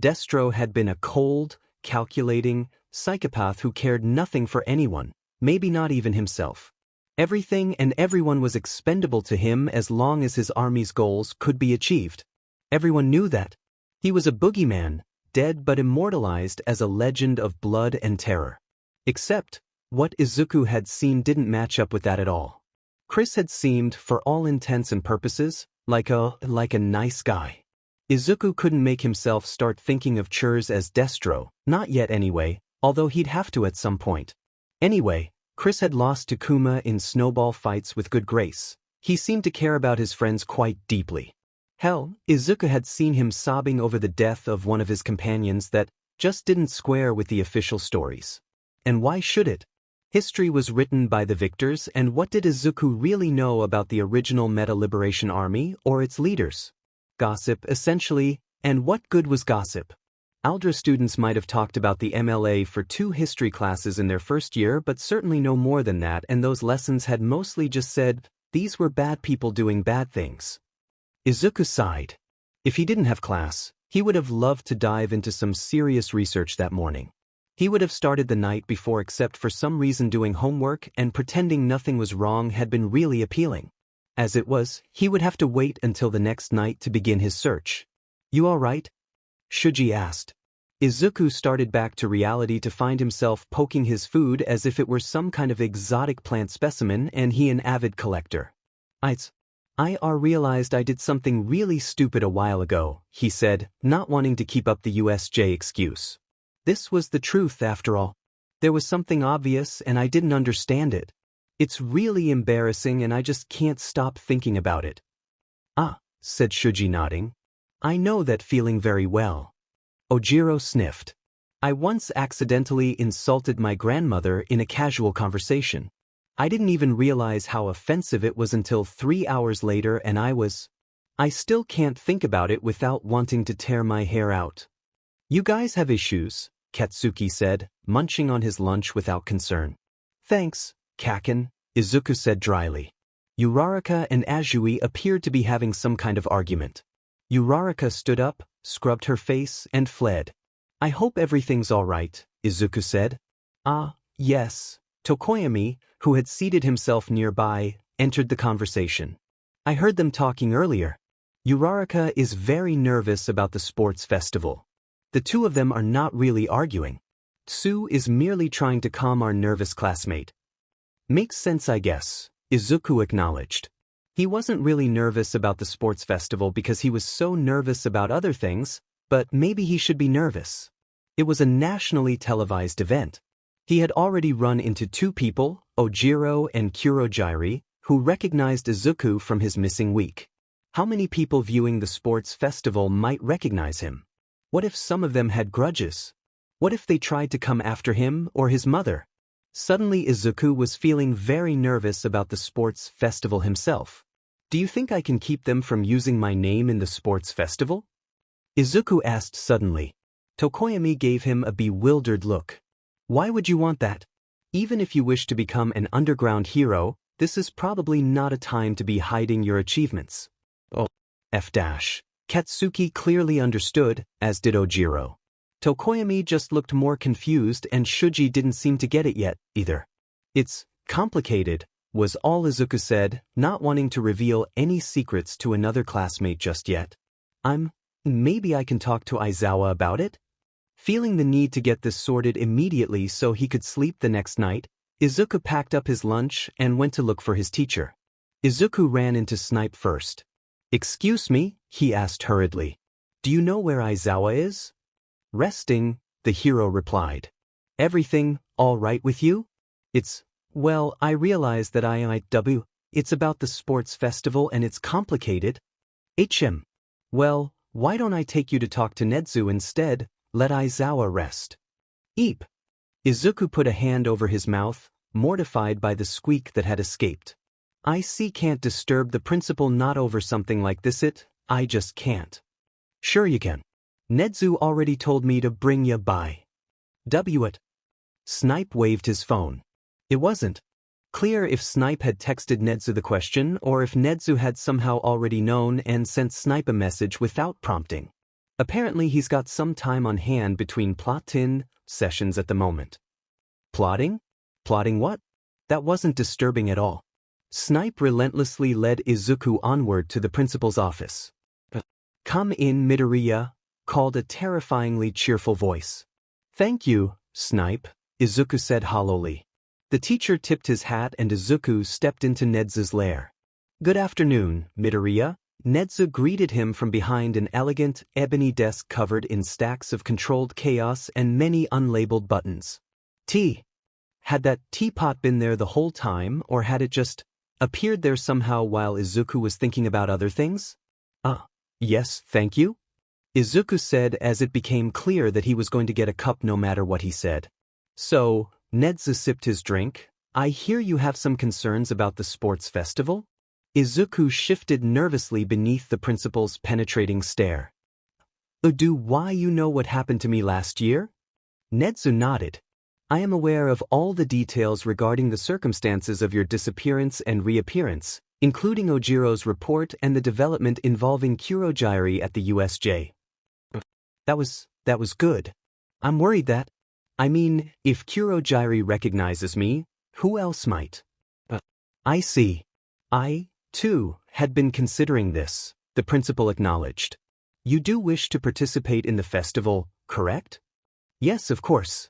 Destro had been a cold, calculating, psychopath who cared nothing for anyone, maybe not even himself. Everything and everyone was expendable to him as long as his army's goals could be achieved. Everyone knew that. He was a boogeyman, dead but immortalized as a legend of blood and terror. Except, what Izuku had seen didn't match up with that at all. Chris had seemed, for all intents and purposes, like a nice guy. Izuku couldn't make himself start thinking of chores as Destro, not yet anyway, although he'd have to at some point. Anyway, Chris had lost to Kuma in snowball fights with good grace. He seemed to care about his friends quite deeply. Hell, Izuku had seen him sobbing over the death of one of his companions that just didn't square with the official stories. And why should it? History was written by the victors, and what did Izuku really know about the original Meta Liberation Army or its leaders? Gossip, essentially, And what good was gossip? Aldra students might have talked about the MLA for 2 history classes in their first year, but certainly no more than that, and those lessons had mostly just said, these were bad people doing bad things. Izuku sighed. If he didn't have class, he would have loved to dive into some serious research that morning. He would have started the night before, except for some reason doing homework and pretending nothing was wrong had been really appealing. As it was, he would have to wait until the next night to begin his search. You all right? Shuji asked. Izuku started back to reality to find himself poking his food as if it were some kind of exotic plant specimen and he an avid collector. I realized I did something really stupid a while ago, he said, not wanting to keep up the USJ excuse. This was the truth after all. There was something obvious and I didn't understand it. It's really embarrassing and I just can't stop thinking about it. Ah, said Shuji nodding. I know that feeling very well. Ojiro sniffed. I once accidentally insulted my grandmother in a casual conversation. I didn't even realize how offensive it was until 3 hours later and I still can't think about it without wanting to tear my hair out. You guys have issues, Katsuki said, munching on his lunch without concern. Thanks, Kaken, Izuku said dryly. Uraraka and Azui appeared to be having some kind of argument. Uraraka stood up, scrubbed her face, and fled. I hope everything's all right, Izuku said. Ah, yes. Tokoyami, who had seated himself nearby, entered the conversation. I heard them talking earlier. Uraraka is very nervous about the sports festival. The two of them are not really arguing. Tsu is merely trying to calm our nervous classmate. Makes sense, I guess, Izuku acknowledged. He wasn't really nervous about the sports festival because he was so nervous about other things, but maybe he should be nervous. It was a nationally televised event. He had already run into 2 people, Ojiro and Kurojiri, who recognized Izuku from his missing week. How many people viewing the sports festival might recognize him? What if some of them had grudges? What if they tried to come after him or his mother? Suddenly Izuku was feeling very nervous about the sports festival himself. Do you think I can keep them from using my name in the sports festival? Izuku asked suddenly. Tokoyami gave him a bewildered look. Why would you want that? Even if you wish to become an underground hero, this is probably not a time to be hiding your achievements. Oh, F-. Katsuki clearly understood, as did Ojiro. Tokoyami just looked more confused and Shuji didn't seem to get it yet, either. It's complicated, was all Izuku said, not wanting to reveal any secrets to another classmate just yet. Maybe I can talk to Aizawa about it? Feeling the need to get this sorted immediately so he could sleep the next night, Izuku packed up his lunch and went to look for his teacher. Izuku ran into Snipe first. Excuse me, he asked hurriedly. Do you know where Aizawa is? Resting, the hero replied. Everything all right with you? Well, I realize that it's about the sports festival and it's complicated. Well, why don't I take you to talk to Nedzu instead, let Aizawa rest. Eep. Izuku put a hand over his mouth, mortified by the squeak that had escaped. I can't disturb the principal not over something like this I just can't. Sure you can. Nedzu already told me to bring ya by. It. Snipe waved his phone. It wasn't clear if Snipe had texted Nedzu the question or if Nedzu had somehow already known and sent Snipe a message without prompting. Apparently he's got some time on hand between plot-in sessions at the moment. Plotting? Plotting what? That wasn't disturbing at all. Snipe relentlessly led Izuku onward to the principal's office. Come in, Midoriya, called a terrifyingly cheerful voice. Thank you, Snipe, Izuku said hollowly. The teacher tipped his hat and Izuku stepped into Nedzu's lair. Good afternoon, Midoriya. Nedzu greeted him from behind an elegant, ebony desk covered in stacks of controlled chaos and many unlabeled buttons. Tea. Had that teapot been there the whole time, or had it just appeared there somehow while Izuku was thinking about other things? Yes, thank you, Izuku said as it became clear that he was going to get a cup no matter what he said. So, Nedzu sipped his drink. I hear you have some concerns about the sports festival? Izuku shifted nervously beneath the principal's penetrating stare. Do why you know what happened to me last year? Nedzu nodded. I am aware of all the details regarding the circumstances of your disappearance and reappearance, including Ojiro's report and the development involving Kurogyari at the USJ. That was good. I'm worried that, if Kurogyari recognizes me, who else might? I see. I, too, had been considering this, the principal acknowledged. You do wish to participate in the festival, correct? Yes, of course.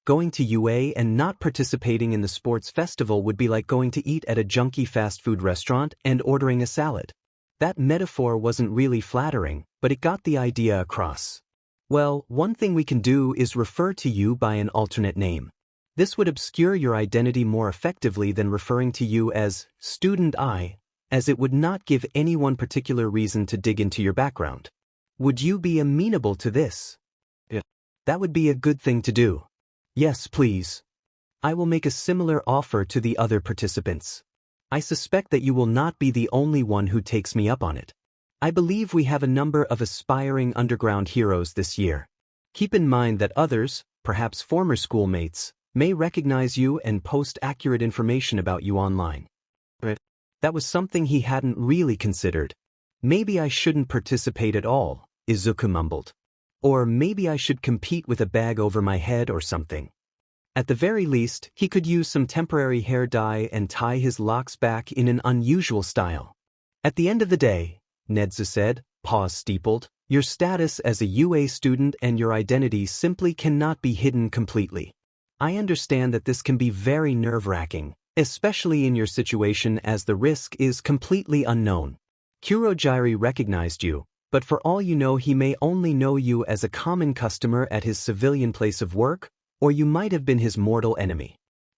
Going to UA and not participating in the sports festival would be like going to eat at a junky fast food restaurant and ordering a salad. That metaphor wasn't really flattering, but it got the idea across. Well, one thing we can do is refer to you by an alternate name. This would obscure your identity more effectively than referring to you as Student I, as it would not give any one particular reason to dig into your background. Would you be amenable to this? Yeah. That would be a good thing to do. Yes, please. I will make a similar offer to the other participants. I suspect that you will not be the only one who takes me up on it. I believe we have a number of aspiring underground heroes this year. Keep in mind that others, perhaps former schoolmates, may recognize you and post accurate information about you online. That was something he hadn't really considered. Maybe I shouldn't participate at all, Izuku mumbled. Or maybe I should compete with a bag over my head or something. At the very least, he could use some temporary hair dye and tie his locks back in an unusual style. At the end of the day, Nedzu said, paws steepled, your status as a UA student and your identity simply cannot be hidden completely. I understand that this can be very nerve-wracking, especially in your situation as the risk is completely unknown. Kurogyari recognized you, but for all you know he may only know you as a common customer at his civilian place of work, or you might have been his mortal enemy.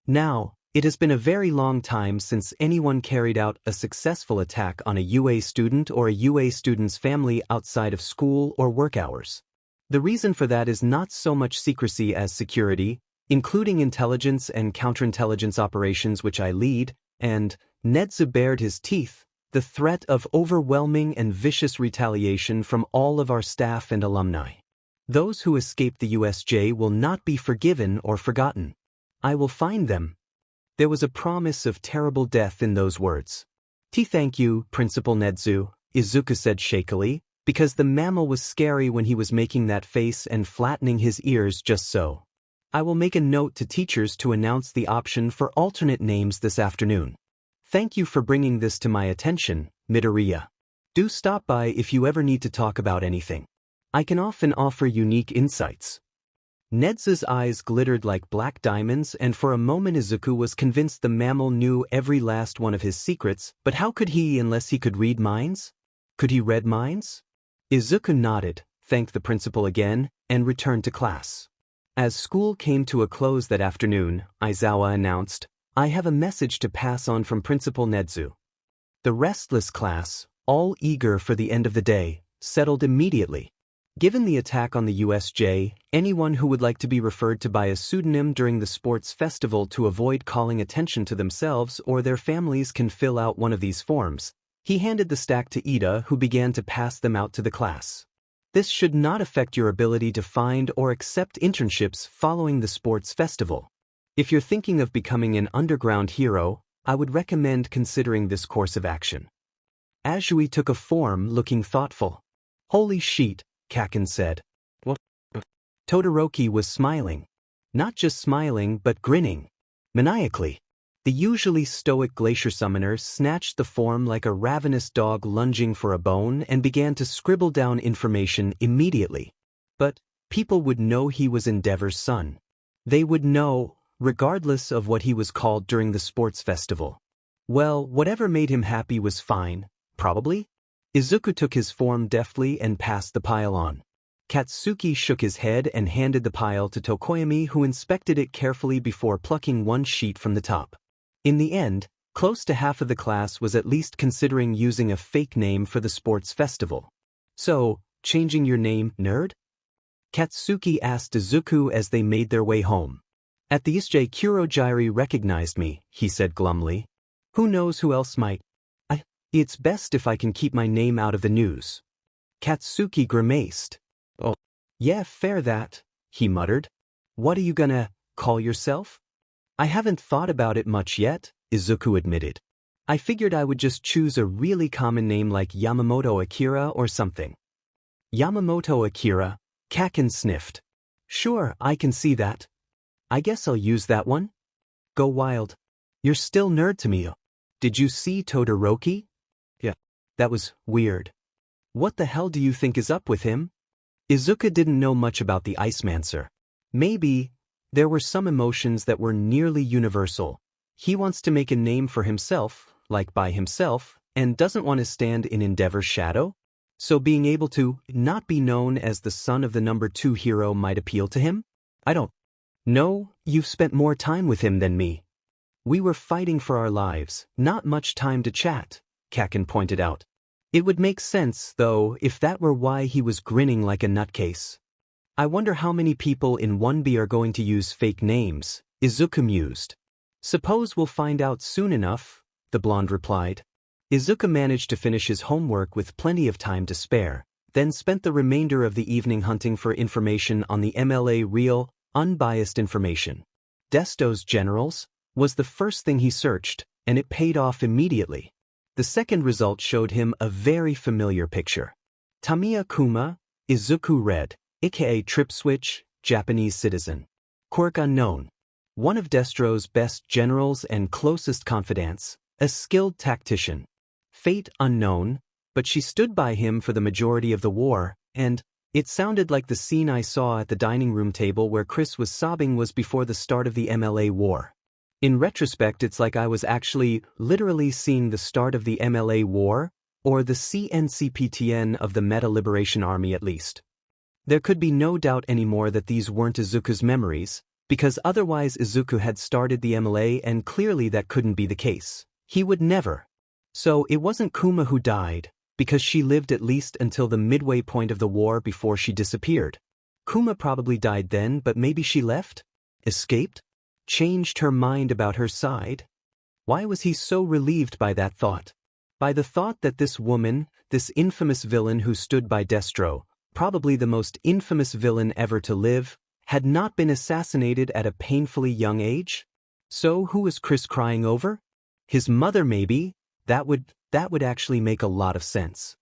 Now, it has been a very long time since anyone carried out a successful attack on a UA student or a UA student's family outside of school or work hours. The reason for that is not so much secrecy as security, including intelligence and counterintelligence operations which I lead, and, Nedzu bared his teeth, the threat of overwhelming and vicious retaliation from all of our staff and alumni. Those who escaped the USJ will not be forgiven or forgotten. I will find them. There was a promise of terrible death in those words. Thank you, Principal Nedzu, Izuku said shakily, because the mammal was scary when he was making that face and flattening his ears just so. I will make a note to teachers to announce the option for alternate names this afternoon. Thank you for bringing this to my attention, Midoriya. Do stop by if you ever need to talk about anything. I can often offer unique insights. Nedzu's eyes glittered like black diamonds, and for a moment Izuku was convinced the mammal knew every last one of his secrets, but how could he unless he could read minds? Could he read minds? Izuku nodded, thanked the principal again, and returned to class. As school came to a close that afternoon, Aizawa announced, I have a message to pass on from Principal Nedzu. The restless class, all eager for the end of the day, settled immediately. Given the attack on the USJ, anyone who would like to be referred to by a pseudonym during the sports festival to avoid calling attention to themselves or their families can fill out one of these forms. He handed the stack to Ida, who began to pass them out to the class. This should not affect your ability to find or accept internships following the sports festival. If you're thinking of becoming an underground hero, I would recommend considering this course of action. Azui took a form looking thoughtful. Holy shit, Kaken said. What? Todoroki was smiling. Not just smiling but grinning. Maniacally. The usually stoic glacier summoner snatched the form like a ravenous dog lunging for a bone and began to scribble down information immediately. But people would know he was Endeavor's son. They would know, regardless of what he was called during the sports festival. Well, whatever made him happy was fine, probably. Izuku took his form deftly and passed the pile on. Katsuki shook his head and handed the pile to Tokoyami, who inspected it carefully before plucking one sheet from the top. In the end, close to half of the class was at least considering using a fake name for the sports festival. So, changing your name, nerd? Katsuki asked Izuku as they made their way home. At the USJ, Kurogyari recognized me, he said glumly. Who knows who else might? It's best if I can keep my name out of the news. Katsuki grimaced. Oh, yeah, fair that, he muttered. What are you gonna call yourself? I haven't thought about it much yet, Izuku admitted. I figured I would just choose a really common name like Yamamoto Akira or something. Yamamoto Akira, Kaken sniffed. Sure, I can see that. I guess I'll use that one. Go wild. You're still nerd to me. Did you see Todoroki? Yeah. That was weird. What the hell do you think is up with him? Izuku didn't know much about the Icemancer. Maybe there were some emotions that were nearly universal. He wants to make a name for himself, like by himself, and doesn't want to stand in Endeavor's shadow? So being able to not be known as the son of the number 2 hero might appeal to him? I don't know. You've spent more time with him than me. We were fighting for our lives, not much time to chat, Kaken pointed out. It would make sense, though, if that were why he was grinning like a nutcase. I wonder how many people in 1B are going to use fake names, Izuku mused. Suppose we'll find out soon enough, the blonde replied. Izuku managed to finish his homework with plenty of time to spare, then spent the remainder of the evening hunting for information on the MLA real, unbiased information. Desto's generals was the first thing he searched, and it paid off immediately. The second result showed him a very familiar picture. Tamiya Kuma, Izuku read, aka Trip Switch, Japanese citizen. Quirk unknown. One of Destro's best generals and closest confidants, a skilled tactician. Fate unknown, but she stood by him for the majority of the war, and it sounded like the scene I saw at the dining room table where Chris was sobbing was before the start of the MLA war. In retrospect, it's like I was actually literally seeing the start of the MLA war, or the CNCPTN of the Meta Liberation Army at least. There could be no doubt anymore that these weren't Izuku's memories, because otherwise Izuku had started the MLA and clearly that couldn't be the case. He would never. So it wasn't Kuma who died, because she lived at least until the midway point of the war before she disappeared. Kuma probably died then, but maybe she left? Escaped? Changed her mind about her side? Why was he so relieved by that thought? By the thought that this woman, this infamous villain who stood by Destro, probably the most infamous villain ever to live, had not been assassinated at a painfully young age? So who was Chris crying over? His mother maybe? That would actually make a lot of sense.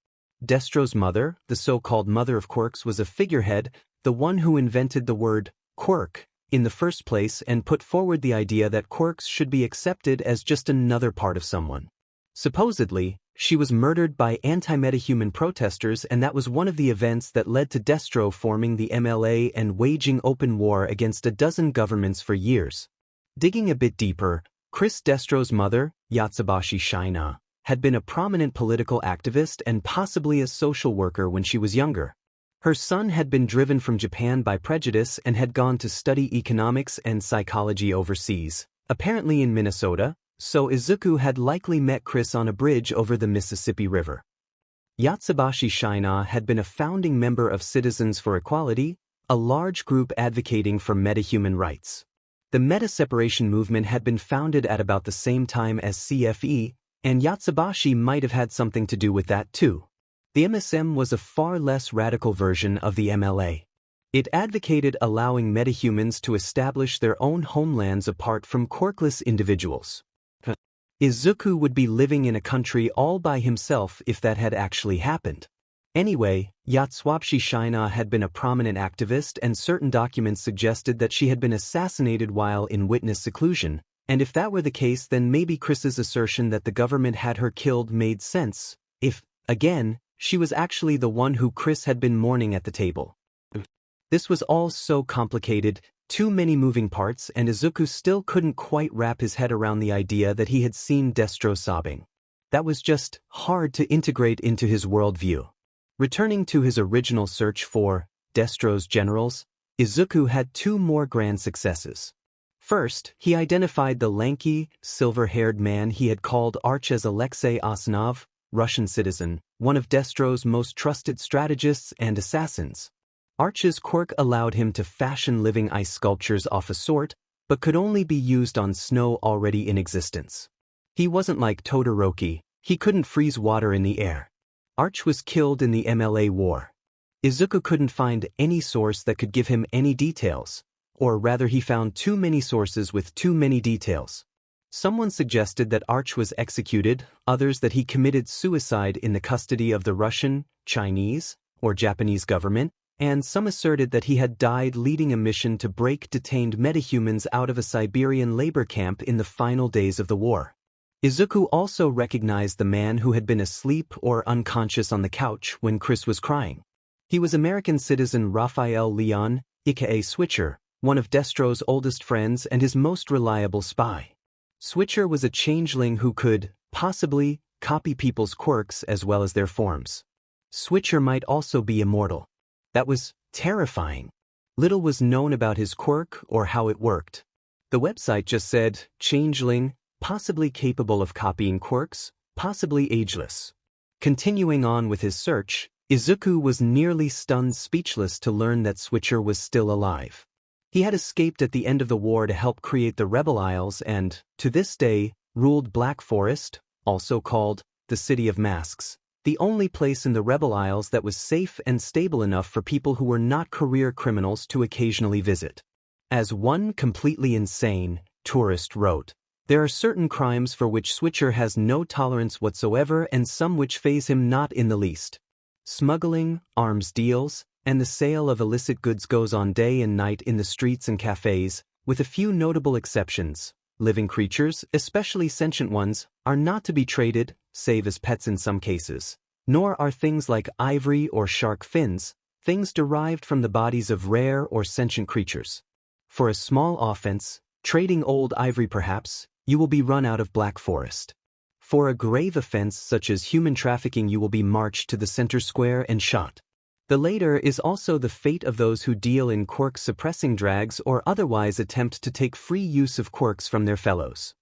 Destro's mother, the so-called mother of quirks, was a figurehead, the one who invented the word quirk in the first place and put forward the idea that quirks should be accepted as just another part of someone. Supposedly, she was murdered by anti-metahuman protesters, and that was one of the events that led to Destro forming the MLA and waging open war against a dozen governments for years. Digging a bit deeper, Chris Destro's mother, Yatsubashi Shina, had been a prominent political activist and possibly a social worker when she was younger. Her son had been driven from Japan by prejudice and had gone to study economics and psychology overseas, apparently in Minnesota, so Izuku had likely met Chris on a bridge over the Mississippi River. Yatsubashi Shina had been a founding member of Citizens for Equality, a large group advocating for metahuman rights. The meta-separation movement had been founded at about the same time as CFE, and Yatsubashi might have had something to do with that too. The MSM was a far less radical version of the MLA. It advocated allowing metahumans to establish their own homelands apart from quirkless individuals. Izuku would be living in a country all by himself if that had actually happened. Anyway, Yatsubashi Shina had been a prominent activist, and certain documents suggested that she had been assassinated while in witness seclusion, and if that were the case, then maybe Chris's assertion that the government had her killed made sense, if, again, she was actually the one who Chris had been mourning at the table. This was all so complicated, too many moving parts, and Izuku still couldn't quite wrap his head around the idea that he had seen Destro sobbing. That was just hard to integrate into his worldview. Returning to his original search for Destro's generals, Izuku had two more grand successes. First, he identified the lanky, silver-haired man he had called Arch as Alexei Asanov, Russian citizen, one of Destro's most trusted strategists and assassins. Arch's quirk allowed him to fashion living ice sculptures off a sort, but could only be used on snow already in existence. He wasn't like Todoroki, he couldn't freeze water in the air. Arch was killed in the MLA war. Izuku couldn't find any source that could give him any details, or rather he found too many sources with too many details. Someone suggested that Arch was executed, others that he committed suicide in the custody of the Russian, Chinese, or Japanese government, and some asserted that he had died leading a mission to break detained metahumans out of a Siberian labor camp in the final days of the war. Izuku also recognized the man who had been asleep or unconscious on the couch when Chris was crying. He was American citizen Raphael Leon, aka Switcher, one of Destro's oldest friends and his most reliable spy. Switcher was a changeling who could, possibly, copy people's quirks as well as their forms. Switcher might also be immortal. That was terrifying. Little was known about his quirk or how it worked. The website just said, changeling, possibly capable of copying quirks, possibly ageless. Continuing on with his search, Izuku was nearly stunned speechless to learn that Switcher was still alive. He had escaped at the end of the war to help create the Rebel Isles and, to this day, ruled Black Forest, also called the City of Masks, the only place in the Rebel Isles that was safe and stable enough for people who were not career criminals to occasionally visit. As one completely insane tourist wrote, there are certain crimes for which Switcher has no tolerance whatsoever and some which faze him not in the least. Smuggling, arms deals, and the sale of illicit goods goes on day and night in the streets and cafes, with a few notable exceptions. Living creatures, especially sentient ones, are not to be traded, save as pets in some cases. Nor are things like ivory or shark fins, things derived from the bodies of rare or sentient creatures. For a small offense, trading old ivory perhaps, you will be run out of Black Forest. For a grave offense such as human trafficking you will be marched to the center square and shot. The later is also the fate of those who deal in quirk-suppressing drugs or otherwise attempt to take free use of quirks from their fellows.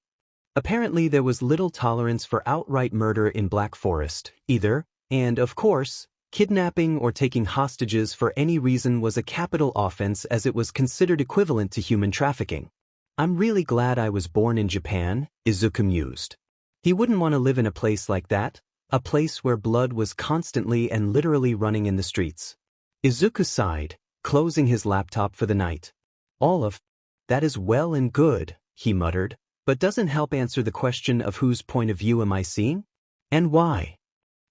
Apparently there was little tolerance for outright murder in Black Forest, either, and of course, kidnapping or taking hostages for any reason was a capital offense as it was considered equivalent to human trafficking. I'm really glad I was born in Japan, Izuku mused. He wouldn't want to live in a place like that, a place where blood was constantly and literally running in the streets. Izuku sighed, closing his laptop for the night. All of that is well and good, he muttered, but doesn't help answer the question of whose point of view am I seeing? And why?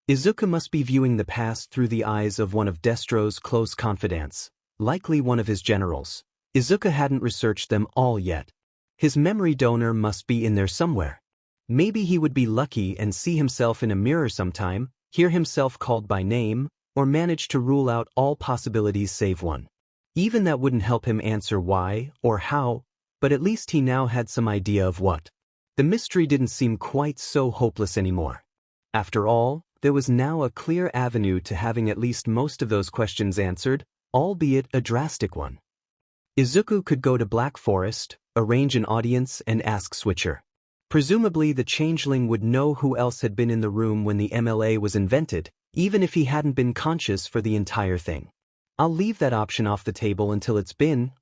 Izuku must be viewing the past through the eyes of one of Destro's close confidants, likely one of his generals. Izuku hadn't researched them all yet. His memory donor must be in there somewhere. Maybe he would be lucky and see himself in a mirror sometime, hear himself called by name, or manage to rule out all possibilities save one. Even that wouldn't help him answer why or how, but at least he now had some idea of what. The mystery didn't seem quite so hopeless anymore. After all, there was now a clear avenue to having at least most of those questions answered, albeit a drastic one. Izuku could go to Black Forest, arrange an audience and ask Switcher. Presumably the changeling would know who else had been in the room when the MLA was invented, even if he hadn't been conscious for the entire thing. I'll leave that option off the table until it's been,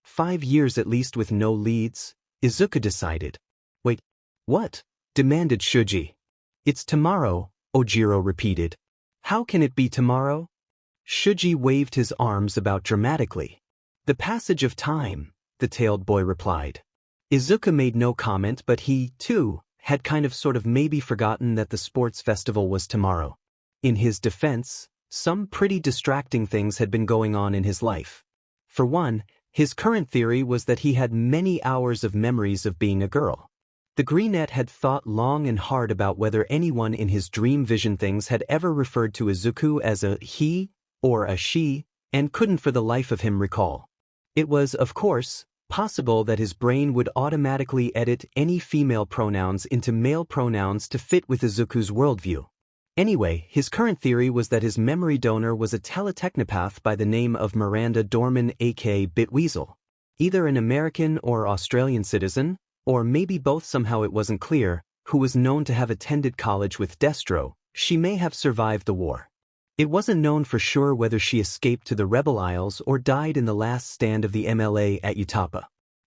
5 years at least with no leads, Izuku decided. Wait, what? Demanded Shuji. It's tomorrow, Ojiro repeated. How can it be tomorrow? Shuji waved his arms about dramatically. The passage of time, the tailed boy replied. Izuku made no comment but he, too, had sort of maybe forgotten that the sports festival was tomorrow. In his defense, some pretty distracting things had been going on in his life. For one, his current theory was that he had many hours of memories of being a girl. The Greenette had thought long and hard about whether anyone in his dream vision things had ever referred to Izuku as a he or a she, and couldn't for the life of him recall. It was, of course, possible that his brain would automatically edit any female pronouns into male pronouns to fit with Izuku's worldview. Anyway, his current theory was that his memory donor was a teletechnopath by the name of Miranda Dorman aka Bitweasel. Either an American or Australian citizen, or maybe both, somehow it wasn't clear, who was known to have attended college with Destro. She may have survived the war. It wasn't known for sure whether she escaped to the Rebel Isles or died in the last stand of the MLA at Utapa.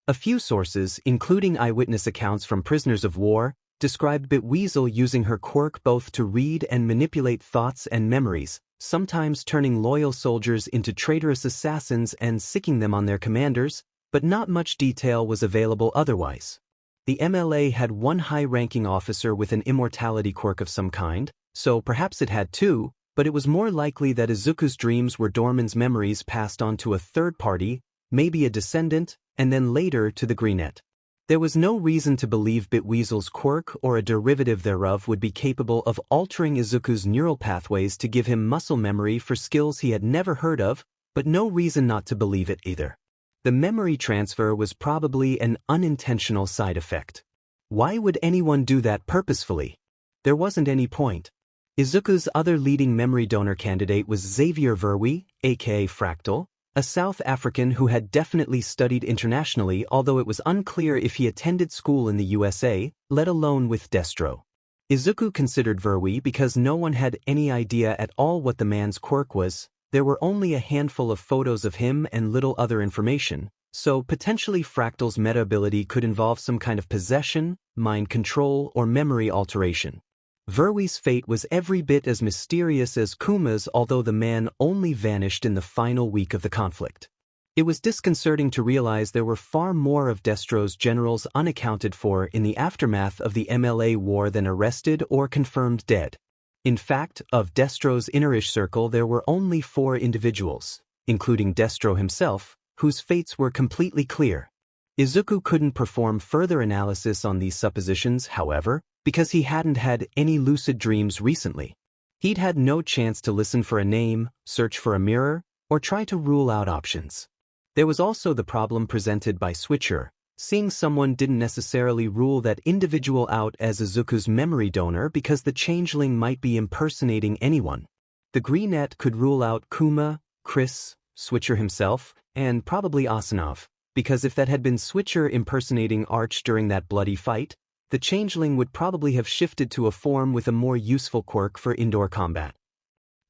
A few sources, including eyewitness accounts from prisoners of war, described Bitweasel using her quirk both to read and manipulate thoughts and memories, sometimes turning loyal soldiers into traitorous assassins and sicking them on their commanders, but not much detail was available otherwise. The MLA had one high-ranking officer with an immortality quirk of some kind, so perhaps it had two, but it was more likely that Izuku's dreams were Dorman's memories passed on to a third party, maybe a descendant, and then later to the Greenette. There was no reason to believe Bitweasel's quirk or a derivative thereof would be capable of altering Izuku's neural pathways to give him muscle memory for skills he had never heard of, but no reason not to believe it either. The memory transfer was probably an unintentional side effect. Why would anyone do that purposefully? There wasn't any point. Izuku's other leading memory donor candidate was Xavier Verwey, aka Fractal, a South African who had definitely studied internationally, although it was unclear if he attended school in the USA, let alone with Destro. Izuku considered Verwey because no one had any idea at all what the man's quirk was. There were only a handful of photos of him and little other information, so potentially Fractal's meta ability could involve some kind of possession, mind control, or memory alteration. Verwey's fate was every bit as mysterious as Kuma's, although the man only vanished in the final week of the conflict. It was disconcerting to realize there were far more of Destro's generals unaccounted for in the aftermath of the MLA war than arrested or confirmed dead. In fact, of Destro's innerish circle there were only 4 individuals, including Destro himself, whose fates were completely clear. Izuku couldn't perform further analysis on these suppositions, however, because he hadn't had any lucid dreams recently. He'd had no chance to listen for a name, search for a mirror, or try to rule out options. There was also the problem presented by Switcher. Seeing someone didn't necessarily rule that individual out as Izuku's memory donor because the changeling might be impersonating anyone. The Greenette could rule out Kuma, Chris, Switcher himself, and probably Asanov, because if that had been Switcher impersonating Arch during that bloody fight, the changeling would probably have shifted to a form with a more useful quirk for indoor combat.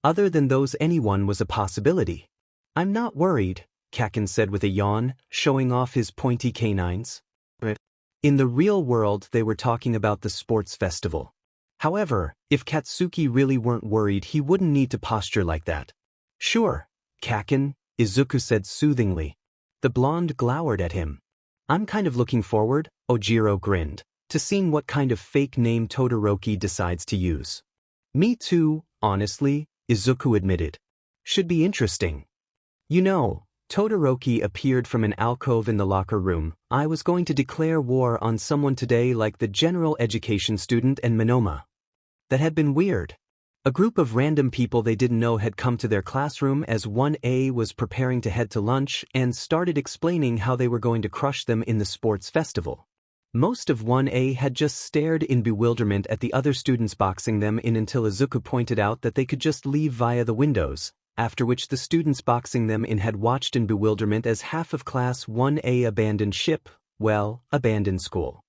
Other than those, anyone was a possibility. "I'm not worried," Kakin said with a yawn, showing off his pointy canines. In the real world they were talking about the sports festival. However, if Katsuki really weren't worried he wouldn't need to posture like that. "Sure, Kakin," Izuku said soothingly. The blonde glowered at him. "I'm kind of looking forward," Ojiro grinned, "to seeing what kind of fake name Todoroki decides to use." "Me too, honestly," Izuku admitted. "Should be interesting." "You know," Todoroki appeared from an alcove in the locker room, "I was going to declare war on someone today like the general education student and Monoma. That had been weird." A group of random people they didn't know had come to their classroom as 1A was preparing to head to lunch and started explaining how they were going to crush them in the sports festival. Most of 1A had just stared in bewilderment at the other students boxing them in until Izuku pointed out that they could just leave via the windows, after which the students boxing them in had watched in bewilderment as half of Class 1A abandoned ship, well, abandoned school.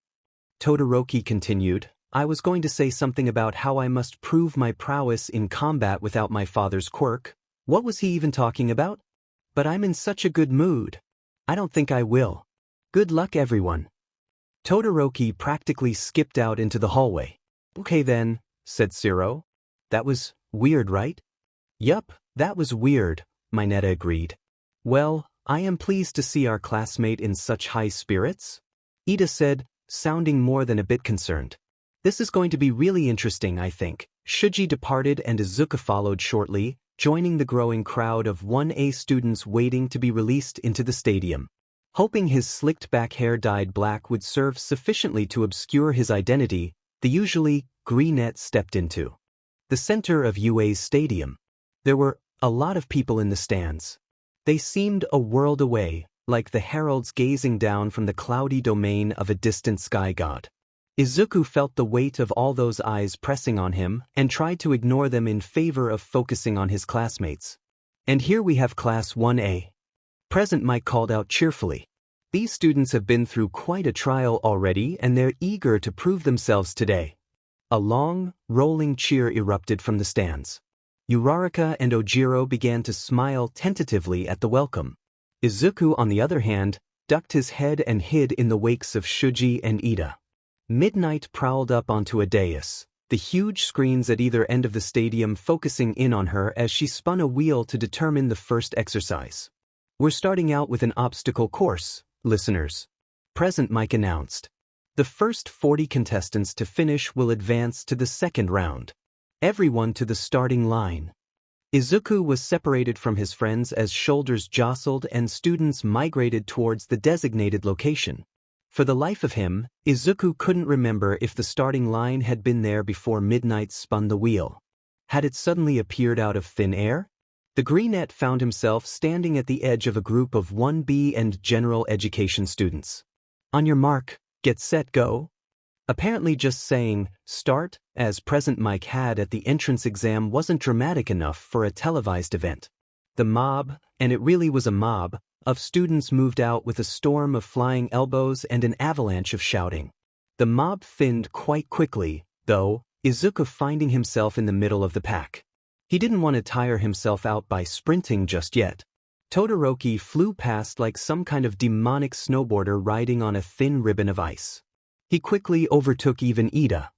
Todoroki continued, "I was going to say something about how I must prove my prowess in combat without my father's quirk. What was he even talking about? But I'm in such a good mood. I don't think I will. Good luck, everyone." Todoroki practically skipped out into the hallway. "Okay then," said Ciro. "That was weird, right?" "Yup, that was weird," Mineta agreed. "Well, I am pleased to see our classmate in such high spirits," Ida said, sounding more than a bit concerned. "This is going to be really interesting, I think." Shuji departed and Izuku followed shortly, joining the growing crowd of 1A students waiting to be released into the stadium. Hoping his slicked-back hair dyed black would serve sufficiently to obscure his identity, the usually Greenette stepped into the center of UA's stadium. There were a lot of people in the stands. They seemed a world away, like the heralds gazing down from the cloudy domain of a distant sky god. Izuku felt the weight of all those eyes pressing on him and tried to ignore them in favor of focusing on his classmates. "And here we have Class 1A. Present Mike called out cheerfully. "These students have been through quite a trial already and they're eager to prove themselves today." A long, rolling cheer erupted from the stands. Uraraka and Ojiro began to smile tentatively at the welcome. Izuku, on the other hand, ducked his head and hid in the wakes of Shuji and Ida. Midnight prowled up onto a dais, the huge screens at either end of the stadium focusing in on her as she spun a wheel to determine the first exercise. "We're starting out with an obstacle course, listeners," Present Mike announced. "The first 40 contestants to finish will advance to the second round. Everyone to the starting line." Izuku was separated from his friends as shoulders jostled and students migrated towards the designated location. For the life of him, Izuku couldn't remember if the starting line had been there before Midnight spun the wheel. Had it suddenly appeared out of thin air? The greenette found himself standing at the edge of a group of 1B and general education students. "On your mark, get set, go." Apparently just saying, "start," as Present Mike had at the entrance exam wasn't dramatic enough for a televised event. The mob, and it really was a mob, of students moved out with a storm of flying elbows and an avalanche of shouting. The mob thinned quite quickly, though, Izuku finding himself in the middle of the pack. He didn't want to tire himself out by sprinting just yet. Todoroki flew past like some kind of demonic snowboarder riding on a thin ribbon of ice. He quickly overtook even Ida.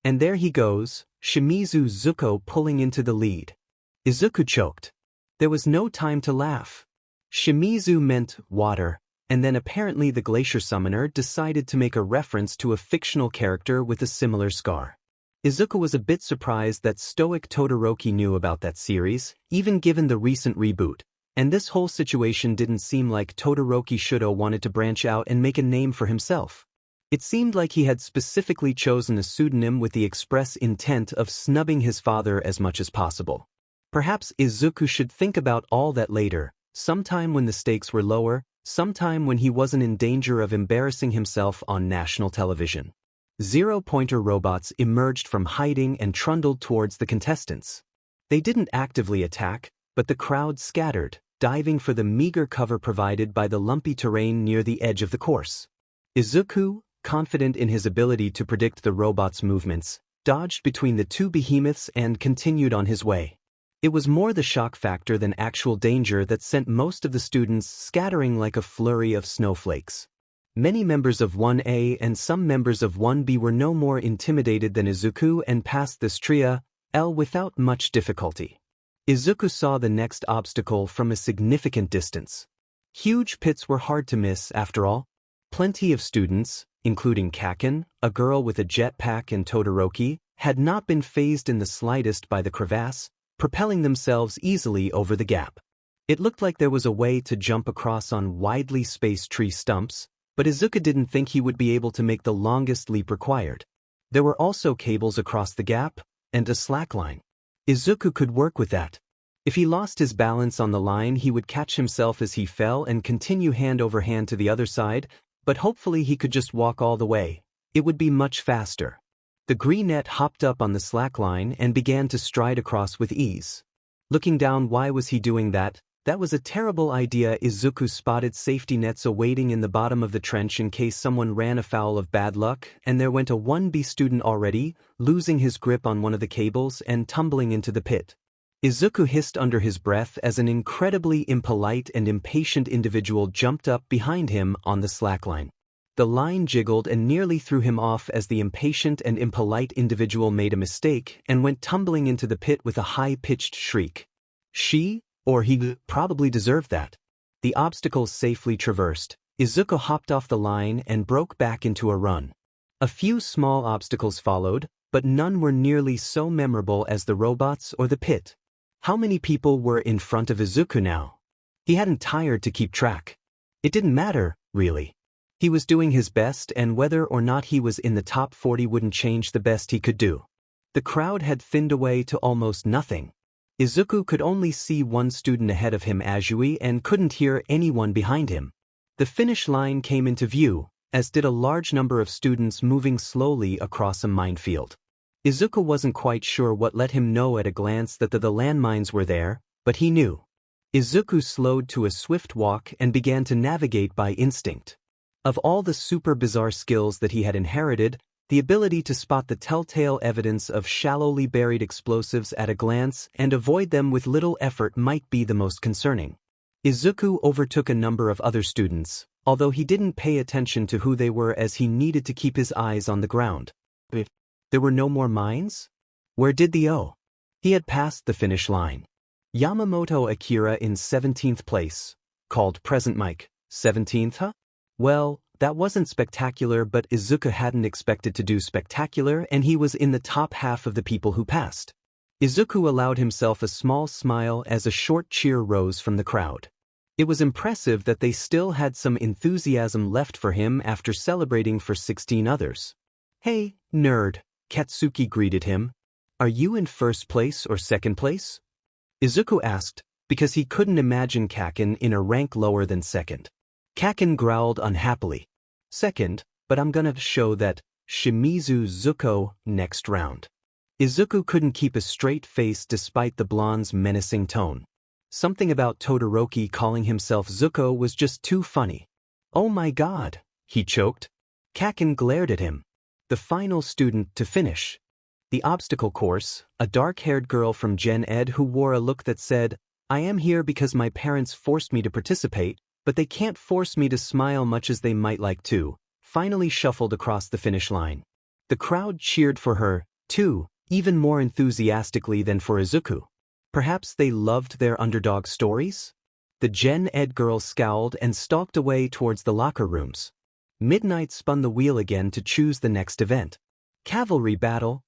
And there he goes, Shimizu Zuko pulling into the lead. Izuku choked. There was no time to laugh. Shimizu meant water, and then apparently the glacier summoner decided to make a reference to a fictional character with a similar scar. Izuku was a bit surprised that stoic Todoroki knew about that series, even given the recent reboot, and this whole situation didn't seem like Todoroki shoulda wanted to branch out and make a name for himself. It seemed like he had specifically chosen a pseudonym with the express intent of snubbing his father as much as possible. Perhaps Izuku should think about all that later, sometime when the stakes were lower, sometime when he wasn't in danger of embarrassing himself on national television. Zero-pointer robots emerged from hiding and trundled towards the contestants. They didn't actively attack, but the crowd scattered, diving for the meager cover provided by the lumpy terrain near the edge of the course. Izuku, confident in his ability to predict the robots' movements, dodged between the two behemoths and continued on his way. It was more the shock factor than actual danger that sent most of the students scattering like a flurry of snowflakes. Many members of 1A and some members of 1B were no more intimidated than Izuku and passed this tria, L without much difficulty. Izuku saw the next obstacle from a significant distance. Huge pits were hard to miss, after all. Plenty of students, including Kaken, a girl with a jetpack, and Todoroki, had not been fazed in the slightest by the crevasse, propelling themselves easily over the gap. It looked like there was a way to jump across on widely spaced tree stumps, but Izuku didn't think he would be able to make the longest leap required. There were also cables across the gap, and a slackline. Izuku could work with that. If he lost his balance on the line, he would catch himself as he fell and continue hand over hand to the other side, but hopefully he could just walk all the way. It would be much faster. The greenette hopped up on the slackline and began to stride across with ease. Looking down, why was he doing that? That was a terrible idea. Izuku spotted safety nets awaiting in the bottom of the trench in case someone ran afoul of bad luck, and there went a 1B student already, losing his grip on one of the cables and tumbling into the pit. Izuku hissed under his breath as an incredibly impolite and impatient individual jumped up behind him on the slackline. The line jiggled and nearly threw him off as the impatient and impolite individual made a mistake and went tumbling into the pit with a high-pitched shriek. She, or he, probably deserved that. The obstacles safely traversed, Izuku hopped off the line and broke back into a run. A few small obstacles followed, but none were nearly so memorable as the robots or the pit. How many people were in front of Izuku now? He hadn't tired to keep track. It didn't matter, really. He was doing his best, and whether or not he was in the top 40 wouldn't change the best he could do. The crowd had thinned away to almost nothing. Izuku could only see one student ahead of him, Azui, and couldn't hear anyone behind him. The finish line came into view, as did a large number of students moving slowly across a minefield. Izuku wasn't quite sure what let him know at a glance that the landmines were there, but he knew. Izuku slowed to a swift walk and began to navigate by instinct. Of all the super bizarre skills that he had inherited, the ability to spot the telltale evidence of shallowly buried explosives at a glance and avoid them with little effort might be the most concerning. Izuku overtook a number of other students, although he didn't pay attention to who they were as he needed to keep his eyes on the ground. The There were no more mines? Where did the O? He had passed the finish line. Yamamoto Akira in 17th place. Called present Mike. 17th, huh? Well, that wasn't spectacular, but Izuku hadn't expected to do spectacular, and he was in the top half of the people who passed. Izuku allowed himself a small smile as a short cheer rose from the crowd. It was impressive that they still had some enthusiasm left for him after celebrating for 16 others. "Hey, nerd," Katsuki greeted him. "Are you in first place or second place?" Izuku asked, because he couldn't imagine Kaken in a rank lower than second. Kaken growled unhappily. "Second, but I'm gonna show that Shimizu Zuko next round." Izuku couldn't keep a straight face despite the blonde's menacing tone. Something about Todoroki calling himself Zuko was just too funny. "Oh my god," he choked. Kaken glared at him. The final student to finish. The obstacle course, a dark-haired girl from Gen Ed who wore a look that said, "I am here because my parents forced me to participate, but they can't force me to smile much as they might like to," finally shuffled across the finish line. The crowd cheered for her, too, even more enthusiastically than for Izuku. Perhaps they loved their underdog stories? The Gen Ed girl scowled and stalked away towards the locker rooms. Midnight spun the wheel again to choose the next event. Cavalry battle.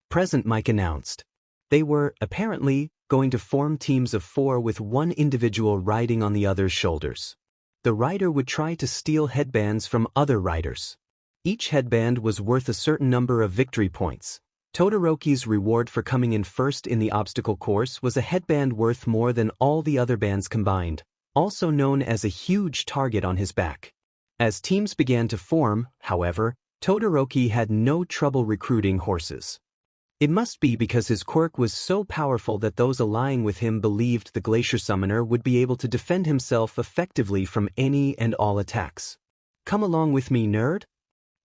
Present Mike announced. They were, apparently, going to form teams of 4 with one individual riding on the other's shoulders. The rider would try to steal headbands from other riders. Each headband was worth a certain number of victory points. Todoroki's reward for coming in first in the obstacle course was a headband worth more than all the other bands combined, also known as a huge target on his back. As teams began to form, however, Todoroki had no trouble recruiting horses. It must be because his quirk was so powerful that those allying with him believed the Glacier Summoner would be able to defend himself effectively from any and all attacks. "Come along with me, nerd?"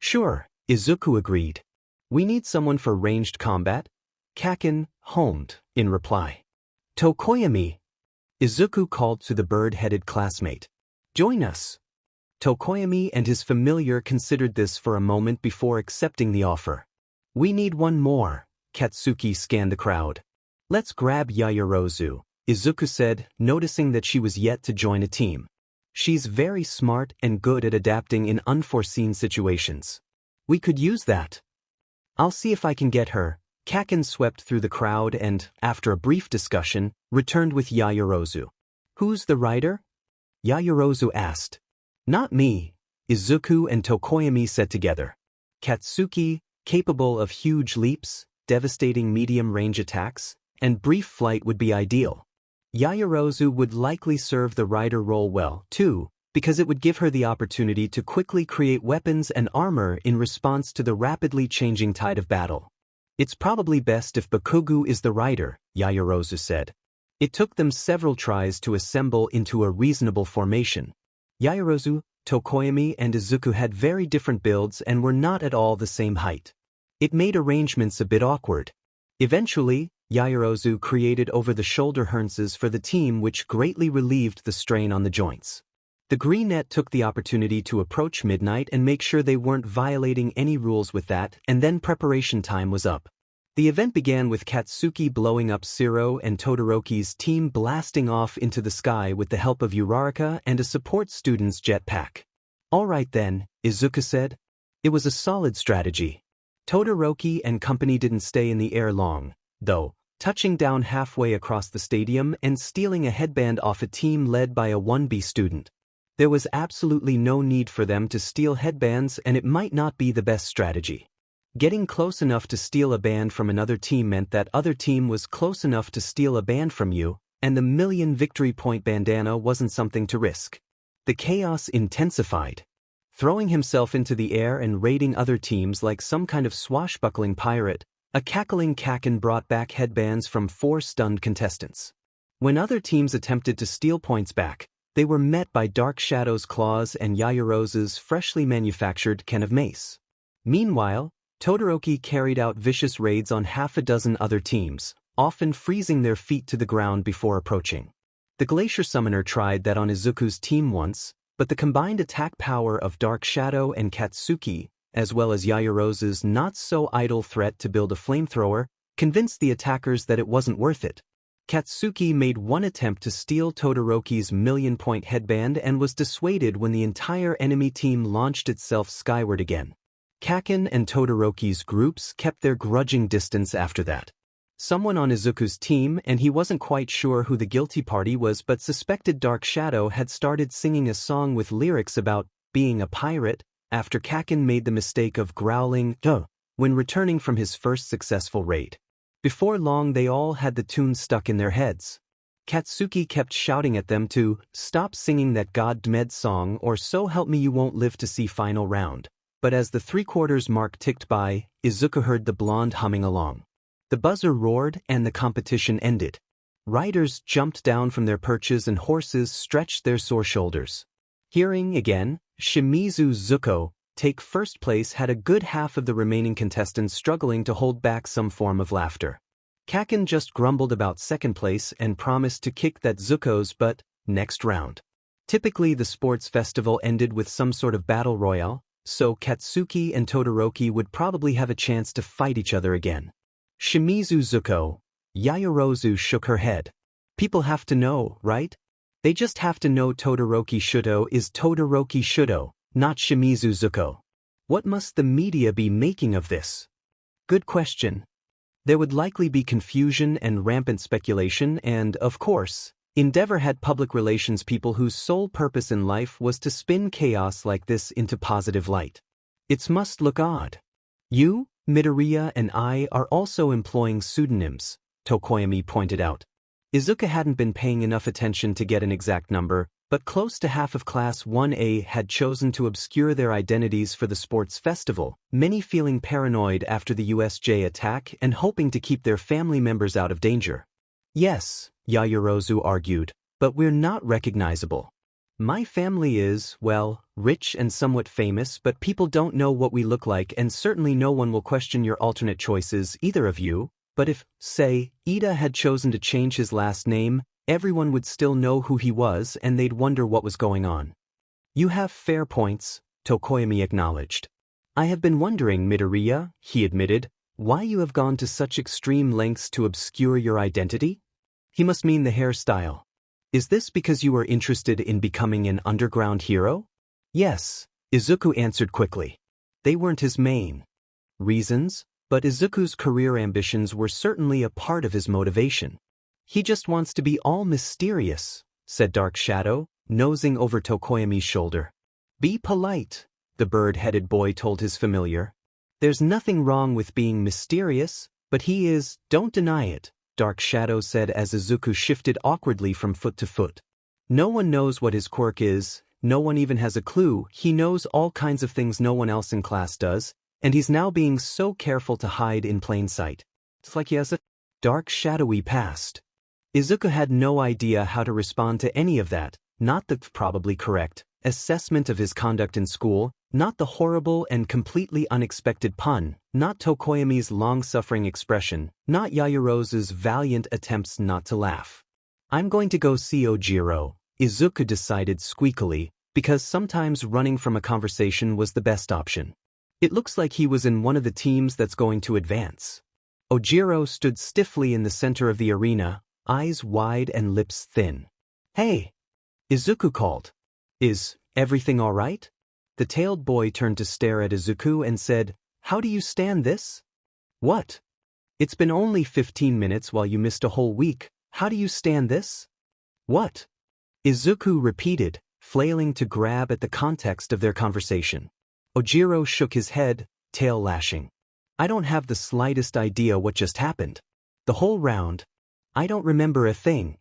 "Sure," Izuku agreed. "We need someone for ranged combat," Kaken homed in reply. "Tokoyami," Izuku called to the bird-headed classmate. "Join us." Tokoyami and his familiar considered this for a moment before accepting the offer. "We need one more." Katsuki scanned the crowd. "Let's grab Yaoyorozu," Izuku said, noticing that she was yet to join a team. "She's very smart and good at adapting in unforeseen situations. We could use that." "I'll see if I can get her." Kaken swept through the crowd and, after a brief discussion, returned with Yaoyorozu. "Who's the rider?" Yaoyorozu asked. "Not me," Izuku and Tokoyami said together. "Katsuki, capable of huge leaps, devastating medium-range attacks, and brief flight would be ideal. Yaoyorozu would likely serve the rider role well, too, because it would give her the opportunity to quickly create weapons and armor in response to the rapidly changing tide of battle. It's probably best if Bakugu is the rider, Yaoyorozu said. It took them several tries to assemble into a reasonable formation. Yaoyorozu, Tokoyami, and Izuku had very different builds and were not at all the same height. It made arrangements a bit awkward. Eventually, Yaoyorozu created over-the-shoulder harnesses for the team which greatly relieved the strain on the joints. The Greenette took the opportunity to approach Midnight and make sure they weren't violating any rules with that, and then preparation time was up. The event began with Katsuki blowing up Zero and Todoroki's team blasting off into the sky with the help of Uraraka and a support student's jetpack. "All right then," Izuku said. It was a solid strategy. Todoroki and company didn't stay in the air long, though, touching down halfway across the stadium and stealing a headband off a team led by a 1B student. There was absolutely no need for them to steal headbands, and it might not be the best strategy. Getting close enough to steal a band from another team meant that other team was close enough to steal a band from you, and the million victory point bandana wasn't something to risk. The chaos intensified. Throwing himself into the air and raiding other teams like some kind of swashbuckling pirate, a cackling Kaken brought back headbands from 4 stunned contestants. When other teams attempted to steal points back, they were met by Dark Shadow's claws and Yaoyorozu's freshly manufactured can of mace. Meanwhile, Todoroki carried out vicious raids on half a dozen other teams, often freezing their feet to the ground before approaching. The Glacier Summoner tried that on Izuku's team once, but the combined attack power of Dark Shadow and Katsuki, as well as Yaoyorozu's not-so-idle threat to build a flamethrower, convinced the attackers that it wasn't worth it. Katsuki made one attempt to steal Todoroki's million-point headband and was dissuaded when the entire enemy team launched itself skyward again. Kaken and Todoroki's groups kept their grudging distance after that. Someone on Izuku's team, and he wasn't quite sure who the guilty party was, but suspected Dark Shadow had started singing a song with lyrics about being a pirate after Kaken made the mistake of growling "duh" when returning from his first successful raid. Before long they all had the tune stuck in their heads. Katsuki kept shouting at them to stop singing that God-made song or so help me you won't live to see final round. But as the three-quarters mark ticked by, Izuku heard the blonde humming along. The buzzer roared and the competition ended. Riders jumped down from their perches and horses stretched their sore shoulders. Hearing, again, Shimizu Zuko take first place had a good half of the remaining contestants struggling to hold back some form of laughter. Kaken just grumbled about second place and promised to kick that Zuko's butt next round. Typically the sports festival ended with some sort of battle royale, so Katsuki and Todoroki would probably have a chance to fight each other again. Shimizu Zuko. Yaoyorozu shook her head. People have to know, right? They just have to know Todoroki Shudo is Todoroki Shudo, not Shimizu Zuko. What must the media be making of this? Good question. There would likely be confusion and rampant speculation and, of course, Endeavor had public relations people whose sole purpose in life was to spin chaos like this into positive light. It must look odd. You, Midoriya and I are also employing pseudonyms, Tokoyami pointed out. Izuku hadn't been paying enough attention to get an exact number, but close to half of Class 1A had chosen to obscure their identities for the sports festival, many feeling paranoid after the USJ attack and hoping to keep their family members out of danger. Yes, Yaoyorozu argued, but we're not recognizable. My family is, well, rich and somewhat famous, but people don't know what we look like and certainly no one will question your alternate choices, either of you. But if, say, Ida had chosen to change his last name, everyone would still know who he was and they'd wonder what was going on. You have fair points, Tokoyami acknowledged. I have been wondering, Midoriya, he admitted, why you have gone to such extreme lengths to obscure your identity? He must mean the hairstyle. Is this because you are interested in becoming an underground hero? Yes, Izuku answered quickly. They weren't his main reasons, but Izuku's career ambitions were certainly a part of his motivation. He just wants to be all mysterious, said Dark Shadow, nosing over Tokoyami's shoulder. Be polite, the bird-headed boy told his familiar. There's nothing wrong with being mysterious, but he is, don't deny it, Dark Shadow said as Izuku shifted awkwardly from foot to foot. No one knows what his quirk is, no one even has a clue, he knows all kinds of things no one else in class does, and he's now being so careful to hide in plain sight. It's like he has a dark shadowy past. Izuku had no idea how to respond to any of that, not the probably correct assessment of his conduct in school, not the horrible and completely unexpected pun, not Tokoyami's long-suffering expression, not Yaoyorozu's valiant attempts not to laugh. I'm going to go see Ojiro, Izuku decided squeakily, because sometimes running from a conversation was the best option. It looks like he was in one of the teams that's going to advance. Ojiro stood stiffly in the center of the arena, eyes wide and lips thin. Hey! Izuku called. Is everything all right? The tailed boy turned to stare at Izuku and said, How do you stand this? What? It's been only 15 minutes while you missed a whole week. How do you stand this? What? Izuku repeated, flailing to grab at the context of their conversation. Ojiro shook his head, tail lashing. I don't have the slightest idea what just happened. The whole round. I don't remember a thing.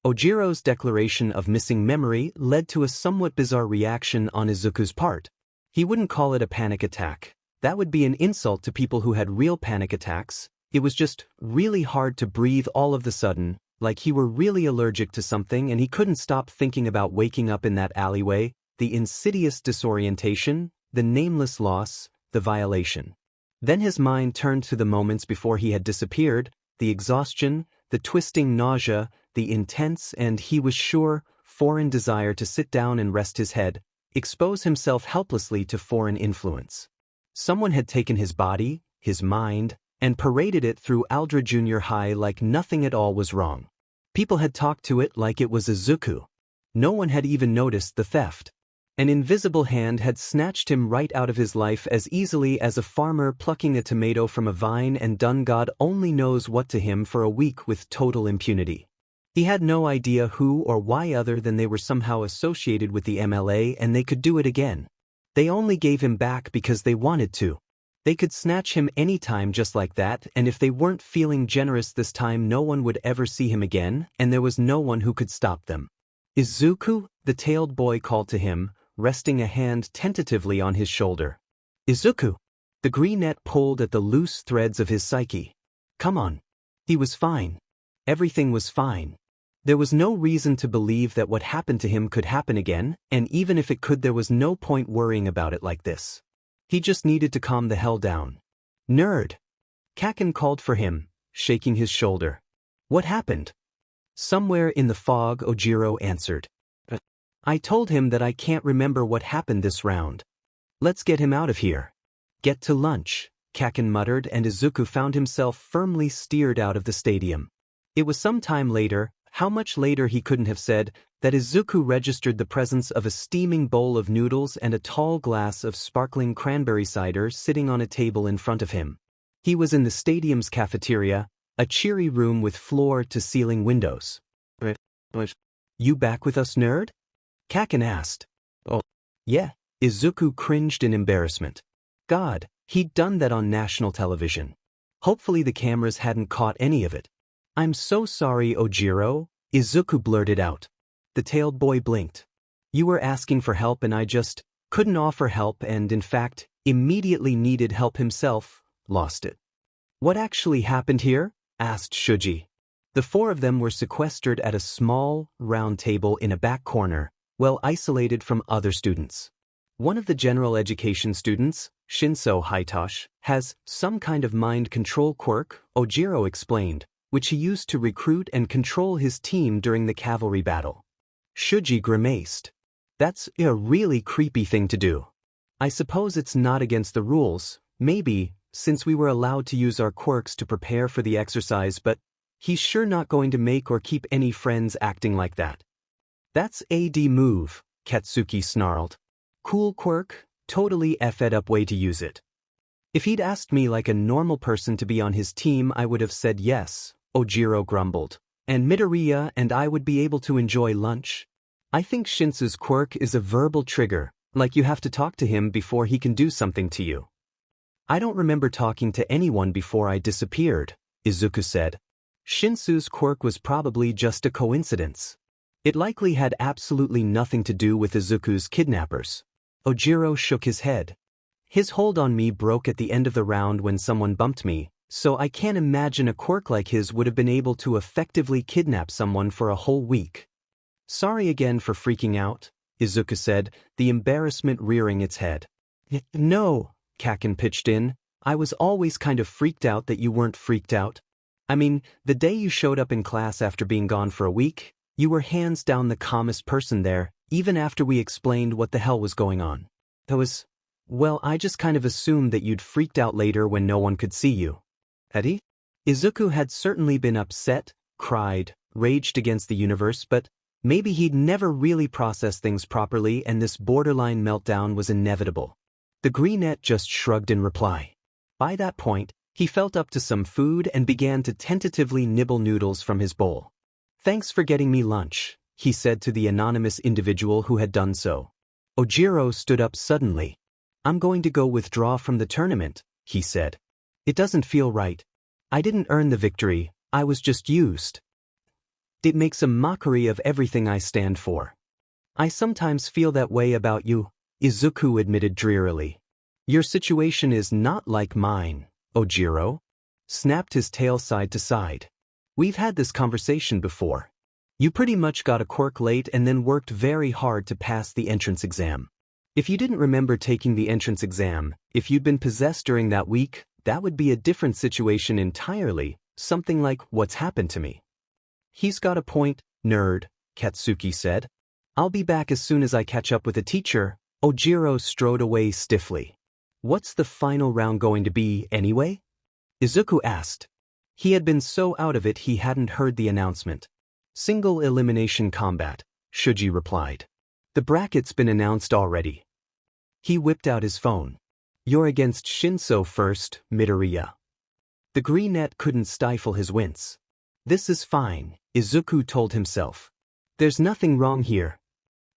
Ojiro's declaration of missing memory led to a somewhat bizarre reaction on Izuku's part. He wouldn't call it a panic attack. That would be an insult to people who had real panic attacks. It was just really hard to breathe all of the sudden, like he were really allergic to something and he couldn't stop thinking about waking up in that alleyway, the insidious disorientation, the nameless loss, the violation. Then his mind turned to the moments before he had disappeared, the exhaustion, the twisting nausea, the intense and, he was sure, foreign desire to sit down and rest his head, expose himself helplessly to foreign influence. Someone had taken his body, his mind, and paraded it through Aldra Junior High like nothing at all was wrong. People had talked to it like it was Izuku. No one had even noticed the theft. An invisible hand had snatched him right out of his life as easily as a farmer plucking a tomato from a vine and done God only knows what to him for a week with total impunity. He had no idea who or why other than they were somehow associated with the MLA and they could do it again. They only gave him back because they wanted to. They could snatch him anytime just like that, and if they weren't feeling generous this time no one would ever see him again, and there was no one who could stop them. Izuku, the tailed boy called to him, resting a hand tentatively on his shoulder. Izuku! The greenette pulled at the loose threads of his psyche. Come on. He was fine. Everything was fine. There was no reason to believe that what happened to him could happen again, and even if it could there was no point worrying about it like this. He just needed to calm the hell down. Nerd! Kaken called for him, shaking his shoulder. What happened? Somewhere in the fog, Ojiro answered. I told him that I can't remember what happened this round. Let's get him out of here. Get to lunch, Kaken muttered, and Izuku found himself firmly steered out of the stadium. It was some time later, how much later he couldn't have said, that Izuku registered the presence of a steaming bowl of noodles and a tall glass of sparkling cranberry cider sitting on a table in front of him. He was in the stadium's cafeteria, a cheery room with floor-to-ceiling windows. You back with us, nerd? Kaken asked. Oh, yeah. Izuku cringed in embarrassment. God, he'd done that on national television. Hopefully the cameras hadn't caught any of it. I'm so sorry, Ojiro, Izuku blurted out. The tailed boy blinked. You were asking for help and I just couldn't offer help and in fact, immediately needed help himself, lost it. What actually happened here? Asked Shuji. The four of them were sequestered at a small, round table in a back corner, well isolated from other students. One of the general education students, Shinso Haitosh, has some kind of mind control quirk, Ojiro explained, which he used to recruit and control his team during the cavalry battle. Shuji grimaced. That's a really creepy thing to do. I suppose it's not against the rules, maybe, since we were allowed to use our quirks to prepare for the exercise, but he's sure not going to make or keep any friends acting like that. That's AD move, Katsuki snarled. Cool quirk, totally effed up way to use it. If he'd asked me like a normal person to be on his team I would have said yes, Ojiro grumbled. And Midoriya and I would be able to enjoy lunch. I think Shinsu's quirk is a verbal trigger, like you have to talk to him before he can do something to you. I don't remember talking to anyone before I disappeared, Izuku said. Shinsu's quirk was probably just a coincidence. It likely had absolutely nothing to do with Izuku's kidnappers. Ojiro shook his head. His hold on me broke at the end of the round when someone bumped me, so I can't imagine a quirk like his would have been able to effectively kidnap someone for a whole week. Sorry again for freaking out, Izuku said, the embarrassment rearing its head. No, Kaken pitched in, I was always kind of freaked out that you weren't freaked out. I mean, the day you showed up in class after being gone for a week, you were hands down the calmest person there, even after we explained what the hell was going on. Well, I just kind of assumed that you'd freaked out later when no one could see you. Eddie? Izuku had certainly been upset, cried, raged against the universe, but maybe he'd never really processed things properly and this borderline meltdown was inevitable. The greenette just shrugged in reply. By that point, he felt up to some food and began to tentatively nibble noodles from his bowl. Thanks for getting me lunch, he said to the anonymous individual who had done so. Ojiro stood up suddenly. I'm going to go withdraw from the tournament, he said. It doesn't feel right. I didn't earn the victory, I was just used. It makes a mockery of everything I stand for. I sometimes feel that way about you, Izuku admitted drearily. Your situation is not like mine, Ojiro. Snapped his tail side to side. We've had this conversation before. You pretty much got a quirk late and then worked very hard to pass the entrance exam. If you didn't remember taking the entrance exam, if you'd been possessed during that week, that would be a different situation entirely, something like what's happened to me. He's got a point, nerd, Katsuki said. I'll be back as soon as I catch up with the teacher. Ojiro strode away stiffly. What's the final round going to be, anyway? Izuku asked. He had been so out of it he hadn't heard the announcement. Single elimination combat, Shuji replied. The bracket's been announced already. He whipped out his phone. You're against Shinso first, Midoriya. The greenette couldn't stifle his wince. This is fine, Izuku told himself. There's nothing wrong here.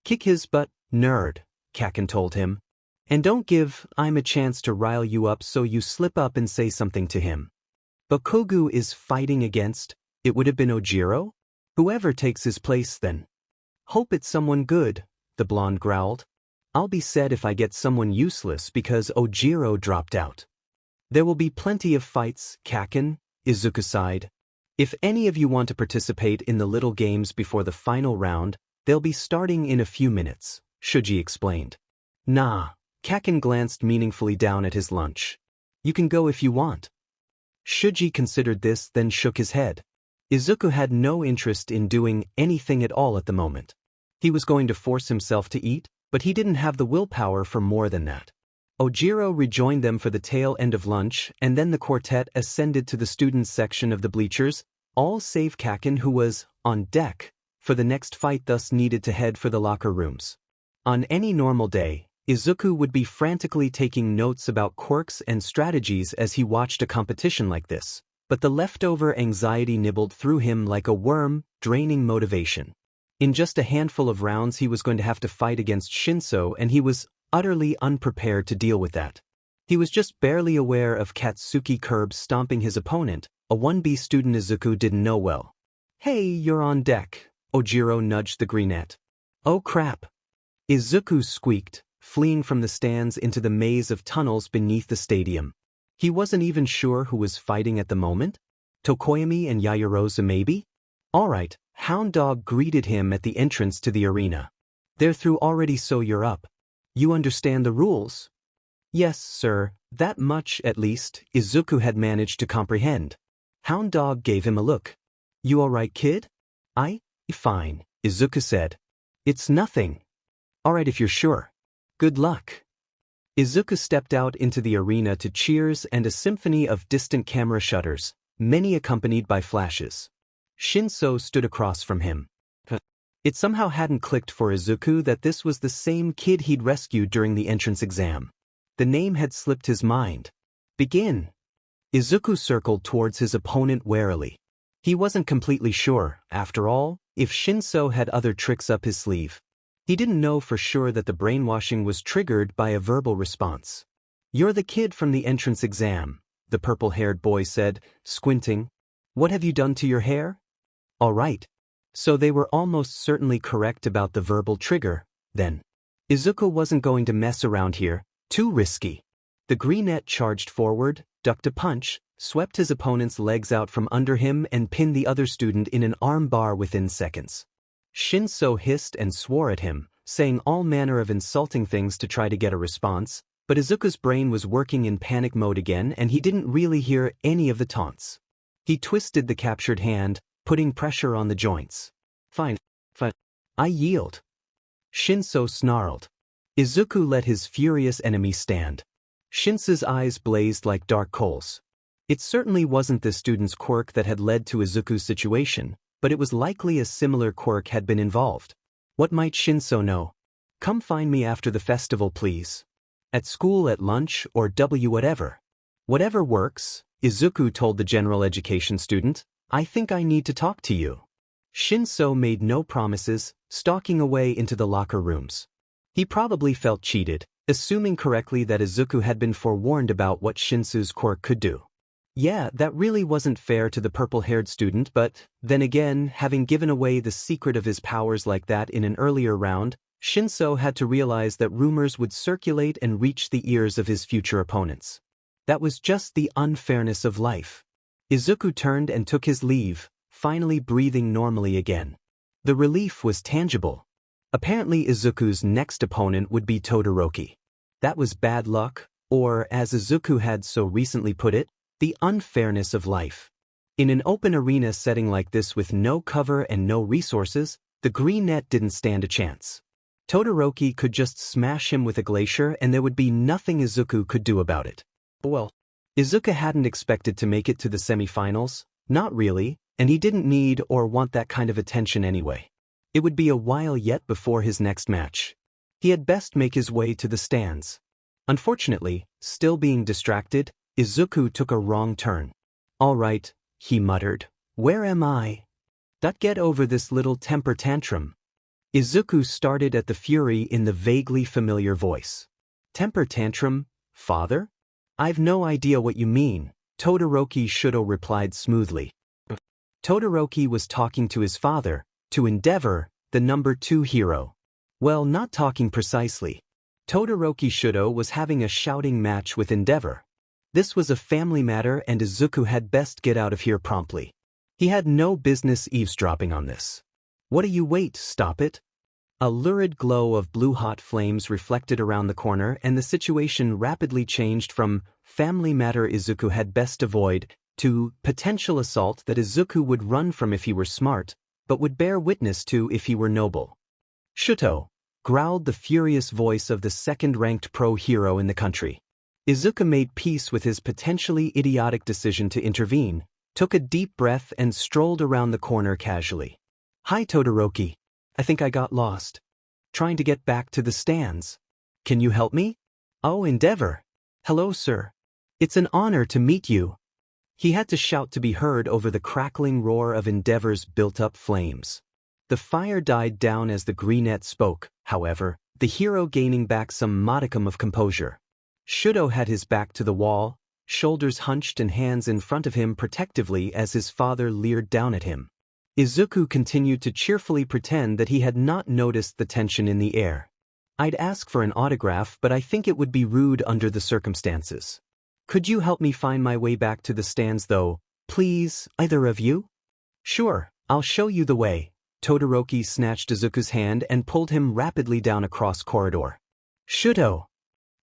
Kick his butt, nerd, Kaken told him. And don't give I'm a chance to rile you up so you slip up and say something to him. But Kogu is fighting against, it would have been Ojiro? Whoever takes his place then. Hope it's someone good, the blonde growled. I'll be sad if I get someone useless because Ojiro dropped out. There will be plenty of fights, Kaken, Izuku sighed. If any of you want to participate in the little games before the final round, they'll be starting in a few minutes, Shuji explained. Nah, Kaken glanced meaningfully down at his lunch. You can go if you want. Shuji considered this, then shook his head. Izuku had no interest in doing anything at all at the moment. He was going to force himself to eat, but he didn't have the willpower for more than that. Ojiro rejoined them for the tail end of lunch, and then the quartet ascended to the students' section of the bleachers, all save Kaken, who was on deck for the next fight, thus needed to head for the locker rooms. On any normal day, Izuku would be frantically taking notes about quirks and strategies as he watched a competition like this, but the leftover anxiety nibbled through him like a worm, draining motivation. In just a handful of rounds he was going to have to fight against Shinso, and he was utterly unprepared to deal with that. He was just barely aware of Katsuki curb stomping his opponent, a 1B student Izuku didn't know well. Hey, you're on deck, Ojiro nudged the greenette. Oh crap. Izuku squeaked, fleeing from the stands into the maze of tunnels beneath the stadium. He wasn't even sure who was fighting at the moment. Tokoyami and Yaoyorozu maybe? Alright, Hound Dog greeted him at the entrance to the arena. They're through already, so you're up. You understand the rules? Yes, sir, that much at least Izuku had managed to comprehend. Hound Dog gave him a look. You alright, kid? Fine, Izuku said. It's nothing. Alright if you're sure. Good luck. Izuku stepped out into the arena to cheers and a symphony of distant camera shutters, many accompanied by flashes. Shinso stood across from him. It somehow hadn't clicked for Izuku that this was the same kid he'd rescued during the entrance exam. The name had slipped his mind. Begin. Izuku circled towards his opponent warily. He wasn't completely sure, after all, if Shinso had other tricks up his sleeve. He didn't know for sure that the brainwashing was triggered by a verbal response. You're the kid from the entrance exam, the purple-haired boy said, squinting. What have you done to your hair? All right. So they were almost certainly correct about the verbal trigger, then. Izuku wasn't going to mess around here, too risky. The greenette charged forward, ducked a punch, swept his opponent's legs out from under him and pinned the other student in an arm bar within seconds. Shinso hissed and swore at him, saying all manner of insulting things to try to get a response, but Izuku's brain was working in panic mode again and he didn't really hear any of the taunts. He twisted the captured hand, putting pressure on the joints. Fine. I yield. Shinso snarled. Izuku let his furious enemy stand. Shinso's eyes blazed like dark coals. It certainly wasn't the student's quirk that had led to Izuku's situation, but it was likely a similar quirk had been involved. What might Shinso know? Come find me after the festival, please. At school, at lunch, or whatever. Whatever works, Izuku told the general education student. I think I need to talk to you. Shinso made no promises, stalking away into the locker rooms. He probably felt cheated, assuming correctly that Izuku had been forewarned about what Shinso's quirk could do. Yeah, that really wasn't fair to the purple-haired student, but, then again, having given away the secret of his powers like that in an earlier round, Shinso had to realize that rumors would circulate and reach the ears of his future opponents. That was just the unfairness of life. Izuku turned and took his leave, finally breathing normally again. The relief was tangible. Apparently Izuku's next opponent would be Todoroki. That was bad luck, or, as Izuku had so recently put it, the unfairness of life. In an open arena setting like this with no cover and no resources, the greenette didn't stand a chance. Todoroki could just smash him with a glacier and there would be nothing Izuku could do about it. Well, Izuku hadn't expected to make it to the semifinals, not really, and he didn't need or want that kind of attention anyway. It would be a while yet before his next match. He had best make his way to the stands. Unfortunately, still being distracted, Izuku took a wrong turn. "All right," he muttered. "Where am I? Get over this little temper tantrum." Izuku started at the fury in the vaguely familiar voice. "Temper tantrum, father? I've no idea what you mean," Todoroki Shudo replied smoothly. Todoroki was talking to his father, to Endeavor, the number 2 hero. Well, not talking precisely. Todoroki Shudo was having a shouting match with Endeavor. This was a family matter and Izuku had best get out of here promptly. He had no business eavesdropping on this. "What do you wait, stop it?" A lurid glow of blue-hot flames reflected around the corner and the situation rapidly changed from family matter Izuku had best avoid to potential assault that Izuku would run from if he were smart, but would bear witness to if he were noble. "Shuto," growled the furious voice of the second-ranked pro hero in the country. Izuku made peace with his potentially idiotic decision to intervene, took a deep breath and strolled around the corner casually. "Hi Todoroki. I think I got lost. Trying to get back to the stands. Can you help me?" "Oh, Endeavor. Hello, sir. It's an honor to meet you." He had to shout to be heard over the crackling roar of Endeavor's built-up flames. The fire died down as the greenette spoke, however, the hero gaining back some modicum of composure. Shudo had his back to the wall, shoulders hunched and hands in front of him protectively as his father leered down at him. Izuku continued to cheerfully pretend that he had not noticed the tension in the air. "I'd ask for an autograph, but I think it would be rude under the circumstances. Could you help me find my way back to the stands though, please, either of you?" "Sure, I'll show you the way." Todoroki snatched Izuku's hand and pulled him rapidly down a cross corridor. "Shudo!"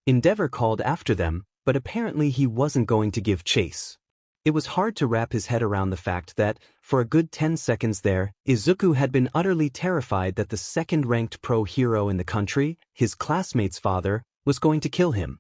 Endeavor called after them, but apparently he wasn't going to give chase. It was hard to wrap his head around the fact that, for a good 10 seconds there, Izuku had been utterly terrified that the second-ranked pro hero in the country, his classmate's father, was going to kill him.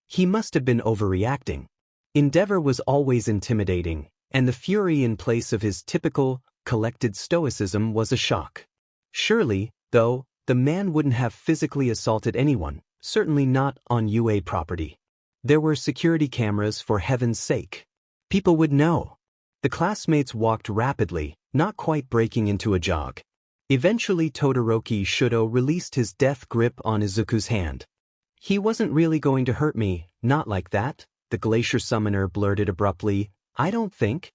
He must have been overreacting. Endeavor was always intimidating, and the fury in place of his typical, collected stoicism was a shock. Surely, though, the man wouldn't have physically assaulted anyone, certainly not on UA property. There were security cameras for heaven's sake. People would know. The classmates walked rapidly, not quite breaking into a jog. Eventually Todoroki Shudo released his death grip on Izuku's hand. "He wasn't really going to hurt me, not like that," the glacier summoner blurted abruptly. I don't think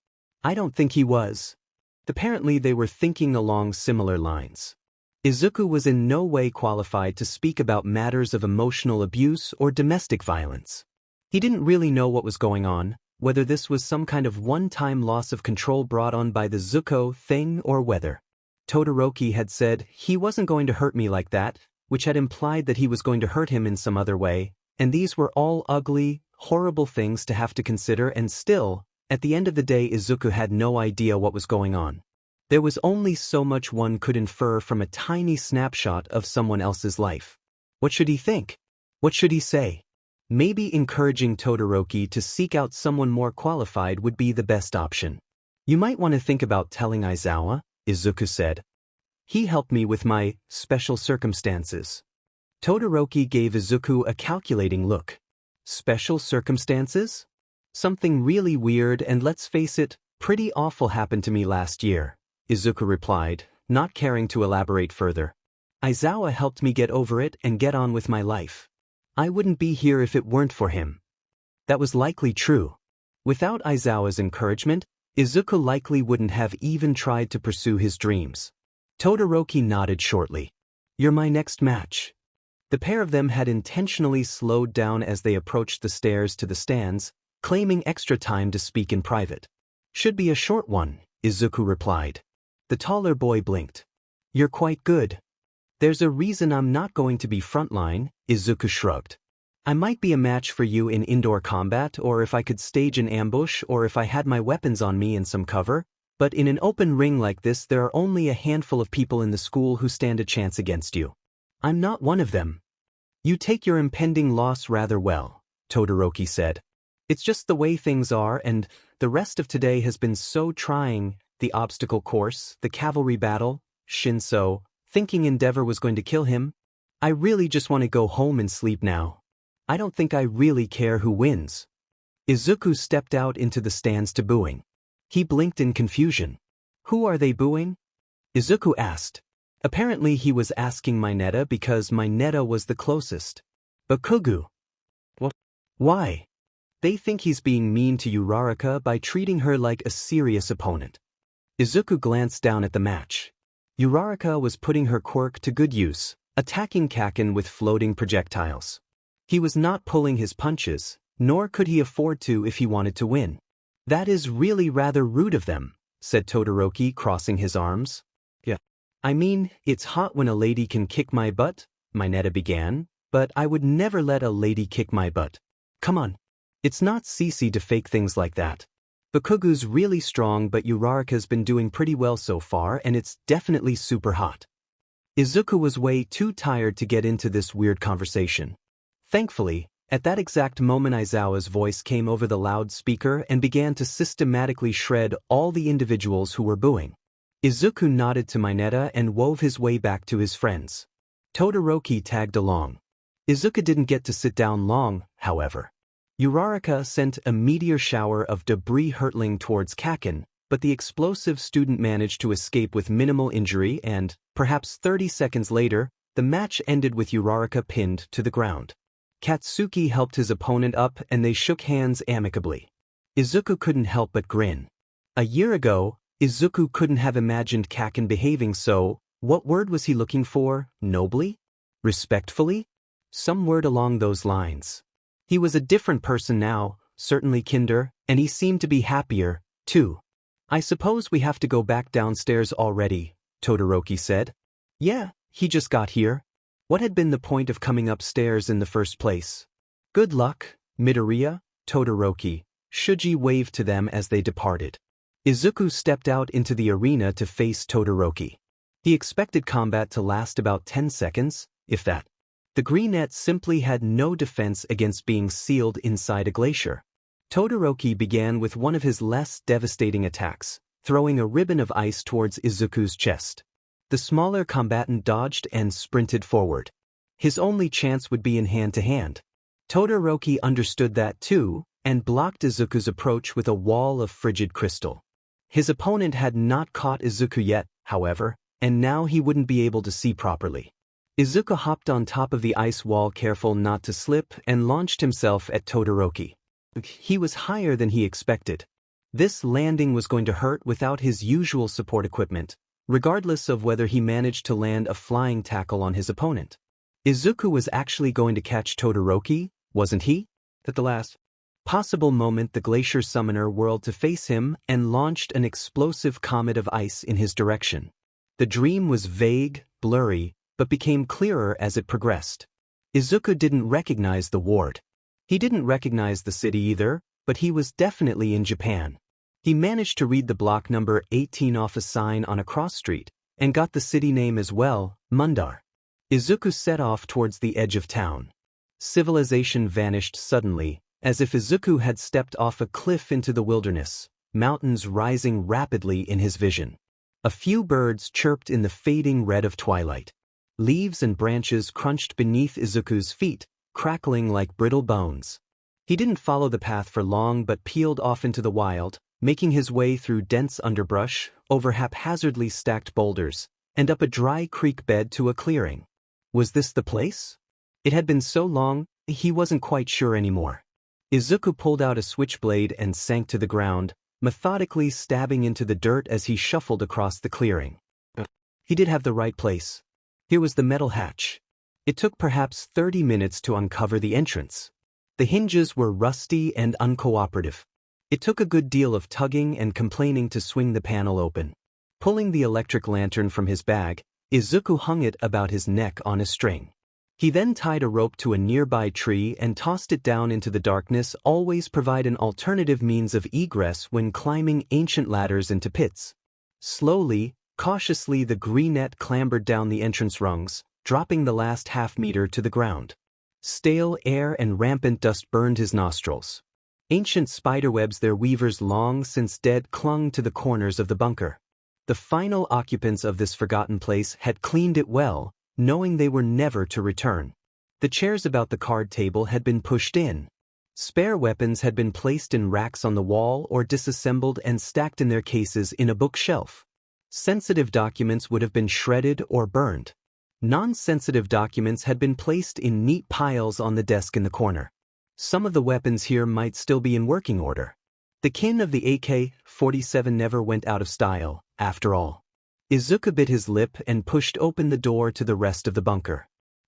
he was." Apparently they were thinking along similar lines. Izuku was in no way qualified to speak about matters of emotional abuse or domestic violence. He didn't really know what was going on, whether this was some kind of one-time loss of control brought on by the Zuko thing or whether. Todoroki had said he wasn't going to hurt me like that, which had implied that he was going to hurt him in some other way, and these were all ugly, horrible things to have to consider and still, at the end of the day Izuku had no idea what was going on. There was only so much one could infer from a tiny snapshot of someone else's life. What should he think? What should he say? Maybe encouraging Todoroki to seek out someone more qualified would be the best option. "You might want to think about telling Aizawa," Izuku said. "He helped me with my special circumstances." Todoroki gave Izuku a calculating look. "Special circumstances? Something really weird and let's face it, pretty awful happened to me last year," Izuku replied, not caring to elaborate further. "Aizawa helped me get over it and get on with my life. I wouldn't be here if it weren't for him." That was likely true. Without Aizawa's encouragement, Izuku likely wouldn't have even tried to pursue his dreams. Todoroki nodded shortly. "You're my next match." The pair of them had intentionally slowed down as they approached the stairs to the stands, claiming extra time to speak in private. "Should be a short one," Izuku replied. The taller boy blinked. "You're quite good." "There's a reason I'm not going to be frontline," Izuku shrugged. "I might be a match for you in indoor combat or if I could stage an ambush or if I had my weapons on me in some cover, but in an open ring like this there are only a handful of people in the school who stand a chance against you. I'm not one of them. You take your impending loss rather well, Todoroki said. It's just the way things are, and the rest of today has been so trying. The obstacle course, the cavalry battle, Shinso, thinking Endeavor was going to kill him. I really just want to go home and sleep now. I don't think I really care who wins. Izuku stepped out into the stands to booing. He blinked in confusion. Who are they booing? Izuku asked. Apparently he was asking Mineta because Mineta was the closest. But Kugu? What? Why? They think he's being mean to Uraraka by treating her like a serious opponent. Izuku glanced down at the match. Uraraka was putting her quirk to good use, attacking Kaken with floating projectiles. He was not pulling his punches, nor could he afford to if he wanted to win. That is really rather rude of them, said Todoroki, crossing his arms. Yeah. I mean, it's hot when a lady can kick my butt, Mineta began, but I would never let a lady kick my butt. Come on. It's not CC to fake things like that. Bakugu's really strong, but Uraraka's been doing pretty well so far, and it's definitely super hot. Izuku was way too tired to get into this weird conversation. Thankfully, at that exact moment Aizawa's voice came over the loudspeaker and began to systematically shred all the individuals who were booing. Izuku nodded to Mineta and wove his way back to his friends. Todoroki tagged along. Izuku didn't get to sit down long, however. Uraraka sent a meteor shower of debris hurtling towards Kaken, but the explosive student managed to escape with minimal injury and, perhaps 30 seconds later, the match ended with Uraraka pinned to the ground. Katsuki helped his opponent up and they shook hands amicably. Izuku couldn't help but grin. A year ago, Izuku couldn't have imagined Kaken behaving so. What word was he looking for? Nobly? Respectfully? Some word along those lines. He was a different person now, certainly kinder, and he seemed to be happier, too. I suppose we have to go back downstairs already, Todoroki said. Yeah, he just got here. What had been the point of coming upstairs in the first place? Good luck, Midoriya, Todoroki. Shuji waved to them as they departed. Izuku stepped out into the arena to face Todoroki. He expected combat to last about 10 seconds, if that. The greenette simply had no defense against being sealed inside a glacier. Todoroki began with one of his less devastating attacks, throwing a ribbon of ice towards Izuku's chest. The smaller combatant dodged and sprinted forward. His only chance would be in hand-to-hand. Todoroki understood that too, and blocked Izuku's approach with a wall of frigid crystal. His opponent had not caught Izuku yet, however, and now he wouldn't be able to see properly. Izuku hopped on top of the ice wall, careful not to slip, and launched himself at Todoroki. He was higher than he expected. This landing was going to hurt without his usual support equipment, regardless of whether he managed to land a flying tackle on his opponent. Izuku was actually going to catch Todoroki, wasn't he? At the last possible moment, the glacier summoner whirled to face him and launched an explosive comet of ice in his direction. The dream was vague, blurry, but became clearer as it progressed. Izuku didn't recognize the ward. He didn't recognize the city either, but he was definitely in Japan. He managed to read the block number 18 off a sign on a cross street, and got the city name as well, Mundar. Izuku set off towards the edge of town. Civilization vanished suddenly, as if Izuku had stepped off a cliff into the wilderness, mountains rising rapidly in his vision. A few birds chirped in the fading red of twilight. Leaves and branches crunched beneath Izuku's feet, crackling like brittle bones. He didn't follow the path for long but peeled off into the wild, making his way through dense underbrush, over haphazardly stacked boulders, and up a dry creek bed to a clearing. Was this the place? It had been so long, he wasn't quite sure anymore. Izuku pulled out a switchblade and sank to the ground, methodically stabbing into the dirt as he shuffled across the clearing. He did have the right place. Here was the metal hatch. It took perhaps 30 minutes to uncover the entrance. The hinges were rusty and uncooperative. It took a good deal of tugging and complaining to swing the panel open. Pulling the electric lantern from his bag, Izuku hung it about his neck on a string. He then tied a rope to a nearby tree and tossed it down into the darkness. Always provide an alternative means of egress when climbing ancient ladders into pits. Slowly, cautiously, the greenette clambered down the entrance rungs, dropping the last half-meter to the ground. Stale air and rampant dust burned his nostrils. Ancient spiderwebs, their weavers long since dead, clung to the corners of the bunker. The final occupants of this forgotten place had cleaned it well, knowing they were never to return. The chairs about the card table had been pushed in. Spare weapons had been placed in racks on the wall or disassembled and stacked in their cases in a bookshelf. Sensitive documents would have been shredded or burned. Non-sensitive documents had been placed in neat piles on the desk in the corner. Some of the weapons here might still be in working order. The kin of the AK-47 never went out of style, after all. Izuku bit his lip and pushed open the door to the rest of the bunker.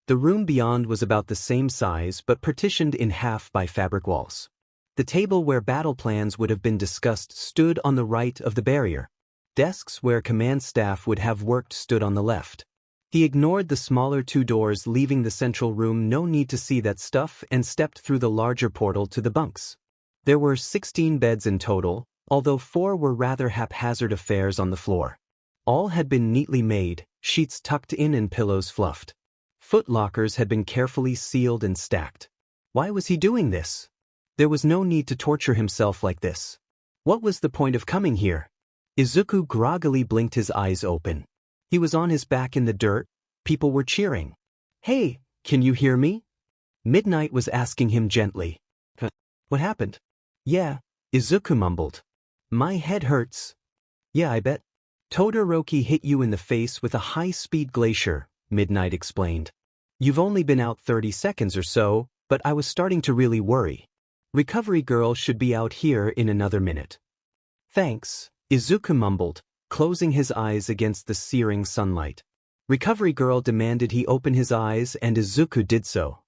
The room beyond was about the same size but partitioned in half by fabric walls. The table where battle plans would have been discussed stood on the right of the barrier. Desks where command staff would have worked stood on the left. He ignored the smaller two doors leaving the central room no need to see that stuff and stepped through the larger portal to the bunks. There were 16 beds in total, although 4 were rather haphazard affairs on the floor. All had been neatly made, sheets tucked in and pillows fluffed. Foot lockers had been carefully sealed and stacked. Why was he doing this? There was no need to torture himself like this. What was the point of coming here? Izuku groggily blinked his eyes open. He was on his back in the dirt. People were cheering. "Hey, can you hear me?" Midnight was asking him gently. What happened?" "Yeah," Izuku mumbled. "My head hurts." "Yeah, I bet." "Todoroki hit you in the face with a high-speed glacier," Midnight explained. "You've only been out 30 seconds or so, but I was starting to really worry. Recovery girl should be out here in another minute." "Thanks," Izuku mumbled, closing his eyes against the searing sunlight. Recovery girl demanded he open his eyes and Izuku did so.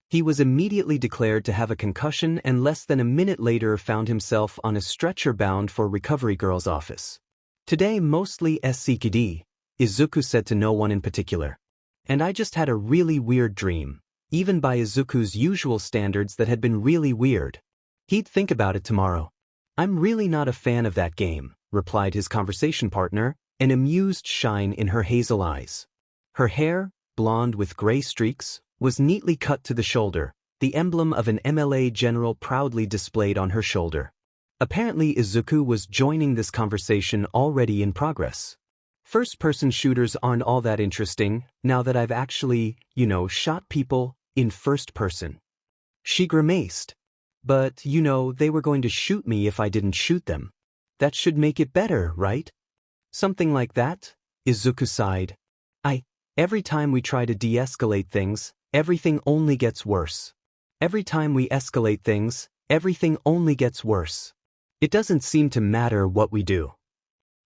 He was immediately declared to have a concussion and less than a minute later found himself on a stretcher bound for Recovery girl's office. "Today mostly SCKD," Izuku said to no one in particular. "And I just had a really weird dream, even by Izuku's usual standards that had been really weird. He'd think about it tomorrow." "I'm really not a fan of that game," replied his conversation partner, an amused shine in her hazel eyes. Her hair, blonde with gray streaks, was neatly cut to the shoulder, the emblem of an MLA general proudly displayed on her shoulder. Apparently Izuku was joining this conversation already in progress. "First-person shooters aren't all that interesting, now that I've actually, shot people in first person." She grimaced. "But, they were going to shoot me if I didn't shoot them. That should make it better, right?" "Something like that," Izuku sighed. Every time we try to de-escalate things, everything only gets worse. Every time we escalate things, everything only gets worse. It doesn't seem to matter what we do."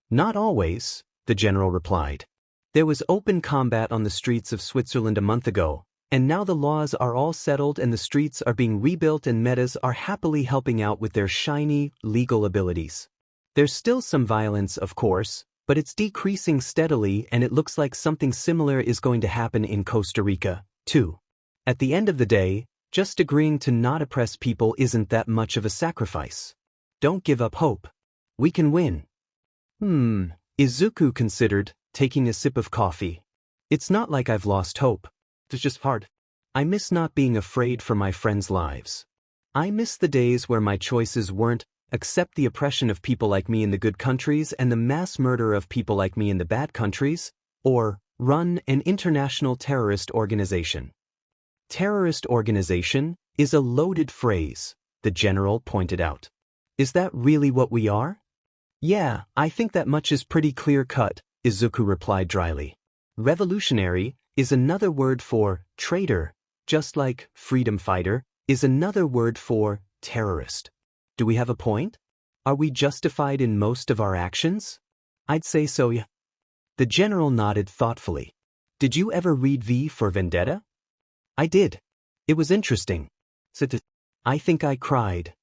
"Not always," the general replied. "There was open combat on the streets of Switzerland a month ago, and now the laws are all settled and the streets are being rebuilt and metas are happily helping out with their shiny, legal abilities. There's still some violence, of course, but it's decreasing steadily and it looks like something similar is going to happen in Costa Rica, too. At the end of the day, just agreeing to not oppress people isn't that much of a sacrifice. Don't give up hope. We can win." Izuku considered, taking a sip of coffee. "It's not like I've lost hope. It's just hard. I miss not being afraid for my friends' lives. I miss the days where my choices weren't accept the oppression of people like me in the good countries and the mass murder of people like me in the bad countries, or run an international terrorist organization." "Terrorist organization is a loaded phrase," the general pointed out. "Is that really what we are?" "Yeah, I think that much is pretty clear-cut," Izuku replied dryly. "Revolutionary is another word for traitor, just like freedom fighter is another word for terrorist. Do we have a point? Are we justified in most of our actions?" "I'd say so, yeah." The general nodded thoughtfully. "Did you ever read V for Vendetta?" "I did. It was interesting." "I think I cried.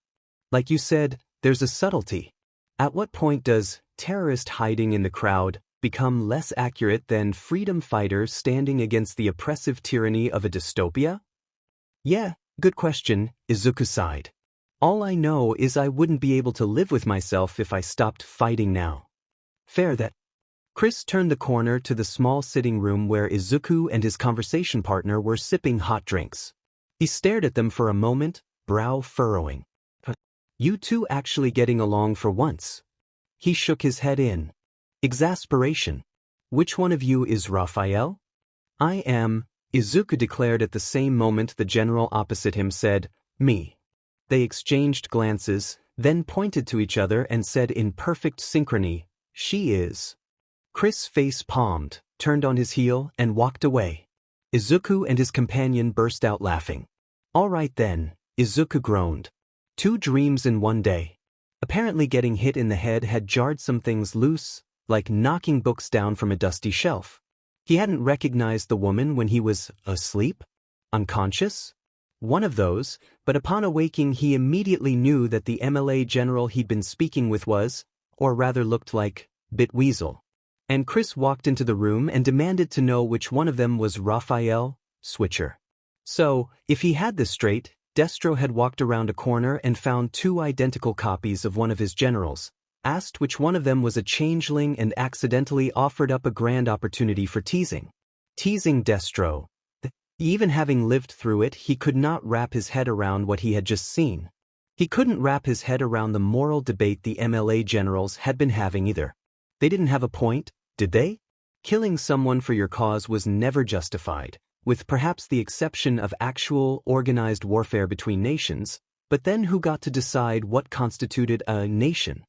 Like you said, there's a subtlety. At what point does terrorist hiding in the crowd become less accurate than freedom fighter standing against the oppressive tyranny of a dystopia?" "Yeah, good question," Izuku sighed. "All I know is I wouldn't be able to live with myself if I stopped fighting now." "Fair that." Chris turned the corner to the small sitting room where Izuku and his conversation partner were sipping hot drinks. He stared at them for a moment, brow furrowing. You two actually getting along for once? He shook his head in exasperation. Which one of you is Raphael? I am, Izuku declared at the same moment the general opposite him said, me. They exchanged glances, then pointed to each other and said in perfect synchrony, she is. Chris face palmed, turned on his heel, and walked away. Izuku and his companion burst out laughing. All right then, Izuku groaned. 2 dreams in one day. Apparently getting hit in the head had jarred some things loose, like knocking books down from a dusty shelf. He hadn't recognized the woman when he was asleep? Unconscious? One of those, but upon awaking he immediately knew that the MLA general he'd been speaking with was, or rather looked like, Bitweasel. And Chris walked into the room and demanded to know which one of them was Raphael, Switcher. So, if he had this straight, Destro had walked around a corner and found 2 identical copies of one of his generals, asked which one of them was a changeling and accidentally offered up a grand opportunity for teasing. Teasing Destro. Even having lived through it, he could not wrap his head around what he had just seen. He couldn't wrap his head around the moral debate the MLA generals had been having either. They didn't have a point, did they? Killing someone for your cause was never justified, with perhaps the exception of actual, organized warfare between nations, but then who got to decide what constituted a nation?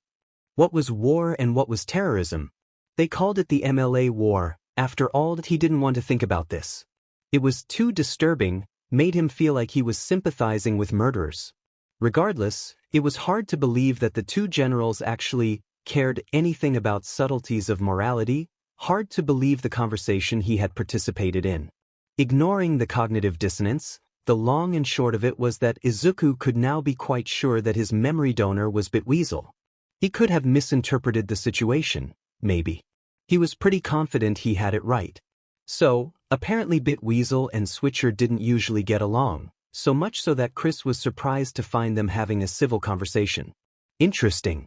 What was war and what was terrorism? They called it the MLA war. After all, he didn't want to think about this. It was too disturbing, made him feel like he was sympathizing with murderers. Regardless, it was hard to believe that the 2 generals actually cared anything about subtleties of morality, hard to believe the conversation he had participated in. Ignoring the cognitive dissonance, the long and short of it was that Izuku could now be quite sure that his memory donor was Bitweasel. He could have misinterpreted the situation, maybe. He was pretty confident he had it right. So, apparently Bitweasel and Switcher didn't usually get along, so much so that Chris was surprised to find them having a civil conversation. Interesting.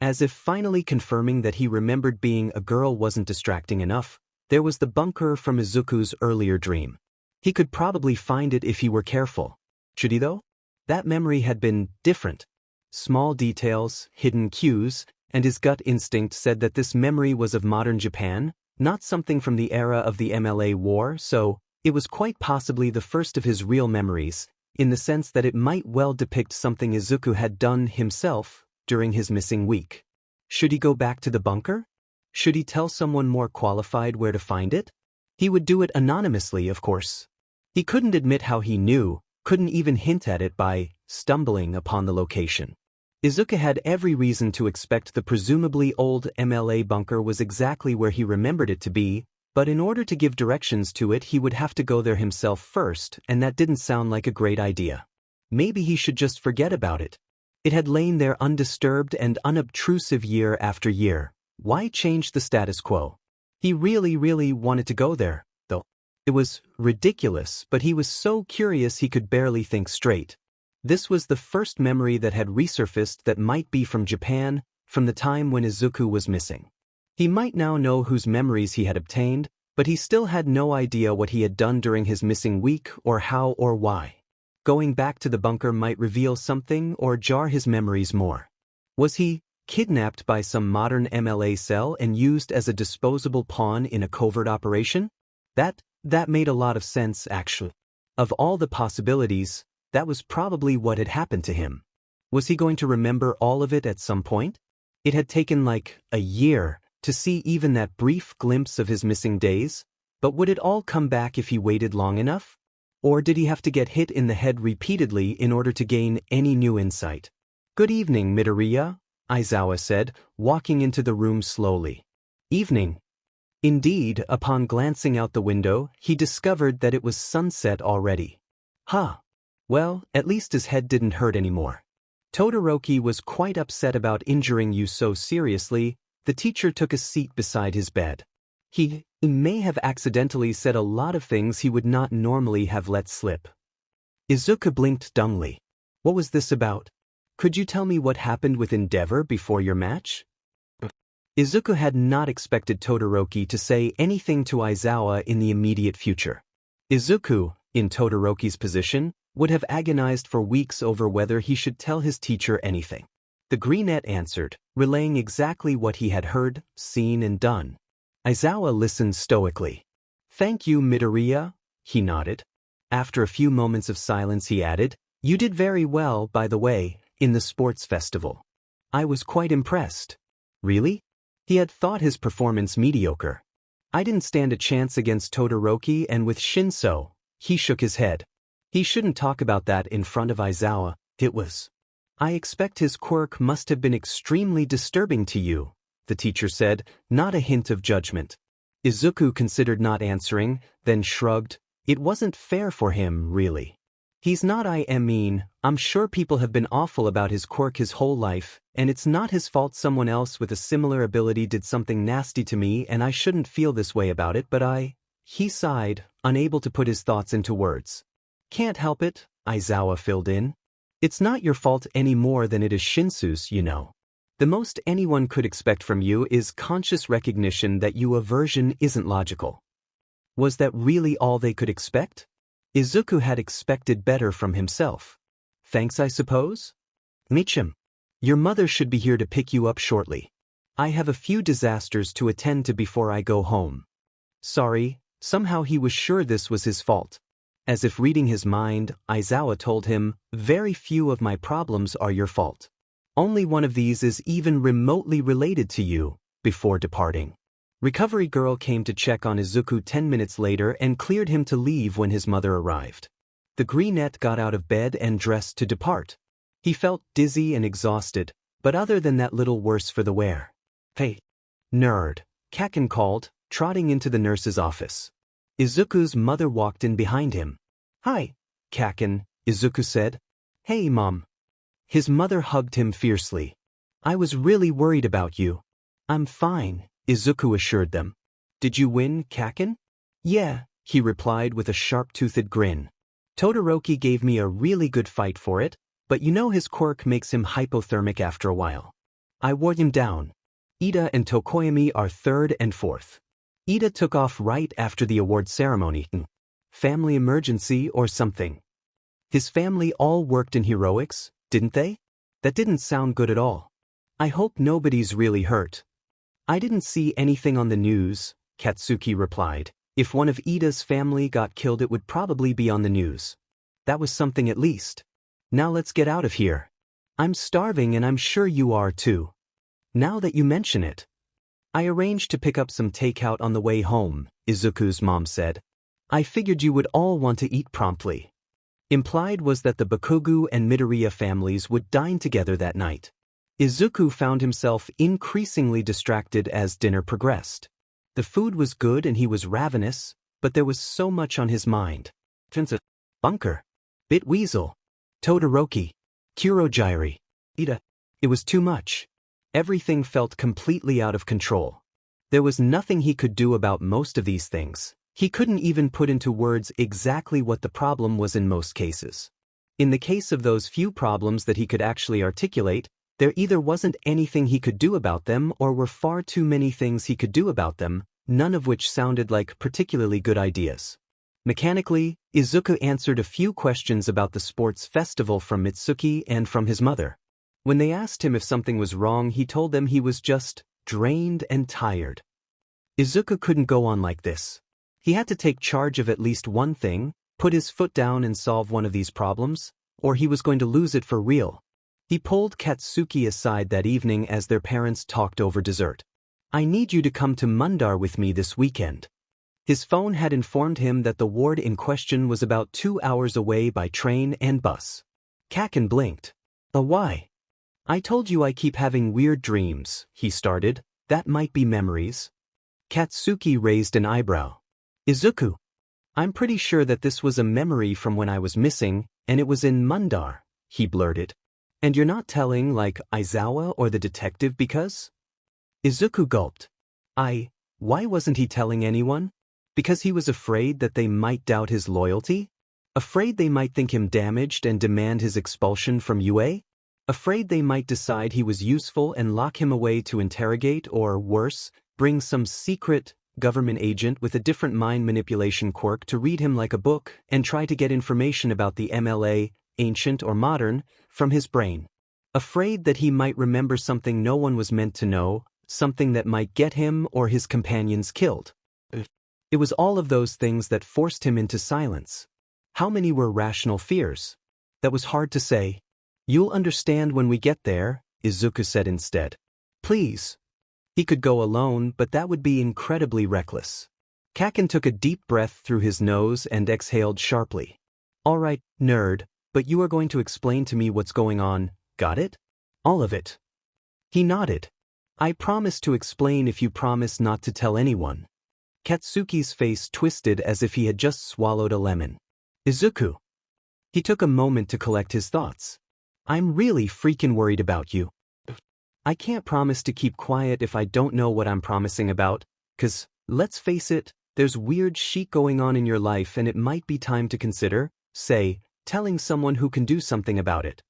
As if finally confirming that he remembered being a girl wasn't distracting enough, there was the bunker from Izuku's earlier dream. He could probably find it if he were careful. Should he though? That memory had been different. Small details, hidden cues, and his gut instinct said that this memory was of modern Japan, not something from the era of the MLA war, so it was quite possibly the first of his real memories, in the sense that it might well depict something Izuku had done himself during his missing week. Should he go back to the bunker? Should he tell someone more qualified where to find it? He would do it anonymously, of course. He couldn't admit how he knew, couldn't even hint at it by stumbling upon the location. Izuku had every reason to expect the presumably old MLA bunker was exactly where he remembered it to be, but in order to give directions to it he would have to go there himself first, and that didn't sound like a great idea. Maybe he should just forget about it. It had lain there undisturbed and unobtrusive year after year. Why change the status quo? He really wanted to go there, though. It was ridiculous, but he was so curious he could barely think straight. This was the first memory that had resurfaced that might be from Japan, from the time when Izuku was missing. He might now know whose memories he had obtained, but he still had no idea what he had done during his missing week or how or why. Going back to the bunker might reveal something or jar his memories more. Was he kidnapped by some modern MLA cell and used as a disposable pawn in a covert operation? That made a lot of sense, actually. Of all the possibilities, that was probably what had happened to him. Was he going to remember all of it at some point? It had taken like a year to see even that brief glimpse of his missing days, but would it all come back if he waited long enough? Or did he have to get hit in the head repeatedly in order to gain any new insight? Good evening, Midoriya, Aizawa said, walking into the room slowly. Evening. Indeed, upon glancing out the window, he discovered that it was sunset already. Well, at least his head didn't hurt anymore. Todoroki was quite upset about injuring you so seriously. The teacher took a seat beside his bed. He may have accidentally said a lot of things he would not normally have let slip. Izuku blinked dumbly. What was this about? Could you tell me what happened with Endeavor before your match? Izuku had not expected Todoroki to say anything to Aizawa in the immediate future. Izuku, in Todoroki's position, would have agonized for weeks over whether he should tell his teacher anything. The greenette answered, relaying exactly what he had heard, seen and done. Aizawa listened stoically. "Thank you, Midoriya," he nodded. After a few moments of silence he added, "You did very well, by the way, in the sports festival. I was quite impressed." "Really?" He had thought his performance mediocre. "I didn't stand a chance against Todoroki and with Shinso." He shook his head. He shouldn't talk about that in front of Aizawa. It was. "I expect his quirk must have been extremely disturbing to you," the teacher said, not a hint of judgment. Izuku considered not answering, then shrugged. It wasn't fair for him, really. "He's not I'm sure people have been awful about his quirk his whole life, and it's not his fault someone else with a similar ability did something nasty to me and I shouldn't feel this way about it, but He sighed, unable to put his thoughts into words. "Can't help it," Aizawa filled in. "It's not your fault any more than it is Shinsu's, you know. The most anyone could expect from you is conscious recognition that your aversion isn't logical." Was that really all they could expect? Izuku had expected better from himself. "Thanks, I suppose?" "Michim. Your mother should be here to pick you up shortly. I have a few disasters to attend to before I go home." Sorry, somehow he was sure this was his fault. As if reading his mind, Aizawa told him, "Very few of my problems are your fault. Only one of these is even remotely related to you," before departing. Recovery girl came to check on Izuku 10 minutes later and cleared him to leave when his mother arrived. The greenette got out of bed and dressed to depart. He felt dizzy and exhausted, but other than that little worse for the wear. "Hey, nerd," Kaken called, trotting into the nurse's office. Izuku's mother walked in behind him. "Hi, Kaken," Izuku said. "Hey, Mom." His mother hugged him fiercely. "I was really worried about you." "I'm fine," Izuku assured them. "Did you win, Kaken?" "Yeah," he replied with a sharp-toothed grin. "Todoroki gave me a really good fight for it, but you know his quirk makes him hypothermic after a while. I wore him down. Ida and Tokoyami are third and fourth. Ida took off right after the award ceremony. Family emergency or something. His family all worked in heroics, didn't they? That didn't sound good at all. I hope nobody's really hurt." "I didn't see anything on the news," Katsuki replied. "If one of Ida's family got killed it would probably be on the news. That was something at least. Now let's get out of here. I'm starving and I'm sure you are too. Now that you mention it." "I arranged to pick up some takeout on the way home," Izuku's mom said. "I figured you would all want to eat promptly." Implied was that the Bakugu and Midoriya families would dine together that night. Izuku found himself increasingly distracted as dinner progressed. The food was good and he was ravenous, but there was so much on his mind. Bunker. Bitweasel. Todoroki. Kurogyri. Ida. It was too much. Everything felt completely out of control. There was nothing he could do about most of these things. He couldn't even put into words exactly what the problem was in most cases. In the case of those few problems that he could actually articulate, there either wasn't anything he could do about them or were far too many things he could do about them, none of which sounded like particularly good ideas. Mechanically, Izuku answered a few questions about the sports festival from Mitsuki and from his mother. When they asked him if something was wrong, he told them he was just drained and tired. Izuku couldn't go on like this. He had to take charge of at least one thing, put his foot down and solve one of these problems, or he was going to lose it for real. He pulled Katsuki aside that evening as their parents talked over dessert. "I need you to come to Mundar with me this weekend." His phone had informed him that the ward in question was about 2 hours away by train and bus. Kaken blinked. Why?" "I told you I keep having weird dreams," he started. "That might be memories." Katsuki raised an eyebrow. "Izuku, I'm pretty sure that this was a memory from when I was missing, and it was in Mundar," he blurted. "And you're not telling, like, Aizawa or the detective because?" Izuku gulped. Why wasn't he telling anyone? Because he was afraid that they might doubt his loyalty? Afraid they might think him damaged and demand his expulsion from UA? Afraid they might decide he was useful and lock him away to interrogate or, worse, bring some secret government agent with a different mind manipulation quirk to read him like a book and try to get information about the MLA, ancient or modern, from his brain. Afraid that he might remember something no one was meant to know, something that might get him or his companions killed. It was all of those things that forced him into silence. How many were rational fears? That was hard to say. You'll understand when we get there, Izuku said instead. Please. He could go alone, but that would be incredibly reckless. Kaken took a deep breath through his nose and exhaled sharply. All right, nerd, but you are going to explain to me what's going on, got it? All of it. He nodded. I promise to explain if you promise not to tell anyone. Katsuki's face twisted as if he had just swallowed a lemon. Izuku. He took a moment to collect his thoughts. I'm really freaking worried about you. I can't promise to keep quiet if I don't know what I'm promising about, 'cause, let's face it, there's weird shit going on in your life and it might be time to consider, say, telling someone who can do something about it.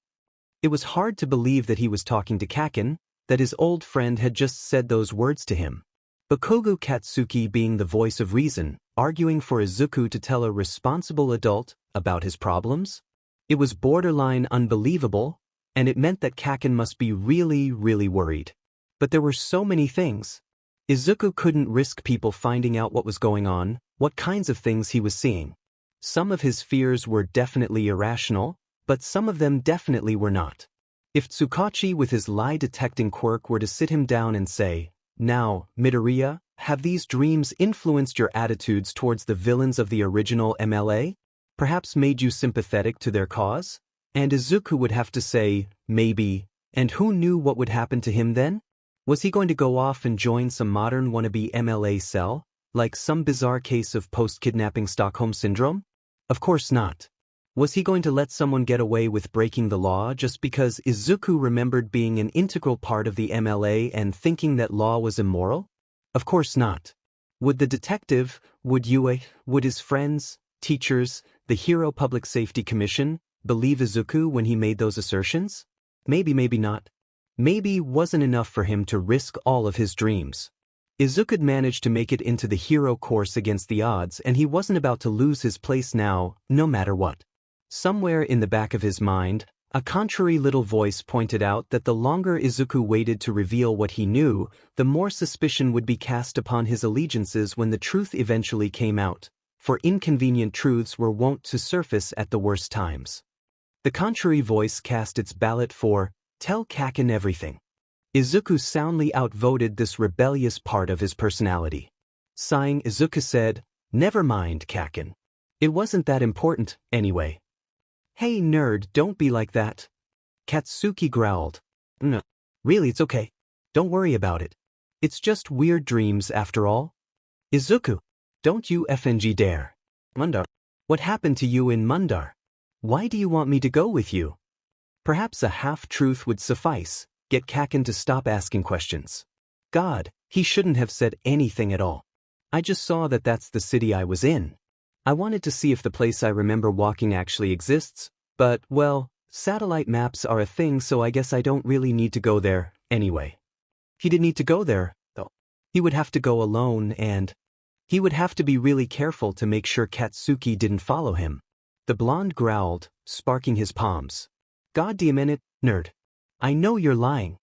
It was hard to believe that he was talking to Kaken, that his old friend had just said those words to him. Bakugo Katsuki being the voice of reason, arguing for Izuku to tell a responsible adult about his problems? It was borderline unbelievable, and it meant that Kaken must be really, really worried. But there were so many things. Izuku couldn't risk people finding out what was going on, what kinds of things he was seeing. Some of his fears were definitely irrational, but some of them definitely were not. If Tsukachi with his lie-detecting quirk were to sit him down and say, now, Midoriya, have these dreams influenced your attitudes towards the villains of the original MLA? Perhaps made you sympathetic to their cause? And Izuku would have to say, maybe, and who knew what would happen to him then? Was he going to go off and join some modern wannabe MLA cell, like some bizarre case of post-kidnapping Stockholm Syndrome? Of course not. Was he going to let someone get away with breaking the law just because Izuku remembered being an integral part of the MLA and thinking that law was immoral? Of course not. Would the detective, would Yue, would his friends, teachers, the Hero Public Safety Commission, believe Izuku when he made those assertions? Maybe, maybe not. Maybe wasn't enough for him to risk all of his dreams. Izuku managed to make it into the hero course against the odds and he wasn't about to lose his place now, no matter what. Somewhere in the back of his mind, a contrary little voice pointed out that the longer Izuku waited to reveal what he knew, the more suspicion would be cast upon his allegiances when the truth eventually came out, for inconvenient truths were wont to surface at the worst times. The contrary voice cast its ballot for, tell Kaken everything. Izuku soundly outvoted this rebellious part of his personality. Sighing, Izuku said, never mind, Kaken. It wasn't that important, anyway. Hey nerd, don't be like that. Katsuki growled. No, really it's okay. Don't worry about it. It's just weird dreams after all. Izuku, don't you FNG dare. Mundar. What happened to you in Mundar? Why do you want me to go with you? Perhaps a half-truth would suffice, get Kaken to stop asking questions. God, he shouldn't have said anything at all. I just saw that that's the city I was in. I wanted to see if the place I remember walking actually exists, but, well, satellite maps are a thing so I guess I don't really need to go there, anyway. He didn't need to go there, though. He would have to go alone and he would have to be really careful to make sure Katsuki didn't follow him. The blonde growled, sparking his palms. God damn it, nerd. I know you're lying.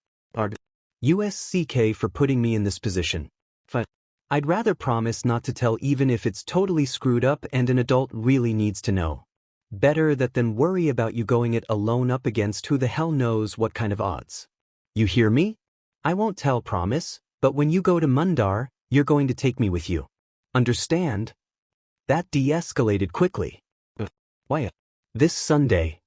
USCK for putting me in this position. But I'd rather promise not to tell even if it's totally screwed up and an adult really needs to know. Better that than worry about you going it alone up against who the hell knows what kind of odds. You hear me? I won't tell, promise, but when you go to Mundar, you're going to take me with you. Understand? That de-escalated quickly. Why? This Sunday.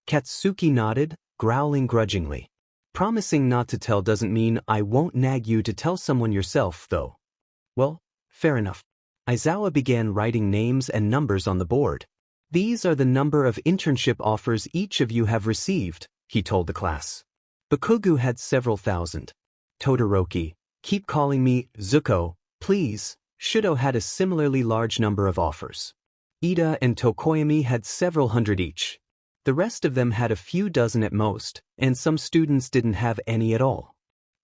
Katsuki nodded, growling grudgingly. Promising not to tell doesn't mean I won't nag you to tell someone yourself, though. Well, fair enough. Aizawa began writing names and numbers on the board. These are the number of internship offers each of you have received, he told the class. Bakugo had several thousand. Todoroki, keep calling me Zuko, please. Shudo had a similarly large number of offers. Ida and Tokoyami had several hundred each. The rest of them had a few dozen at most, and some students didn't have any at all.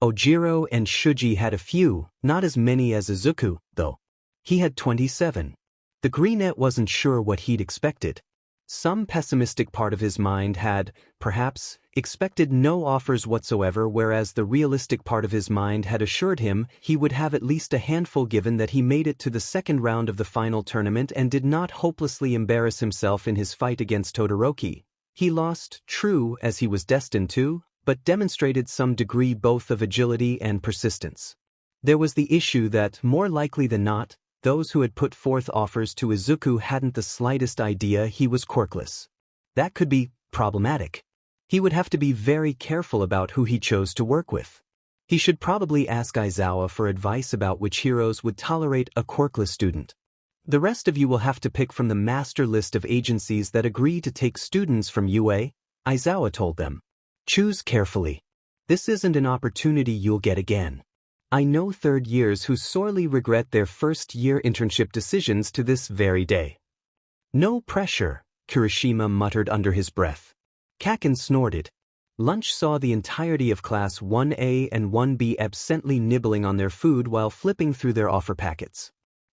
Ojiro and Shuji had a few, not as many as Izuku, though. He had 27. The greenette wasn't sure what he'd expected. Some pessimistic part of his mind had, perhaps, expected no offers whatsoever, whereas the realistic part of his mind had assured him he would have at least a handful given that he made it to the second round of the final tournament and did not hopelessly embarrass himself in his fight against Todoroki. He lost, true, as he was destined to, but demonstrated some degree both of agility and persistence. There was the issue that, more likely than not, those who had put forth offers to Izuku hadn't the slightest idea he was quirkless. That could be problematic. He would have to be very careful about who he chose to work with. He should probably ask Aizawa for advice about which heroes would tolerate a quirkless student. The rest of you will have to pick from the master list of agencies that agree to take students from UA, Aizawa told them. Choose carefully. This isn't an opportunity you'll get again. I know third years who sorely regret their first-year internship decisions to this very day. No pressure, Kirishima muttered under his breath. Kaken snorted. Lunch saw the entirety of Class 1A and 1B absently nibbling on their food while flipping through their offer packets.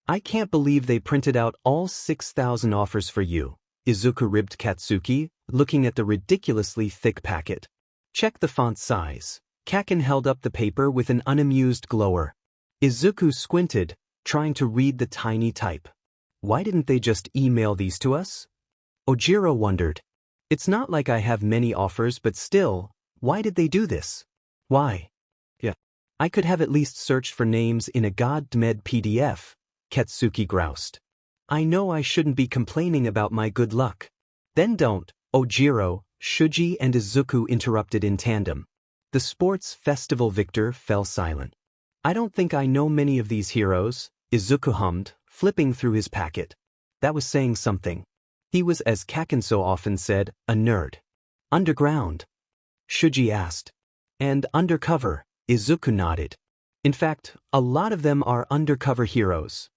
I can't believe they printed out all 6,000 offers for you, Izuku ribbed Katsuki, looking at the ridiculously thick packet. Check the font size. Kaken held up the paper with an unamused glower. Izuku squinted, trying to read the tiny type. Why didn't they just email these to us? Ojiro wondered. It's not like I have many offers, but still, why did they do this? Why? Yeah. I could have at least searched for names in a goddamned PDF, Katsuki groused. I know I shouldn't be complaining about my good luck. Then don't, Ojiro, Shuji and Izuku interrupted in tandem. The sports festival victor fell silent. I don't think I know many of these heroes, Izuku hummed, flipping through his packet. That was saying something. He was, as Kaken so often said, a nerd. Underground? Shuji asked. And undercover, Izuku nodded. In fact, a lot of them are undercover heroes.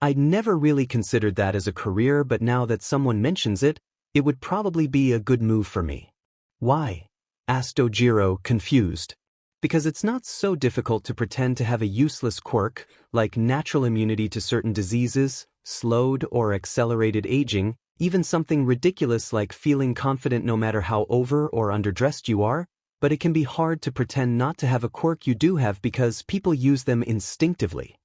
I'd never really considered that as a career, but now that someone mentions it, it would probably be a good move for me. Why? Asked Ojiro, confused. Because it's not so difficult to pretend to have a useless quirk, like natural immunity to certain diseases, slowed or accelerated aging, even something ridiculous like feeling confident no matter how over or underdressed you are, but it can be hard to pretend not to have a quirk you do have because people use them instinctively.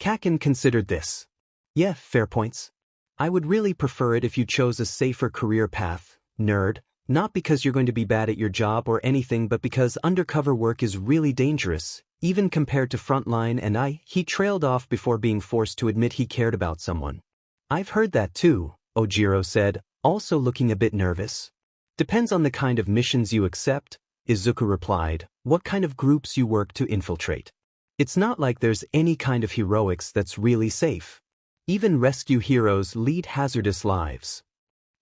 Kaken considered this. Yeah, fair points. I would really prefer it if you chose a safer career path, nerd, not because you're going to be bad at your job or anything, but because undercover work is really dangerous, even compared to frontline. And he trailed off before being forced to admit he cared about someone. I've heard that too, Ojiro said, also looking a bit nervous. Depends on the kind of missions you accept, Izuku replied, what kind of groups you work to infiltrate. It's not like there's any kind of heroics that's really safe. Even rescue heroes lead hazardous lives.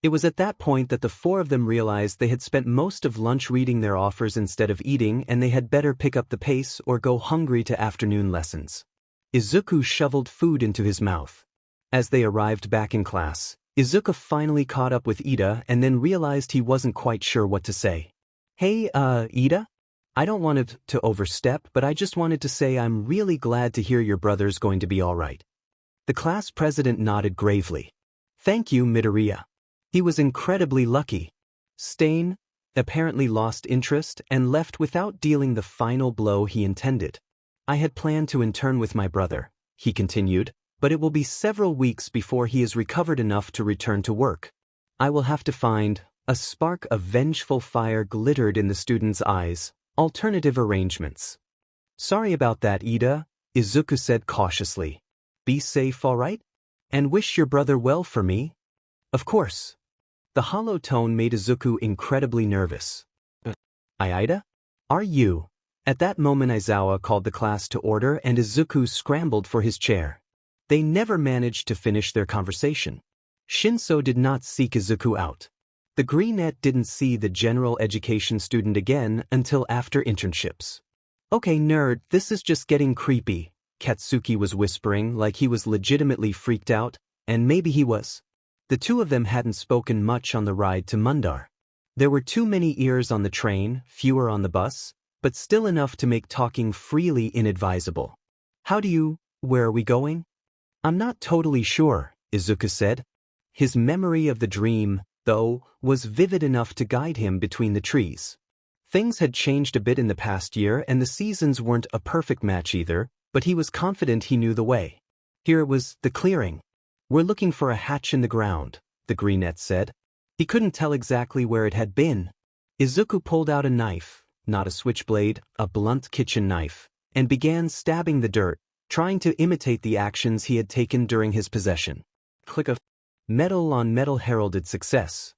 It was at that point that the four of them realized they had spent most of lunch reading their offers instead of eating, and they had better pick up the pace or go hungry to afternoon lessons. Izuku shoveled food into his mouth. As they arrived back in class, Izuku finally caught up with Ida and then realized he wasn't quite sure what to say. Hey, Ida? I don't want to overstep, but I just wanted to say I'm really glad to hear your brother's going to be all right. The class president nodded gravely. Thank you, Midoriya. He was incredibly lucky. Stain apparently lost interest and left without dealing the final blow he intended. I had planned to intern with my brother, he continued, but it will be several weeks before he is recovered enough to return to work. I will have to find. A spark of vengeful fire glittered in the student's eyes. Alternative arrangements. Sorry about that, Ida, Izuku said cautiously. Be safe, all right? And wish your brother well for me? Of course. The hollow tone made Izuku incredibly nervous. Ida? Are you? At that moment Aizawa called the class to order and Izuku scrambled for his chair. They never managed to finish their conversation. Shinso did not seek Izuku out. The greenette didn't see the general education student again until after internships. Okay, nerd, this is just getting creepy, Katsuki was whispering like he was legitimately freaked out, and maybe he was. The two of them hadn't spoken much on the ride to Mundar. There were too many ears on the train, fewer on the bus, but still enough to make talking freely inadvisable. Where are we going? I'm not totally sure, Izuku said. His memory of the dream, though, was vivid enough to guide him between the trees. Things had changed a bit in the past year and the seasons weren't a perfect match either, but he was confident he knew the way. Here it was, the clearing. We're looking for a hatch in the ground, the greenette said. He couldn't tell exactly where it had been. Izuku pulled out a knife, not a switchblade, a blunt kitchen knife, and began stabbing the dirt, trying to imitate the actions he had taken during his possession. Click of metal on metal heralded success.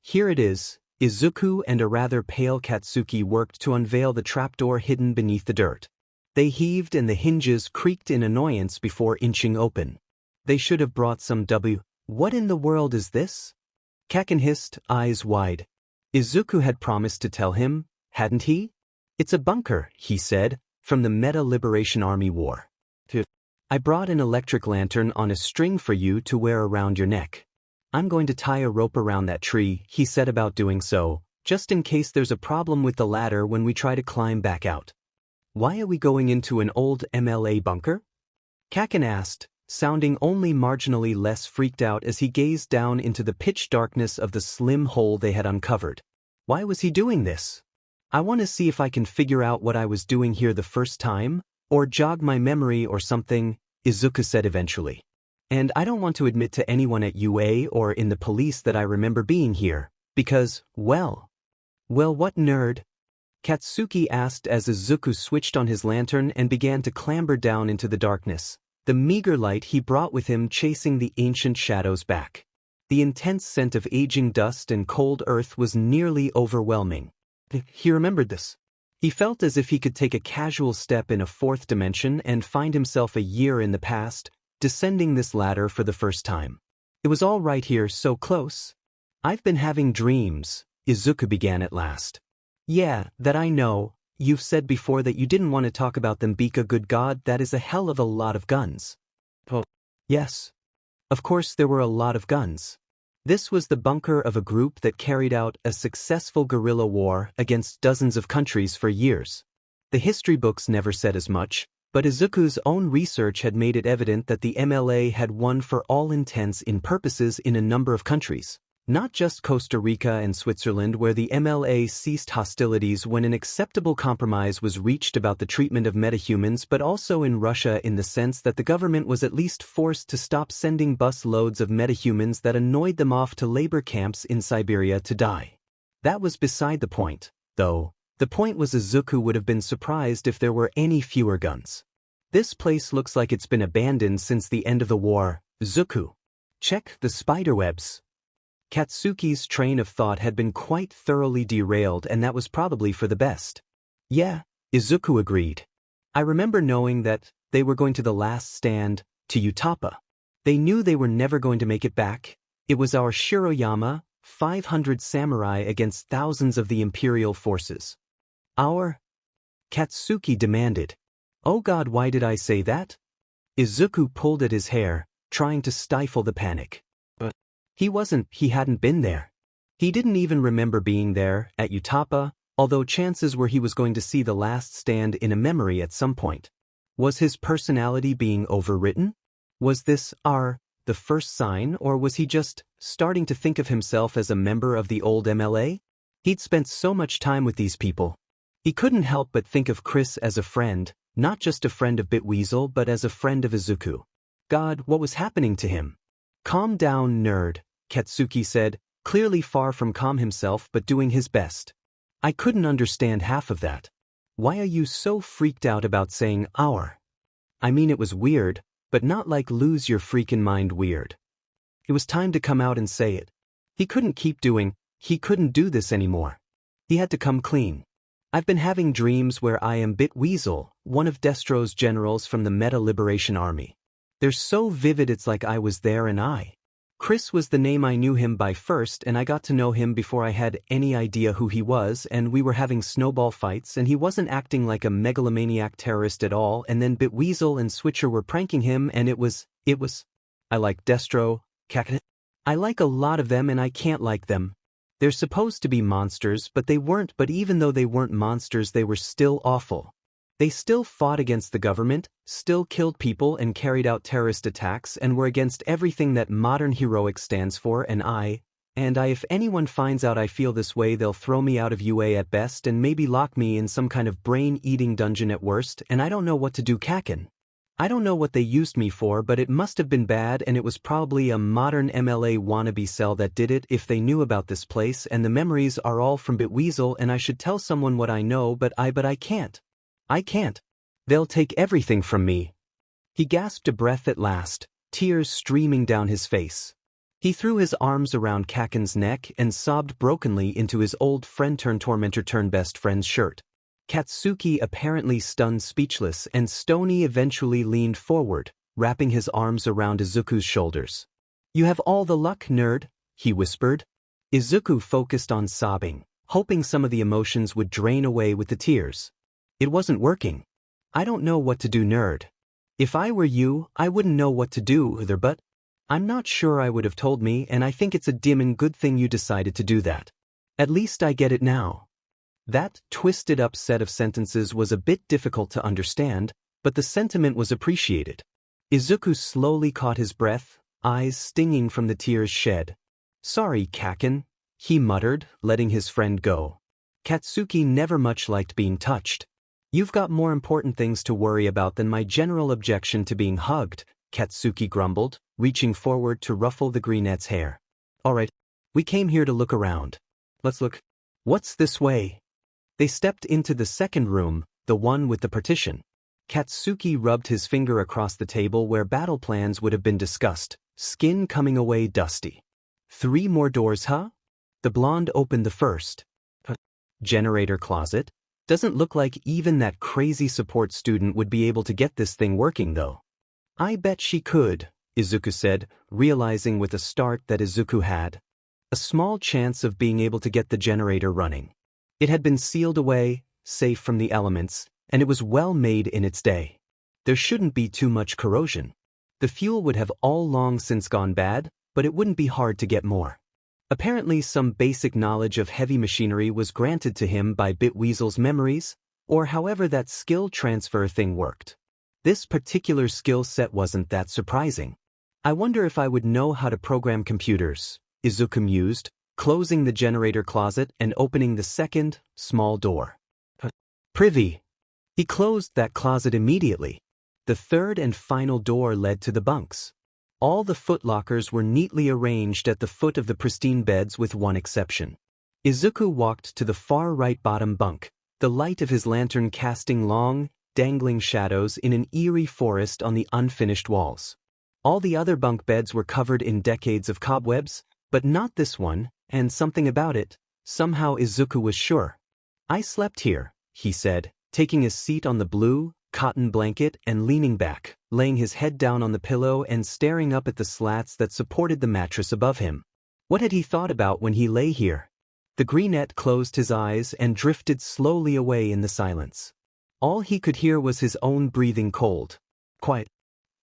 Here it is. Izuku and a rather pale Katsuki worked to unveil the trapdoor hidden beneath the dirt. They heaved and the hinges creaked in annoyance before inching open. They should have brought some What in the world is this? Kaken hissed, eyes wide. Izuku had promised to tell him, hadn't he? It's a bunker, he said, from the Meta Liberation Army War. I brought an electric lantern on a string for you to wear around your neck. I'm going to tie a rope around that tree, he said about doing so, just in case there's a problem with the ladder when we try to climb back out. Why are we going into an old MLA bunker? Kaken asked, sounding only marginally less freaked out as he gazed down into the pitch darkness of the slim hole they had uncovered. Why was he doing this? I want to see if I can figure out what I was doing here the first time, or jog my memory or something, Izuku said eventually. And I don't want to admit to anyone at UA or in the police that I remember being here, because, well, what nerd? Katsuki asked as Izuku switched on his lantern and began to clamber down into the darkness, the meager light he brought with him chasing the ancient shadows back. The intense scent of aging dust and cold earth was nearly overwhelming. He remembered this. He felt as if he could take a casual step in a fourth dimension and find himself a year in the past, descending this ladder for the first time. It was all right here, so close. I've been having dreams, Izuku began at last. Yeah, that I know. You've said before that you didn't want to talk about them, Bika. Good God, that is a hell of a lot of guns. Oh, yes. Of course there were a lot of guns. This was the bunker of a group that carried out a successful guerrilla war against dozens of countries for years. The history books never said as much, but Izuku's own research had made it evident that the MLA had won for all intents and purposes in a number of countries. Not just Costa Rica and Switzerland, where the MLA ceased hostilities when an acceptable compromise was reached about the treatment of metahumans, but also in Russia in the sense that the government was at least forced to stop sending bus loads of metahumans that annoyed them off to labor camps in Siberia to die. That was beside the point, though. The point was Izuku would have been surprised if there were any fewer guns. This place looks like it's been abandoned since the end of the war, Izuku. Check the spiderwebs. Katsuki's train of thought had been quite thoroughly derailed, and that was probably for the best. Yeah, Izuku agreed. I remember knowing that they were going to the last stand, to Utapa. They knew they were never going to make it back. It was our Shiroyama, 500 samurai against thousands of the imperial forces. Our? Katsuki demanded. Oh God, why did I say that? Izuku pulled at his hair, trying to stifle the panic. But he hadn't been there. He didn't even remember being there, at Utapa, although chances were he was going to see the last stand in a memory at some point. Was his personality being overwritten? Was this the first sign, or was he just starting to think of himself as a member of the old MLA? He'd spent so much time with these people. He couldn't help but think of Chris as a friend, not just a friend of Bitweasel but as a friend of Izuku. God, what was happening to him? Calm down, nerd, Katsuki said, clearly far from calm himself but doing his best. I couldn't understand half of that. Why are you so freaked out about saying our? I mean, it was weird, but not like lose your freaking mind weird. It was time to come out and say it. He couldn't do this anymore. He had to come clean. I've been having dreams where I am Bitweasel, one of Destro's generals from the Meta Liberation Army. They're so vivid it's like I was there and Chris was the name I knew him by first, and I got to know him before I had any idea who he was, and we were having snowball fights and he wasn't acting like a megalomaniac terrorist at all, and then Bitweasel and Switcher were pranking him and it was. I like Destro, Kaken. I like a lot of them and I can't like them. They're supposed to be monsters, but they weren't. But even though they weren't monsters, they were still awful. They still fought against the government, still killed people and carried out terrorist attacks, and were against everything that modern heroics stands for. If anyone finds out I feel this way, they'll throw me out of UA at best and maybe lock me in some kind of brain-eating dungeon at worst, and I don't know what to do. Kaken. I don't know what they used me for, but it must have been bad, and it was probably a modern MLA wannabe cell that did it. If they knew about this place, and the memories are all from Bitweasel, and I should tell someone what I know, but I can't. I can't. They'll take everything from me. He gasped a breath at last, tears streaming down his face. He threw his arms around Kaken's neck and sobbed brokenly into his old friend-turned-tormentor-turned-best friend's shirt. Katsuki, apparently stunned, speechless, and stony, eventually leaned forward, wrapping his arms around Izuku's shoulders. "You have all the luck, nerd," he whispered. Izuku focused on sobbing, hoping some of the emotions would drain away with the tears. It wasn't working. "I don't know what to do, nerd. If I were you, I wouldn't know what to do either, but I'm not sure I would have told me, and I think it's a damn good thing you decided to do that. At least I get it now." That twisted-up set of sentences was a bit difficult to understand, but the sentiment was appreciated. Izuku slowly caught his breath, eyes stinging from the tears shed. "Sorry, Kaken," he muttered, letting his friend go. Katsuki never much liked being touched. "You've got more important things to worry about than my general objection to being hugged," Katsuki grumbled, reaching forward to ruffle the greenette's hair. "All right, we came here to look around. Let's look. What's this way?" They stepped into the second room, the one with the partition. Katsuki rubbed his finger across the table where battle plans would have been discussed, skin coming away dusty. "3 more doors, huh?" The blonde opened the first. "Generator closet? Doesn't look like even that crazy support student would be able to get this thing working, though." "I bet she could," Izuku said, realizing with a start that Izuku had a small chance of being able to get the generator running. It had been sealed away, safe from the elements, and it was well made in its day. There shouldn't be too much corrosion. The fuel would have all long since gone bad, but it wouldn't be hard to get more. Apparently some basic knowledge of heavy machinery was granted to him by Bitweasel's memories, or however that skill transfer thing worked. This particular skill set wasn't that surprising. "I wonder if I would know how to program computers," Izuku mused, closing the generator closet and opening the second, small door. "Privy." He closed that closet immediately. The third and final door led to the bunks. All the footlockers were neatly arranged at the foot of the pristine beds with one exception. Izuku walked to the far right bottom bunk, the light of his lantern casting long, dangling shadows in an eerie forest on the unfinished walls. All the other bunk beds were covered in decades of cobwebs, but not this one, and something about it, somehow Izuku was sure. "I slept here," he said, taking his seat on the blue, cotton blanket and leaning back, laying his head down on the pillow and staring up at the slats that supported the mattress above him. What had he thought about when he lay here? The greenette closed his eyes and drifted slowly away in the silence. All he could hear was his own breathing cold, quiet.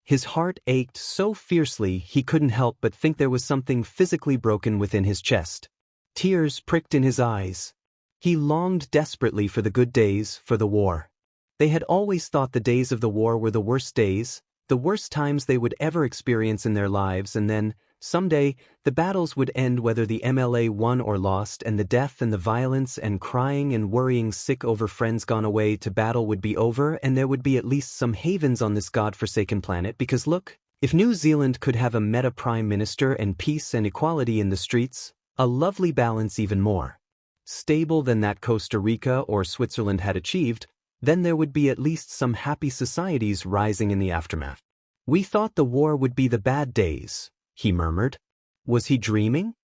His heart ached so fiercely he couldn't help but think there was something physically broken within his chest. Tears pricked in his eyes. He longed desperately for the good days, for the war. They had always thought the days of the war were the worst days, the worst times they would ever experience in their lives, and then, someday, the battles would end whether the MLA won or lost, and the death and the violence and crying and worrying sick over friends gone away to battle would be over, and there would be at least some havens on this god-forsaken planet, because look, if New Zealand could have a meta-prime minister and peace and equality in the streets, a lovely balance even more stable than that Costa Rica or Switzerland had achieved, then there would be at least some happy societies rising in the aftermath. "We thought the war would be the bad days," he murmured. Was he dreaming?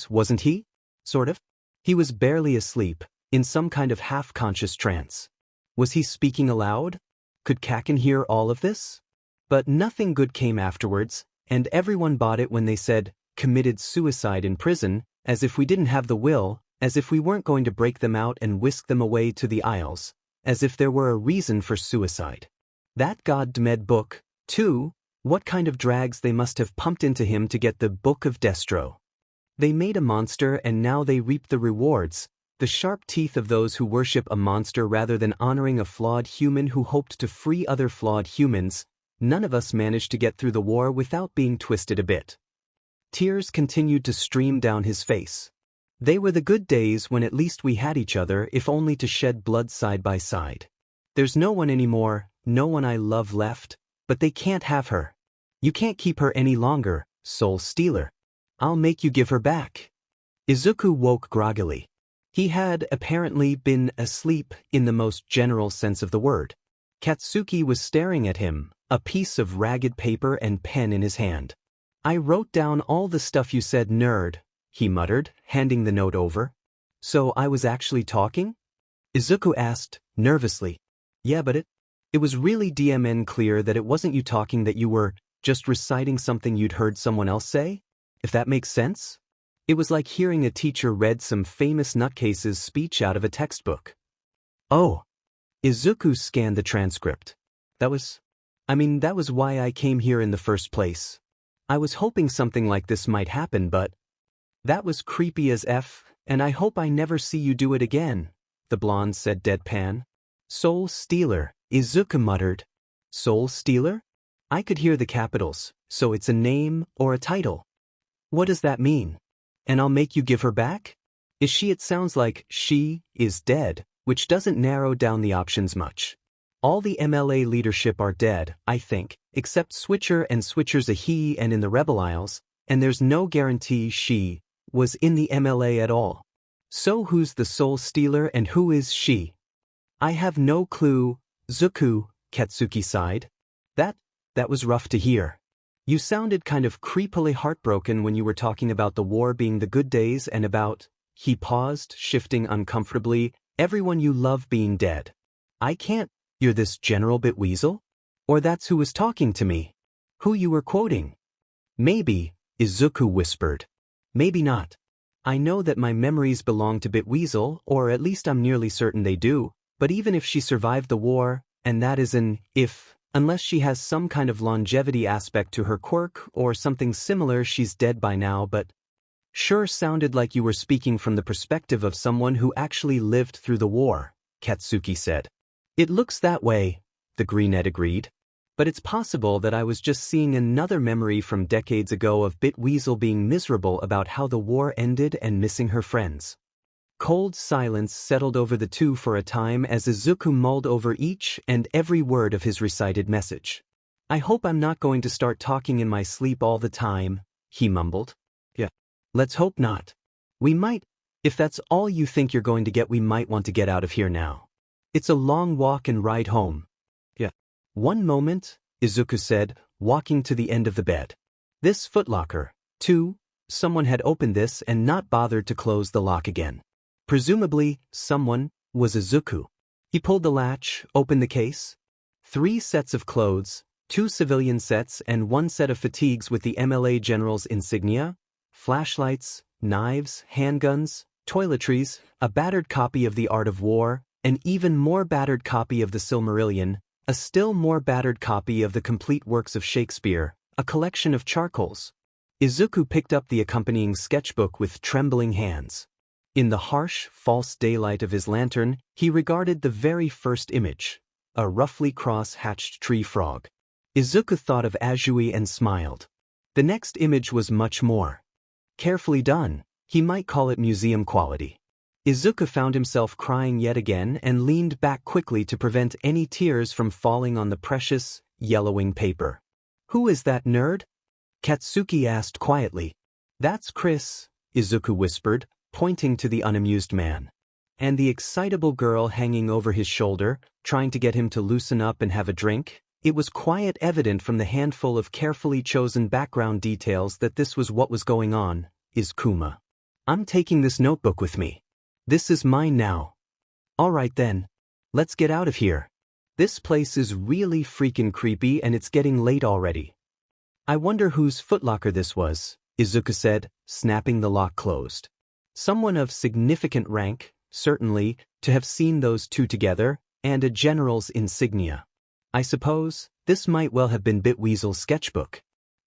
Wasn't he? Sort of. He was barely asleep, in some kind of half-conscious trance. Was he speaking aloud? Could Kaken hear all of this? But nothing good came afterwards, and everyone bought it when they said, "committed suicide in prison," as if we didn't have the will, as if we weren't going to break them out and whisk them away to the Isles, as if there were a reason for suicide. That God-med book, too, what kind of drags they must have pumped into him to get the Book of Destro. They made a monster and now they reap the rewards, the sharp teeth of those who worship a monster rather than honoring a flawed human who hoped to free other flawed humans. None of us managed to get through the war without being twisted a bit. Tears continued to stream down his face. They were the good days when at least we had each other, if only to shed blood side by side. There's no one anymore, no one I love left, but they can't have her. You can't keep her any longer, soul stealer. I'll make you give her back. Izuku woke groggily. He had apparently been asleep in the most general sense of the word. Katsuki was staring at him, a piece of ragged paper and pen in his hand. I wrote down all the stuff you said, nerd, he muttered, handing the note over. So I was actually talking? Izuku asked, nervously. Yeah, but it was really DMN clear that it wasn't you talking, that you were just reciting something you'd heard someone else say? If that makes sense? It was like hearing a teacher read some famous nutcase's speech out of a textbook. Oh. Izuku scanned the transcript. That was why I came here in the first place. I was hoping something like this might happen, but that was creepy as F, and I hope I never see you do it again, the blonde said deadpan. Soul Stealer, Izuku muttered. Soul Stealer? I could hear the capitals, so it's a name or a title. What does that mean? And I'll make you give her back? Is she? It sounds like she is dead, which doesn't narrow down the options much. All the MLA leadership are dead, I think, except Switcher, and Switcher's a he and in the Rebel Isles, and there's no guarantee she was in the MLA at all. So who's the Soul Stealer and who is she? I have no clue, Zuku, Katsuki sighed. That was rough to hear. You sounded kind of creepily heartbroken when you were talking about the war being the good days and about, he paused, shifting uncomfortably, everyone you love being dead. I can't, you're this general bit weasel? Or that's who was talking to me? Who you were quoting? Maybe, Izuku whispered. Maybe not. I know that my memories belong to Bitweasel, or at least I'm nearly certain they do, but even if she survived the war, and that is an if, unless she has some kind of longevity aspect to her quirk or something similar, she's dead by now. But sure sounded like you were speaking from the perspective of someone who actually lived through the war, Katsuki said. It looks that way, the Greenette agreed. But it's possible that I was just seeing another memory from decades ago of Bitweasel being miserable about how the war ended and missing her friends. Cold silence settled over the two for a time as Izuku mulled over each and every word of his recited message. I hope I'm not going to start talking in my sleep all the time, he mumbled. Yeah. Let's hope not. We might, if that's all you think you're going to get, we might want to get out of here now. It's a long walk and ride home. Yeah. One moment, Izuku said, walking to the end of the bed. This footlocker, too, someone had opened this and not bothered to close the lock again. Presumably, someone was Izuku. He pulled the latch, opened the case. 3 sets of clothes, 2 civilian sets and 1 set of fatigues with the MLA general's insignia, flashlights, knives, handguns, toiletries, a battered copy of The Art of War, an even more battered copy of the Silmarillion, a still more battered copy of the complete works of Shakespeare, a collection of charcoals. Izuku picked up the accompanying sketchbook with trembling hands. In the harsh, false daylight of his lantern, he regarded the very first image, a roughly cross-hatched tree frog. Izuku thought of Azui and smiled. The next image was much more carefully done. He might call it museum quality. Izuku found himself crying yet again and leaned back quickly to prevent any tears from falling on the precious, yellowing paper. Who is that nerd? Katsuki asked quietly. That's Chris, Izuku whispered, pointing to the unamused man. And the excitable girl hanging over his shoulder, trying to get him to loosen up and have a drink? It was quite evident from the handful of carefully chosen background details that this was what was going on, is Kuma. I'm taking this notebook with me. This is mine now. All right then. Let's get out of here. This place is really freaking creepy and it's getting late already. I wonder whose footlocker this was, Izuku said, snapping the lock closed. Someone of significant rank, certainly, to have seen those two together, and a general's insignia. I suppose, this might well have been Bitweasel's sketchbook.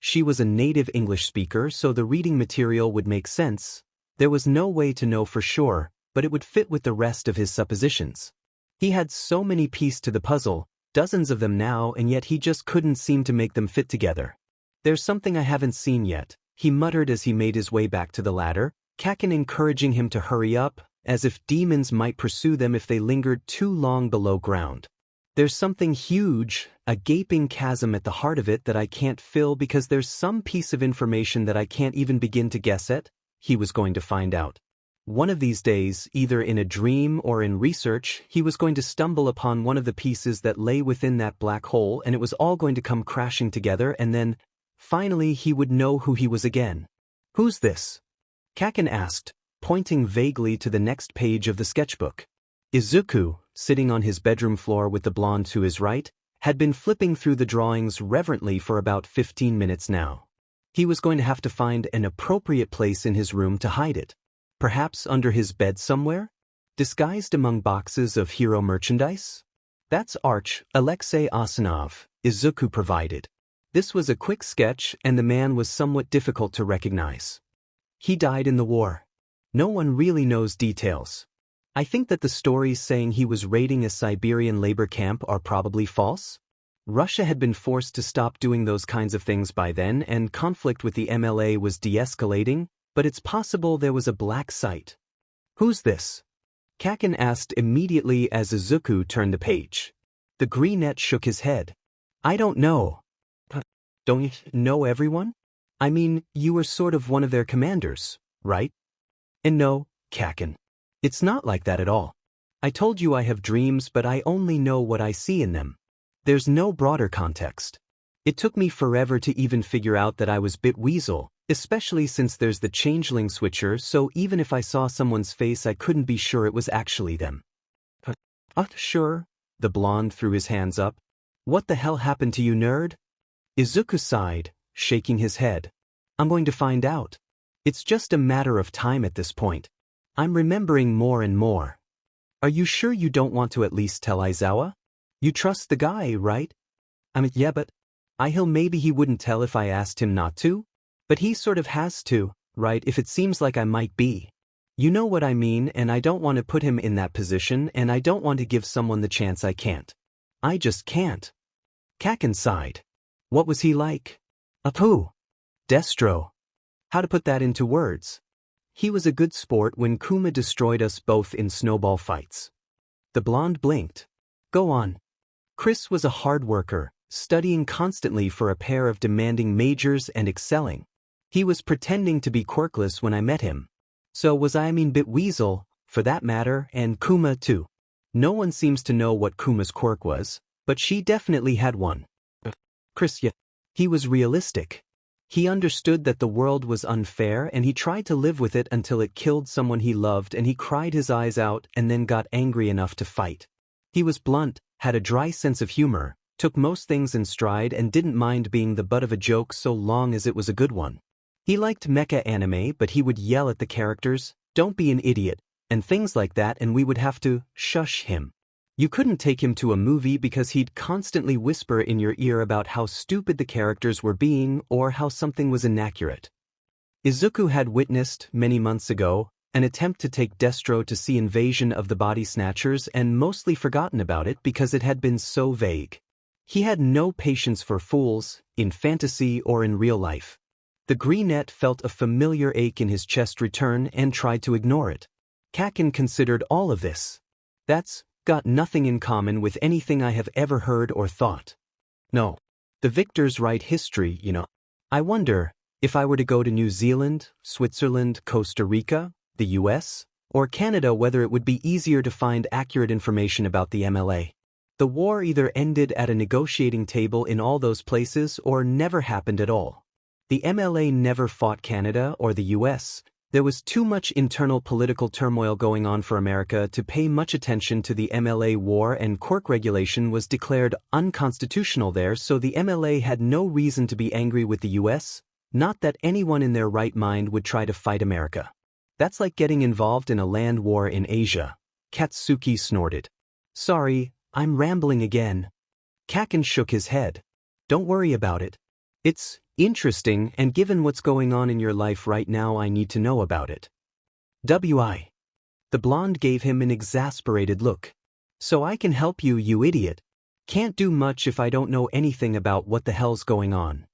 She was a native English speaker, so the reading material would make sense. There was no way to know for sure, but it would fit with the rest of his suppositions. He had so many pieces to the puzzle, dozens of them now, and yet he just couldn't seem to make them fit together. There's something I haven't seen yet, he muttered as he made his way back to the ladder, Kaken encouraging him to hurry up, as if demons might pursue them if they lingered too long below ground. There's something huge, a gaping chasm at the heart of it that I can't fill because there's some piece of information that I can't even begin to guess at, he was going to find out. One of these days, either in a dream or in research, he was going to stumble upon one of the pieces that lay within that black hole, and it was all going to come crashing together, and then, finally, he would know who he was again. Who's this? Kaken asked, pointing vaguely to the next page of the sketchbook. Izuku, sitting on his bedroom floor with the blonde to his right, had been flipping through the drawings reverently for about 15 minutes now. He was going to have to find an appropriate place in his room to hide it. Perhaps under his bed somewhere? Disguised among boxes of hero merchandise? That's Arch, Alexei Asanov, Izuku provided. This was a quick sketch, and the man was somewhat difficult to recognize. He died in the war. No one really knows details. I think that the stories saying he was raiding a Siberian labor camp are probably false. Russia had been forced to stop doing those kinds of things by then, and conflict with the MLA was de-escalating, but it's possible there was a black site. Who's this? Kaken asked immediately as Izuku turned the page. The greenette shook his head. I don't know. Don't you know everyone? I mean, you were sort of one of their commanders, right? And no, Kaken. It's not like that at all. I told you I have dreams, but I only know what I see in them. There's no broader context. It took me forever to even figure out that I was Bitweasel, especially since there's the changeling switcher, so even if I saw someone's face I couldn't be sure it was actually them. Sure, the blonde threw his hands up. What the hell happened to you, nerd? Izuku sighed, shaking his head. I'm going to find out. It's just a matter of time at this point. I'm remembering more and more. Are you sure you don't want to at least tell Aizawa? You trust the guy, right? Yeah, but maybe he wouldn't tell if I asked him not to? But he sort of has to, right, if it seems like I might be. You know what I mean, and I don't want to put him in that position, and I don't want to give someone the chance I can't. I just can't. Kaken sighed. What was he like? Who? Destro. How to put that into words? He was a good sport when Kuma destroyed us both in snowball fights. The blonde blinked. Go on. Chris was a hard worker, studying constantly for a pair of demanding majors and excelling. He was pretending to be quirkless when I met him. So was Bitweasel, for that matter, and Kuma too. No one seems to know what Kuma's quirk was, but she definitely had one. Chris, yeah. He was realistic. He understood that the world was unfair and he tried to live with it until it killed someone he loved, and he cried his eyes out and then got angry enough to fight. He was blunt, had a dry sense of humor, took most things in stride, and didn't mind being the butt of a joke so long as it was a good one. He liked mecha anime, but he would yell at the characters, "Don't be an idiot," and things like that, and we would have to shush him. You couldn't take him to a movie because he'd constantly whisper in your ear about how stupid the characters were being or how something was inaccurate. Izuku had witnessed, many months ago, an attempt to take Destro to see Invasion of the Body Snatchers and mostly forgotten about it because it had been so vague. He had no patience for fools, in fantasy or in real life. The greenette felt a familiar ache in his chest return and tried to ignore it. Kaken considered all of this. That's got nothing in common with anything I have ever heard or thought. No. The victors write history, you know. I wonder, if I were to go to New Zealand, Switzerland, Costa Rica, the US, or Canada, whether it would be easier to find accurate information about the MLA. The war either ended at a negotiating table in all those places or never happened at all. The MLA never fought Canada or the US. There was too much internal political turmoil going on for America to pay much attention to the MLA war, and quirk regulation was declared unconstitutional there, so the MLA had no reason to be angry with the US, not that anyone in their right mind would try to fight America. That's like getting involved in a land war in Asia. Katsuki snorted. Sorry, I'm rambling again. Kaken shook his head. Don't worry about it. It's Interesting, and given what's going on in your life right now, I need to know about it. WI. The blonde gave him an exasperated look. So I can help you, you idiot. Can't do much if I don't know anything about what the hell's going on.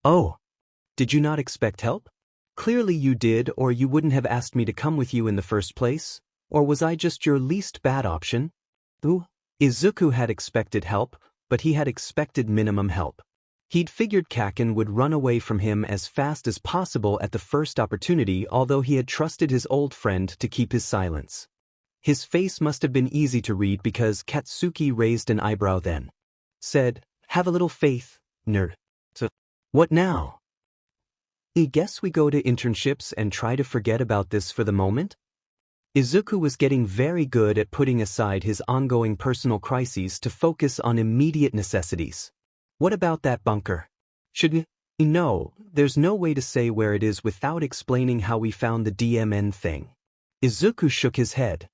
Oh. Did you not expect help? Clearly you did, or you wouldn't have asked me to come with you in the first place. Or was I just your least bad option? Ooh. Izuku had expected help, but he had expected minimum help. He'd figured Kaken would run away from him as fast as possible at the first opportunity, although he had trusted his old friend to keep his silence. His face must have been easy to read because Katsuki raised an eyebrow then. Said, "Have a little faith, nerd." So, what now? I guess we go to internships and try to forget about this for the moment? Izuku was getting very good at putting aside his ongoing personal crises to focus on immediate necessities. What about that bunker? Should we? No, there's no way to say where it is without explaining how we found the DMN thing. Izuku shook his head.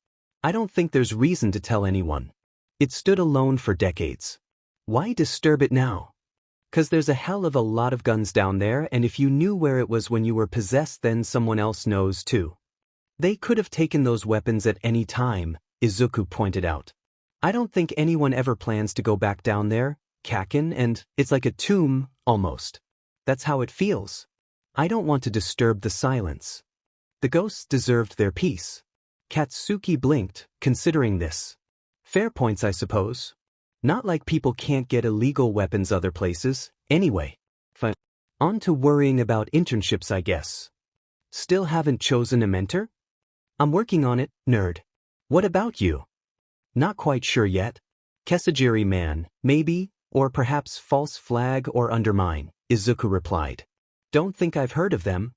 I don't think there's reason to tell anyone. It stood alone for decades. Why disturb it now? 'Cause there's a hell of a lot of guns down there, and if you knew where it was when you were possessed, then someone else knows too. They could have taken those weapons at any time, Izuku pointed out. I don't think anyone ever plans to go back down there, Kaken, and it's like a tomb, almost. That's how it feels. I don't want to disturb the silence. The ghosts deserved their peace. Katsuki blinked, considering this. Fair points, I suppose. Not like people can't get illegal weapons other places, anyway. On to worrying about internships, I guess. Still haven't chosen a mentor? I'm working on it, nerd. What about you? Not quite sure yet. Kesajiri man, maybe, or perhaps False Flag or Undermine, Izuku replied. Don't think I've heard of them.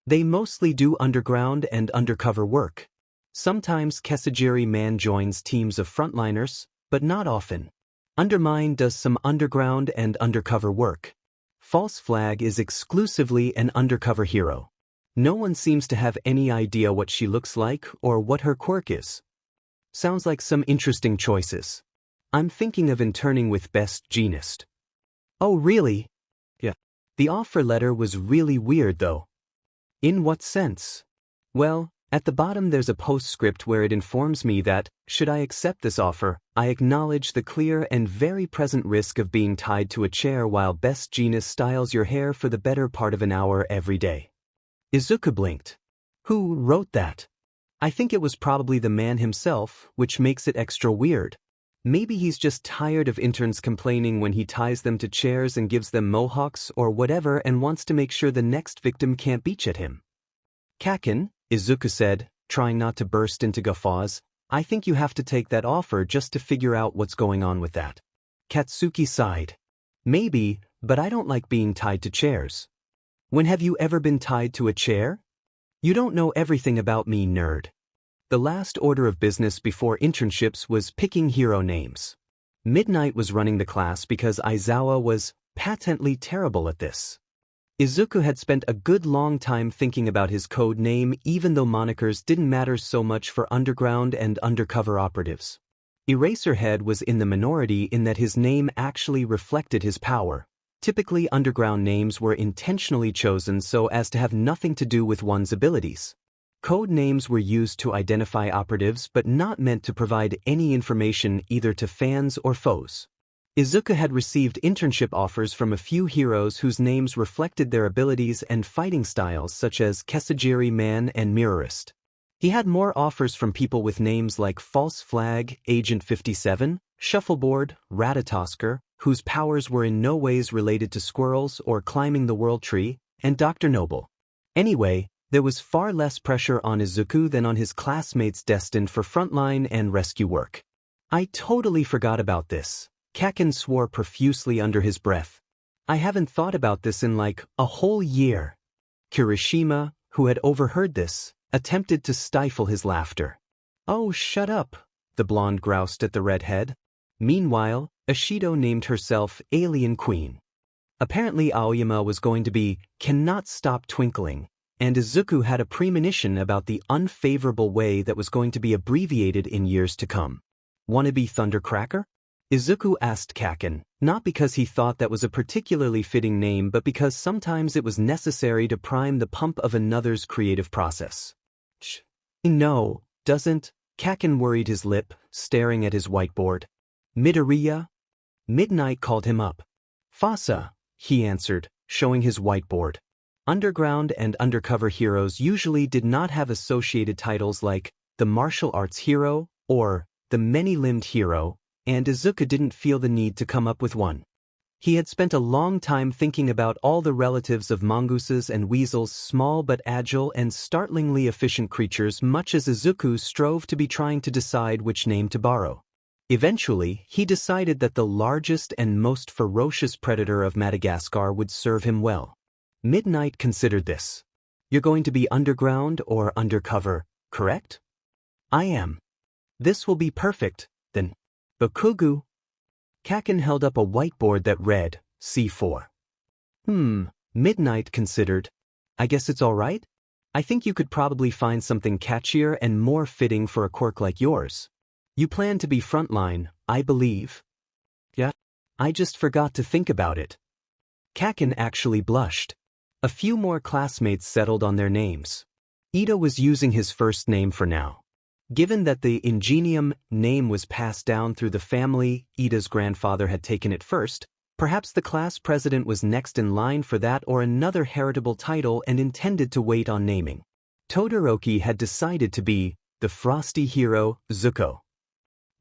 They mostly do underground and undercover work. Sometimes Kesajiri man joins teams of frontliners, but not often. Undermine does some underground and undercover work. False Flag is exclusively an undercover hero. No one seems to have any idea what she looks like or what her quirk is. Sounds like some interesting choices. I'm thinking of interning with Best Genist. Oh really? Yeah. The offer letter was really weird though. In what sense? Well, at the bottom there's a postscript where it informs me that, should I accept this offer, I acknowledge the clear and very present risk of being tied to a chair while Best Genist styles your hair for the better part of an hour every day. Izuku blinked. Who wrote that? I think it was probably the man himself, which makes it extra weird. Maybe he's just tired of interns complaining when he ties them to chairs and gives them mohawks or whatever and wants to make sure the next victim can't beach at him. Kaken, Izuku said, trying not to burst into guffaws, I think you have to take that offer just to figure out what's going on with that. Katsuki sighed. Maybe, but I don't like being tied to chairs. When have you ever been tied to a chair? You don't know everything about me, nerd. The last order of business before internships was picking hero names. Midnight was running the class because Aizawa was patently terrible at this. Izuku had spent a good long time thinking about his code name, even though monikers didn't matter so much for underground and undercover operatives. Eraserhead was in the minority in that his name actually reflected his power. Typically, underground names were intentionally chosen so as to have nothing to do with one's abilities. Code names were used to identify operatives but not meant to provide any information either to fans or foes. Izuku had received internship offers from a few heroes whose names reflected their abilities and fighting styles, such as Kesajiri Man and Mirrorist. He had more offers from people with names like False Flag, Agent 57, Shuffleboard, Ratatosker, whose powers were in no ways related to squirrels or climbing the world tree, and Dr. Noble. Anyway, there was far less pressure on Izuku than on his classmates destined for frontline and rescue work. I totally forgot about this. Kaken swore profusely under his breath. I haven't thought about this in like a whole year. Kirishima, who had overheard this, attempted to stifle his laughter. Oh, shut up, the blonde groused at the redhead. Meanwhile, Ashido named herself Alien Queen. Apparently Aoyama was going to be Cannot Stop Twinkling, and Izuku had a premonition about the unfavorable way that was going to be abbreviated in years to come. Wannabe Thundercracker? Izuku asked Kaken, not because he thought that was a particularly fitting name but because sometimes it was necessary to prime the pump of another's creative process. No, doesn't. Kaken worried his lip, staring at his whiteboard. Midoriya? Midnight called him up. Fasa, he answered, showing his whiteboard. Underground and undercover heroes usually did not have associated titles like the martial arts hero or the many-limbed hero, and Izuku didn't feel the need to come up with one. He had spent a long time thinking about all the relatives of mongooses and weasels, small but agile and startlingly efficient creatures, much as Izuku strove to be trying to decide which name to borrow. Eventually, he decided that the largest and most ferocious predator of Madagascar would serve him well. Midnight considered this. You're going to be underground or undercover, correct? I am. This will be perfect, then. Bakugu. Kaken held up a whiteboard that read, C4. Midnight considered. I guess it's all right? I think you could probably find something catchier and more fitting for a quirk like yours. You plan to be frontline, I believe. Yeah. I just forgot to think about it. Kaken actually blushed. A few more classmates settled on their names. Ida was using his first name for now. Given that the Ingenium name was passed down through the family, Ida's grandfather had taken it first, perhaps the class president was next in line for that or another heritable title and intended to wait on naming. Todoroki had decided to be the frosty hero, Zuko.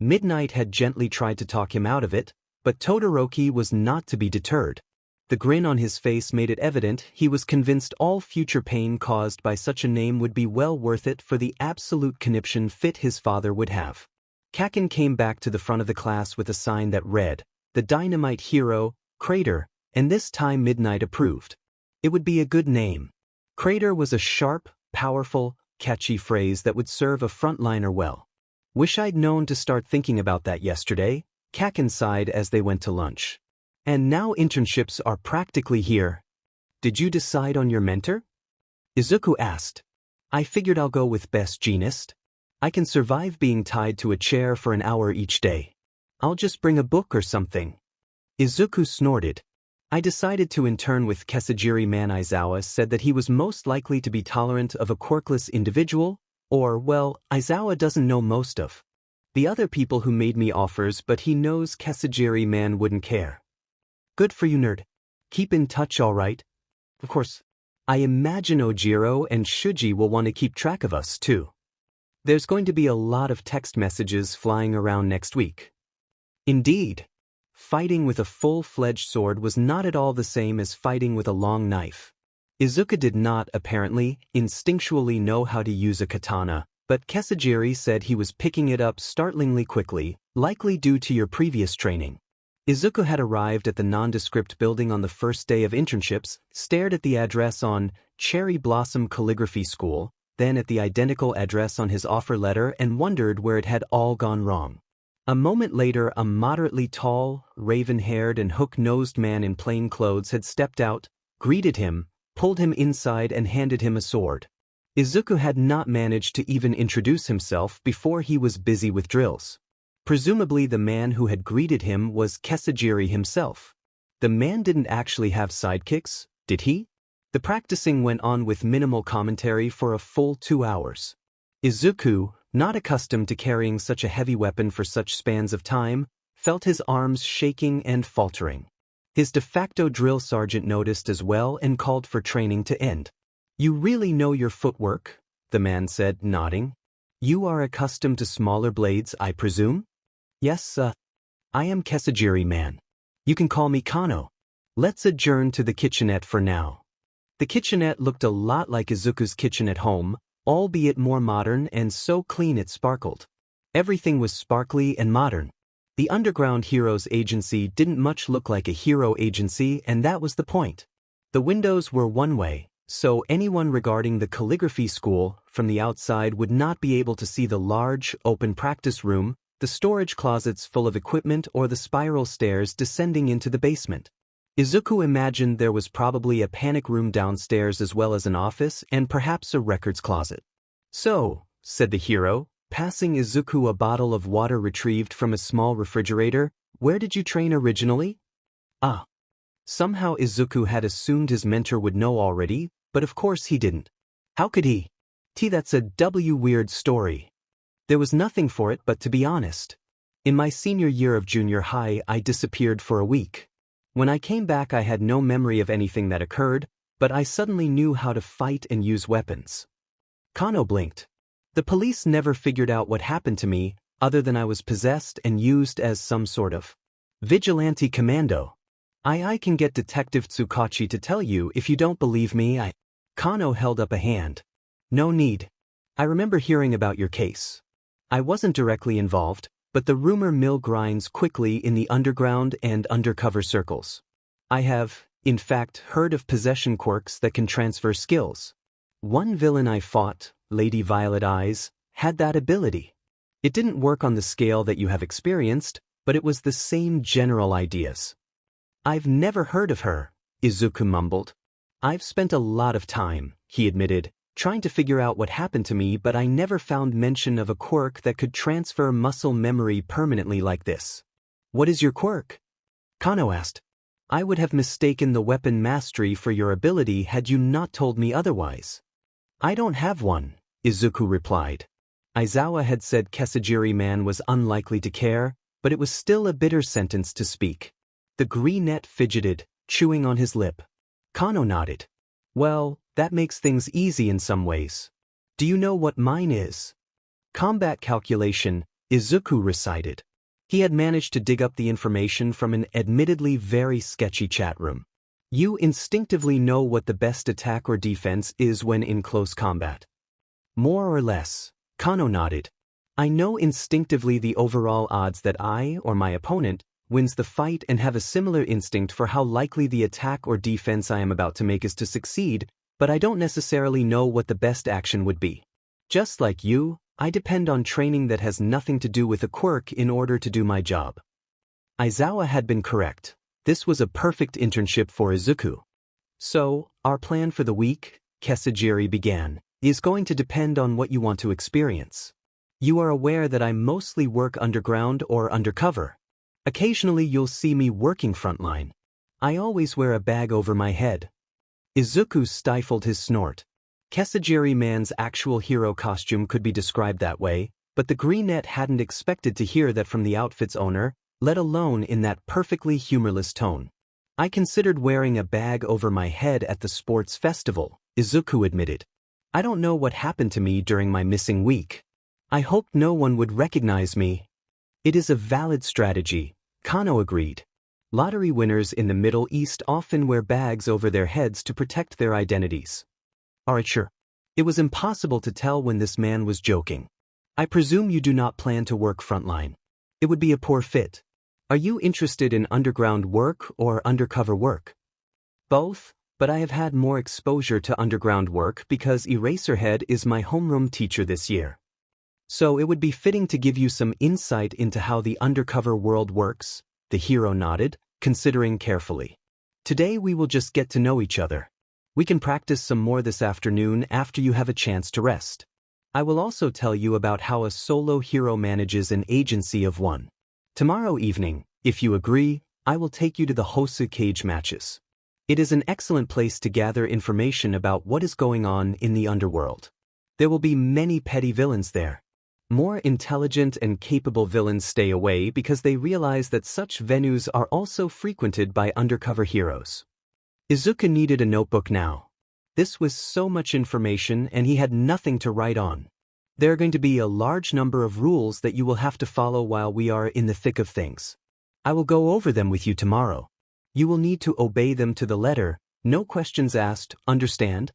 Midnight had gently tried to talk him out of it, but Todoroki was not to be deterred. The grin on his face made it evident he was convinced all future pain caused by such a name would be well worth it for the absolute conniption fit his father would have. Kaken came back to the front of the class with a sign that read, the dynamite hero, Crater, and this time Midnight approved. It would be a good name. Crater was a sharp, powerful, catchy phrase that would serve a frontliner well. Wish I'd known to start thinking about that yesterday, Kaken sighed as they went to lunch. And now internships are practically here. Did you decide on your mentor? Izuku asked. I figured I'll go with best Genist. I can survive being tied to a chair for an hour each day. I'll just bring a book or something. Izuku snorted. I decided to intern with Kesajiri man. Aizawa said that he was most likely to be tolerant of a quirkless individual, or, well, Aizawa doesn't know most of the other people who made me offers, but he knows Kesajiri man wouldn't care. Good for you, nerd. Keep in touch, all right? Of course. I imagine Ojiro and Shuji will want to keep track of us, too. There's going to be a lot of text messages flying around next week. Indeed. Fighting with a full-fledged sword was not at all the same as fighting with a long knife. Izuku did not, apparently, instinctually know how to use a katana, but Kesajiri said he was picking it up startlingly quickly, likely due to your previous training. Izuku had arrived at the nondescript building on the first day of internships, stared at the address on Cherry Blossom Calligraphy School, then at the identical address on his offer letter and wondered where it had all gone wrong. A moment later, a moderately tall, raven-haired and hook-nosed man in plain clothes had stepped out, greeted him, pulled him inside and handed him a sword. Izuku had not managed to even introduce himself before he was busy with drills. Presumably the man who had greeted him was Kesajiri himself. The man didn't actually have sidekicks, did he? The practicing went on with minimal commentary for a full 2 hours. Izuku, not accustomed to carrying such a heavy weapon for such spans of time, felt his arms shaking and faltering. His de facto drill sergeant noticed as well and called for training to end. You really know your footwork, the man said, nodding. You are accustomed to smaller blades, I presume? Yes, I am Kesajiri man. You can call me Kano. Let's adjourn to the kitchenette for now. The kitchenette looked a lot like Izuku's kitchen at home, albeit more modern and so clean it sparkled. Everything was sparkly and modern. The Underground Heroes Agency didn't much look like a hero agency, and that was the point. The windows were one way, so anyone regarding the calligraphy school from the outside would not be able to see the large, open practice room, the storage closets full of equipment or the spiral stairs descending into the basement. Izuku imagined there was probably a panic room downstairs as well as an office and perhaps a records closet. So, said the hero, passing Izuku a bottle of water retrieved from a small refrigerator, Where did you train originally? Ah. Somehow Izuku had assumed his mentor would know already, but of course he didn't. How could he? That's a weird story. There was nothing for it but to be honest. In my senior year of junior high, I disappeared for a week. When I came back, I had no memory of anything that occurred, but I suddenly knew how to fight and use weapons. Kano blinked. The police never figured out what happened to me, other than I was possessed and used as some sort of vigilante commando. I can get Detective Tsukachi to tell you if you don't believe me. Kano held up a hand. No need. I remember hearing about your case. I wasn't directly involved, but the rumor mill grinds quickly in the underground and undercover circles. I have, in fact, heard of possession quirks that can transfer skills. One villain I fought, Lady Violet Eyes, had that ability. It didn't work on the scale that you have experienced, but it was the same general ideas. I've never heard of her, Izuku mumbled. I've spent a lot of time, he admitted, trying to figure out what happened to me, but I never found mention of a quirk that could transfer muscle memory permanently like this. What is your quirk? Kano asked. I would have mistaken the weapon mastery for your ability had you not told me otherwise. I don't have one, Izuku replied. Aizawa had said Kesajiri man was unlikely to care, but it was still a bitter sentence to speak. The greenette fidgeted, chewing on his lip. Kano nodded. Well, that makes things easy in some ways. Do you know what mine is? Combat calculation, Izuku recited. He had managed to dig up the information from an admittedly very sketchy chat room. You instinctively know what the best attack or defense is when in close combat. More or less, Kano nodded. I know instinctively the overall odds that I, or my opponent, wins the fight and have a similar instinct for how likely the attack or defense I am about to make is to succeed, but I don't necessarily know what the best action would be. Just like you, I depend on training that has nothing to do with a quirk in order to do my job. Aizawa had been correct. This was a perfect internship for Izuku. So, our plan for the week, Kesajiri began, is going to depend on what you want to experience. You are aware that I mostly work underground or undercover. Occasionally you'll see me working frontline. I always wear a bag over my head. Izuku stifled his snort. Kesajiri man's actual hero costume could be described that way, but the greenette hadn't expected to hear that from the outfit's owner, let alone in that perfectly humorless tone. I considered wearing a bag over my head at the sports festival, Izuku admitted. I don't know what happened to me during my missing week. I hoped no one would recognize me. It is a valid strategy, Kano agreed. Lottery winners in the Middle East often wear bags over their heads to protect their identities. Alright, sure. It was impossible to tell when this man was joking. I presume you do not plan to work frontline. It would be a poor fit. Are you interested in underground work or undercover work? Both, but I have had more exposure to underground work because Eraserhead is my homeroom teacher this year. So it would be fitting to give you some insight into how the undercover world works, the hero nodded, considering carefully. Today we will just get to know each other. We can practice some more this afternoon after you have a chance to rest. I will also tell you about how a solo hero manages an agency of one. Tomorrow evening, if you agree, I will take you to the Hosu cage matches. It is an excellent place to gather information about what is going on in the underworld. There will be many petty villains there. More intelligent and capable villains stay away because they realize that such venues are also frequented by undercover heroes. Izuku needed a notebook now. This was so much information and he had nothing to write on. There are going to be a large number of rules that you will have to follow while we are in the thick of things. I will go over them with you tomorrow. You will need to obey them to the letter, no questions asked, understand?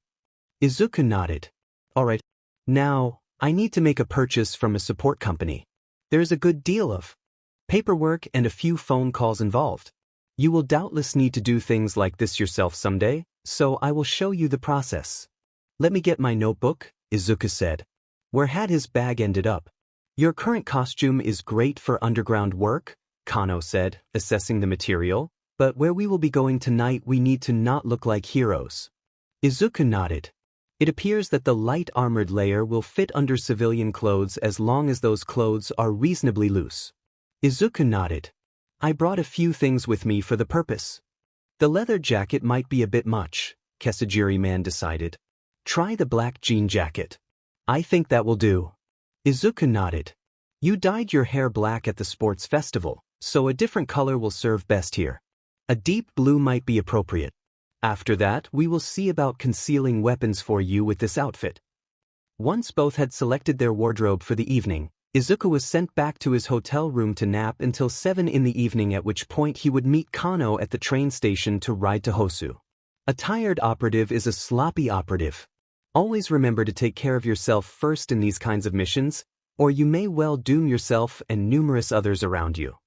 Izuku nodded. Alright. Now, I need to make a purchase from a support company. There is a good deal of paperwork and a few phone calls involved. You will doubtless need to do things like this yourself someday, so I will show you the process. Let me get my notebook, Izuku said. Where had his bag ended up? Your current costume is great for underground work, Kano said, assessing the material, but where we will be going tonight we need to not look like heroes. Izuku nodded. It appears that the light armored layer will fit under civilian clothes as long as those clothes are reasonably loose. Izuku nodded. I brought a few things with me for the purpose. The leather jacket might be a bit much, Kasajiri-man decided. Try the black jean jacket. I think that will do. Izuku nodded. You dyed your hair black at the sports festival, so a different color will serve best here. A deep blue might be appropriate. After that, we will see about concealing weapons for you with this outfit. Once both had selected their wardrobe for the evening, Izuku was sent back to his hotel room to nap until 7 in the evening, at which point he would meet Kano at the train station to ride to Hosu. A tired operative is a sloppy operative. Always remember to take care of yourself first in these kinds of missions, or you may well doom yourself and numerous others around you.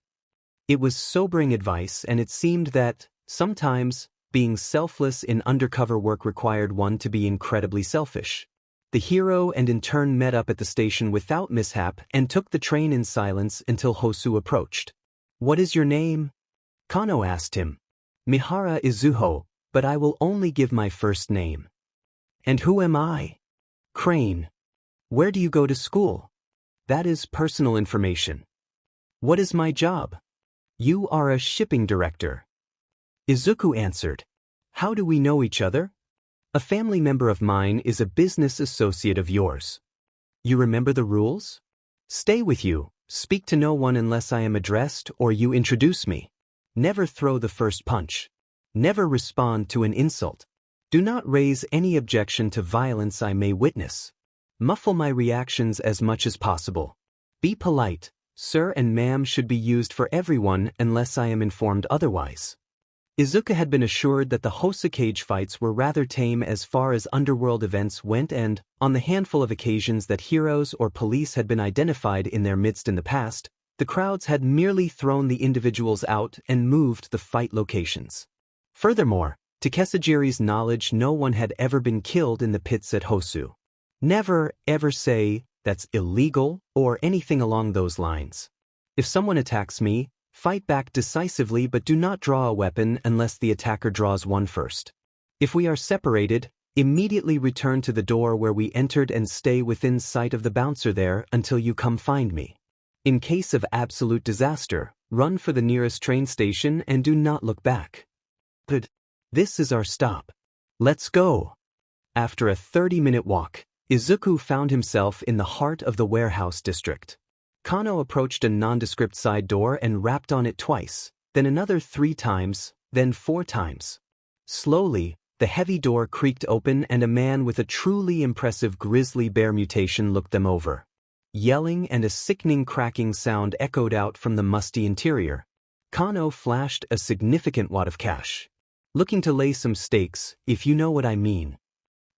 It was sobering advice, and it seemed that, sometimes, being selfless in undercover work required one to be incredibly selfish. The hero and intern met up at the station without mishap and took the train in silence until Hosu approached. What is your name? Kano asked him. Mihara Izuho, but I will only give my first name. And who am I? Crane. Where do you go to school? That is personal information. What is my job? You are a shipping director. Izuku answered. How do we know each other? A family member of mine is a business associate of yours. You remember the rules? Stay with you, speak to no one unless I am addressed or you introduce me. Never throw the first punch. Never respond to an insult. Do not raise any objection to violence I may witness. Muffle my reactions as much as possible. Be polite. Sir and ma'am should be used for everyone unless I am informed otherwise. Izuku had been assured that the Hosu cage fights were rather tame as far as underworld events went, and, on the handful of occasions that heroes or police had been identified in their midst in the past, the crowds had merely thrown the individuals out and moved the fight locations. Furthermore, to Kasajiri's knowledge, no one had ever been killed in the pits at Hosu. Never, ever say, that's illegal, or anything along those lines. If someone attacks me, fight back decisively, but do not draw a weapon unless the attacker draws one first. If we are separated, immediately return to the door where we entered and stay within sight of the bouncer there until you come find me. In case of absolute disaster, run for the nearest train station and do not look back. Good. This is our stop. Let's go. After a 30-minute walk, Izuku found himself in the heart of the warehouse district. Kano approached a nondescript side door and rapped on it twice, then another 3 times, then 4 times. Slowly, the heavy door creaked open and a man with a truly impressive grizzly bear mutation looked them over. Yelling and a sickening cracking sound echoed out from the musty interior. Kano flashed a significant wad of cash. Looking to lay some stakes, if you know what I mean.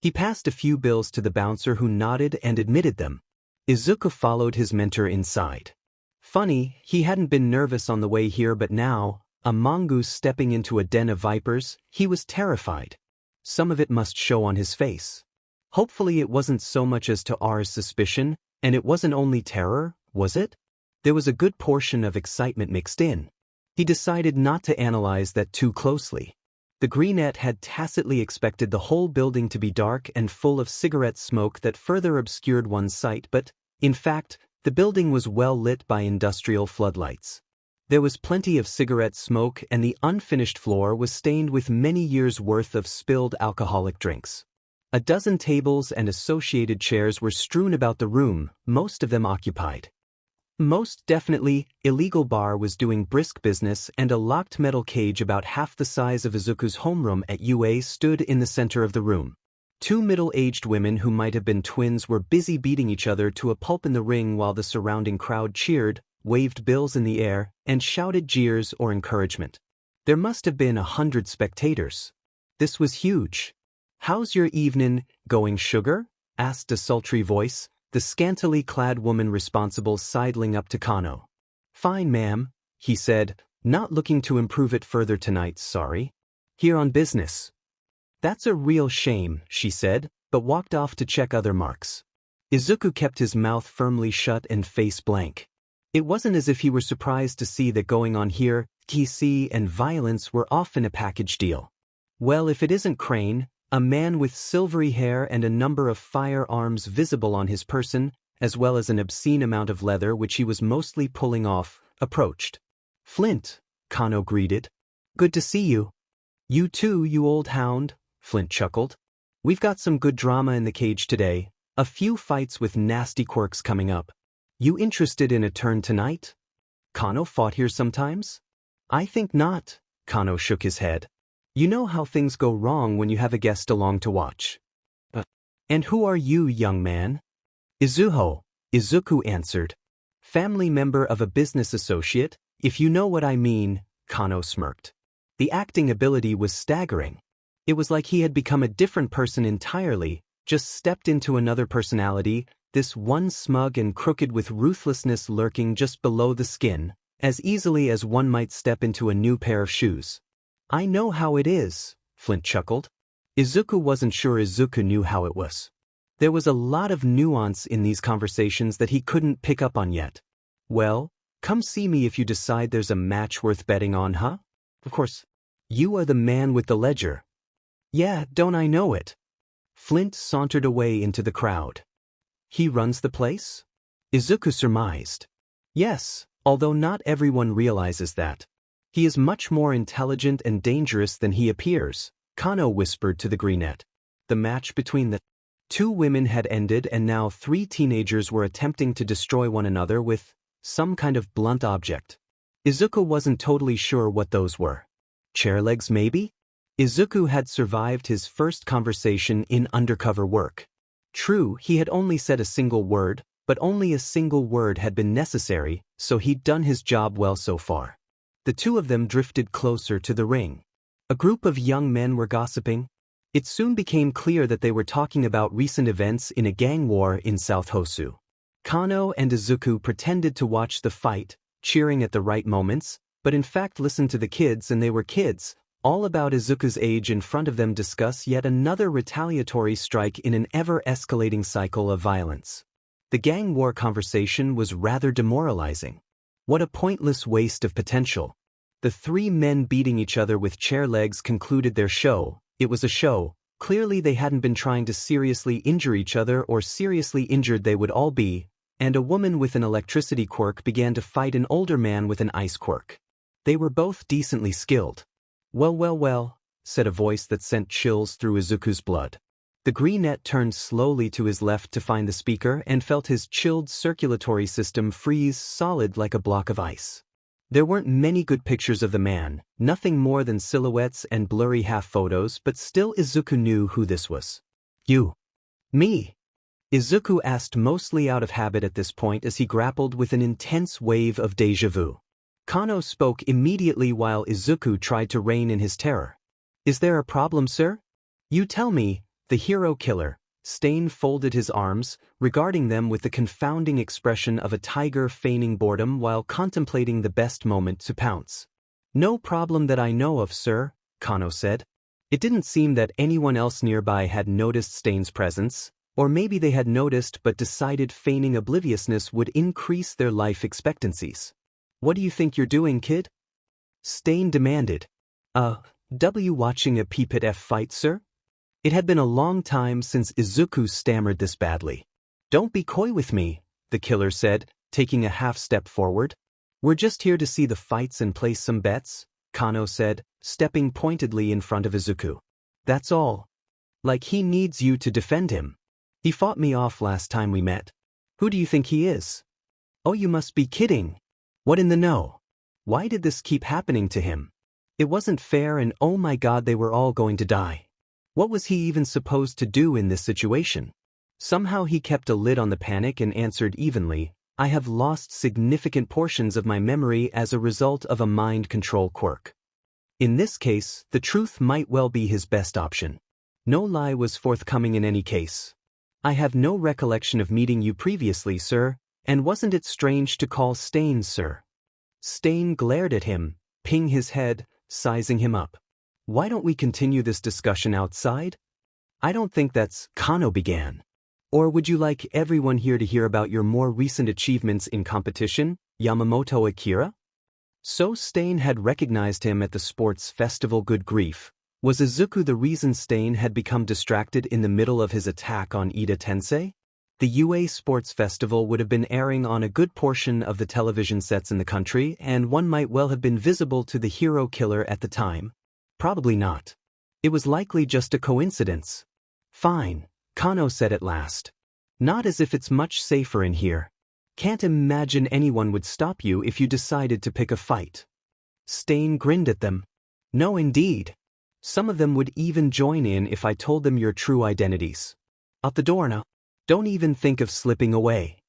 He passed a few bills to the bouncer, who nodded and admitted them. Izuku followed his mentor inside. Funny, he hadn't been nervous on the way here, but now, a mongoose stepping into a den of vipers, he was terrified. Some of it must show on his face. Hopefully it wasn't so much as to R's suspicion, and it wasn't only terror, was it? There was a good portion of excitement mixed in. He decided not to analyze that too closely. The greenette had tacitly expected the whole building to be dark and full of cigarette smoke that further obscured one's sight, but, in fact, the building was well lit by industrial floodlights. There was plenty of cigarette smoke, and the unfinished floor was stained with many years' worth of spilled alcoholic drinks. A dozen tables and associated chairs were strewn about the room, most of them occupied. Most definitely, illegal bar was doing brisk business, and a locked metal cage about half the size of Izuku's homeroom at UA stood in the center of the room. 2 middle-aged women who might have been twins were busy beating each other to a pulp in the ring while the surrounding crowd cheered, waved bills in the air, and shouted jeers or encouragement. There must have been 100 spectators. This was huge. "How's your evening going, sugar?" asked a sultry voice, the scantily clad woman responsible sidling up to Kano. "Fine, ma'am," he said, "not looking to improve it further tonight, sorry. Here on business." "That's a real shame," she said, but walked off to check other marks. Izuku kept his mouth firmly shut and face blank. It wasn't as if he were surprised to see that going on here, TC and violence were often a package deal. Well, if it isn't Crane, a man with silvery hair and a number of firearms visible on his person, as well as an obscene amount of leather which he was mostly pulling off, approached. "Flint, Kano greeted. Good to see you. You too, you old hound, Flint chuckled. We've got some good drama in the cage today, a few fights with nasty quirks coming up. You interested in a turn tonight? Kano fought here sometimes? I think not, Kano shook his head. You know how things go wrong when you have a guest along to watch. And who are you, young man? Izuku answered. Family member of a business associate, if you know what I mean, Kano smirked. The acting ability was staggering. It was like he had become a different person entirely, just stepped into another personality, this one smug and crooked with ruthlessness lurking just below the skin, as easily as one might step into a new pair of shoes. I know how it is, Flint chuckled. Izuku wasn't sure Izuku knew how it was. There was a lot of nuance in these conversations that he couldn't pick up on yet. Well, come see me if you decide there's a match worth betting on, huh? Of course. You are the man with the ledger. Yeah, don't I know it? Flint sauntered away into the crowd. He runs the place? Izuku surmised. Yes, although not everyone realizes that. He is much more intelligent and dangerous than he appears, Kano whispered to the greenette. The match between the two women had ended and now 3 teenagers were attempting to destroy one another with some kind of blunt object. Izuku wasn't totally sure what those were. Chair legs maybe? Izuku had survived his first conversation in undercover work. True, he had only said a single word, but only a single word had been necessary, so he'd done his job well so far. The two of them drifted closer to the ring. A group of young men were gossiping. It soon became clear that they were talking about recent events in a gang war in South Hosu. Kano and Izuku pretended to watch the fight, cheering at the right moments, but in fact listened to the kids, and they were kids, all about Izuku's age in front of them, discuss yet another retaliatory strike in an ever-escalating cycle of violence. The gang war conversation was rather demoralizing. What a pointless waste of potential. The 3 men beating each other with chair legs concluded their show. It was a show. Clearly they hadn't been trying to seriously injure each other, or seriously injured they would all be, and a woman with an electricity quirk began to fight an older man with an ice quirk. They were both decently skilled. Well, said a voice that sent chills through Izuku's blood. The greenette turned slowly to his left to find the speaker and felt his chilled circulatory system freeze solid like a block of ice. There weren't many good pictures of the man, nothing more than silhouettes and blurry half photos, but still Izuku knew who this was. You. Me? Izuku asked, mostly out of habit at this point as he grappled with an intense wave of déjà vu. Kano spoke immediately while Izuku tried to rein in his terror. Is there a problem, sir? You tell me, the hero killer. Stain folded his arms, regarding them with the confounding expression of a tiger feigning boredom while contemplating the best moment to pounce. No problem that I know of, sir, Kano said. It didn't seem that anyone else nearby had noticed Stain's presence, or maybe they had noticed but decided feigning obliviousness would increase their life expectancies. What do you think you're doing, kid? Stain demanded. Watching a PPF fight, sir? It had been a long time since Izuku stammered this badly. Don't be coy with me, the killer said, taking a half step forward. We're just here to see the fights and place some bets, Kano said, stepping pointedly in front of Izuku. That's all. Like he needs you to defend him. He fought me off last time we met. Who do you think he is? Oh, you must be kidding. What in the know? Why did this keep happening to him? It wasn't fair, and oh my god, they were all going to die. What was he even supposed to do in this situation? Somehow he kept a lid on the panic and answered evenly, I have lost significant portions of my memory as a result of a mind control quirk. In this case, the truth might well be his best option. No lie was forthcoming in any case. I have no recollection of meeting you previously, sir, and wasn't it strange to call Stain, sir? Stain glared at him, ping his head, sizing him up. Why don't we continue this discussion outside? I don't think that's, Kano began. Or would you like everyone here to hear about your more recent achievements in competition, Yamamoto Akira? So Stain had recognized him at the sports festival. Good grief. Was Izuku the reason Stain had become distracted in the middle of his attack on Ida Tensei? The UA Sports Festival would have been airing on a good portion of the television sets in the country, and one might well have been visible to the hero killer at the time. Probably not. It was likely just a coincidence. Fine, Kano said at last. Not as if it's much safer in here. Can't imagine anyone would stop you if you decided to pick a fight. Stain grinned at them. No indeed. Some of them would even join in if I told them your true identities. Out the door now. Don't even think of slipping away.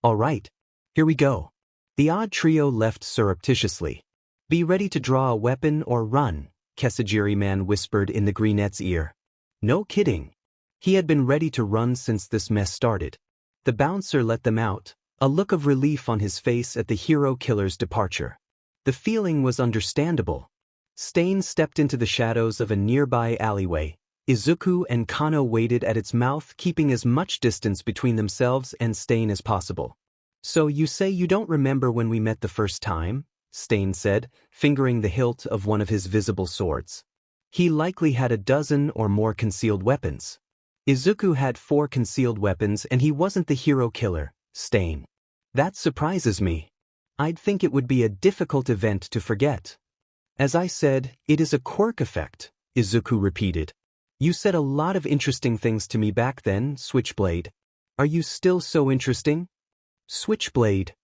All right, here we go. The odd trio left surreptitiously. Be ready to draw a weapon or run, Kesajiri man whispered in the greenette's ear. No kidding. He had been ready to run since this mess started. The bouncer let them out, a look of relief on his face at the hero killer's departure. The feeling was understandable. Stain stepped into the shadows of a nearby alleyway. Izuku and Kano waited at its mouth, keeping as much distance between themselves and Stain as possible. So you say you don't remember when we met the first time? Stain said, fingering the hilt of one of his visible swords. He likely had a dozen or more concealed weapons. Izuku had 4 concealed weapons and he wasn't the hero killer, Stain. That surprises me. I'd think it would be a difficult event to forget. As I said, it is a quirk effect, Izuku repeated. You said a lot of interesting things to me back then, Switchblade. Are you still so interesting? Switchblade?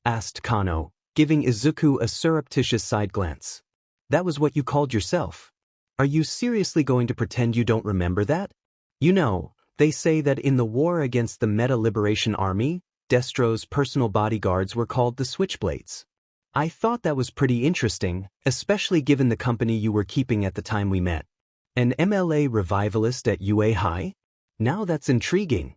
Asked Kano, giving Izuku a surreptitious side glance. That was what you called yourself. Are you seriously going to pretend you don't remember that? You know, they say that in the war against the Meta Liberation Army, Destro's personal bodyguards were called the Switchblades. I thought that was pretty interesting, especially given the company you were keeping at the time we met. An MLA revivalist at UA High? Now that's intriguing.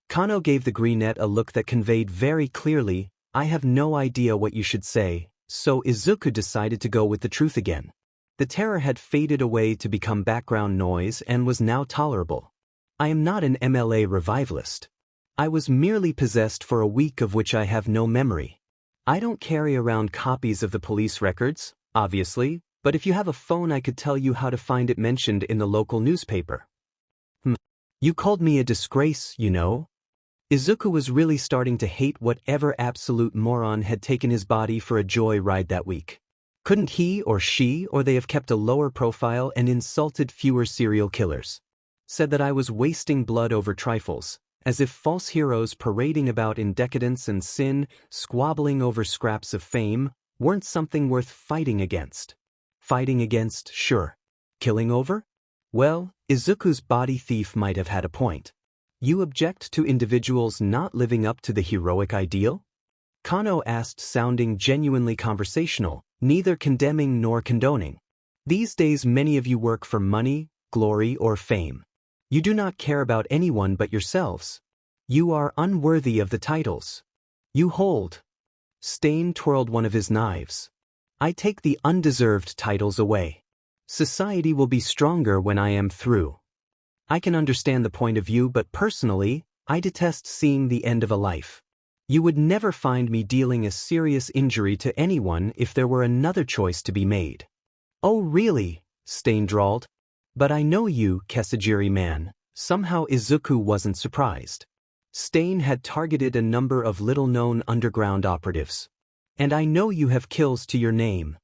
Kano gave the greenette a look that conveyed very clearly, I have no idea what you should say, so Izuku decided to go with the truth again. The terror had faded away to become background noise and was now tolerable. I am not an MLA revivalist. I was merely possessed for a week of which I have no memory. I don't carry around copies of the police records, obviously, but if you have a phone I could tell you how to find it mentioned in the local newspaper. You called me a disgrace, you know? Izuku was really starting to hate whatever absolute moron had taken his body for a joy ride that week. Couldn't he or she or they have kept a lower profile and insulted fewer serial killers? Said that I was wasting blood over trifles, as if false heroes parading about in decadence and sin, squabbling over scraps of fame, weren't something worth fighting against. Fighting against, sure. Killing over? Well, Izuku's body thief might have had a point. You object to individuals not living up to the heroic ideal? Kano asked, sounding genuinely conversational, neither condemning nor condoning. These days many of you work for money, glory, or fame. You do not care about anyone but yourselves. You are unworthy of the titles you hold. Stain twirled one of his knives. I take the undeserved titles away. Society will be stronger when I am through. I can understand the point of view, but personally, I detest seeing the end of a life. You would never find me dealing a serious injury to anyone if there were another choice to be made. Oh really? Stain drawled. But I know you, Kesajiri man. Somehow Izuku wasn't surprised. Stain had targeted a number of little-known underground operatives. And I know you have kills to your name.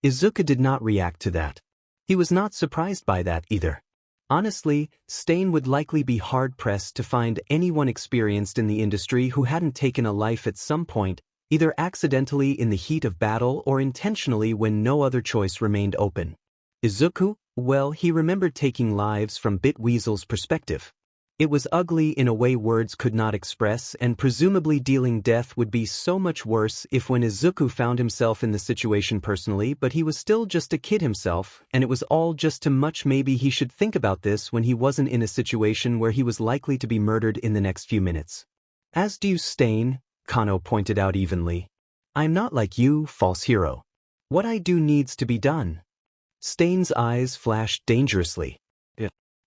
Izuku did not react to that. He was not surprised by that either. Honestly, Stain would likely be hard-pressed to find anyone experienced in the industry who hadn't taken a life at some point, either accidentally in the heat of battle or intentionally when no other choice remained open. Izuku? Well, he remembered taking lives from Bitweasel's perspective. It was ugly in a way words could not express, and presumably dealing death would be so much worse if when Izuku found himself in the situation personally, but he was still just a kid himself, and it was all just too much. Maybe he should think about this when he wasn't in a situation where he was likely to be murdered in the next few minutes. As do you, Stain, Kano pointed out evenly. I'm not like you, false hero. What I do needs to be done. Stain's eyes flashed dangerously.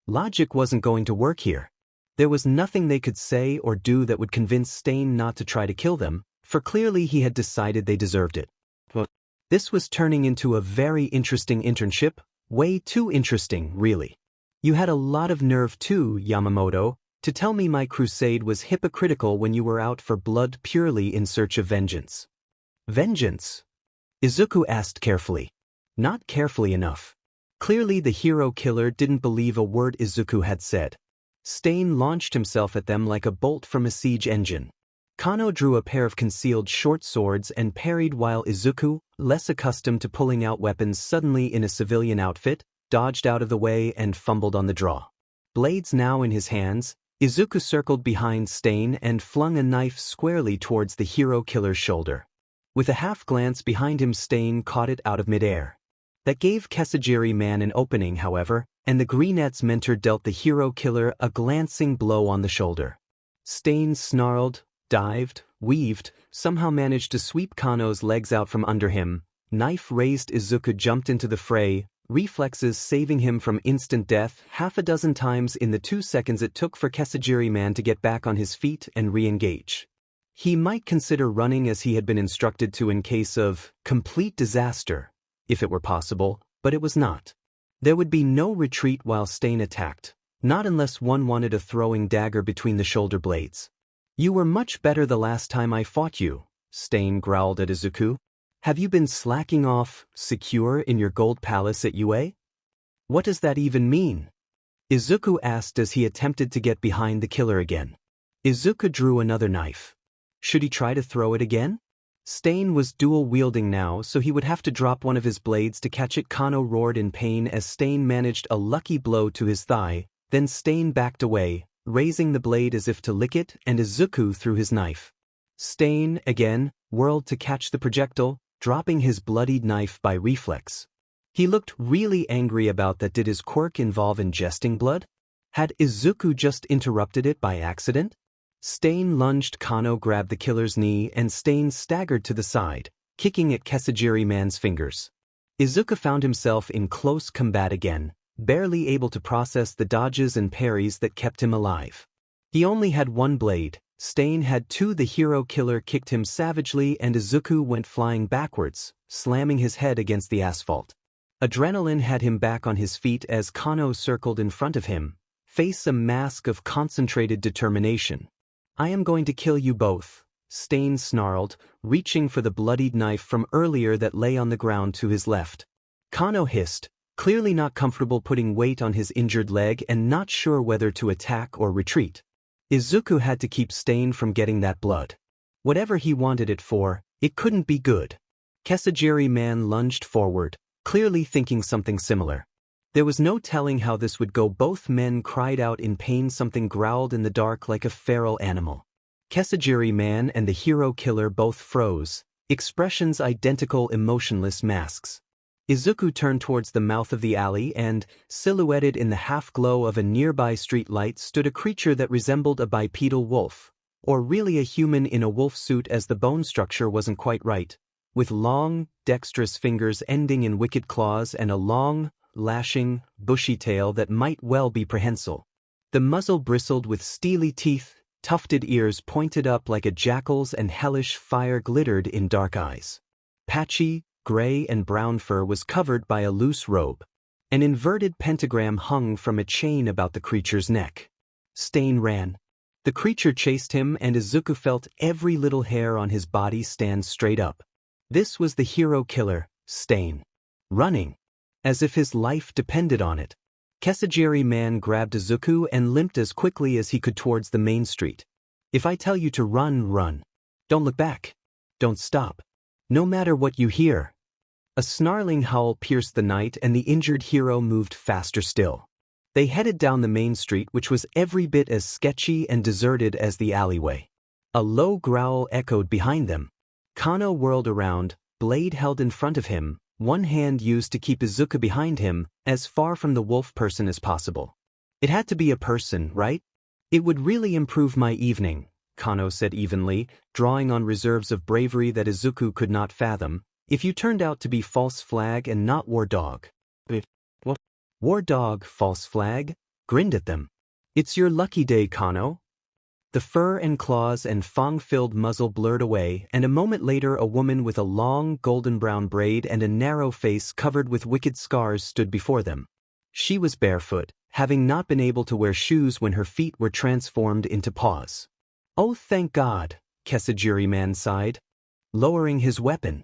Logic wasn't going to work here. There was nothing they could say or do that would convince Stain not to try to kill them, for clearly he had decided they deserved it. This was turning into a very interesting internship, way too interesting, really. You had a lot of nerve too, Yamamoto, To tell me my crusade was hypocritical when you were out for blood purely in search of vengeance. Vengeance? Izuku asked carefully. Not carefully enough. Clearly the hero killer didn't believe a word Izuku had said. Stain launched himself at them like a bolt from a siege engine. Kano drew a pair of concealed short swords and parried while Izuku, less accustomed to pulling out weapons suddenly in a civilian outfit, dodged out of the way and fumbled on the draw. Blades now in his hands, Izuku circled behind Stain and flung a knife squarely towards the hero killer's shoulder. With a half-glance behind him, Stain caught it out of midair. That gave Kesajiri Man an opening, however, and the Greenette's mentor dealt the hero killer a glancing blow on the shoulder. Stain snarled, dived, weaved, somehow managed to sweep Kano's legs out from under him. Knife raised, Izuku jumped into the fray, reflexes saving him from instant death half a dozen times in the 2 seconds it took for Kesajiri Man to get back on his feet and re-engage. He might consider running as he had been instructed to in case of complete disaster, if it were possible, but it was not. There would be no retreat while Stain attacked, not unless one wanted a throwing dagger between the shoulder blades. You were much better the last time I fought you, Stain growled at Izuku. Have you been slacking off, secure in your gold palace at UA? What does that even mean? Izuku asked as he attempted to get behind the killer again. Izuku drew another knife. Should he try to throw it again? Stain was dual-wielding now, so he would have to drop one of his blades to catch it. Kano roared in pain as Stain managed a lucky blow to his thigh, then Stain backed away, raising the blade as if to lick it, and Izuku threw his knife. Stain, again, whirled to catch the projectile, dropping his bloodied knife by reflex. He looked really angry about that. Did his quirk involve ingesting blood? Had Izuku just interrupted it by accident? Stain lunged. Kano grabbed the killer's knee and Stain staggered to the side, kicking at Kesajiri Man's fingers. Izuku found himself in close combat again, barely able to process the dodges and parries that kept him alive. He only had one blade, Stain had two. The hero killer kicked him savagely and Izuku went flying backwards, slamming his head against the asphalt. Adrenaline had him back on his feet as Kano circled in front of him, face a mask of concentrated determination. I am going to kill you both, Stain snarled, reaching for the bloodied knife from earlier that lay on the ground to his left. Kano hissed, clearly not comfortable putting weight on his injured leg and not sure whether to attack or retreat. Izuku had to keep Stain from getting that blood. Whatever he wanted it for, it couldn't be good. Kesajiri Man lunged forward, clearly thinking something similar. There was no telling how this would go. Both men cried out in pain. Something growled in the dark like a feral animal. Kesajiri Man and the hero killer both froze, expressions identical, emotionless masks. Izuku turned towards the mouth of the alley and, silhouetted in the half-glow of a nearby street light, stood a creature that resembled a bipedal wolf, or really a human in a wolf suit as the bone structure wasn't quite right, with long, dexterous fingers ending in wicked claws and a long, lashing, bushy tail that might well be prehensile. The muzzle bristled with steely teeth, tufted ears pointed up like a jackal's, and hellish fire glittered in dark eyes. Patchy, gray and brown fur was covered by a loose robe. An inverted pentagram hung from a chain about the creature's neck. Stain ran. The creature chased him and Izuku felt every little hair on his body stand straight up. This was the hero killer, Stain. Running. As if his life depended on it. Kesajiri Man grabbed Izuku and limped as quickly as he could towards the main street. If I tell you to run, run. Don't look back. Don't stop. No matter what you hear. A snarling howl pierced the night and the injured hero moved faster still. They headed down the main street, which was every bit as sketchy and deserted as the alleyway. A low growl echoed behind them. Kano whirled around, blade held in front of him, one hand used to keep Izuku behind him, as far from the wolf person as possible. It had to be a person, right? It would really improve my evening, Kano said evenly, drawing on reserves of bravery that Izuku could not fathom, if you turned out to be false flag and not war dog. What? War dog, false flag? Grinned at them. It's your lucky day, Kano. The fur and claws and fang-filled muzzle blurred away, and a moment later a woman with a long golden-brown braid and a narrow face covered with wicked scars stood before them. She was barefoot, having not been able to wear shoes when her feet were transformed into paws. Oh thank God, Kesajiri-man sighed, lowering his weapon.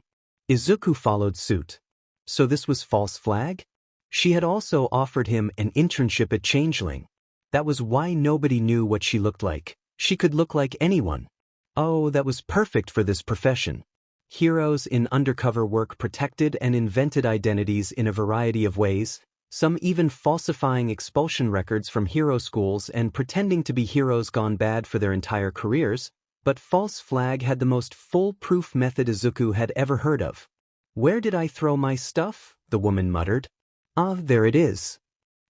Izuku followed suit. So this was false flag? She had also offered him an internship at Changeling. That was why nobody knew what she looked like. She could look like anyone. Oh, that was perfect for this profession. Heroes in undercover work protected and invented identities in a variety of ways, some even falsifying expulsion records from hero schools and pretending to be heroes gone bad for their entire careers, but false flag had the most foolproof method Izuku had ever heard of. Where did I throw my stuff? The woman muttered. Ah, there it is.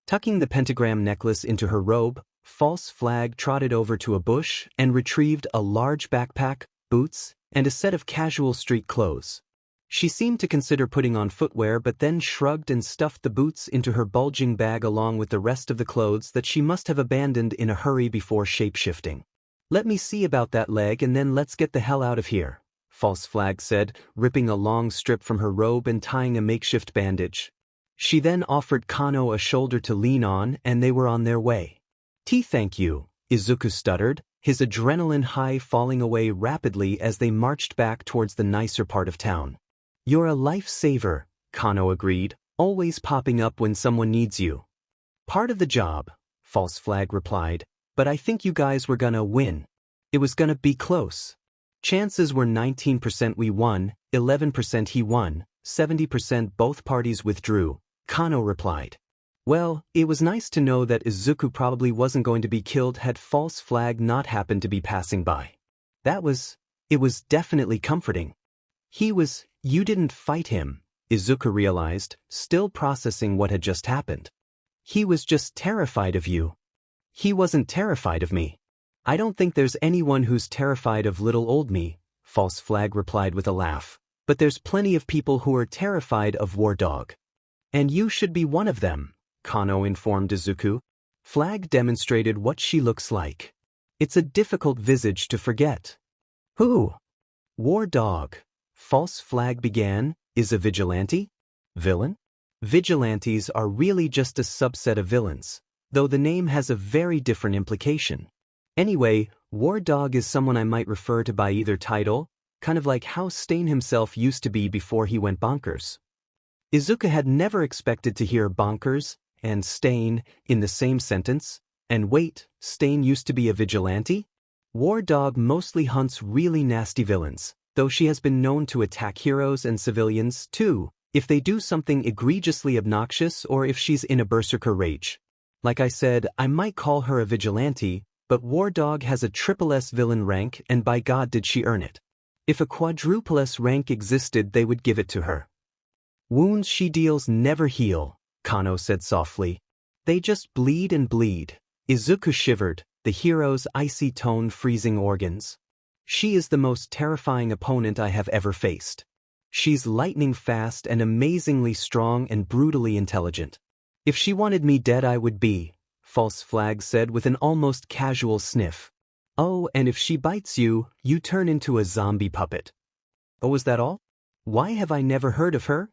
Tucking the pentagram necklace into her robe, false flag trotted over to a bush and retrieved a large backpack, boots, and a set of casual street clothes. She seemed to consider putting on footwear but then shrugged and stuffed the boots into her bulging bag along with the rest of the clothes that she must have abandoned in a hurry before shape-shifting. Let me see about that leg and then let's get the hell out of here, false flag said, ripping a long strip from her robe and tying a makeshift bandage. She then offered Kano a shoulder to lean on and they were on their way. Thank you, Izuku stuttered, his adrenaline high falling away rapidly as they marched back towards the nicer part of town. You're a lifesaver, Kano agreed, always popping up when someone needs you. Part of the job, false flag replied, but I think you guys were gonna win. It was gonna be close. Chances were 19% we won, 11% he won, 70% both parties withdrew, Kano replied. Well, it was nice to know that Izuku probably wasn't going to be killed had false flag not happened to be passing by. It was definitely comforting. You didn't fight him, Izuku realized, still processing what had just happened. He was just terrified of you. He wasn't terrified of me. I don't think there's anyone who's terrified of little old me, false flag replied with a laugh, but there's plenty of people who are terrified of War Dog. And you should be one of them, Kano informed Izuku. Flag demonstrated what she looks like. It's a difficult visage to forget. Who? War Dog, false flag began, is a vigilante? Villain? Vigilantes are really just a subset of villains, though the name has a very different implication. Anyway, War Dog is someone I might refer to by either title, kind of like how Stain himself used to be before he went bonkers. Izuku had never expected to hear bonkers and Stain in the same sentence, and wait, Stain used to be a vigilante? War Dog mostly hunts really nasty villains, though she has been known to attack heroes and civilians too, if they do something egregiously obnoxious or if she's in a berserker rage. Like I said, I might call her a vigilante, but War Dog has a triple S villain rank and by God did she earn it. If a quadruple S rank existed they would give it to her. Wounds she deals never heal, Kano said softly. They just bleed and bleed. Izuku shivered, the hero's icy tone freezing organs. She is the most terrifying opponent I have ever faced. She's lightning fast and amazingly strong and brutally intelligent. If she wanted me dead I would be, false flag said with an almost casual sniff. Oh, and if she bites you, you turn into a zombie puppet. Oh, was that all? Why have I never heard of her?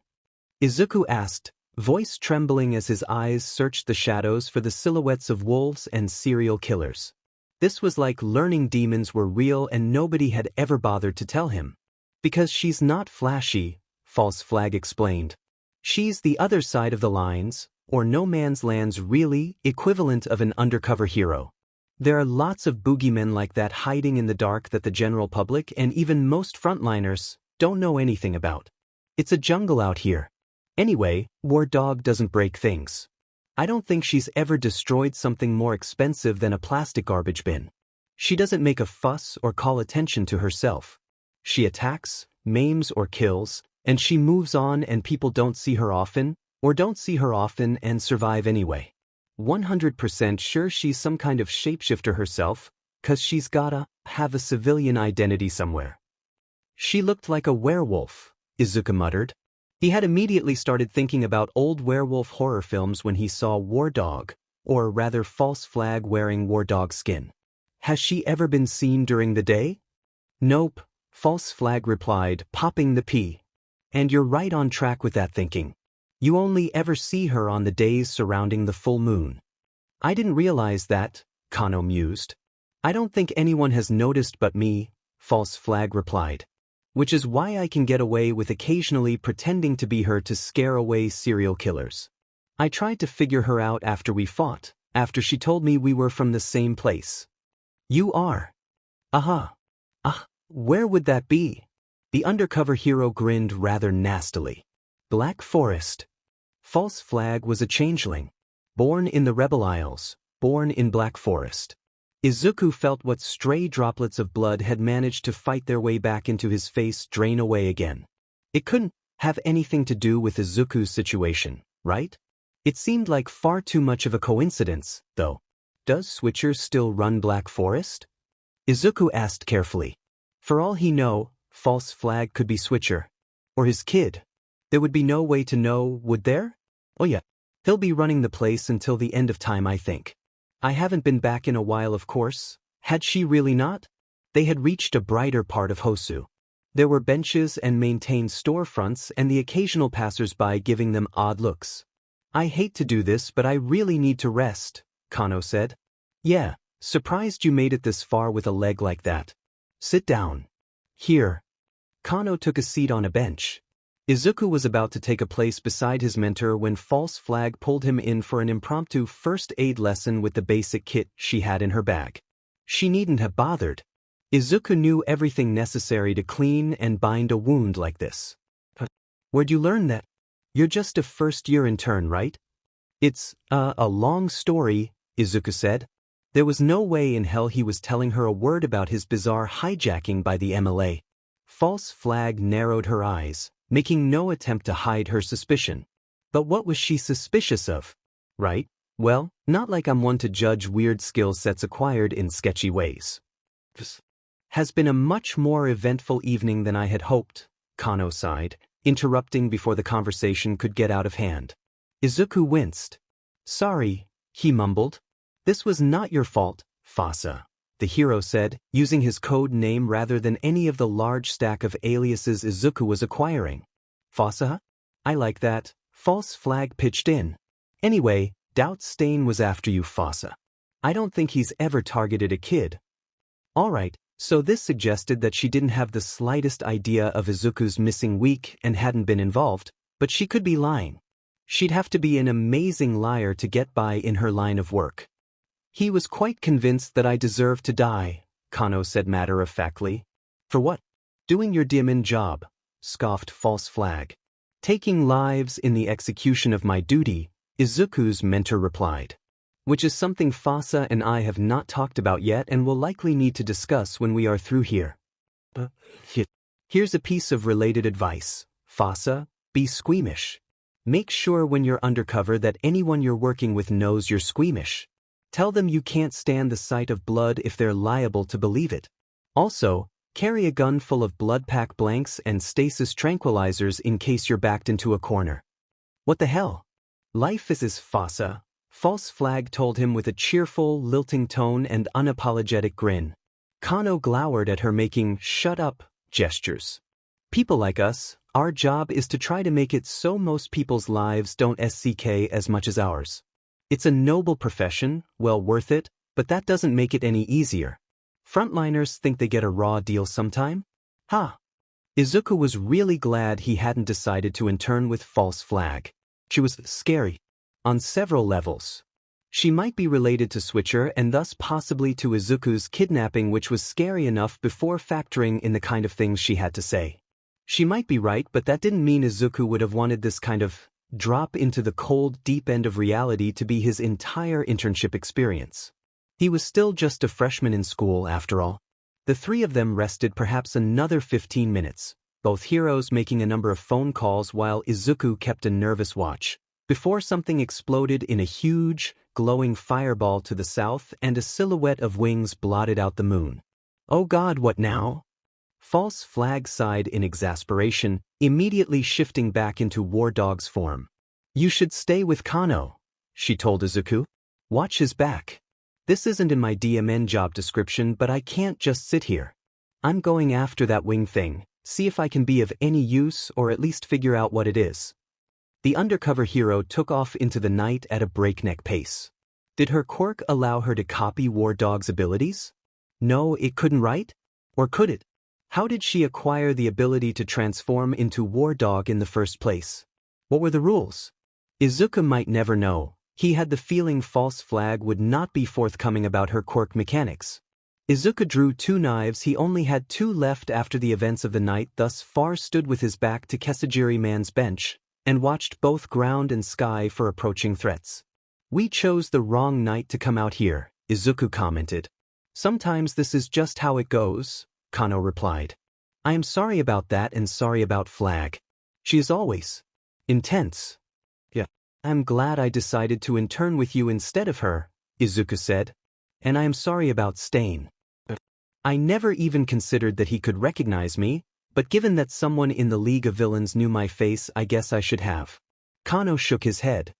Izuku asked, voice trembling as his eyes searched the shadows for the silhouettes of wolves and serial killers. This was like learning demons were real and nobody had ever bothered to tell him. Because she's not flashy, false flag explained. She's the other side of the lines, or no man's land's really equivalent of an undercover hero. There are lots of boogeymen like that hiding in the dark that the general public and even most frontliners don't know anything about. It's a jungle out here. Anyway, War Dog doesn't break things. I don't think she's ever destroyed something more expensive than a plastic garbage bin. She doesn't make a fuss or call attention to herself. She attacks, maims or kills, and she moves on and people don't see her often, or don't see her often and survive anyway. 100% sure she's some kind of shapeshifter herself, 'cause she's gotta have a civilian identity somewhere. She looked like a werewolf, Izuku muttered. He had immediately started thinking about old werewolf horror films when he saw War Dog, or rather false flag wearing War Dog skin. Has she ever been seen during the day? Nope, false flag replied, popping the P. And you're right on track with that thinking. You only ever see her on the days surrounding the full moon. I didn't realize that, Kano mused. I don't think anyone has noticed but me, False Flag replied. Which is why I can get away with occasionally pretending to be her to scare away serial killers. I tried to figure her out after we fought, after she told me we were from the same place. You are? Aha. Where would that be? The undercover hero grinned rather nastily. Black Forest. False Flag was a changeling. Born in the Rebel Isles, born in Black Forest. Izuku felt what stray droplets of blood had managed to fight their way back into his face drain away again. It couldn't have anything to do with Izuku's situation, right? It seemed like far too much of a coincidence, though. Does Switcher still run Black Forest? Izuku asked carefully. For all he know, False Flag could be Switcher. Or his kid. There would be no way to know, would there? Oh yeah, he'll be running the place until the end of time, I think. I haven't been back in a while, of course. Had she really not? They had reached a brighter part of Hosu. There were benches and maintained storefronts and the occasional passers-by giving them odd looks. I hate to do this, but I really need to rest, Kano said. Yeah, surprised you made it this far with a leg like that. Sit down. Here. Kano took a seat on a bench. Izuku was about to take a place beside his mentor when False Flag pulled him in for an impromptu first aid lesson with the basic kit she had in her bag. She needn't have bothered. Izuku knew everything necessary to clean and bind a wound like this. Where'd you learn that? You're just a first-year intern, right? It's, a long story, Izuku said. There was no way in hell he was telling her a word about his bizarre hijacking by the MLA. False Flag narrowed her eyes, making no attempt to hide her suspicion. But what was she suspicious of? Right? Well, not like I'm one to judge weird skill sets acquired in sketchy ways. Has been a much more eventful evening than I had hoped, Kano sighed, interrupting before the conversation could get out of hand. Izuku winced. Sorry, he mumbled. This was not your fault, Fasa, the hero said, using his code name rather than any of the large stack of aliases Izuku was acquiring. Fasa? I like that, False Flag pitched in. Anyway, doubt Stain was after you, Fasa. I don't think he's ever targeted a kid. Alright, so this suggested that she didn't have the slightest idea of Izuku's missing week and hadn't been involved, but she could be lying. She'd have to be an amazing liar to get by in her line of work. He was quite convinced that I deserved to die, Kano said matter-of-factly. For what? Doing your demon job, scoffed False Flag. Taking lives in the execution of my duty, Izuku's mentor replied. Which is something Fasa and I have not talked about yet and will likely need to discuss when we are through here. Here's a piece of related advice, Fasa, be squeamish. Make sure when you're undercover that anyone you're working with knows you're squeamish. Tell them you can't stand the sight of blood if they're liable to believe it. Also, carry a gun full of blood pack blanks and stasis tranquilizers in case you're backed into a corner. What the hell? Life is Fasa, False Flag told him with a cheerful, lilting tone and unapologetic grin. Kano glowered at her making "shut up" gestures. People like us, our job is to try to make it so most people's lives don't suck as much as ours. It's a noble profession, well worth it, but that doesn't make it any easier. Frontliners think they get a raw deal sometime? Ha! Izuku was really glad he hadn't decided to intern with False Flag. She was scary. On several levels. She might be related to Switcher and thus possibly to Izuku's kidnapping, which was scary enough before factoring in the kind of things she had to say. She might be right, but that didn't mean Izuku would have wanted this kind of drop into the cold, deep end of reality to be his entire internship experience. He was still just a freshman in school, after all. The three of them rested perhaps another 15 minutes, both heroes making a number of phone calls while Izuku kept a nervous watch, before something exploded in a huge, glowing fireball to the south and a silhouette of wings blotted out the moon. Oh God, what now? False Flag sighed in exasperation, immediately shifting back into War Dog's form. You should stay with Kano, she told Izuku. Watch his back. This isn't in my DMN job description, but I can't just sit here. I'm going after that wing thing, see if I can be of any use or at least figure out what it is. The undercover hero took off into the night at a breakneck pace. Did her quirk allow her to copy War Dog's abilities? No, it couldn't, right? Or could it? How did she acquire the ability to transform into War Dog in the first place? What were the rules? Izuku might never know. He had the feeling False Flag would not be forthcoming about her quirk mechanics. Izuku drew 2 knives. He only had 2 left after the events of the night, thus far stood with his back to Kesajiri Man's bench, and watched both ground and sky for approaching threats. We chose the wrong night to come out here, Izuku commented. Sometimes this is just how it goes, Kano replied. I am sorry about that and sorry about Flag. She is always intense. Yeah. I'm glad I decided to intern with you instead of her, Izuku said. And I am sorry about Stain. I never even considered that he could recognize me, but given that someone in the League of Villains knew my face, I guess I should have. Kano shook his head.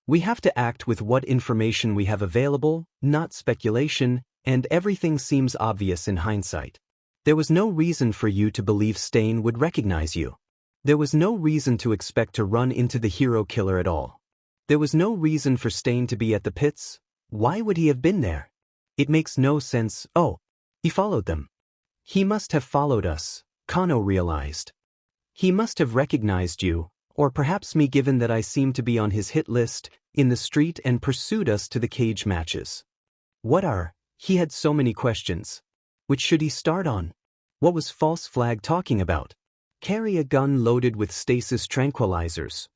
We have to act with what information we have available, not speculation, and everything seems obvious in hindsight. There was no reason for you to believe Stain would recognize you. There was no reason to expect to run into the hero killer at all. There was no reason for Stain to be at the pits. Why would he have been there? It makes no sense. Oh, he followed them. He must have followed us, Kano realized. He must have recognized you, or perhaps me, given that I seem to be on his hit list, in the street, and pursued us to the cage matches. He had so many questions. Which should he start on? What was False Flag talking about? Carry a gun loaded with stasis tranquilizers.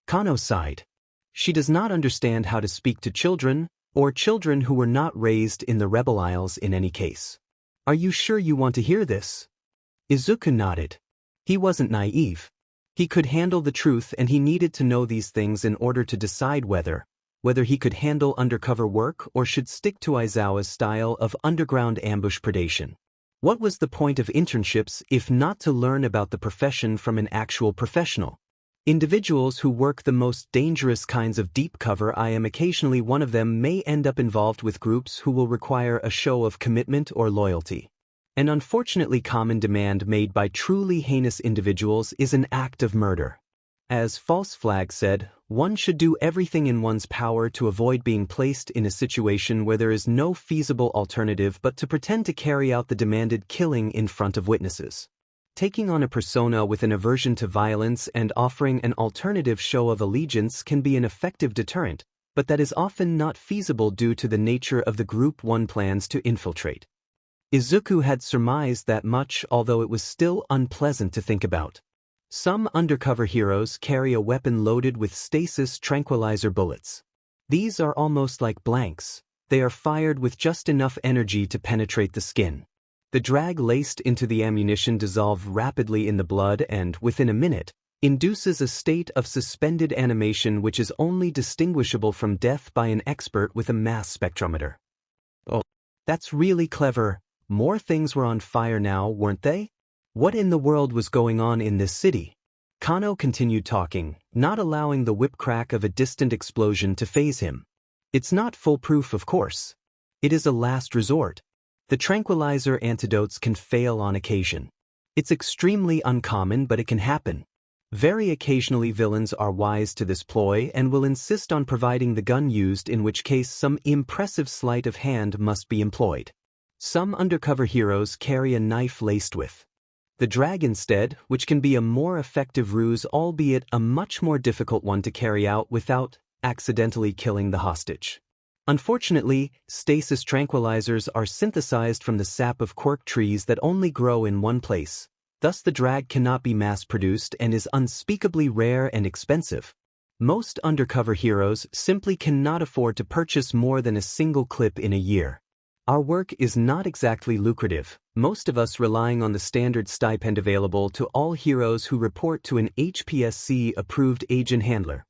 Kano sighed. She does not understand how to speak to children, or children who were not raised in the Rebel Isles in any case. Are you sure you want to hear this? Izuku nodded. He wasn't naive. He could handle the truth, and he needed to know these things in order to decide whether he could handle undercover work or should stick to Aizawa's style of underground ambush predation. What was the point of internships if not to learn about the profession from an actual professional? Individuals who work the most dangerous kinds of deep cover, I am occasionally one of them, may end up involved with groups who will require a show of commitment or loyalty. An unfortunately common demand made by truly heinous individuals is an act of murder. As False Flag said, one should do everything in one's power to avoid being placed in a situation where there is no feasible alternative but to pretend to carry out the demanded killing in front of witnesses. Taking on a persona with an aversion to violence and offering an alternative show of allegiance can be an effective deterrent, but that is often not feasible due to the nature of the group one plans to infiltrate. Izuku had surmised that much, although it was still unpleasant to think about. Some undercover heroes carry a weapon loaded with stasis tranquilizer bullets. These are almost like blanks. They are fired with just enough energy to penetrate the skin. The drag laced into the ammunition dissolves rapidly in the blood and, within a minute, induces a state of suspended animation which is only distinguishable from death by an expert with a mass spectrometer. Oh, that's really clever. More things were on fire now, weren't they? What in the world was going on in this city? Kano continued talking, not allowing the whip crack of a distant explosion to faze him. It's not foolproof, of course. It is a last resort. The tranquilizer antidotes can fail on occasion. It's extremely uncommon, but it can happen. Very occasionally villains are wise to this ploy and will insist on providing the gun used, in which case some impressive sleight of hand must be employed. Some undercover heroes carry a knife laced with the drag instead, which can be a more effective ruse, albeit a much more difficult one to carry out without accidentally killing the hostage. Unfortunately, stasis tranquilizers are synthesized from the sap of quirk trees that only grow in one place. Thus the drag cannot be mass-produced and is unspeakably rare and expensive. Most undercover heroes simply cannot afford to purchase more than a single clip in a year. Our work is not exactly lucrative, most of us relying on the standard stipend available to all heroes who report to an HPSC-approved agent handler.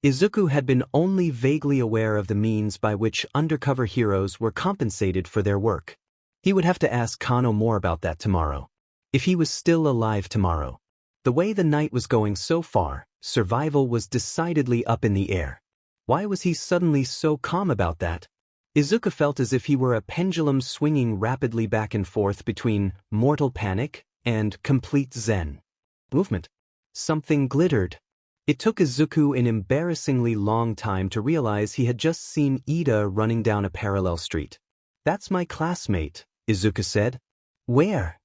Izuku had been only vaguely aware of the means by which undercover heroes were compensated for their work. He would have to ask Kano more about that tomorrow. If he was still alive tomorrow. The way the night was going so far, survival was decidedly up in the air. Why was he suddenly so calm about that? Izuku felt as if he were a pendulum swinging rapidly back and forth between mortal panic and complete zen. Movement. Something glittered. It took Izuku an embarrassingly long time to realize he had just seen Ida running down a parallel street. "That's my classmate," Izuku said. "Where?"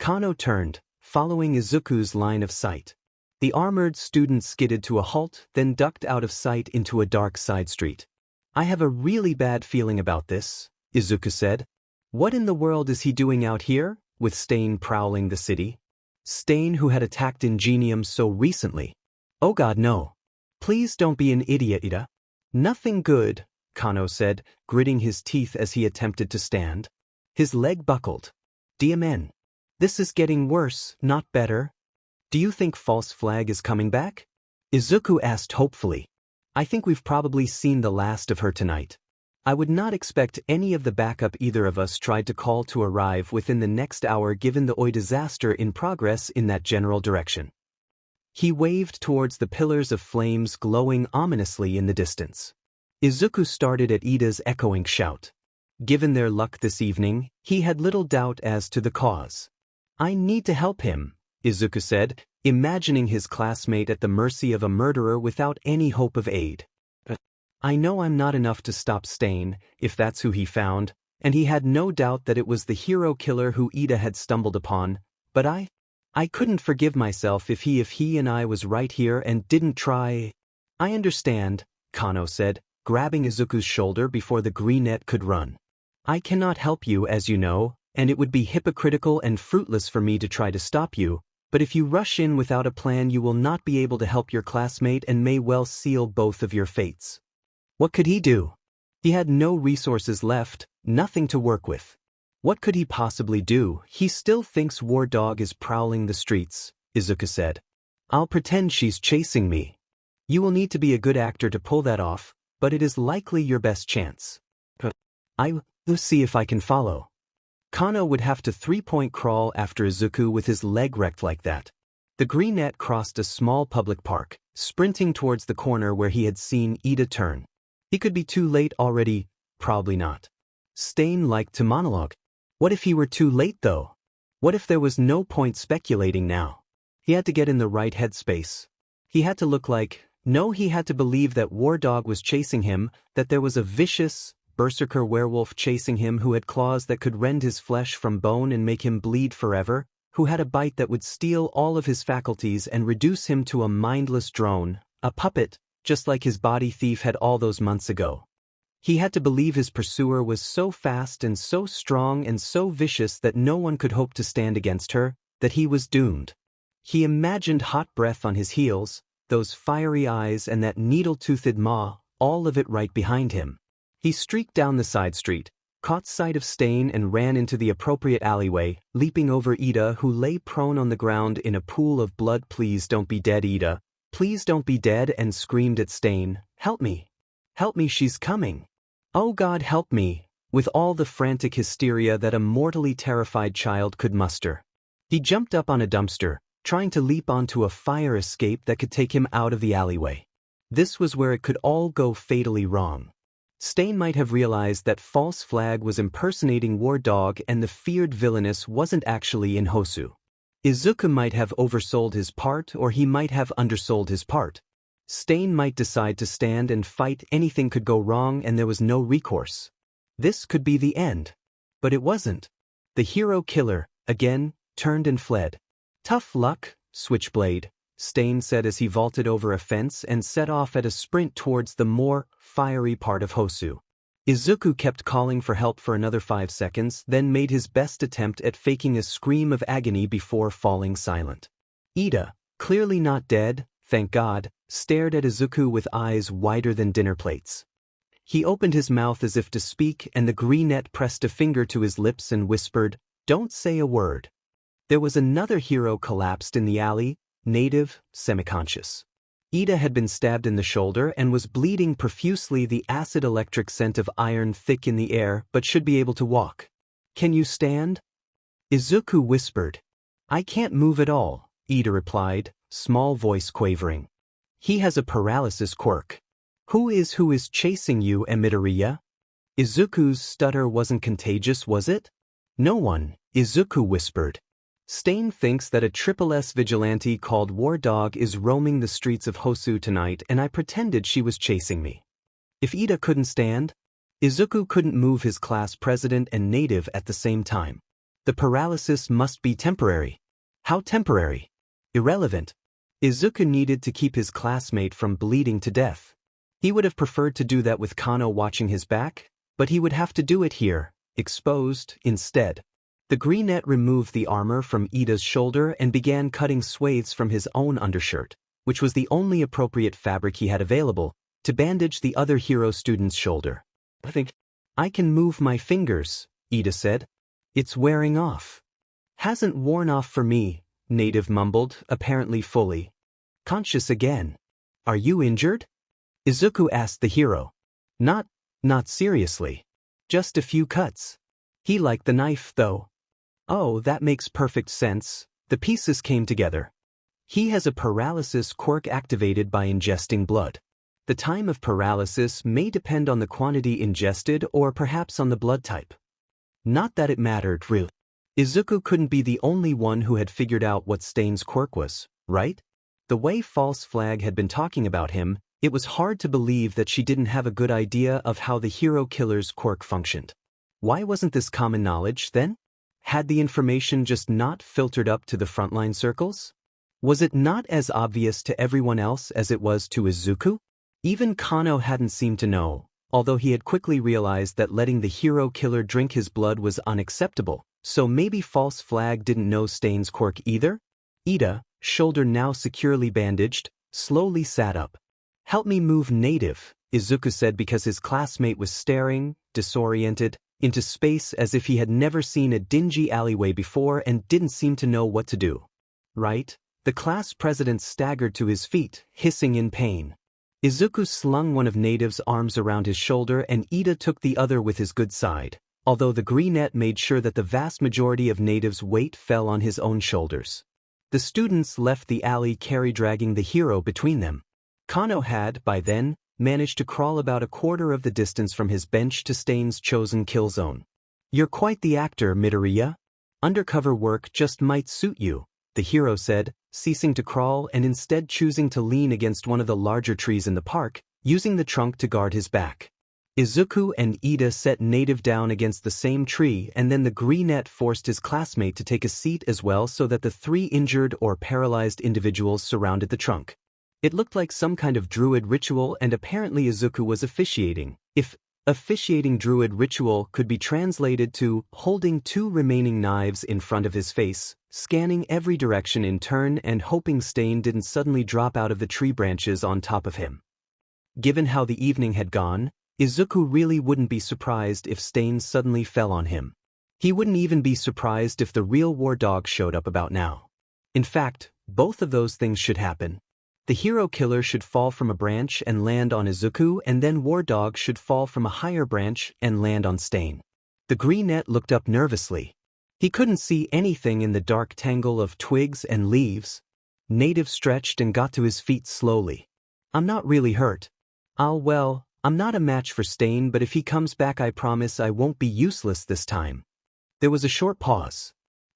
Kano turned, following Izuku's line of sight. The armored student skidded to a halt, then ducked out of sight into a dark side street. "I have a really bad feeling about this," Izuku said. "What in the world is he doing out here, with Stain prowling the city? Stain who had attacked Ingenium so recently. Oh god no. Please don't be an idiot, Ida." "Nothing good," Kano said, gritting his teeth as he attempted to stand. His leg buckled. "DMN. This is getting worse, not better." "Do you think False Flag is coming back?" Izuku asked hopefully. "I think we've probably seen the last of her tonight. I would not expect any of the backup either of us tried to call to arrive within the next hour given the Oi disaster in progress in that general direction." He waved towards the pillars of flames glowing ominously in the distance. Izuku started at Ida's echoing shout. Given their luck this evening, he had little doubt as to the cause. "I need to help him," Izuku said, imagining his classmate at the mercy of a murderer without any hope of aid. "But I know I'm not enough to stop Stain, if that's who he found, and he had no doubt that it was the hero killer who Ida had stumbled upon, but I couldn't forgive myself if he and I was right here and didn't try." "I understand," Kano said, grabbing Izuku's shoulder before the greenette could run. "I cannot help you, as you know, and it would be hypocritical and fruitless for me to try to stop you, but if you rush in without a plan you will not be able to help your classmate and may well seal both of your fates." What could he do? He had no resources left, nothing to work with. What could he possibly do? "He still thinks War Dog is prowling the streets," Izuku said. "I'll pretend she's chasing me. You will need to be a good actor to pull that off, but it is likely your best chance. I'll see if I can follow." Kano would have to 3-point crawl after Izuku with his leg wrecked like that. The greenette crossed a small public park, sprinting towards the corner where he had seen Ida turn. He could be too late already, probably not. Stain liked to monologue. What if he were too late though? What if there was no point speculating now? He had to get in the right headspace. He had to look like, no, he had to believe that War Dog was chasing him, that there was a vicious, berserker werewolf chasing him who had claws that could rend his flesh from bone and make him bleed forever, who had a bite that would steal all of his faculties and reduce him to a mindless drone, a puppet, just like his body thief had all those months ago. He had to believe his pursuer was so fast and so strong and so vicious that no one could hope to stand against her, that he was doomed. He imagined hot breath on his heels, those fiery eyes and that needle-toothed maw, all of it right behind him. He streaked down the side street, caught sight of Stain and ran into the appropriate alleyway, leaping over Ida who lay prone on the ground in a pool of blood. "Please don't be dead, Ida. Please don't be dead," and screamed at Stain, "Help me. Help me, she's coming. Oh God, help me," with all the frantic hysteria that a mortally terrified child could muster. He jumped up on a dumpster, trying to leap onto a fire escape that could take him out of the alleyway. This was where it could all go fatally wrong. Stain might have realized that False Flag was impersonating War Dog and the feared villainess wasn't actually in Hosu. Izuku might have oversold his part or he might have undersold his part. Stain might decide to stand and fight. Anything could go wrong and there was no recourse. This could be the end. But it wasn't. The hero killer, again, turned and fled. "Tough luck, Switchblade," Stain said as he vaulted over a fence and set off at a sprint towards the more fiery part of Hosu. Izuku kept calling for help for another 5 seconds, then made his best attempt at faking a scream of agony before falling silent. Ida, clearly not dead, thank God, stared at Izuku with eyes wider than dinner plates. He opened his mouth as if to speak and the greenette pressed a finger to his lips and whispered, "Don't say a word." There was another hero collapsed in the alley, native, semi-conscious. Ida had been stabbed in the shoulder and was bleeding profusely, the acid-electric scent of iron thick in the air, but should be able to walk. "Can you stand?" Izuku whispered. "I can't move at all," Ida replied, small voice quavering. "He has a paralysis quirk." Who is chasing you, Midoriya?" Izuku's stutter wasn't contagious, was it? "No one," Izuku whispered. Stain thinks that a triple S vigilante called War Dog is roaming the streets of Hosu tonight and I pretended she was chasing me. If Ida couldn't stand, Izuku couldn't move his class president and native at the same time. The paralysis must be temporary. How temporary? Irrelevant. Izuku needed to keep his classmate from bleeding to death. He would have preferred to do that with Kano watching his back, but he would have to do it here, exposed, instead. The greenette removed the armor from Ida's shoulder and began cutting swathes from his own undershirt, which was the only appropriate fabric he had available, to bandage the other hero student's shoulder. I think I can move my fingers, Ida said. It's wearing off. Hasn't worn off for me, native mumbled, apparently fully conscious again. Are you injured? Izuku asked the hero. Not seriously. Just a few cuts. He liked the knife, though. Oh, that makes perfect sense. The pieces came together. He has a paralysis quirk activated by ingesting blood. The time of paralysis may depend on the quantity ingested or perhaps on the blood type. Not that it mattered, really. Izuku couldn't be the only one who had figured out what Stain's quirk was, right? The way False Flag had been talking about him, it was hard to believe that she didn't have a good idea of how the hero killer's quirk functioned. Why wasn't this common knowledge, then? Had the information just not filtered up to the frontline circles? Was it not as obvious to everyone else as it was to Izuku? Even Kano hadn't seemed to know, although he had quickly realized that letting the hero killer drink his blood was unacceptable, so maybe False Flag didn't know Stain's quirk either? Ida, shoulder now securely bandaged, slowly sat up. Help me move native, Izuku said because his classmate was staring, disoriented, into space as if he had never seen a dingy alleyway before and didn't seem to know what to do. Right? The class president staggered to his feet, hissing in pain. Izuku slung one of Native's arms around his shoulder and Ida took the other with his good side, although the greenette made sure that the vast majority of Native's weight fell on his own shoulders. The students left the alley dragging the hero between them. Kano had, by then, managed to crawl about a quarter of the distance from his bench to Stain's chosen kill zone. You're quite the actor, Midoriya. Undercover work just might suit you, the hero said, ceasing to crawl and instead choosing to lean against one of the larger trees in the park, using the trunk to guard his back. Izuku and Ida set Native down against the same tree and then the greenette forced his classmate to take a seat as well so that the three injured or paralyzed individuals surrounded the trunk. It looked like some kind of druid ritual and apparently Izuku was officiating. If officiating druid ritual could be translated to holding two remaining knives in front of his face, scanning every direction in turn and hoping Stain didn't suddenly drop out of the tree branches on top of him. Given how the evening had gone, Izuku really wouldn't be surprised if Stain suddenly fell on him. He wouldn't even be surprised if the real War Dog showed up about now. In fact, both of those things should happen. The hero killer should fall from a branch and land on Izuku and then War Dog should fall from a higher branch and land on Stain. The greenette looked up nervously. He couldn't see anything in the dark tangle of twigs and leaves. Native stretched and got to his feet slowly. I'm not really hurt. I'm not a match for Stain, but if he comes back I promise I won't be useless this time. There was a short pause.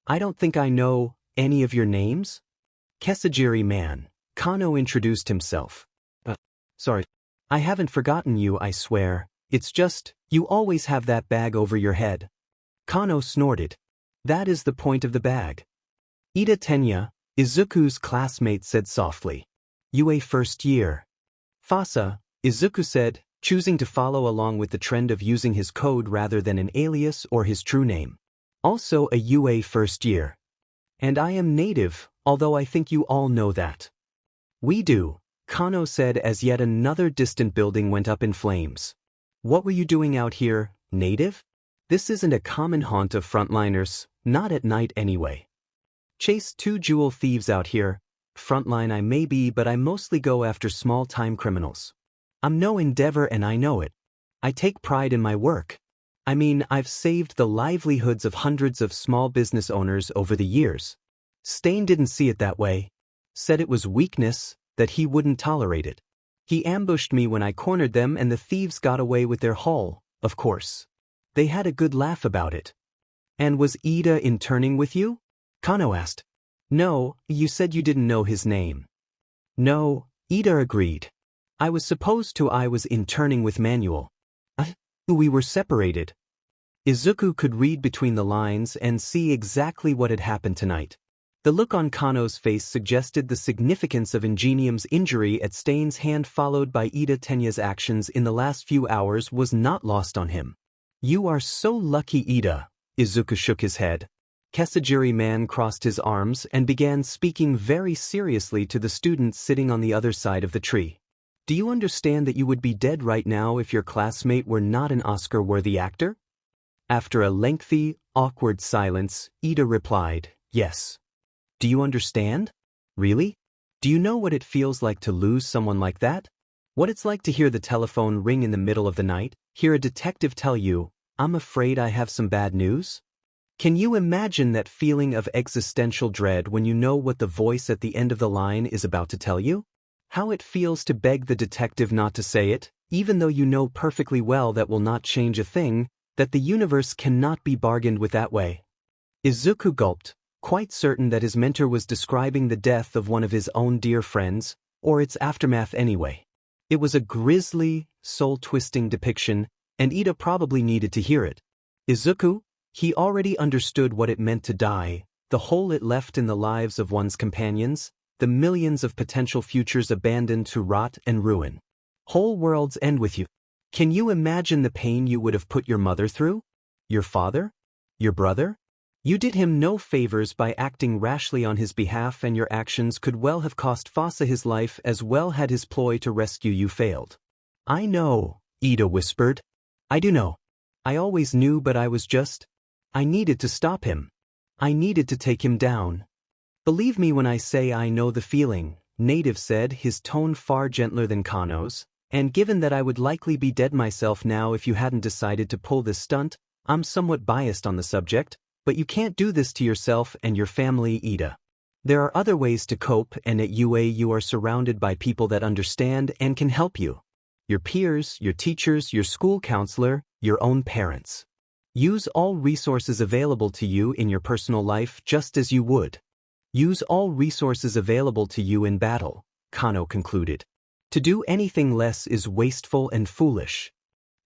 I don't think I know any of your names? Kesajiri man. Kano introduced himself. Sorry. I haven't forgotten you, I swear. It's just, you always have that bag over your head. Kano snorted. That is the point of the bag. Ida Tenya, Izuku's classmate said softly. UA first year. Fasa, Izuku said, choosing to follow along with the trend of using his code rather than an alias or his true name. Also a UA first year. And I am native, although I think you all know that. We do, Kano said as yet another distant building went up in flames. What were you doing out here, native? This isn't a common haunt of frontliners, not at night anyway. Chase two jewel thieves out here. Frontline I may be, but I mostly go after small-time criminals. I'm no endeavor and I know it. I take pride in my work. I mean, I've saved the livelihoods of hundreds of small business owners over the years. Stain didn't see it that way. Said it was weakness, that he wouldn't tolerate it. He ambushed me when I cornered them and the thieves got away with their haul, of course. They had a good laugh about it. And was Ida interning with you? Kano asked. No, you said you didn't know his name. No, Ida agreed. I was interning with Manuel. We were separated. Izuku could read between the lines and see exactly what had happened tonight. The look on Kano's face suggested the significance of Ingenium's injury at Stain's hand, followed by Ida Tenya's actions in the last few hours, was not lost on him. You are so lucky, Ida. Izuku shook his head. Kesajiri man crossed his arms and began speaking very seriously to the student sitting on the other side of the tree. Do you understand that you would be dead right now if your classmate were not an Oscar-worthy actor? After a lengthy, awkward silence, Ida replied, yes. Do you understand? Really? Do you know what it feels like to lose someone like that? What it's like to hear the telephone ring in the middle of the night, hear a detective tell you, I'm afraid I have some bad news? Can you imagine that feeling of existential dread when you know what the voice at the end of the line is about to tell you? How it feels to beg the detective not to say it, even though you know perfectly well that will not change a thing, that the universe cannot be bargained with that way. Izuku gulped, quite certain that his mentor was describing the death of one of his own dear friends, or its aftermath anyway. It was a grisly, soul-twisting depiction, and Ida probably needed to hear it. Izuku, he already understood what it meant to die, the hole it left in the lives of one's companions, the millions of potential futures abandoned to rot and ruin. Whole worlds end with you. Can you imagine the pain you would have put your mother through? Your father? Your brother? You did him no favors by acting rashly on his behalf, and your actions could well have cost Fasa his life as well had his ploy to rescue you failed. I know, Ida whispered. I do know. I always knew, but I needed to stop him. I needed to take him down. Believe me when I say I know the feeling, Native said, his tone far gentler than Kano's, and given that I would likely be dead myself now if you hadn't decided to pull this stunt, I'm somewhat biased on the subject, but you can't do this to yourself and your family, Ida. There are other ways to cope, and at UA you are surrounded by people that understand and can help you. Your peers, your teachers, your school counselor, your own parents. Use all resources available to you in your personal life just as you would. Use all resources available to you in battle, Kano concluded. To do anything less is wasteful and foolish.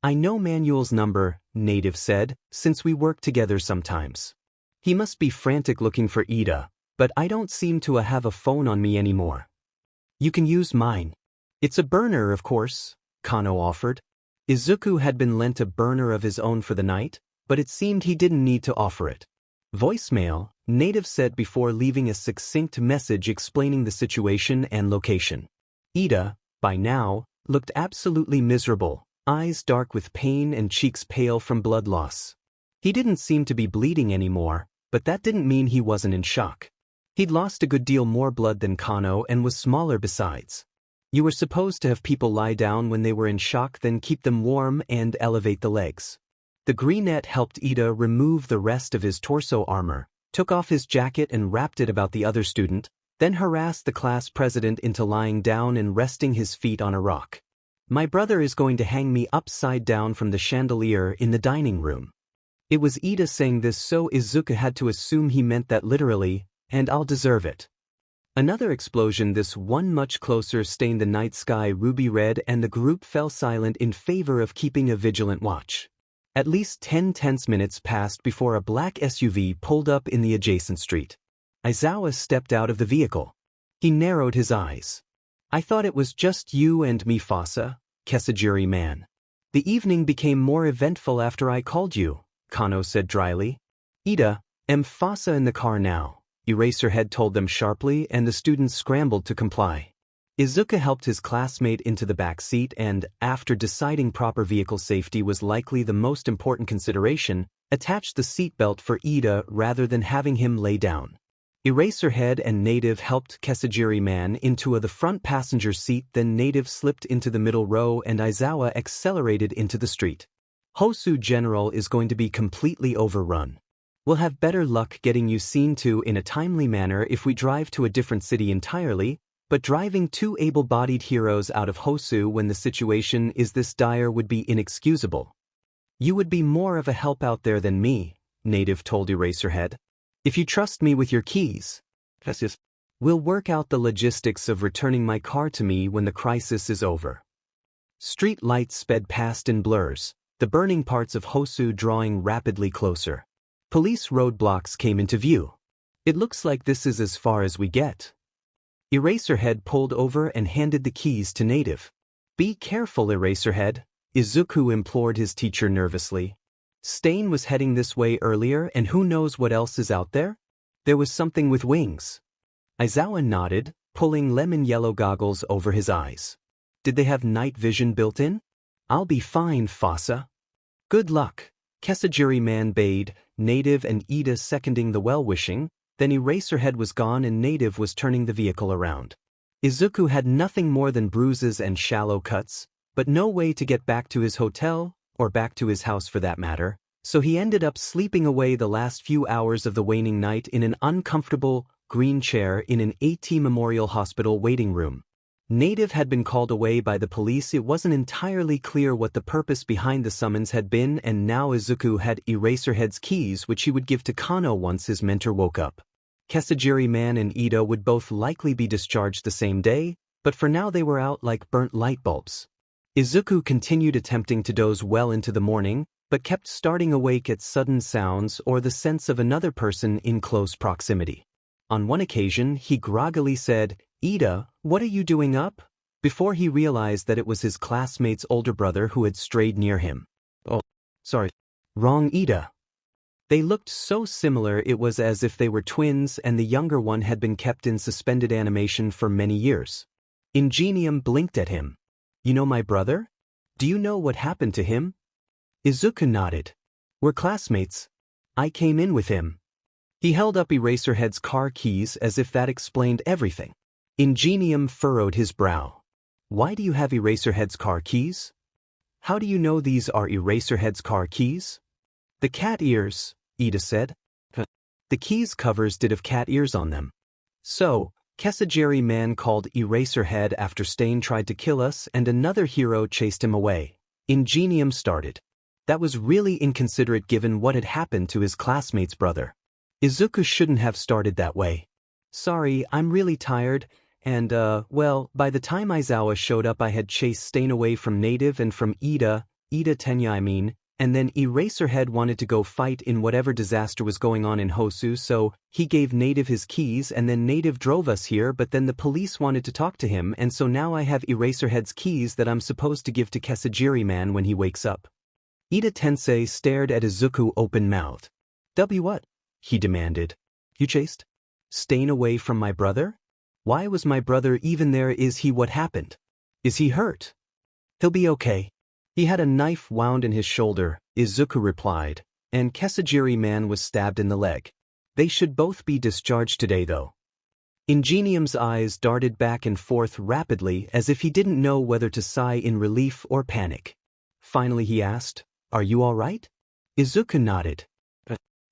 I know Manuel's number, Native said, since we work together sometimes. He must be frantic looking for Ida, but I don't seem to have a phone on me anymore. You can use mine. It's a burner, of course, Kano offered. Izuku had been lent a burner of his own for the night, but it seemed he didn't need to offer it. Voicemail, Native said before leaving a succinct message explaining the situation and location. Ida, by now, looked absolutely miserable, eyes dark with pain and cheeks pale from blood loss. He didn't seem to be bleeding anymore, but that didn't mean he wasn't in shock. He'd lost a good deal more blood than Kano and was smaller besides. You were supposed to have people lie down when they were in shock, then keep them warm and elevate the legs. The greenette helped Ida remove the rest of his torso armor, took off his jacket and wrapped it about the other student, then harassed the class president into lying down and resting his feet on a rock. My brother is going to hang me upside down from the chandelier in the dining room. It was Ida saying this, so Izuku had to assume he meant that literally, and I'll deserve it. Another explosion, this one much closer, stained the night sky ruby red, and the group fell silent in favor of keeping a vigilant watch. At least 10 tense minutes passed before a black SUV pulled up in the adjacent street. Aizawa stepped out of the vehicle. He narrowed his eyes. I thought it was just you and me, Fasa, Kesajiri man. The evening became more eventful after I called you, Kano said dryly. Ida, am Fasa in the car now, Eraserhead told them sharply, and the students scrambled to comply. Izuku helped his classmate into the back seat and, after deciding proper vehicle safety was likely the most important consideration, attached the seatbelt for Ida rather than having him lay down. Eraserhead and Native helped Kesajiri man into the front passenger seat, then Native slipped into the middle row and Aizawa accelerated into the street. Hosu General is going to be completely overrun. We'll have better luck getting you seen to in a timely manner if we drive to a different city entirely, but driving two able-bodied heroes out of Hosu when the situation is this dire would be inexcusable. You would be more of a help out there than me, Native told Eraserhead. If you trust me with your keys, we'll work out the logistics of returning my car to me when the crisis is over. Street lights sped past in blurs, the burning parts of Hosu drawing rapidly closer. Police roadblocks came into view. It looks like this is as far as we get. Eraserhead pulled over and handed the keys to Native. Be careful, Eraserhead, Izuku implored his teacher nervously. Stain was heading this way earlier, and who knows what else is out there? There was something with wings. Aizawa nodded, pulling lemon-yellow goggles over his eyes. Did they have night vision built in? I'll be fine, Fasa. Good luck, Kesajiri man bade, Native and Ida seconding the well-wishing. Then Eraserhead was gone and Native was turning the vehicle around. Izuku had nothing more than bruises and shallow cuts, but no way to get back to his hotel, or back to his house for that matter, so he ended up sleeping away the last few hours of the waning night in an uncomfortable, green chair in an AT Memorial Hospital waiting room. Native had been called away by the police. It wasn't entirely clear what the purpose behind the summons had been, and now Izuku had Eraserhead's keys, which he would give to Kano once his mentor woke up. Kesajiri man and Ida would both likely be discharged the same day, but for now they were out like burnt light bulbs. Izuku continued attempting to doze well into the morning, but kept starting awake at sudden sounds or the sense of another person in close proximity. On one occasion, he groggily said, "Ida, what are you doing up?" before he realized that it was his classmate's older brother who had strayed near him. "Oh, sorry. Wrong Ida." They looked so similar it was as if they were twins and the younger one had been kept in suspended animation for many years. Ingenium blinked at him. "You know my brother? Do you know what happened to him?" Izuku nodded. "We're classmates. I came in with him." He held up Eraserhead's car keys as if that explained everything. Ingenium furrowed his brow. "Why do you have Eraserhead's car keys? How do you know these are Eraserhead's car keys?" "The cat ears," Ida said. The keys covers did have cat ears on them. "So, Kesajiri man called Eraserhead after Stain tried to kill us and another hero chased him away." Ingenium started. That was really inconsiderate given what had happened to his classmate's brother. Izuku shouldn't have started that way. "Sorry, I'm really tired, and well, by the time Aizawa showed up I had chased Stain away from Native and from Ida Tenya I mean, and then Eraserhead wanted to go fight in whatever disaster was going on in Hosu, so he gave Native his keys and then Native drove us here, but then the police wanted to talk to him, and so now I have Eraserhead's keys that I'm supposed to give to Kesajiri man when he wakes up." Ida Tensei stared at Izuku open-mouthed. What?" he demanded. "You chased Stain away from my brother? Why was my brother even there? Is he what happened? Is he hurt?" "He'll be okay. He had a knife wound in his shoulder," Izuku replied, "and Kesajiri man was stabbed in the leg. They should both be discharged today though." Ingenium's eyes darted back and forth rapidly as if he didn't know whether to sigh in relief or panic. Finally he asked, "Are you all right?" Izuku nodded.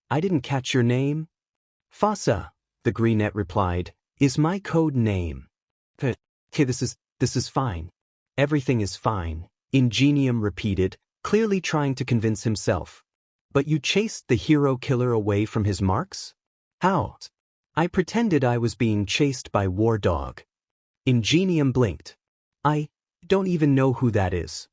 "I didn't catch your name." "Fasa," the greenette replied, "is my code name." "Okay, this is fine. Everything is fine," Ingenium repeated, clearly trying to convince himself. "But you chased the hero killer away from his marks? How?" "I pretended I was being chased by War Dog." Ingenium blinked. "I don't even know who that is."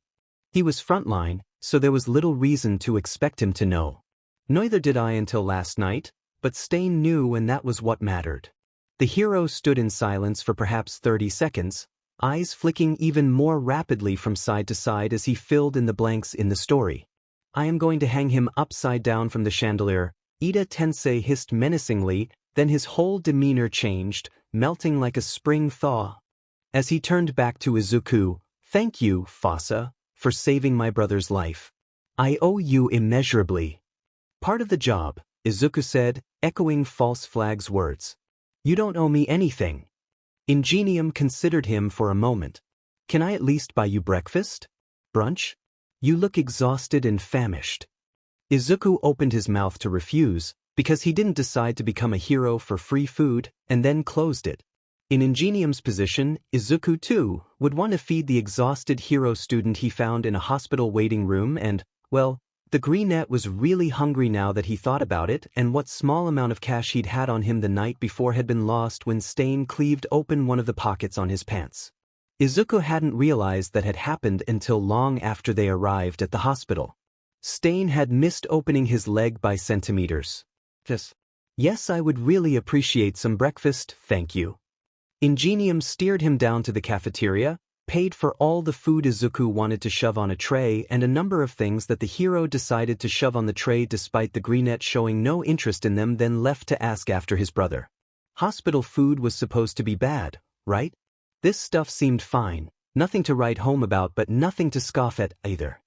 He was frontline, so there was little reason to expect him to know. Neither did I until last night, but Stain knew and that was what mattered. The hero stood in silence for perhaps 30 seconds, eyes flicking even more rapidly from side to side as he filled in the blanks in the story. "I am going to hang him upside down from the chandelier," Ida Tensei hissed menacingly, then his whole demeanor changed, melting like a spring thaw. As he turned back to Izuku, "Thank you, Fasa, for saving my brother's life. I owe you immeasurably." "Part of the job," Izuku said, echoing False Flag's words. "You don't owe me anything." Ingenium considered him for a moment. "Can I at least buy you breakfast? Brunch? You look exhausted and famished." Izuku opened his mouth to refuse, because he didn't decide to become a hero for free food, and then closed it. In Ingenium's position, Izuku too would want to feed the exhausted hero student he found in a hospital waiting room and, well, The greenette was really hungry now that he thought about it, and what small amount of cash he'd had on him the night before had been lost when Stain cleaved open one of the pockets on his pants. Izuku hadn't realized that had happened until long after they arrived at the hospital. Stain had missed opening his leg by centimeters. Yes, I would really appreciate some breakfast, thank you. Ingenium steered him down to the cafeteria, paid for all the food Izuku wanted to shove on a tray and a number of things that the hero decided to shove on the tray despite the greenette showing no interest in them, then left to ask after his brother. Hospital food was supposed to be bad, right? This stuff seemed fine, nothing to write home about but nothing to scoff at either.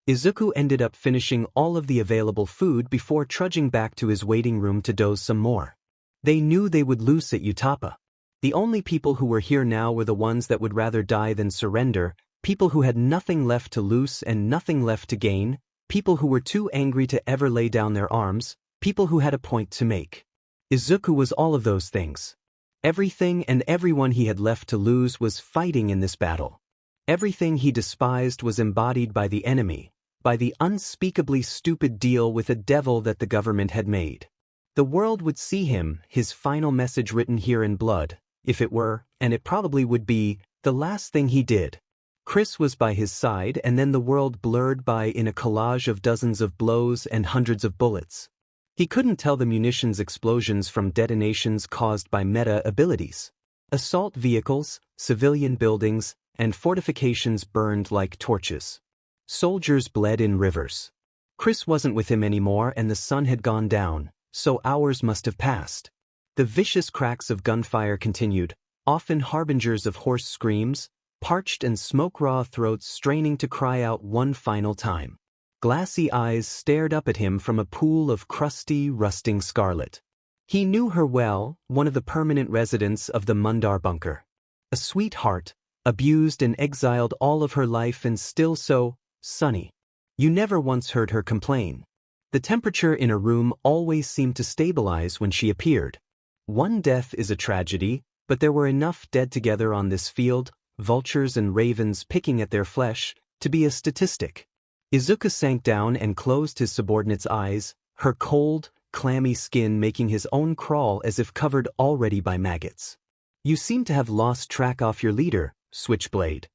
Izuku ended up finishing all of the available food before trudging back to his waiting room to doze some more. They knew they would lose at Utapa. The only people who were here now were the ones that would rather die than surrender, people who had nothing left to lose and nothing left to gain, people who were too angry to ever lay down their arms, people who had a point to make. Izuku was all of those things. Everything and everyone he had left to lose was fighting in this battle. Everything he despised was embodied by the enemy, by the unspeakably stupid deal with a devil that the government had made. The world would see him, his final message written here in blood, if it were, and it probably would be, the last thing he did. Chris was by his side and then the world blurred by in a collage of dozens of blows and hundreds of bullets. He couldn't tell the munitions explosions from detonations caused by meta abilities. Assault vehicles, civilian buildings, and fortifications burned like torches. Soldiers bled in rivers. Chris wasn't with him anymore and the sun had gone down, so hours must have passed. The vicious cracks of gunfire continued, often harbingers of hoarse screams, parched and smoke-raw throats straining to cry out one final time. Glassy eyes stared up at him from a pool of crusty, rusting scarlet. He knew her well, one of the permanent residents of the Mundar bunker. A sweetheart, abused and exiled all of her life and still so sunny. You never once heard her complain. The temperature in a room always seemed to stabilize when she appeared. One death is a tragedy, but there were enough dead together on this field, vultures and ravens picking at their flesh, to be a statistic. Izuku sank down and closed his subordinate's eyes, her cold, clammy skin making his own crawl as if covered already by maggots. You seem to have lost track of your leader, Switchblade.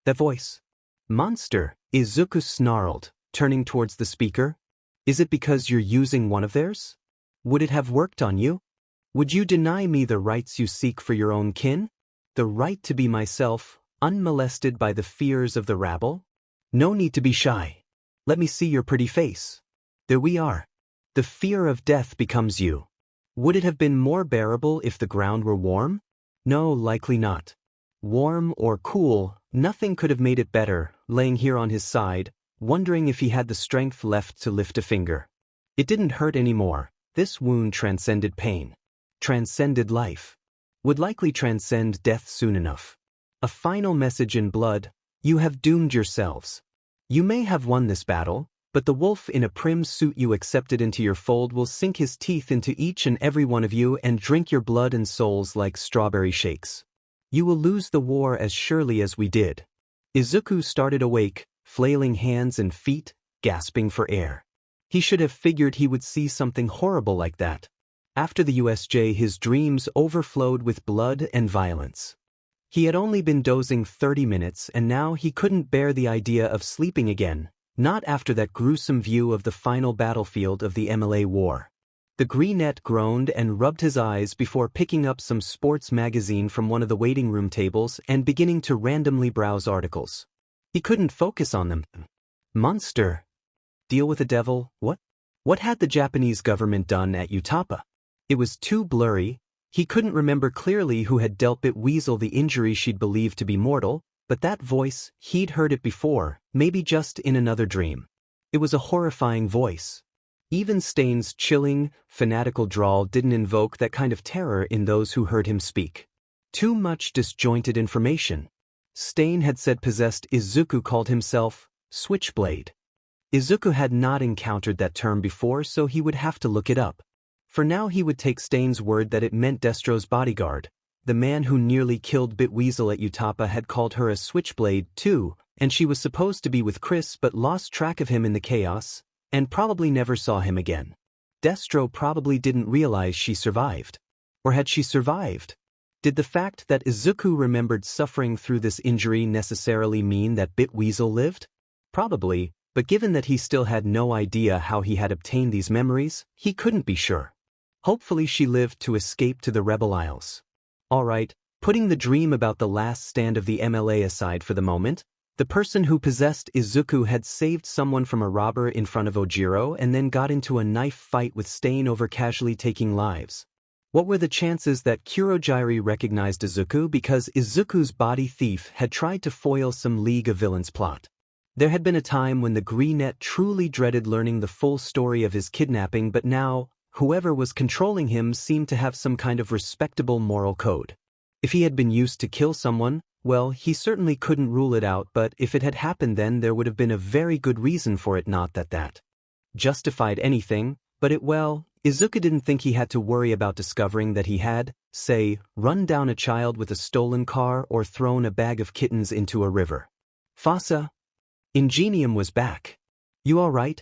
That voice. Monster, Izuku snarled, turning towards the speaker. Is it because you're using one of theirs? Would it have worked on you? Would you deny me the rights you seek for your own kin? The right to be myself, unmolested by the fears of the rabble? No need to be shy. Let me see your pretty face. There we are. The fear of death becomes you. Would it have been more bearable if the ground were warm? No, likely not. Warm or cool, nothing could have made it better, laying here on his side, wondering if he had the strength left to lift a finger. It didn't hurt anymore. This wound transcended pain. Transcended life. Would likely transcend death soon enough. A final message in blood. You have doomed yourselves. You may have won this battle, but the wolf in a prim suit you accepted into your fold will sink his teeth into each and every one of you and drink your blood and souls like strawberry shakes. You will lose the war as surely as we did. Izuku started awake, flailing hands and feet, gasping for air. He should have figured he would see something horrible like that. After the USJ, his dreams overflowed with blood and violence. He had only been dozing 30 minutes and now he couldn't bear the idea of sleeping again, not after that gruesome view of the final battlefield of the MLA war. The greenette groaned and rubbed his eyes before picking up some sports magazine from one of the waiting room tables and beginning to randomly browse articles. He couldn't focus on them. Monster. Deal with the devil, what? What had the Japanese government done at Utapa? It was too blurry. He couldn't remember clearly who had dealt Bitweasel the injury she'd believed to be mortal, but that voice, he'd heard it before, maybe just in another dream. It was a horrifying voice. Even Stain's chilling, fanatical drawl didn't invoke that kind of terror in those who heard him speak. Too much disjointed information. Stain had said possessed Izuku called himself Switchblade. Izuku had not encountered that term before, so he would have to look it up. For now he would take Stain's word that it meant Destro's bodyguard. The man who nearly killed Bitweasel at Utapa had called her a Switchblade too, and she was supposed to be with Chris but lost track of him in the chaos. and probably never saw him again. Destro probably didn't realize she survived. Or had she survived? Did the fact that Izuku remembered suffering through this injury necessarily mean that Bitweasel lived? Probably, but given that he still had no idea how he had obtained these memories, he couldn't be sure. Hopefully she lived to escape to the Rebel Isles. Alright, putting the dream about the last stand of the MLA aside for the moment, the person who possessed Izuku had saved someone from a robber in front of Ojiro and then got into a knife fight with Stain over casually taking lives. What were the chances that Kurogiri recognized Izuku because Izuku's body thief had tried to foil some League of Villains plot? There had been a time when the Greenette truly dreaded learning the full story of his kidnapping, but now, whoever was controlling him seemed to have some kind of respectable moral code. If he had been used to kill someone, well, he certainly couldn't rule it out, but if it had happened then there would have been a very good reason for it, not that justified anything, but Izuku didn't think he had to worry about discovering that he had, say, run down a child with a stolen car or thrown a bag of kittens into a river. Fasa? Ingenium was back. You alright?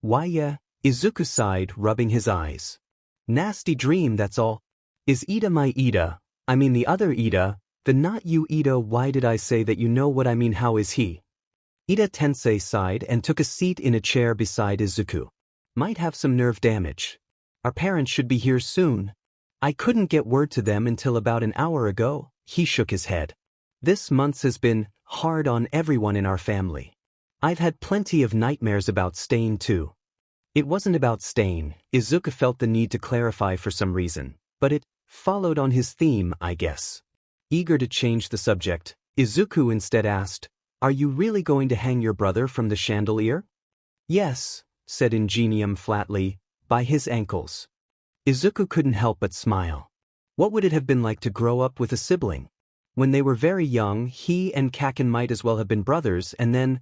Why yeah, Izuku sighed, rubbing his eyes. Nasty dream, that's all. Is Ida my Ida? I mean the other Ida, the not you Ida. Why did I say that? You know what I mean. How is he? Ida Tensei sighed and took a seat in a chair beside Izuku. Might have some nerve damage. Our parents should be here soon. I couldn't get word to them until about an hour ago. He shook his head. This month has been hard on everyone in our family. I've had plenty of nightmares about Stain too. It wasn't about Stain, Izuku felt the need to clarify for some reason, but it followed on his theme, I guess. Eager to change the subject, Izuku instead asked, "Are you really going to hang your brother from the chandelier?" "Yes," said Ingenium flatly, "by his ankles." Izuku couldn't help but smile. What would it have been like to grow up with a sibling? When they were very young, he and Kaken might as well have been brothers, and then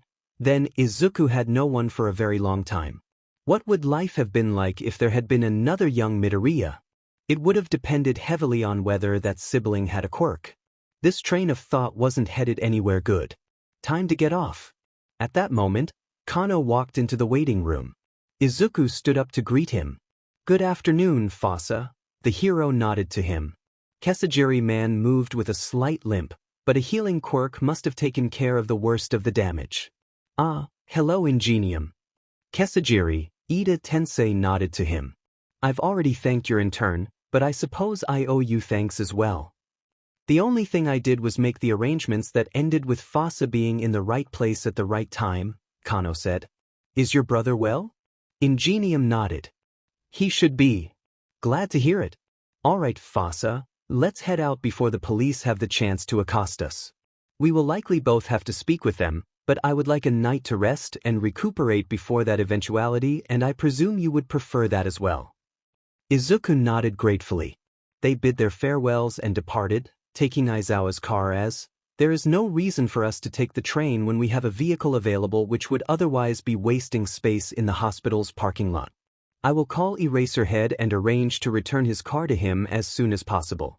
Izuku had no one for a very long time. What would life have been like if there had been another young Midoriya? It would have depended heavily on whether that sibling had a quirk. This train of thought wasn't headed anywhere good. Time to get off. At that moment, Kano walked into the waiting room. Izuku stood up to greet him. "Good afternoon, Fasa." The hero nodded to him. Kesajiri man moved with a slight limp, but a healing quirk must have taken care of the worst of the damage. "Ah, hello Ingenium." Kesajiri, Ida Tensei nodded to him. "I've already thanked your intern, but I suppose I owe you thanks as well." "The only thing I did was make the arrangements that ended with Fasa being in the right place at the right time," Kano said. "Is your brother well?" Ingenium nodded. "He should be. Glad to hear it. All right, Fasa, let's head out before the police have the chance to accost us. We will likely both have to speak with them, but I would like a night to rest and recuperate before that eventuality, and I presume you would prefer that as well." Izuku nodded gratefully. They bid their farewells and departed, taking Aizawa's car as, "There is no reason for us to take the train when we have a vehicle available which would otherwise be wasting space in the hospital's parking lot. I will call Eraserhead and arrange to return his car to him as soon as possible."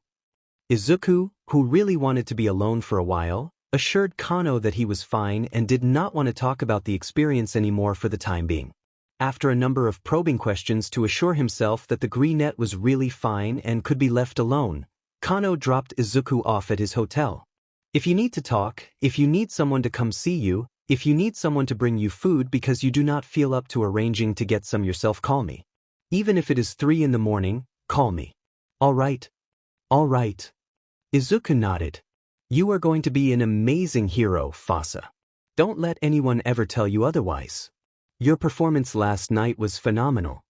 Izuku, who really wanted to be alone for a while, assured Kano that he was fine and did not want to talk about the experience anymore for the time being. After a number of probing questions to assure himself that the Greenette was really fine and could be left alone, Kano dropped Izuku off at his hotel. "If you need to talk, if you need someone to come see you, if you need someone to bring you food because you do not feel up to arranging to get some yourself, call me. Even if it is 3 in the morning, call me." All right. Izuku nodded. "You are going to be an amazing hero, Fasa. Don't let anyone ever tell you otherwise. Your performance last night was phenomenal."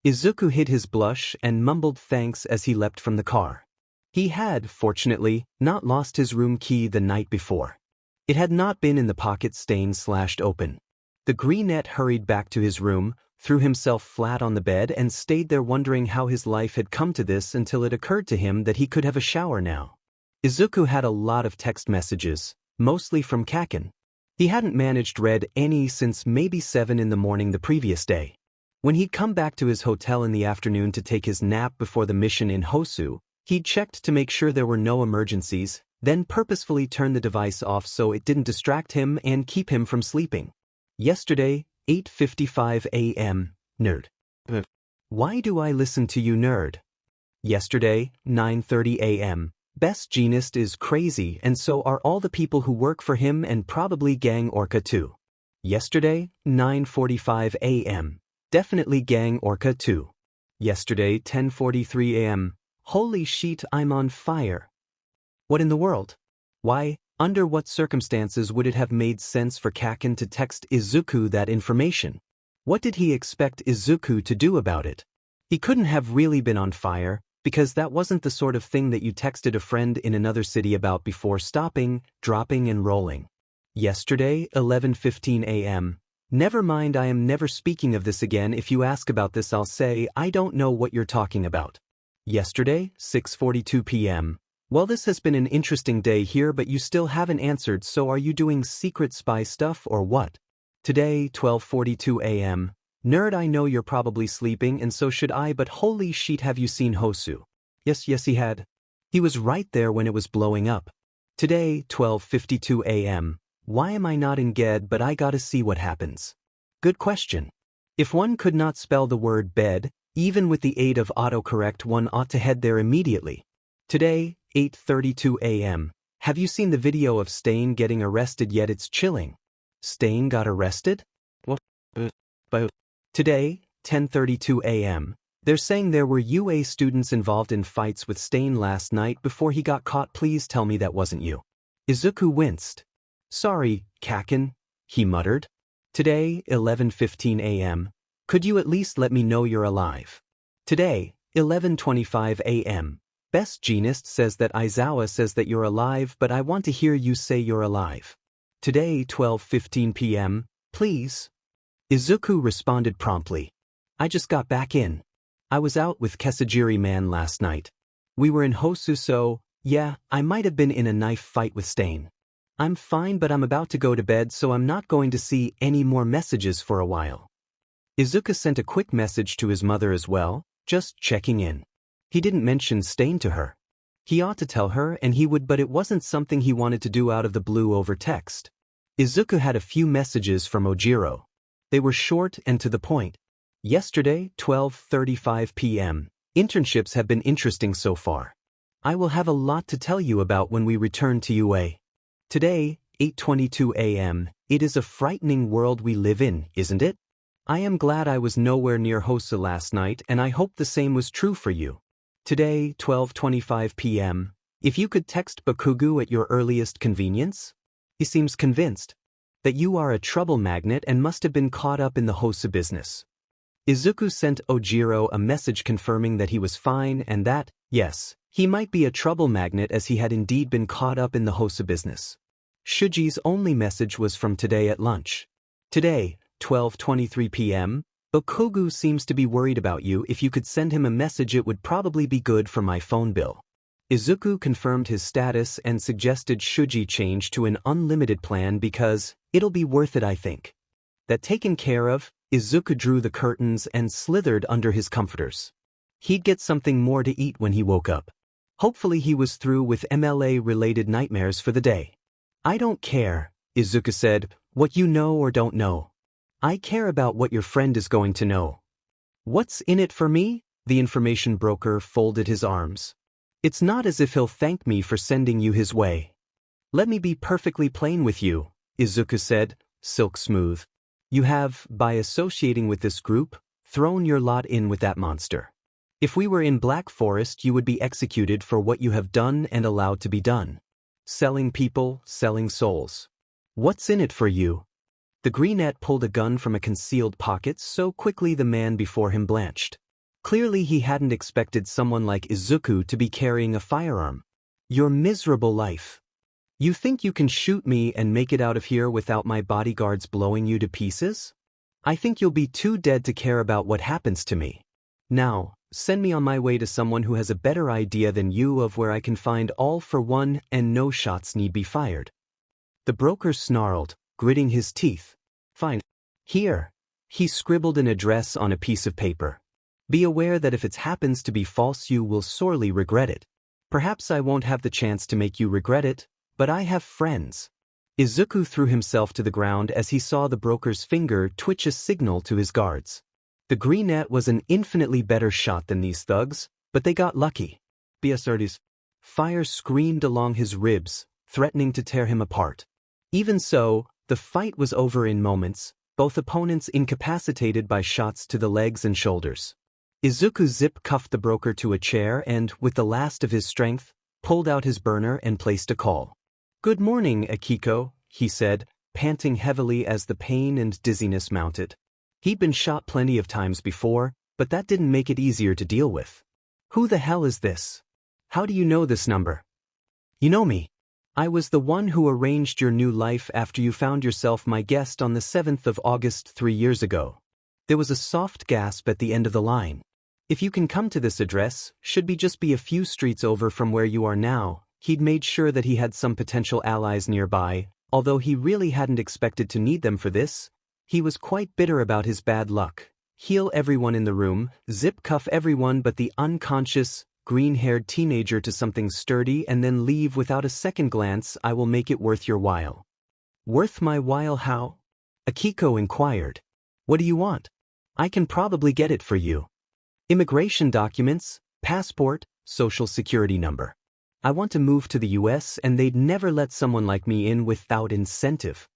Izuku hid his blush and mumbled thanks as he leapt from the car. He had, fortunately, not lost his room key the night before. It had not been in the pocket stain slashed open. The Greenette hurried back to his room, threw himself flat on the bed and stayed there wondering how his life had come to this until it occurred to him that he could have a shower now. Izuku had a lot of text messages, mostly from Kaken. He hadn't managed read any since maybe 7 in the morning the previous day. When he'd come back to his hotel in the afternoon to take his nap before the mission in Hosu, he'd checked to make sure there were no emergencies, then purposefully turned the device off so it didn't distract him and keep him from sleeping. Yesterday, 8:55 a.m., nerd. Why do I listen to you, nerd? Yesterday, 9:30 a.m., Best Genist is crazy and so are all the people who work for him and probably Gang Orca too. Yesterday, 9:45 a.m., definitely Gang Orca too. Yesterday, 10:43 a.m., holy shit, I'm on fire. What in the world? Why, under what circumstances would it have made sense for Kaken to text Izuku that information? What did he expect Izuku to do about it? He couldn't have really been on fire, because that wasn't the sort of thing that you texted a friend in another city about before stopping, dropping and rolling. Yesterday, 11:15 a.m. Never mind, I am never speaking of this again. If you ask about this I'll say I don't know what you're talking about. Yesterday, 6:42 p.m. Well, this has been an interesting day here, but you still haven't answered, so are you doing secret spy stuff or what? Today, 12:42 a.m. Nerd, I know you're probably sleeping and so should I, but holy shit, have you seen Hosu? Yes, he had. He was right there when it was blowing up. Today, 12:52 a.m. Why am I not in bed, but I gotta see what happens? Good question. If one could not spell the word bed, even with the aid of autocorrect, one ought to head there immediately. Today, 8:32 a.m. Have you seen the video of Stain getting arrested yet? It's chilling. Stain got arrested? What? Today, 10:32 a.m. They're saying there were UA students involved in fights with Stain last night before he got caught. Please tell me that wasn't you. Izuku winced. Sorry, Kaken, he muttered. Today, 11:15 a.m. Could you at least let me know you're alive? Today, 11:25 a.m. Best Genist says that Aizawa says that you're alive, but I want to hear you say you're alive. Today, 12:15 p.m., please. Izuku responded promptly. I just got back in. I was out with Kesajiri man last night. We were in Hosu, so, yeah, I might have been in a knife fight with Stain. I'm fine, but I'm about to go to bed, so I'm not going to see any more messages for a while. Izuku sent a quick message to his mother as well, just checking in. He didn't mention Stain to her. He ought to tell her and he would, but it wasn't something he wanted to do out of the blue over text. Izuku had a few messages from Ojiro. They were short and to the point. Yesterday, 12:35 p.m. Internships have been interesting so far. I will have a lot to tell you about when we return to UA. Today, 8:22 a.m. It is a frightening world we live in, isn't it? I am glad I was nowhere near Hosu last night, and I hope the same was true for you. Today, 12:25 p.m. If you could text Bakugo at your earliest convenience? He seems convinced that you are a trouble magnet and must have been caught up in the Hosu business. Izuku sent Ojiro a message confirming that he was fine and that, yes, he might be a trouble magnet as he had indeed been caught up in the Hosu business. Shuji's only message was from today at lunch. Today, 12:23 p.m. Bakugo seems to be worried about you. If you could send him a message it would probably be good for my phone bill. Izuku confirmed his status and suggested Shuji change to an unlimited plan because it'll be worth it, I think. That taken care of, Izuku drew the curtains and slithered under his comforters. He'd get something more to eat when he woke up. Hopefully he was through with MLA-related nightmares for the day. I don't care, Izuku said, what you know or don't know. I care about what your friend is going to know. What's in it for me? The information broker folded his arms. It's not as if he'll thank me for sending you his way. Let me be perfectly plain with you, Izuku said, silk smooth. You have, by associating with this group, thrown your lot in with that monster. If we were in Black Forest you would be executed for what you have done and allowed to be done. Selling people, selling souls. What's in it for you? The greenette pulled a gun from a concealed pocket so quickly the man before him blanched. Clearly he hadn't expected someone like Izuku to be carrying a firearm. Your miserable life. You think you can shoot me and make it out of here without my bodyguards blowing you to pieces? I think you'll be too dead to care about what happens to me. Now, send me on my way to someone who has a better idea than you of where I can find all for one and no shots need be fired. The broker snarled, gritting his teeth. Fine. Here. He scribbled an address on a piece of paper. Be aware that if it happens to be false you will sorely regret it. Perhaps I won't have the chance to make you regret it, but I have friends. Izuku threw himself to the ground as he saw the broker's finger twitch a signal to his guards. The greenette was an infinitely better shot than these thugs, but they got lucky. Biasardi's fire screamed along his ribs, threatening to tear him apart. Even so, the fight was over in moments, both opponents incapacitated by shots to the legs and shoulders. Izuku zip-cuffed the broker to a chair and, with the last of his strength, pulled out his burner and placed a call. "Good morning, Akiko," he said, panting heavily as the pain and dizziness mounted. He'd been shot plenty of times before, but that didn't make it easier to deal with. "Who the hell is this? How do you know this number?" "You know me. I was the one who arranged your new life after you found yourself my guest on the 7th of August 3 years ago." There was a soft gasp at the end of the line. "If you can come to this address, should be just a few streets over from where you are now." He'd made sure that he had some potential allies nearby, although he really hadn't expected to need them for this. He was quite bitter about his bad luck. Heal everyone in the room, zip-cuff everyone but the unconscious, green-haired teenager to something sturdy and then leave without a second glance. "I will make it worth your while." "Worth my while how?" Akiko inquired. "What do you want?" "I can probably get it for you. Immigration documents, passport, social security number. I want to move to the US and they'd never let someone like me in without incentive."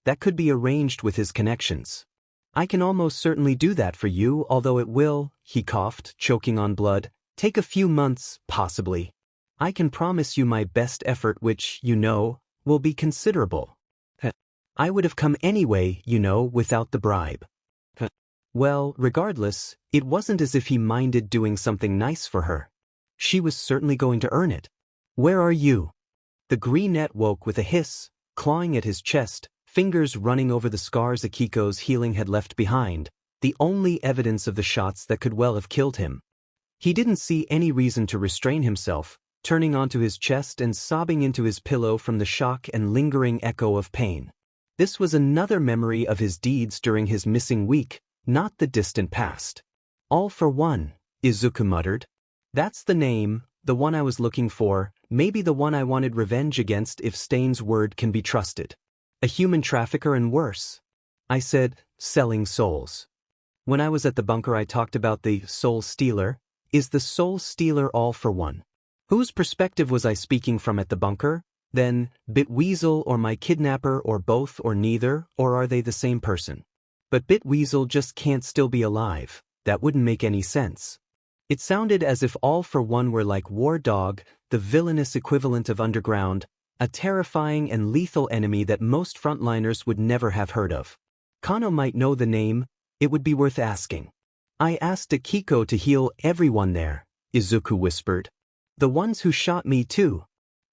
"That could be arranged with his connections. I can almost certainly do that for you, although it will," he coughed, choking on blood, "take a few months, possibly. I can promise you my best effort, which, will be considerable." "I would have come anyway, without the bribe." Well, regardless, it wasn't as if he minded doing something nice for her. She was certainly going to earn it. "Where are you?" The greenette woke with a hiss, clawing at his chest, fingers running over the scars Akiko's healing had left behind, the only evidence of the shots that could well have killed him. He didn't see any reason to restrain himself, turning onto his chest and sobbing into his pillow from the shock and lingering echo of pain. This was another memory of his deeds during his missing week, not the distant past. "All for one," Izuku muttered. "That's the name, the one I was looking for, maybe the one I wanted revenge against if Stain's word can be trusted. A human trafficker and worse." I said, "Selling souls. When I was at the bunker I talked about the soul stealer. Is the soul stealer all for one? Whose perspective was I speaking from at the bunker? Then, Bitweasel or my kidnapper or both or neither, or are they the same person? But Bitweasel just can't still be alive. That wouldn't make any sense." It sounded as if All for One were like War Dog, the villainous equivalent of Underground, a terrifying and lethal enemy that most frontliners would never have heard of. Kano might know the name, it would be worth asking. "I asked Akiko to heal everyone there," Izuku whispered. "The ones who shot me too."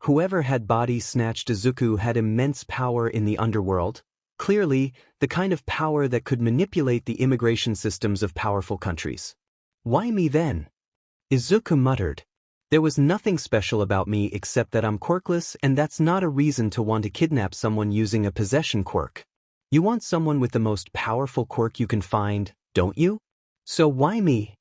Whoever had body snatched Izuku had immense power in the underworld, clearly, the kind of power that could manipulate the immigration systems of powerful countries. "Why me then?" Izuku muttered. "There was nothing special about me except that I'm quirkless, and that's not a reason to want to kidnap someone using a possession quirk. You want someone with the most powerful quirk you can find, don't you? So why me?"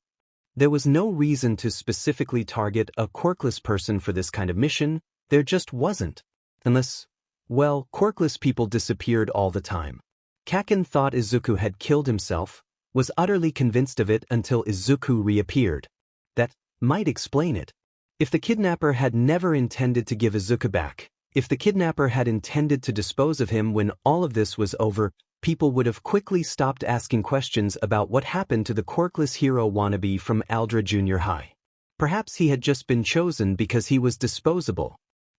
There was no reason to specifically target a quirkless person for this kind of mission, there just wasn't. Unless, well, quirkless people disappeared all the time. Kaken thought Izuku had killed himself, was utterly convinced of it until Izuku reappeared. That might explain it. If the kidnapper had never intended to give Izuku back, if the kidnapper had intended to dispose of him when all of this was over, people would have quickly stopped asking questions about what happened to the quirkless hero wannabe from Aldra Junior High. Perhaps he had just been chosen because he was disposable.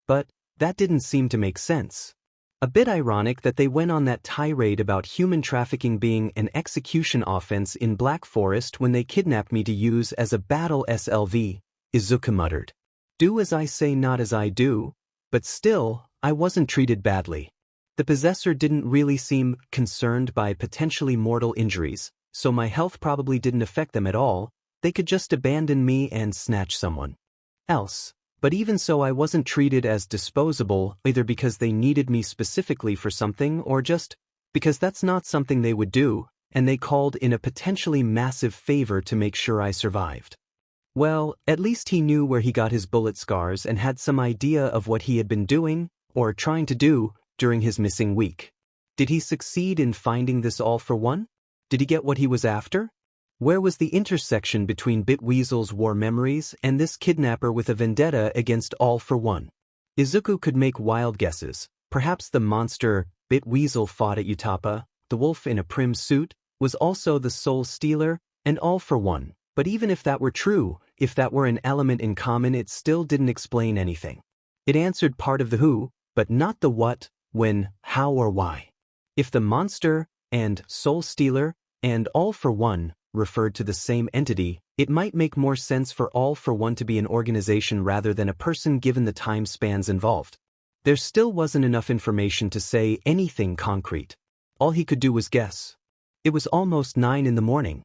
But that didn't seem to make sense. A bit ironic that they went on that tirade about human trafficking being an execution offense in Black Forest when they kidnapped me to use as a battle SLV, Izuku muttered. "Do as I say, not as I do." But still, I wasn't treated badly. The possessor didn't really seem concerned by potentially mortal injuries, so my health probably didn't affect them at all. They could just abandon me and snatch someone else. But even so, I wasn't treated as disposable, either because they needed me specifically for something or just because that's not something they would do, and they called in a potentially massive favor to make sure I survived. Well, at least he knew where he got his bullet scars and had some idea of what he had been doing, or trying to do, during his missing week. Did he succeed in finding this all for one? Did he get what he was after? Where was the intersection between Bitweasel's war memories and this kidnapper with a vendetta against all for one? Izuku could make wild guesses. Perhaps the monster Bitweasel fought at Utapa, the wolf in a prim suit, was also the soul stealer, and all for one. But even if that were true, if that were an element in common, it still didn't explain anything. It answered part of the who, but not the what, when, how or why. If the monster and soul stealer and all for one referred to the same entity, it might make more sense for all for one to be an organization rather than a person given the time spans involved. There still wasn't enough information to say anything concrete. All he could do was guess. It was almost 9 in the morning.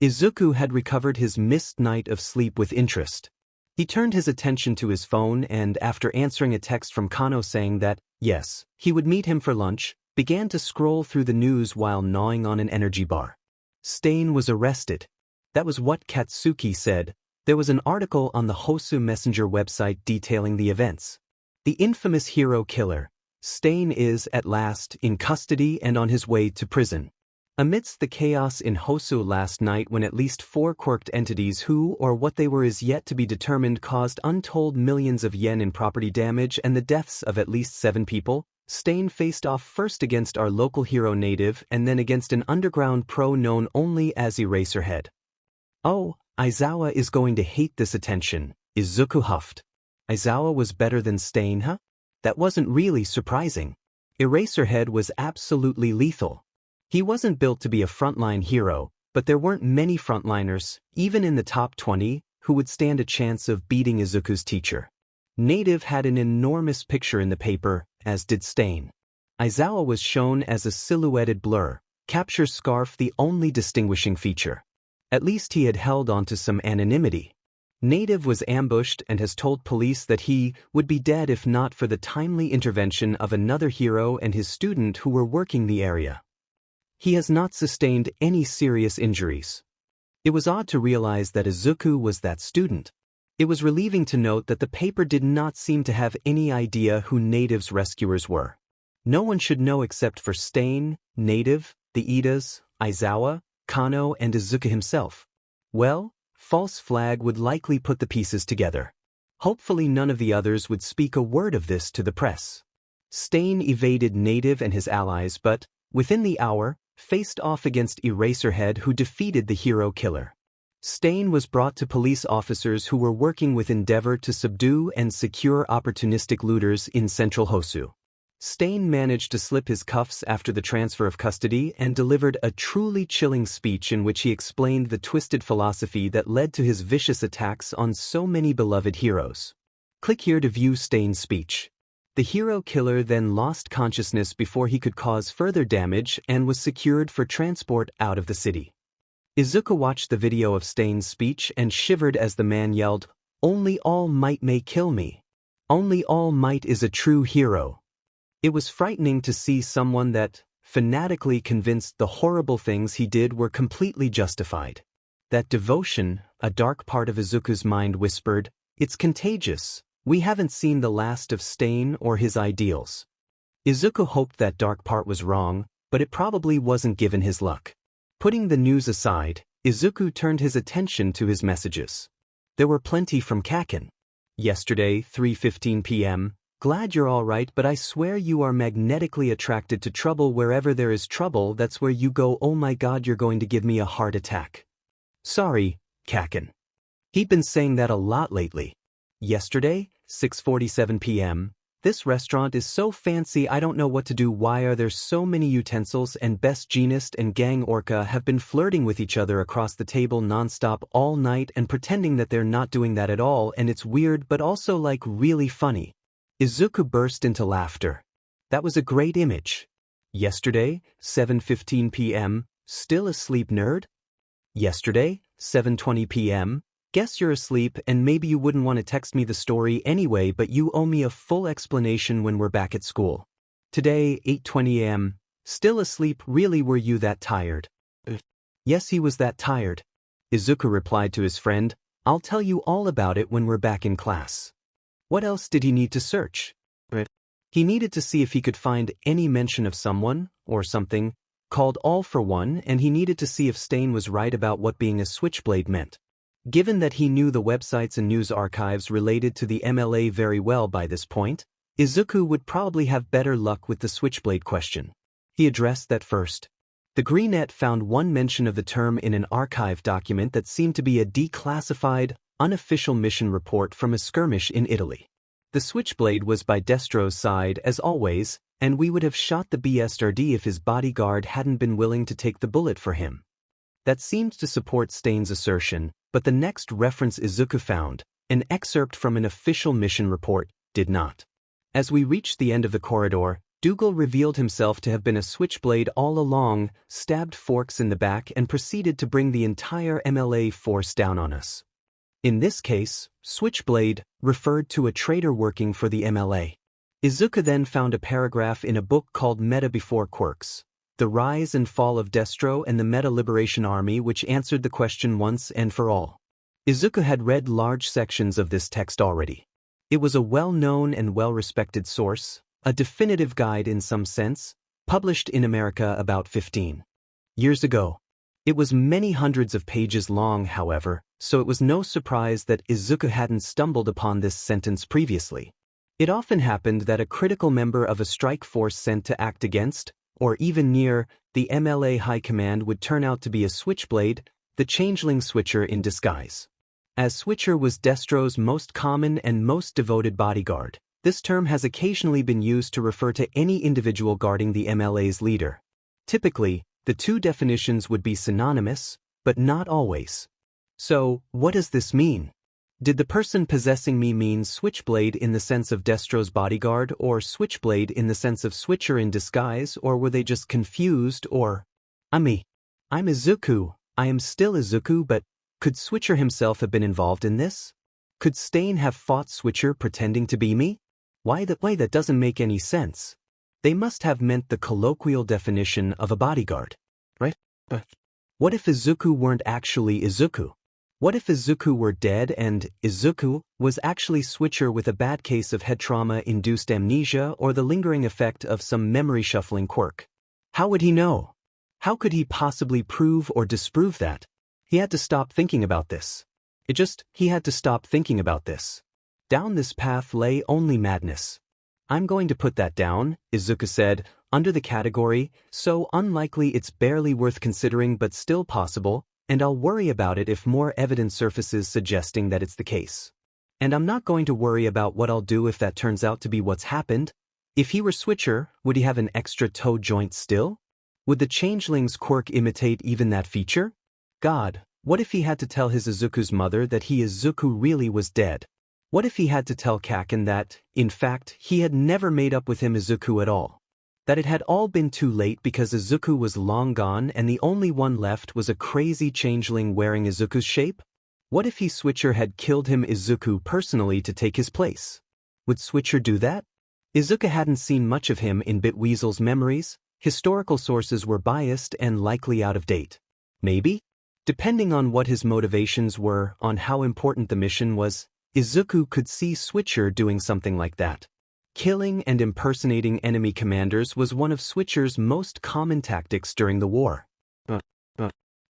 Izuku had recovered his missed night of sleep with interest. He turned his attention to his phone and, after answering a text from Kano saying that, yes, he would meet him for lunch, began to scroll through the news while gnawing on an energy bar. Stain was arrested. That was what Katsuki said. There was an article on the Hosu Messenger website detailing the events. The infamous hero killer, Stain, is, at last, in custody and on his way to prison. Amidst the chaos in Hosu last night, when at least 4 quirked entities who or what they were is yet to be determined caused untold millions of yen in property damage and the deaths of at least 7 people, Stain faced off first against our local hero Native and then against an underground pro known only as Eraserhead. Oh, Aizawa is going to hate this attention, Izuku huffed. Aizawa was better than Stain, huh? That wasn't really surprising. Eraserhead was absolutely lethal. He wasn't built to be a frontline hero, but there weren't many frontliners, even in the top 20, who would stand a chance of beating Izuku's teacher. Native had an enormous picture in the paper, as did Stain. Aizawa was shown as a silhouetted blur, capture scarf the only distinguishing feature. At least he had held onto some anonymity. Native was ambushed and has told police that he would be dead if not for the timely intervention of another hero and his student who were working the area. He has not sustained any serious injuries. It was odd to realize that Izuku was that student. It was relieving to note that the paper did not seem to have any idea who Native's rescuers were. No one should know except for Stain, Native, the Idas, Aizawa, Kano, and Izuku himself. Well, False Flag would likely put the pieces together. Hopefully none of the others would speak a word of this to the press. Stain evaded Native and his allies but, within the hour, faced off against Eraserhead who defeated the hero killer. Stain was brought to police officers who were working with endeavor to subdue and secure opportunistic looters in central Hosu. Stain managed to slip his cuffs after the transfer of custody and delivered a truly chilling speech in which he explained the twisted philosophy that led to his vicious attacks on so many beloved heroes. Click here to view Stain's speech. The hero killer then lost consciousness before he could cause further damage and was secured for transport out of the city. Izuku watched the video of Stain's speech and shivered as the man yelled, "Only All Might may kill me. Only All Might is a true hero." It was frightening to see someone that, fanatically convinced the horrible things he did were completely justified. That devotion, a dark part of Izuku's mind whispered, "It's contagious. We haven't seen the last of Stain or his ideals." Izuku hoped that dark part was wrong, but it probably wasn't given his luck. Putting the news aside, Izuku turned his attention to his messages. There were plenty from Kaken. Yesterday, 3:15 p.m., "Glad you're all right, but I swear you are magnetically attracted to trouble. Wherever there is trouble, that's where you go. Oh my god, you're going to give me a heart attack." Sorry, Kaken. He'd been saying that a lot lately. Yesterday, 6:47 p.m., "This restaurant is so fancy I don't know what to do. Why are there so many utensils?" And best Genist and Gang Orca have been flirting with each other across the table nonstop all night and pretending that they're not doing that at all, and it's weird but also like really funny. Izuku burst into laughter. That was a great image. Yesterday, 7:15 p.m., "Still asleep, nerd?" Yesterday, 7:20 p.m., "Guess you're asleep and maybe you wouldn't want to text me the story anyway, but you owe me a full explanation when we're back at school." Today, 8:20 a.m., "Still asleep? Really, were you that tired?" Yes, he was that tired. Izuku replied to his friend, "I'll tell you all about it when we're back in class." What else did he need to search? He needed to see if he could find any mention of someone, or something, called All for One, and he needed to see if Stain was right about what being a switchblade meant. Given that he knew the websites and news archives related to the MLA very well by this point, Izuku would probably have better luck with the switchblade question. He addressed that first. The Greenette found one mention of the term in an archive document that seemed to be a declassified, unofficial mission report from a skirmish in Italy. The switchblade was by Destro's side as always, and we would have shot the BSRD if his bodyguard hadn't been willing to take the bullet for him. That seemed to support Stain's assertion, but the next reference Izuku found, an excerpt from an official mission report, did not. As we reached the end of the corridor, Dougal revealed himself to have been a switchblade all along, stabbed Forks in the back and proceeded to bring the entire MLA force down on us. In this case, switchblade referred to a traitor working for the MLA. Izuku then found a paragraph in a book called Meta Before Quirks, The Rise and Fall of Destro and the Meta Liberation Army, which answered the question once and for all. Izuku had read large sections of this text already. It was a well-known and well-respected source, a definitive guide in some sense, published in America about 15 years ago. It was many hundreds of pages long, however, so it was no surprise that Izuku hadn't stumbled upon this sentence previously. It often happened that a critical member of a strike force sent to act against, or even near, the MLA High Command would turn out to be a switchblade, the changeling switcher in disguise. As switcher was Destro's most common and most devoted bodyguard, this term has occasionally been used to refer to any individual guarding the MLA's leader. Typically, the two definitions would be synonymous, but not always. So, what does this mean? Did the person possessing me mean switchblade in the sense of Destro's bodyguard, or switchblade in the sense of switcher in disguise, or were they just confused, or... I'm Izuku, I am still Izuku, but could Switcher himself have been involved in this? Could Stain have fought Switcher pretending to be me? Why that doesn't make any sense. They must have meant the colloquial definition of a bodyguard, right? But what if Izuku weren't actually Izuku? What if Izuku were dead and Izuku was actually Switcher with a bad case of head trauma-induced amnesia or the lingering effect of some memory-shuffling quirk? How would he know? How could he possibly prove or disprove that? He had to stop thinking about this. He had to stop thinking about this. Down this path lay only madness. I'm going to put that down, Izuku said, under the category, so unlikely it's barely worth considering but still possible, and I'll worry about it if more evidence surfaces suggesting that it's the case. And I'm not going to worry about what I'll do if that turns out to be what's happened. If he were Switcher, would he have an extra toe joint still? Would the changeling's quirk imitate even that feature? God, what if he had to tell his Izuku's mother that he Izuku really was dead? What if he had to tell Kaken that, in fact, he had never made up with him Izuku at all? That it had all been too late because Izuku was long gone and the only one left was a crazy changeling wearing Izuku's shape? What if he Switcher had killed him Izuku personally to take his place? Would Switcher do that? Izuku hadn't seen much of him in Bitweasel's memories. Historical sources were biased and likely out of date. Maybe? Depending on what his motivations were, on how important the mission was, Izuku could see Switcher doing something like that. Killing and impersonating enemy commanders was one of Switcher's most common tactics during the war.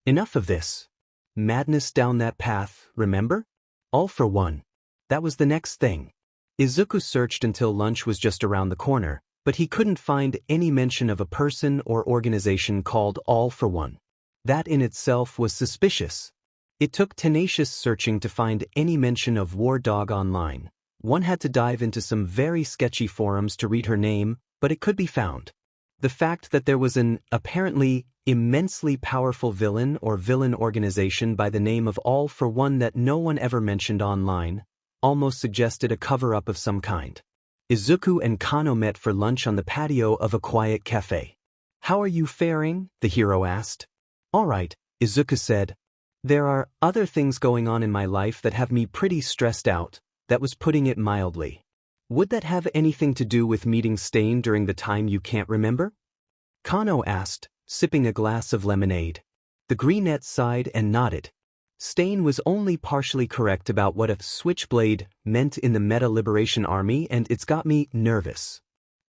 Enough of this. Madness down that path, remember? All for one. That was the next thing. Izuku searched until lunch was just around the corner, but he couldn't find any mention of a person or organization called All for One. That in itself was suspicious. It took tenacious searching to find any mention of War Dog online. One had to dive into some very sketchy forums to read her name, but it could be found. The fact that there was an, apparently, immensely powerful villain or villain organization by the name of All for One that no one ever mentioned online, almost suggested a cover-up of some kind. Izuku and Kano met for lunch on the patio of a quiet cafe. "How are you faring?" the hero asked. "All right," Izuku said. "There are other things going on in my life that have me pretty stressed out." That was putting it mildly. "Would that have anything to do with meeting Stain during the time you can't remember?" Kano asked, sipping a glass of lemonade. The Greenette sighed and nodded. Stain was only partially correct about what a switchblade meant in the Meta Liberation Army, and it's got me nervous.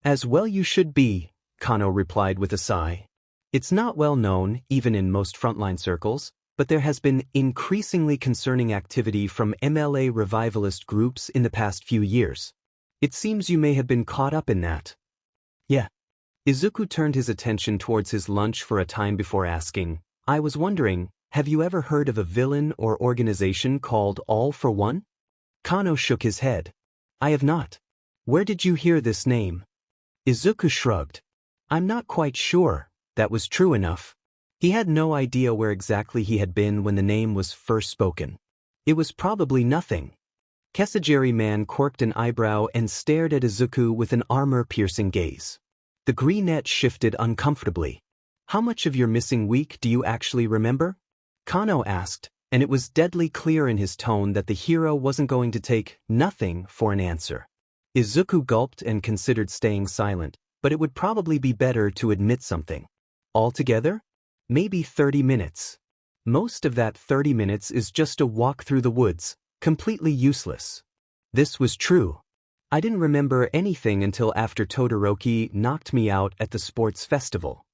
As well you should be, Kano replied with a sigh. It's not well known, even in most frontline circles, but there has been increasingly concerning activity from MLA revivalist groups in the past few years. It seems you may have been caught up in that. Yeah. Izuku turned his attention towards his lunch for a time before asking, I was wondering, have you ever heard of a villain or organization called All for One? Kano shook his head. I have not. Where did you hear this name? Izuku shrugged. I'm not quite sure. That was true enough. He had no idea where exactly he had been when the name was first spoken. It was probably nothing. Kesajiri man quirked an eyebrow and stared at Izuku with an armor-piercing gaze. The greenette shifted uncomfortably. How much of your missing week do you actually remember? Kano asked, and it was deadly clear in his tone that the hero wasn't going to take nothing for an answer. Izuku gulped and considered staying silent, but it would probably be better to admit something. Altogether? Maybe 30 minutes. Most of that 30 minutes is just a walk through the woods, completely useless. This was true. I didn't remember anything until after Todoroki knocked me out at the sports festival.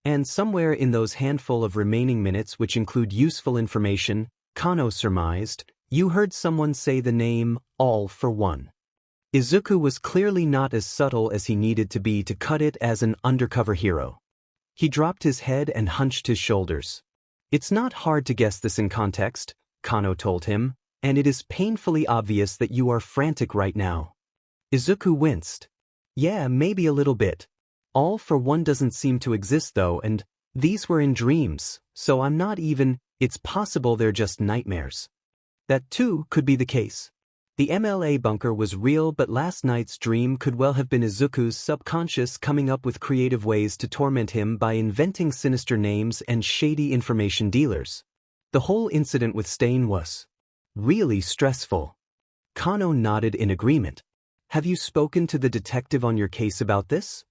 And somewhere in those handful of remaining minutes which include useful information, Kano surmised, you heard someone say the name, All for One. Izuku was clearly not as subtle as he needed to be to cut it as an undercover hero. He dropped his head and hunched his shoulders. It's not hard to guess this in context, Kano told him, and it is painfully obvious that you are frantic right now. Izuku winced. Yeah, maybe a little bit. All for One doesn't seem to exist though, and these were in dreams, so I'm not even, it's possible they're just nightmares. That too could be the case. The MLA bunker was real, but last night's dream could well have been Izuku's subconscious coming up with creative ways to torment him by inventing sinister names and shady information dealers. The whole incident with Stain was really stressful. Kano nodded in agreement. Have you spoken to the detective on your case about this?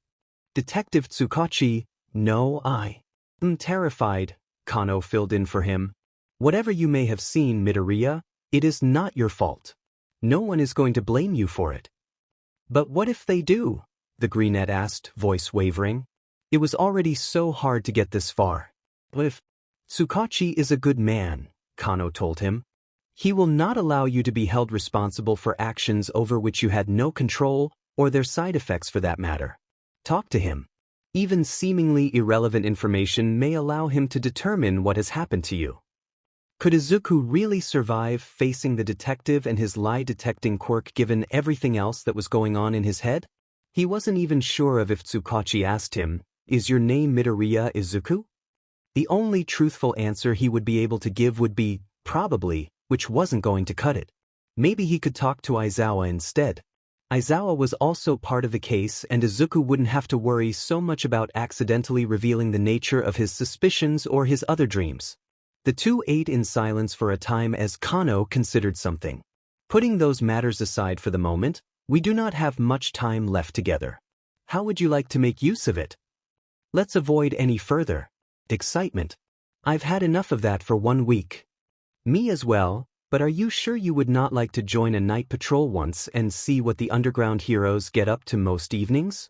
Detective Tsukachi, no, I'm terrified, Kano filled in for him. Whatever you may have seen, Midoriya, it is not your fault. No one is going to blame you for it. But what if they do? The greenette asked, voice wavering. It was already so hard to get this far. If Tsukachi is a good man, Kano told him. He will not allow you to be held responsible for actions over which you had no control, or their side effects for that matter. Talk to him. Even seemingly irrelevant information may allow him to determine what has happened to you. Could Izuku really survive facing the detective and his lie-detecting quirk given everything else that was going on in his head? He wasn't even sure of if Tsukachi asked him, is your name Midoriya Izuku? The only truthful answer he would be able to give would be, probably, which wasn't going to cut it. Maybe he could talk to Aizawa instead. Aizawa was also part of the case, and Izuku wouldn't have to worry so much about accidentally revealing the nature of his suspicions or his other dreams. The two ate in silence for a time as Kano considered something. Putting those matters aside for the moment, we do not have much time left together. How would you like to make use of it? Let's avoid any further excitement. I've had enough of that for 1 week. Me as well, but are you sure you would not like to join a night patrol once and see what the underground heroes get up to most evenings?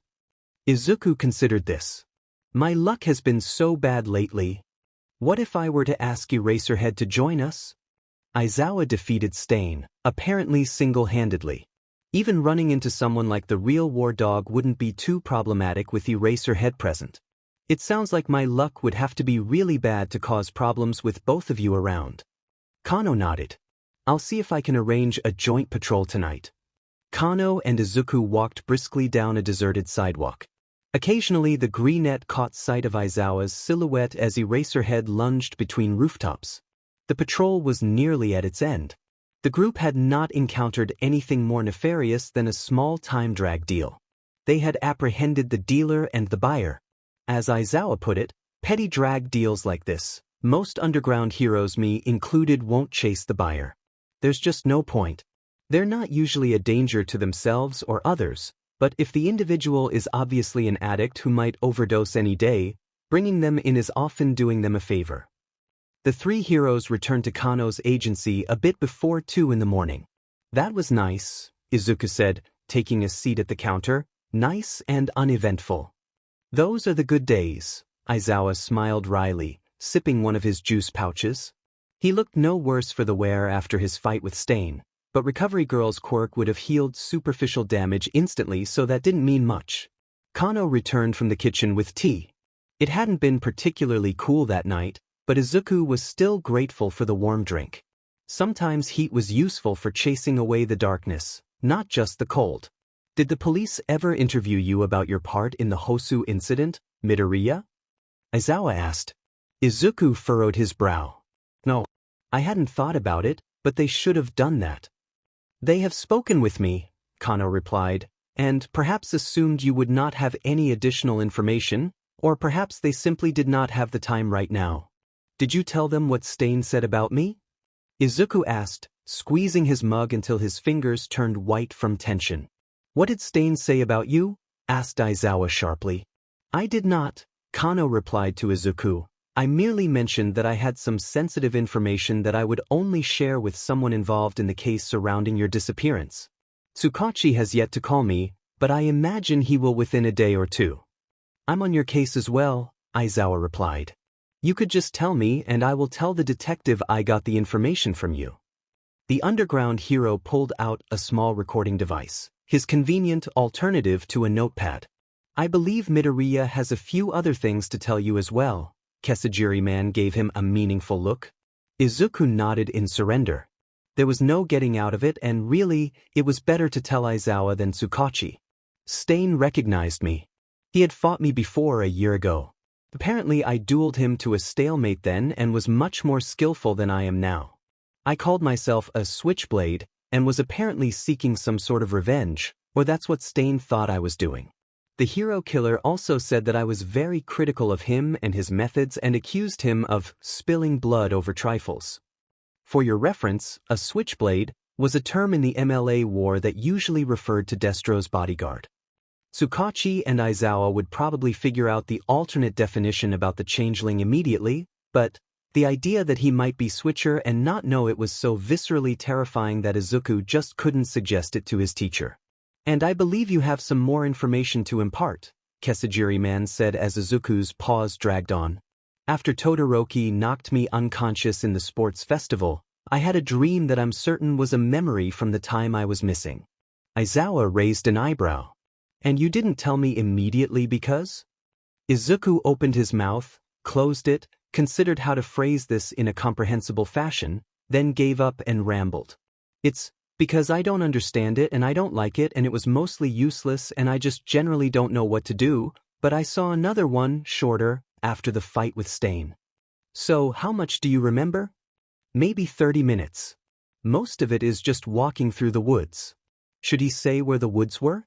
Izuku considered this. My luck has been so bad lately. What if I were to ask Eraserhead to join us? Aizawa defeated Stain, apparently single-handedly. Even running into someone like the real war dog wouldn't be too problematic with Eraserhead present. It sounds like my luck would have to be really bad to cause problems with both of you around. Kano nodded. I'll see if I can arrange a joint patrol tonight. Kano and Izuku walked briskly down a deserted sidewalk. Occasionally the greenette caught sight of Aizawa's silhouette as Eraserhead lunged between rooftops. The patrol was nearly at its end. The group had not encountered anything more nefarious than a small time drag deal. They had apprehended the dealer and the buyer. As Aizawa put it, petty drag deals like this, most underground heroes, me included, won't chase the buyer. There's just no point. They're not usually a danger to themselves or others, but if the individual is obviously an addict who might overdose any day, bringing them in is often doing them a favor. The three heroes returned to Kano's agency a bit before 2 in the morning. That was nice, Izuku said, taking a seat at the counter. Nice and uneventful. Those are the good days, Aizawa smiled wryly, sipping one of his juice pouches. He looked no worse for the wear after his fight with Stain, but Recovery Girl's quirk would have healed superficial damage instantly, so that didn't mean much. Kano returned from the kitchen with tea. It hadn't been particularly cool that night, but Izuku was still grateful for the warm drink. Sometimes heat was useful for chasing away the darkness, not just the cold. Did the police ever interview you about your part in the Hosu incident, Midoriya? Aizawa asked. Izuku furrowed his brow. No, I hadn't thought about it, but they should have done that. They have spoken with me, Kano replied, and perhaps assumed you would not have any additional information, or perhaps they simply did not have the time right now. Did you tell them what Stain said about me? Izuku asked, squeezing his mug until his fingers turned white from tension. What did Stain say about you? Asked Aizawa sharply. I did not, Kano replied to Izuku. I merely mentioned that I had some sensitive information that I would only share with someone involved in the case surrounding your disappearance. Tsukachi has yet to call me, but I imagine he will within a day or two. I'm on your case as well, Aizawa replied. You could just tell me and I will tell the detective I got the information from you. The underground hero pulled out a small recording device, his convenient alternative to a notepad. I believe Midoriya has a few other things to tell you as well. Kesajiri Man gave him a meaningful look. Izuku nodded in surrender. There was no getting out of it, and really, it was better to tell Aizawa than Tsukachi. Stain recognized me. He had fought me before a year ago. Apparently I dueled him to a stalemate then and was much more skillful than I am now. I called myself a switchblade and was apparently seeking some sort of revenge, or that's what Stain thought I was doing. The hero killer also said that I was very critical of him and his methods and accused him of spilling blood over trifles. For your reference, a switchblade was a term in the MLA war that usually referred to Destro's bodyguard. Tsukachi and Aizawa would probably figure out the alternate definition about the changeling immediately, but the idea that he might be Switcher and not know it was so viscerally terrifying that Izuku just couldn't suggest it to his teacher. And I believe you have some more information to impart, Kesajiri Man said as Izuku's pause dragged on. After Todoroki knocked me unconscious in the sports festival, I had a dream that I'm certain was a memory from the time I was missing. Aizawa raised an eyebrow. And you didn't tell me immediately because? Izuku opened his mouth, closed it, considered how to phrase this in a comprehensible fashion, then gave up and rambled. It's because I don't understand it and I don't like it and it was mostly useless and I just generally don't know what to do, but I saw another one, shorter, after the fight with Stain. So how much do you remember? Maybe 30 minutes. Most of it is just walking through the woods. Should he say where the woods were?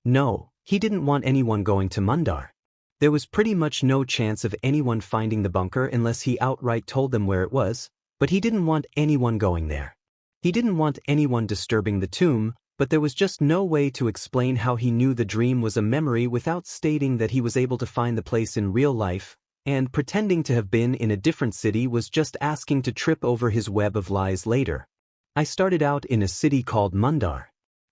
No, he didn't want anyone going to Mundar. There was pretty much no chance of anyone finding the bunker unless he outright told them where it was, but he didn't want anyone going there. He didn't want anyone disturbing the tomb, but there was just no way to explain how he knew the dream was a memory without stating that he was able to find the place in real life, and pretending to have been in a different city was just asking to trip over his web of lies later. I started out in a city called Mundar.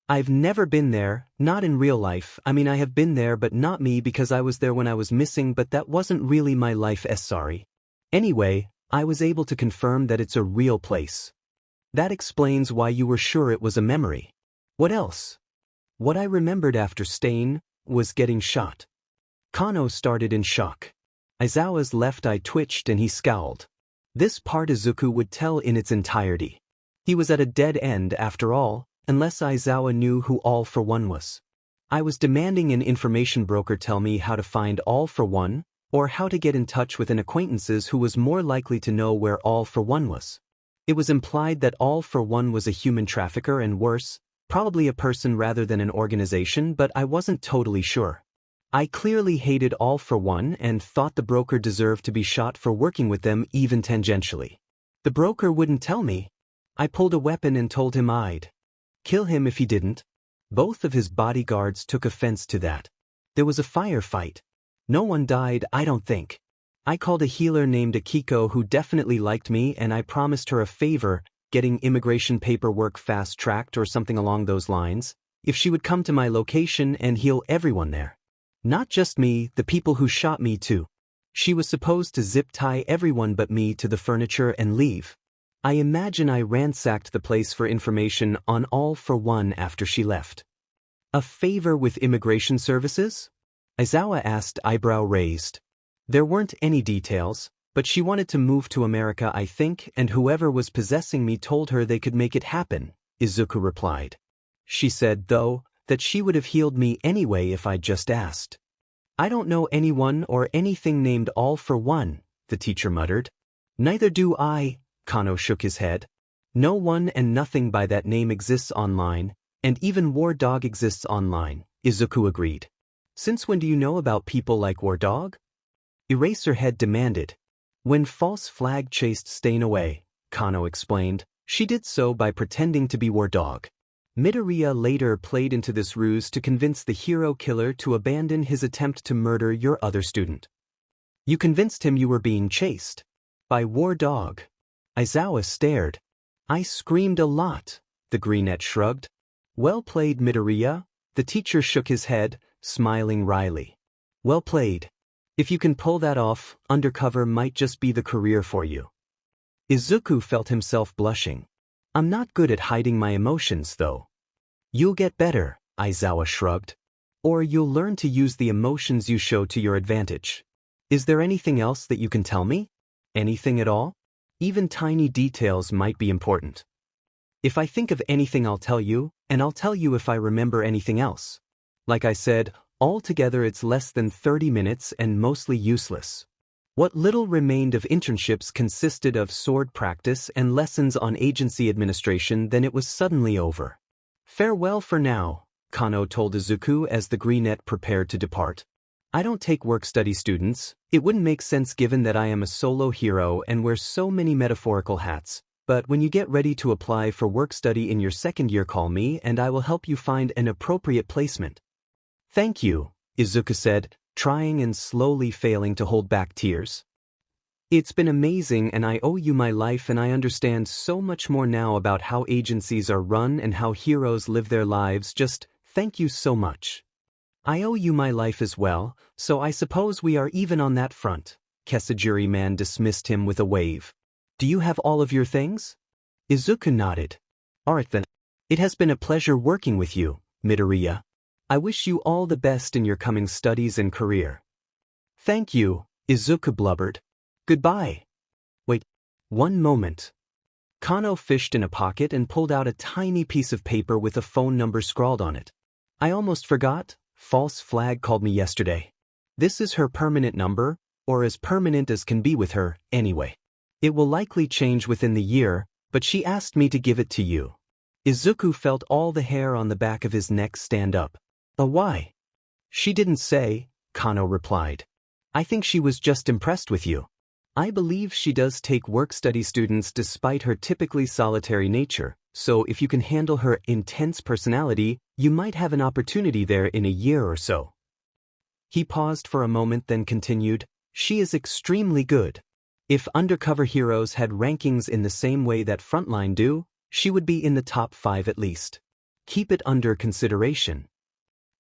I've never been there, not in real life. I mean, I have been there but not me because I was there when I was missing, but that wasn't really my life. Sorry. Anyway, I was able to confirm that it's a real place. That explains why you were sure it was a memory. What else? What I remembered after Stain was getting shot. Kano started in shock. Aizawa's left eye twitched and he scowled. This part Izuku would tell in its entirety. He was at a dead end after all, unless Aizawa knew who All for One was. I was demanding an information broker tell me how to find All for One, or how to get in touch with an acquaintances who was more likely to know where All for One was. It was implied that All for One was a human trafficker and worse, probably a person rather than an organization, but I wasn't totally sure. I clearly hated All for One and thought the broker deserved to be shot for working with them even tangentially. The broker wouldn't tell me. I pulled a weapon and told him I'd kill him if he didn't. Both of his bodyguards took offense to that. There was a firefight. No one died, I don't think. I called a healer named Akiko who definitely liked me and I promised her a favor, getting immigration paperwork fast-tracked or something along those lines, if she would come to my location and heal everyone there. Not just me, the people who shot me too. She was supposed to zip tie everyone but me to the furniture and leave. I imagine I ransacked the place for information on all for one after she left. A favor with immigration services? Aizawa asked, eyebrow raised. There weren't any details, but she wanted to move to America, I think, and whoever was possessing me told her they could make it happen, Izuku replied. She said, though, that she would have healed me anyway if I'd just asked. I don't know anyone or anything named All for One, the teacher muttered. Neither do I, Kano shook his head. No one and nothing by that name exists online, and even War Dog exists online, Izuku agreed. Since when do you know about people like War Dog? Eraserhead demanded. When False Flag chased Stain away, Kano explained, she did so by pretending to be War Dog. Midoriya later played into this ruse to convince the hero killer to abandon his attempt to murder your other student. You convinced him you were being chased by War Dog. Aizawa stared. I screamed a lot, the Greenette shrugged. Well played, Midoriya, the teacher shook his head, smiling wryly. Well played. If you can pull that off, undercover might just be the career for you. Izuku felt himself blushing. I'm not good at hiding my emotions, though. You'll get better, Aizawa shrugged. Or you'll learn to use the emotions you show to your advantage. Is there anything else that you can tell me? Anything at all? Even tiny details might be important. If I think of anything, I'll tell you, and I'll tell you if I remember anything else. Like I said, altogether it's less than 30 minutes and mostly useless. What little remained of internships consisted of sword practice and lessons on agency administration, then it was suddenly over. Farewell for now, Kano told Izuku as the Greenette prepared to depart. I don't take work-study students. It wouldn't make sense given that I am a solo hero and wear so many metaphorical hats, but when you get ready to apply for work-study in your second year, call me and I will help you find an appropriate placement. Thank you, Izuku said, trying and slowly failing to hold back tears. It's been amazing and I owe you my life, and I understand so much more now about how agencies are run and how heroes live their lives. Just thank you so much. I owe you my life as well, so I suppose we are even on that front. Kesajiri man dismissed him with a wave. Do you have all of your things? Izuku nodded. Alright then. It has been a pleasure working with you, Midoriya. I wish you all the best in your coming studies and career. Thank you, Izuku blubbered. Goodbye. Wait, one moment. Kano fished in a pocket and pulled out a tiny piece of paper with a phone number scrawled on it. I almost forgot, False Flag called me yesterday. This is her permanent number, or as permanent as can be with her, anyway. It will likely change within the year, but she asked me to give it to you. Izuku felt all the hair on the back of his neck stand up. Why? She didn't say, Kano replied. I think she was just impressed with you. I believe she does take work-study students despite her typically solitary nature, so if you can handle her intense personality, you might have an opportunity there in a year or so. He paused for a moment, then continued, she is extremely good. If undercover heroes had rankings in the same way that Frontline do, she would be in the top 5 at least. Keep it under consideration.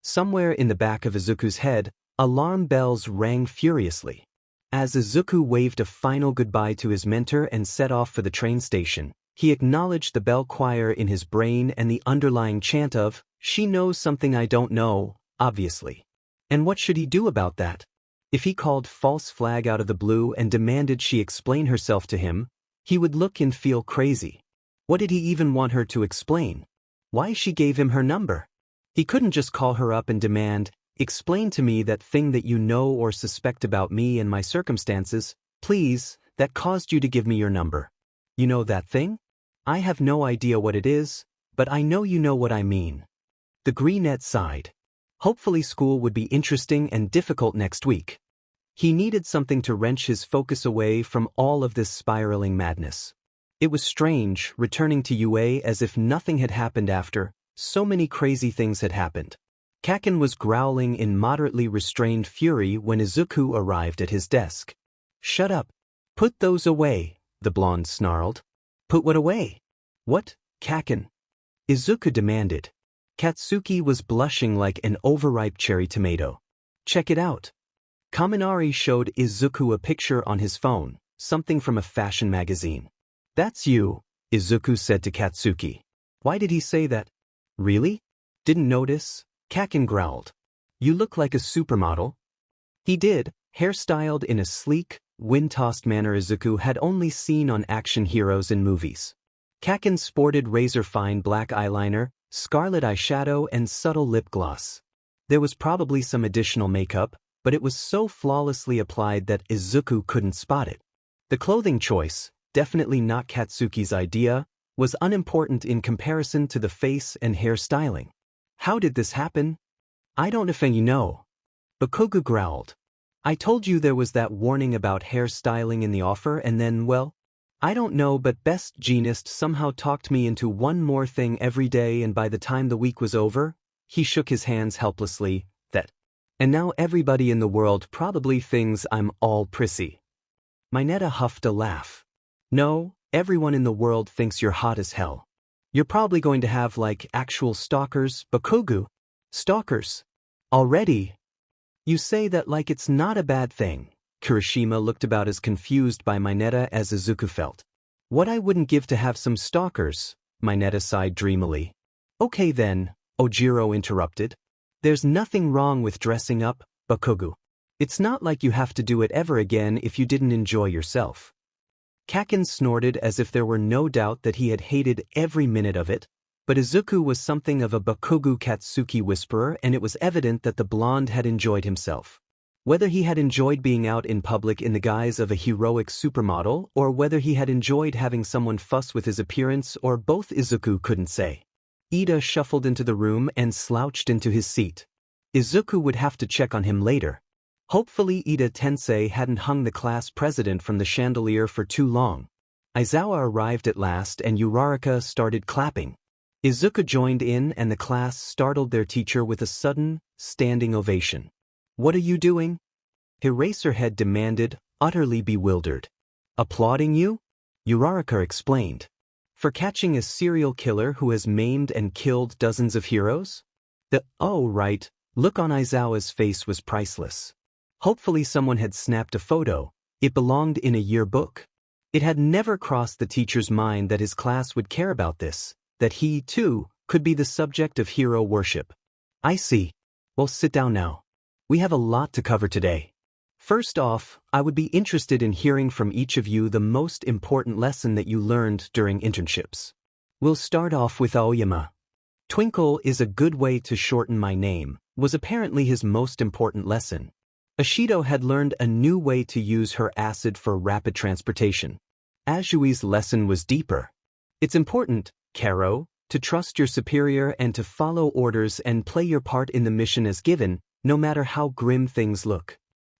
Somewhere in the back of Izuku's head, alarm bells rang furiously. As Izuku waved a final goodbye to his mentor and set off for the train station, he acknowledged the bell choir in his brain and the underlying chant of, she knows something I don't know, obviously. And what should he do about that? If he called False Flag out of the blue and demanded she explain herself to him, he would look and feel crazy. What did he even want her to explain? Why she gave him her number? He couldn't just call her up and demand, explain to me that thing that you know or suspect about me and my circumstances, please, that caused you to give me your number. You know that thing? I have no idea what it is, but I know you know what I mean. The Greenette sighed. Hopefully school would be interesting and difficult next week. He needed something to wrench his focus away from all of this spiraling madness. It was strange, returning to UA as if nothing had happened after so many crazy things had happened. Kaken was growling in moderately restrained fury when Izuku arrived at his desk. Shut up. Put those away, the blonde snarled. Put what away? What, Kaken? Izuku demanded. Katsuki was blushing like an overripe cherry tomato. Check it out. Kaminari showed Izuku a picture on his phone, something from a fashion magazine. That's you, Izuku said to Katsuki. Why did he say that? Really? Didn't notice? Kakin growled. You look like a supermodel. He did, hairstyled in a sleek, wind-tossed manner Izuku had only seen on action heroes in movies. Kakin sported razor-fine black eyeliner, scarlet eyeshadow and subtle lip gloss. There was probably some additional makeup, but it was so flawlessly applied that Izuku couldn't spot it. The clothing choice, definitely not Katsuki's idea, was unimportant in comparison to the face and hair styling. How did this happen? I don't know if you know. Bakugo growled. I told you there was that warning about hair styling in the offer and then, well, I don't know, but best Genist somehow talked me into one more thing every day, and by the time the week was over, he shook his hands helplessly, and now everybody in the world probably thinks I'm all prissy. Mineta huffed a laugh. No, everyone in the world thinks you're hot as hell. You're probably going to have like actual stalkers, Bakugo. Stalkers? Already? You say that like it's not a bad thing. Kirishima looked about as confused by Mineta as Izuku felt. What I wouldn't give to have some stalkers, Mineta sighed dreamily. Okay then, Ojiro interrupted. There's nothing wrong with dressing up, Bakugo. It's not like you have to do it ever again if you didn't enjoy yourself. Kakin snorted as if there were no doubt that he had hated every minute of it, but Izuku was something of a Bakugo Katsuki whisperer, and it was evident that the blonde had enjoyed himself. Whether he had enjoyed being out in public in the guise of a heroic supermodel, or whether he had enjoyed having someone fuss with his appearance, or both, Izuku couldn't say. Ida shuffled into the room and slouched into his seat. Izuku would have to check on him later. Hopefully Ida Tensei hadn't hung the class president from the chandelier for too long. Aizawa arrived at last and Uraraka started clapping. Izuku joined in and the class startled their teacher with a sudden, standing ovation. What are you doing? Eraserhead demanded, utterly bewildered. Applauding you? Uraraka explained. For catching a serial killer who has maimed and killed dozens of heroes? Oh right, look on Aizawa's face was priceless. Hopefully someone had snapped a photo. It belonged in a yearbook. It had never crossed the teacher's mind that his class would care about this, that he, too, could be the subject of hero worship. I see. Well, sit down now. We have a lot to cover today. First off, I would be interested in hearing from each of you the most important lesson that you learned during internships. We'll start off with Aoyama. Twinkle is a good way to shorten my name, was apparently his most important lesson. Ashido had learned a new way to use her acid for rapid transportation. Ajui's lesson was deeper. It's important, Karo, to trust your superior and to follow orders and play your part in the mission as given, no matter how grim things look.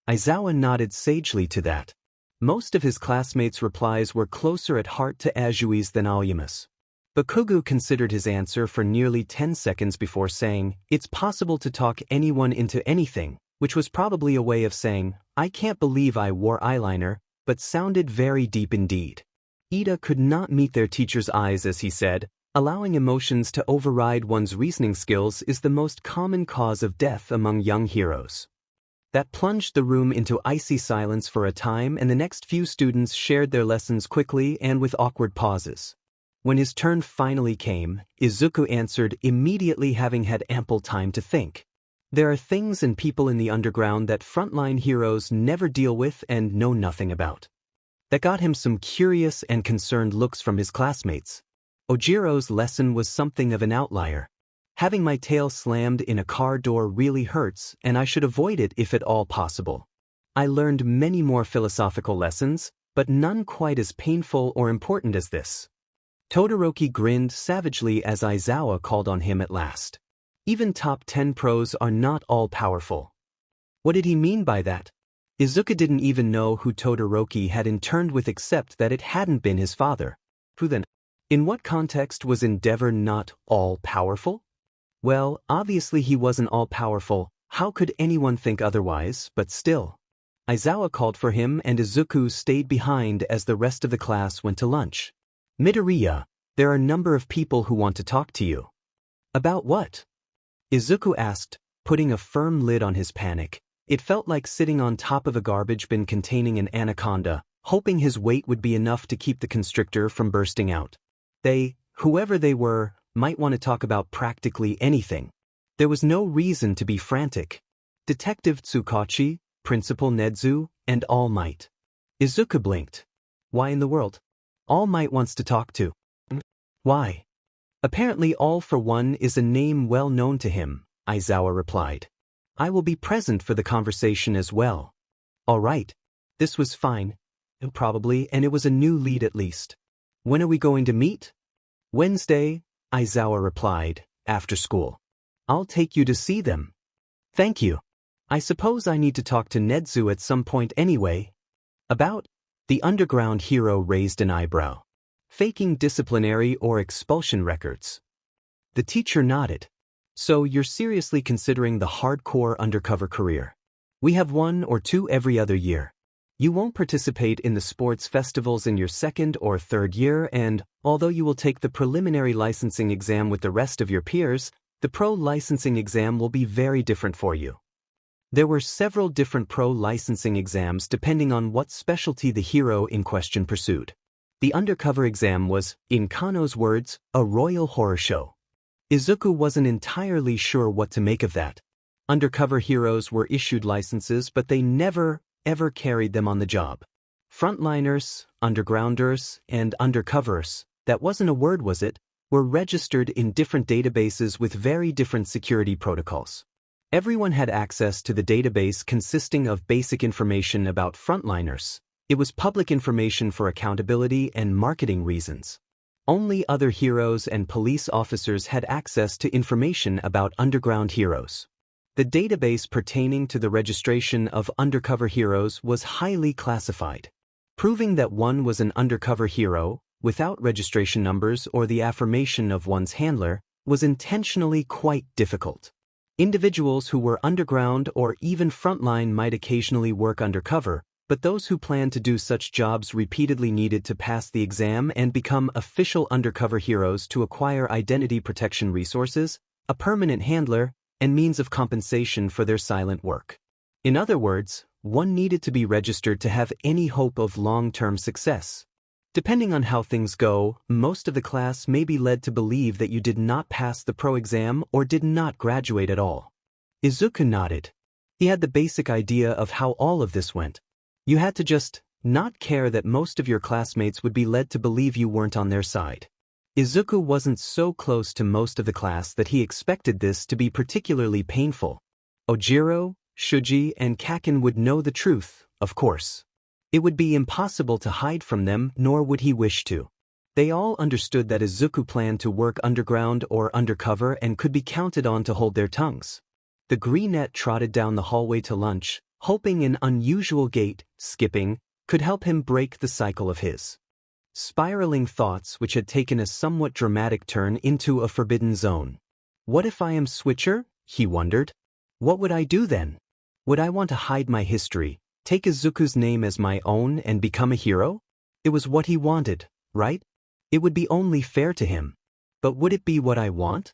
Aizawa nodded sagely to that. Most of his classmates' replies were closer at heart to Ajui's than Aoyama's. Bakugo considered his answer for nearly 10 seconds before saying, it's possible to talk anyone into anything, which was probably a way of saying, I can't believe I wore eyeliner, but sounded very deep indeed. Ida could not meet their teacher's eyes as he said, allowing emotions to override one's reasoning skills is the most common cause of death among young heroes. That plunged the room into icy silence for a time, and the next few students shared their lessons quickly and with awkward pauses. When his turn finally came, Izuku answered immediately, having had ample time to think. There are things and people in the underground that frontline heroes never deal with and know nothing about. That got him some curious and concerned looks from his classmates. Ojiro's lesson was something of an outlier. Having my tail slammed in a car door really hurts, and I should avoid it if at all possible. I learned many more philosophical lessons, but none quite as painful or important as this. Todoroki grinned savagely as Aizawa called on him at last. Even top 10 pros are not all powerful. What did he mean by that? Izuku didn't even know who Todoroki had interned with except that it hadn't been his father. Who then? In what context was Endeavor not all-powerful? Well, obviously he wasn't all-powerful. How could anyone think otherwise, but still. Aizawa called for him and Izuku stayed behind as the rest of the class went to lunch. Midoriya, there are a number of people who want to talk to you. About what? Izuku asked, putting a firm lid on his panic. It felt like sitting on top of a garbage bin containing an anaconda, hoping his weight would be enough to keep the constrictor from bursting out. They, whoever they were, might want to talk about practically anything. There was no reason to be frantic. Detective Tsukachi, Principal Nedzu, and All Might. Izuku blinked. Why in the world? All Might wants to talk to. Why? Apparently All for One is a name well known to him, Aizawa replied. I will be present for the conversation as well. All right. This was fine. Probably, and it was a new lead at least. When are we going to meet? Wednesday, Aizawa replied, after school. I'll take you to see them. Thank you. I suppose I need to talk to Nedzu at some point anyway. About? The underground hero raised an eyebrow. Faking disciplinary or expulsion records. The teacher nodded. So you're seriously considering the hardcore undercover career? We have 1 or 2 every other year. You won't participate in the sports festivals in your 2nd or 3rd year, and, although you will take the preliminary licensing exam with the rest of your peers, the pro licensing exam will be very different for you. There were several different pro licensing exams depending on what specialty the hero in question pursued. The undercover exam was, in Kano's words, a royal horror show. Izuku wasn't entirely sure what to make of that. Undercover heroes were issued licenses, but they never, ever carried them on the job. Frontliners, undergrounders, and undercovers, that wasn't a word, was it, were registered in different databases with very different security protocols. Everyone had access to the database consisting of basic information about frontliners. It was public information for accountability and marketing reasons. Only other heroes and police officers had access to information about underground heroes. The database pertaining to the registration of undercover heroes was highly classified. Proving that one was an undercover hero, without registration numbers or the affirmation of one's handler, was intentionally quite difficult. Individuals who were underground or even frontline might occasionally work undercover, but those who planned to do such jobs repeatedly needed to pass the exam and become official undercover heroes to acquire identity protection resources, a permanent handler, and means of compensation for their silent work. In other words, one needed to be registered to have any hope of long-term success. Depending on how things go, most of the class may be led to believe that you did not pass the pro exam or did not graduate at all. Izuku nodded. He had the basic idea of how all of this went. You had to just not care that most of your classmates would be led to believe you weren't on their side. Izuku wasn't so close to most of the class that he expected this to be particularly painful. Ojiro, Shuji, and Kaken would know the truth, of course. It would be impossible to hide from them, nor would he wish to. They all understood that Izuku planned to work underground or undercover and could be counted on to hold their tongues. The greenette trotted down the hallway to lunch, hoping an unusual gait, skipping, could help him break the cycle of his spiraling thoughts, which had taken a somewhat dramatic turn into a forbidden zone. What if I am Switcher? He wondered. What would I do then? Would I want to hide my history, take Izuku's name as my own and become a hero? It was what he wanted, right? It would be only fair to him. But would it be what I want?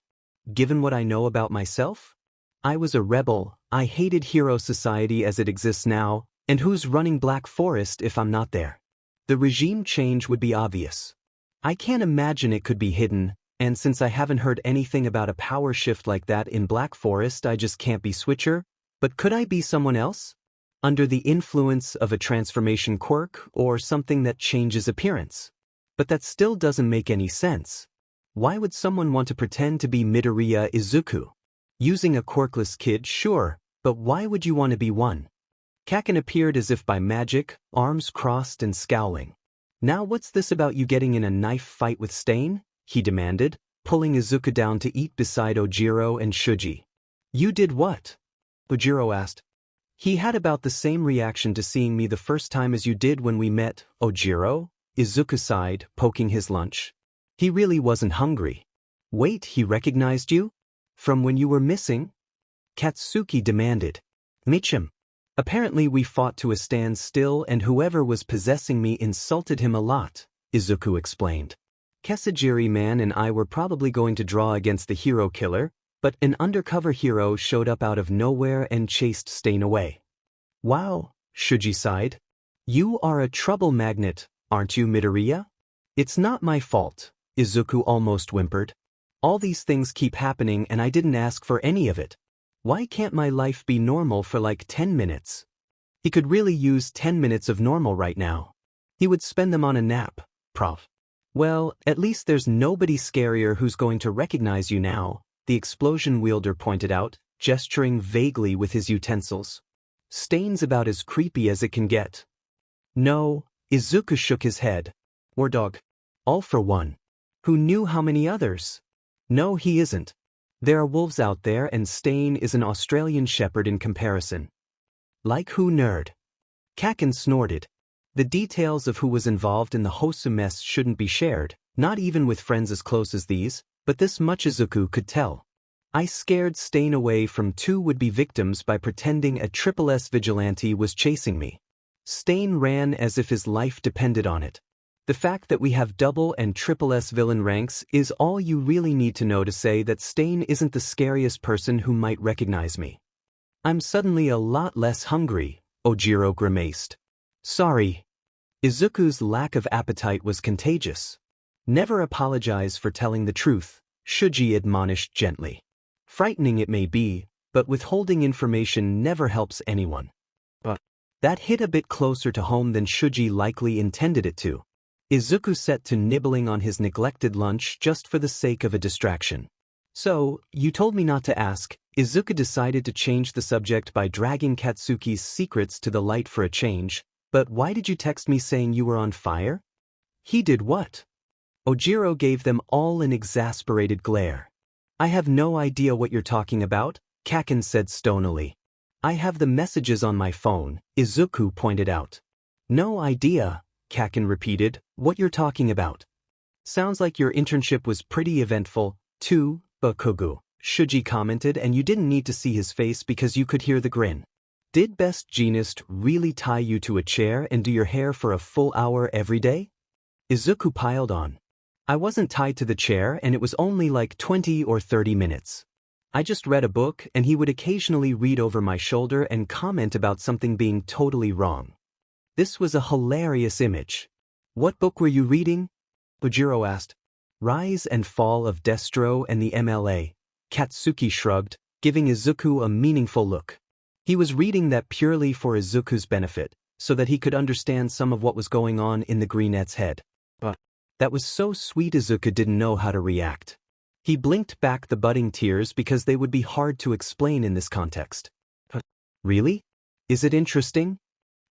Given what I know about myself? I was a rebel, I hated hero society as it exists now, and who's running Black Forest if I'm not there? The regime change would be obvious. I can't imagine it could be hidden, and since I haven't heard anything about a power shift like that in Black Forest, I just can't be Switcher. But could I be someone else? Under the influence of a transformation quirk or something that changes appearance? But that still doesn't make any sense. Why would someone want to pretend to be Midoriya Izuku? Using a quirkless kid, sure, but why would you want to be one? Kaken appeared as if by magic, arms crossed and scowling. Now what's this about you getting in a knife fight with Stain? He demanded, pulling Izuku down to eat beside Ojiro and Shuji. You did what? Ojiro asked. He had about the same reaction to seeing me the first time as you did when we met, Ojiro, Izuku sighed, poking his lunch. He really wasn't hungry. Wait, he recognized you? From when you were missing? Katsuki demanded. Michim. Apparently we fought to a standstill and whoever was possessing me insulted him a lot, Izuku explained. Kesajiri man and I were probably going to draw against the hero killer, but an undercover hero showed up out of nowhere and chased Stain away. Wow, Shuji sighed. You are a trouble magnet, aren't you, Midoriya? It's not my fault, Izuku almost whimpered. All these things keep happening and I didn't ask for any of it. Why can't my life be normal for like 10 minutes? He could really use 10 minutes of normal right now. He would spend them on a nap, prof. Well, at least there's nobody scarier who's going to recognize you now, the explosion wielder pointed out, gesturing vaguely with his utensils. Stain's about as creepy as it can get. No, Izuku shook his head. War dog. All for one. Who knew how many others? No, he isn't. There are wolves out there and Stain is an Australian shepherd in comparison. Like who, nerd? Kaken snorted. The details of who was involved in the Hosu mess shouldn't be shared, not even with friends as close as these, but this much Izuku could tell. I scared Stain away from 2 would-be victims by pretending a S vigilante was chasing me. Stain ran as if his life depended on it. The fact that we have double and S villain ranks is all you really need to know to say that Stain isn't the scariest person who might recognize me. I'm suddenly a lot less hungry, Ojiro grimaced. Sorry. Izuku's lack of appetite was contagious. Never apologize for telling the truth, Shuji admonished gently. Frightening it may be, but withholding information never helps anyone. But that hit a bit closer to home than Shuji likely intended it to. Izuku set to nibbling on his neglected lunch just for the sake of a distraction. So, you told me not to ask. Izuku decided to change the subject by dragging Katsuki's secrets to the light for a change, but why did you text me saying you were on fire? He did what? Ojiro gave them all an exasperated glare. I have no idea what you're talking about, Kaken said stonily. I have the messages on my phone, Izuku pointed out. No idea, Kaken repeated, what you're talking about. Sounds like your internship was pretty eventful, too, Bakugu, Shuji commented, and you didn't need to see his face because you could hear the grin. Did best Genist really tie you to a chair and do your hair for a full hour every day? Izuku piled on. I wasn't tied to the chair and it was only like 20 or 30 minutes. I just read a book and he would occasionally read over my shoulder and comment about something being totally wrong. This was a hilarious image. What book were you reading? Ojiro asked. Rise and Fall of Destro and the MLA. Katsuki shrugged, giving Izuku a meaningful look. He was reading that purely for Izuku's benefit, so that he could understand some of what was going on in the greenette's head. But that was so sweet Izuku didn't know how to react. He blinked back the budding tears because they would be hard to explain in this context. Really? Is it interesting?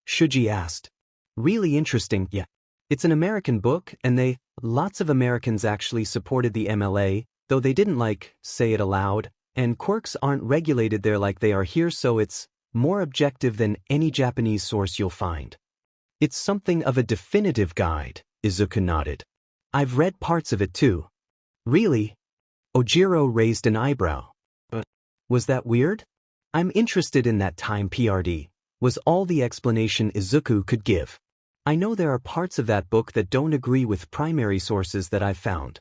Shuji asked. Really interesting, yeah. It's an American book and lots of Americans actually supported the MLA, though they didn't say it aloud, and quirks aren't regulated there like they are here, so it's more objective than any Japanese source you'll find. It's something of a definitive guide, Izuku nodded. I've read parts of it too. Really? Ojiro raised an eyebrow. But was that weird? I'm interested in that time PRD, was all the explanation Izuku could give. I know there are parts of that book that don't agree with primary sources that I've found.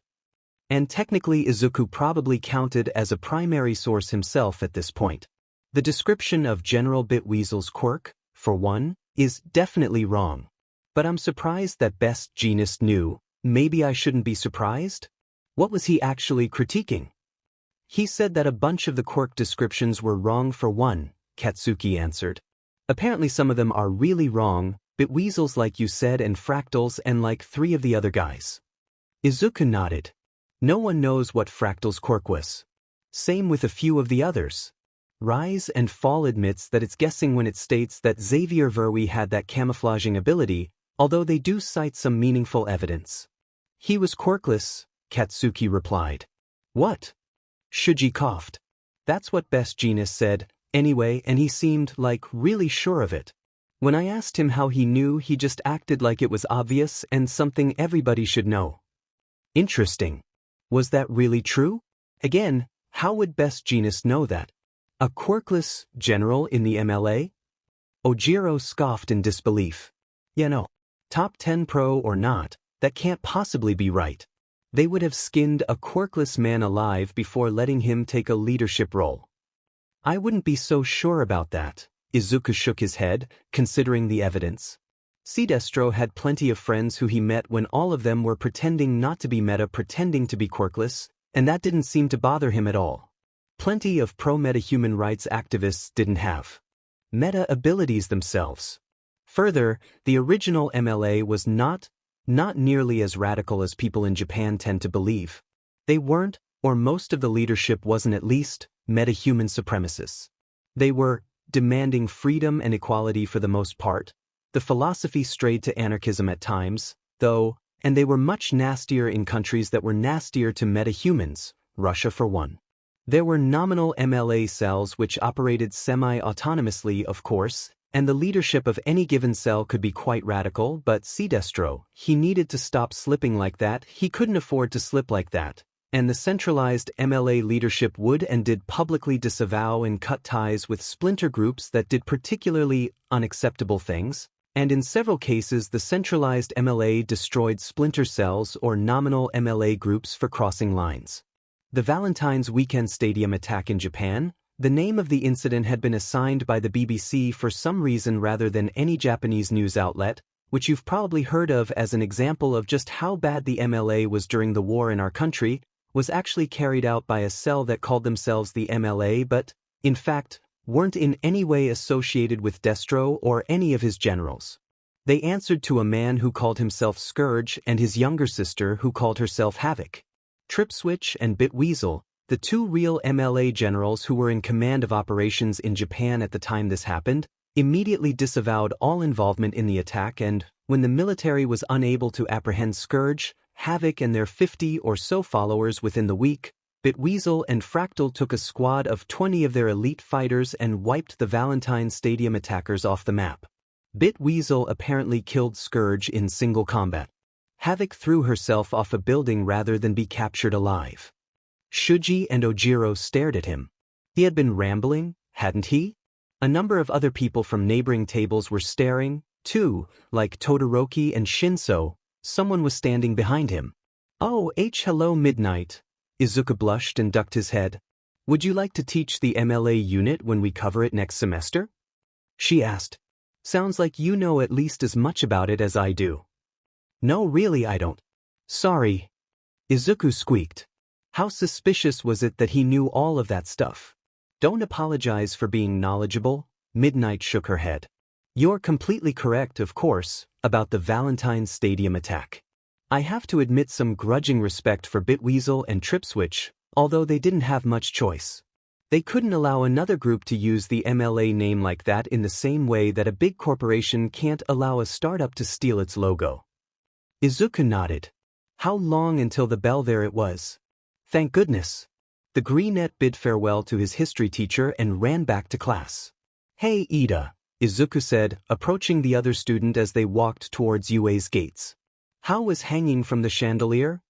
And technically Izuku probably counted as a primary source himself at this point. The description of General Bitweasel's quirk, for one, is definitely wrong. But I'm surprised that best Genist knew. Maybe I shouldn't be surprised? What was he actually critiquing? He said that a bunch of the quirk descriptions were wrong for one, Katsuki answered. Apparently some of them are really wrong, Bitweasels like you said and fractals and like 3 of the other guys. Izuku nodded. No one knows what Fractal's quirk was. Same with a few of the others. Rise and Fall admits that it's guessing when it states that Xavier Verwey had that camouflaging ability, although they do cite some meaningful evidence. He was quirkless, Katsuki replied. What? Shuji coughed. That's what Best Genist said, anyway, and he seemed really sure of it. When I asked him how he knew, he just acted like it was obvious and something everybody should know. Interesting. Was that really true? Again, how would Best Genist know that? A quirkless general in the MLA? Ojiro scoffed in disbelief. Yeah, no. Top 10 pro or not, that can't possibly be right. They would have skinned a quirkless man alive before letting him take a leadership role. I wouldn't be so sure about that. Izuku shook his head, considering the evidence. Destro had plenty of friends who he met when all of them were pretending not to be meta, pretending to be quirkless, and that didn't seem to bother him at all. Plenty of pro-meta human rights activists didn't have meta abilities themselves. Further, the original MLA was not nearly as radical as people in Japan tend to believe. They weren't, or most of the leadership wasn't at least, meta-human supremacists. They were demanding freedom and equality for the most part. The philosophy strayed to anarchism at times, though, and they were much nastier in countries that were nastier to meta-humans, Russia for one. There were nominal MLA cells which operated semi-autonomously, of course, and the leadership of any given cell could be quite radical, but Destro, he needed to stop slipping like that. He couldn't afford to slip like that, and the centralized MLA leadership would and did publicly disavow and cut ties with splinter groups that did particularly unacceptable things, and in several cases the centralized MLA destroyed splinter cells or nominal MLA groups for crossing lines. The Valentine's Weekend Stadium attack in Japan, the name of the incident had been assigned by the BBC for some reason rather than any Japanese news outlet, which you've probably heard of as an example of just how bad the MLA was during the war in our country, was actually carried out by a cell that called themselves the MLA but, in fact, weren't in any way associated with Destro or any of his generals. They answered to a man who called himself Scourge and his younger sister who called herself Havoc. Tripswitch and Bitweasel, the two real MLA generals who were in command of operations in Japan at the time this happened, immediately disavowed all involvement in the attack, and, when the military was unable to apprehend Scourge, Havoc and their 50 or so followers within the week, Bitweasel and Fractal took a squad of 20 of their elite fighters and wiped the Valentine Stadium attackers off the map. Bitweasel apparently killed Scourge in single combat. Havoc threw herself off a building rather than be captured alive. Shuji and Ojiro stared at him. He had been rambling, hadn't he? A number of other people from neighboring tables were staring, too, like Todoroki and Shinso. Someone was standing behind him. Oh, hello Midnight. Izuku blushed and ducked his head. Would you like to teach the MLA unit when we cover it next semester? She asked. Sounds like you know at least as much about it as I do. No, really I don't. Sorry. Izuku squeaked. How suspicious was it that he knew all of that stuff? Don't apologize for being knowledgeable, Midnight shook her head. You're completely correct, of course, about the Valentine Stadium attack. I have to admit some grudging respect for Bitweasel and Tripswitch, although they didn't have much choice. They couldn't allow another group to use the MLA name like that in the same way that a big corporation can't allow a startup to steal its logo. Izuku nodded. How long until the bell? There it was. Thank goodness. The greenette bid farewell to his history teacher and ran back to class. Hey Ida, Izuku said, approaching the other student as they walked towards UA's gates. How was hanging from the chandelier?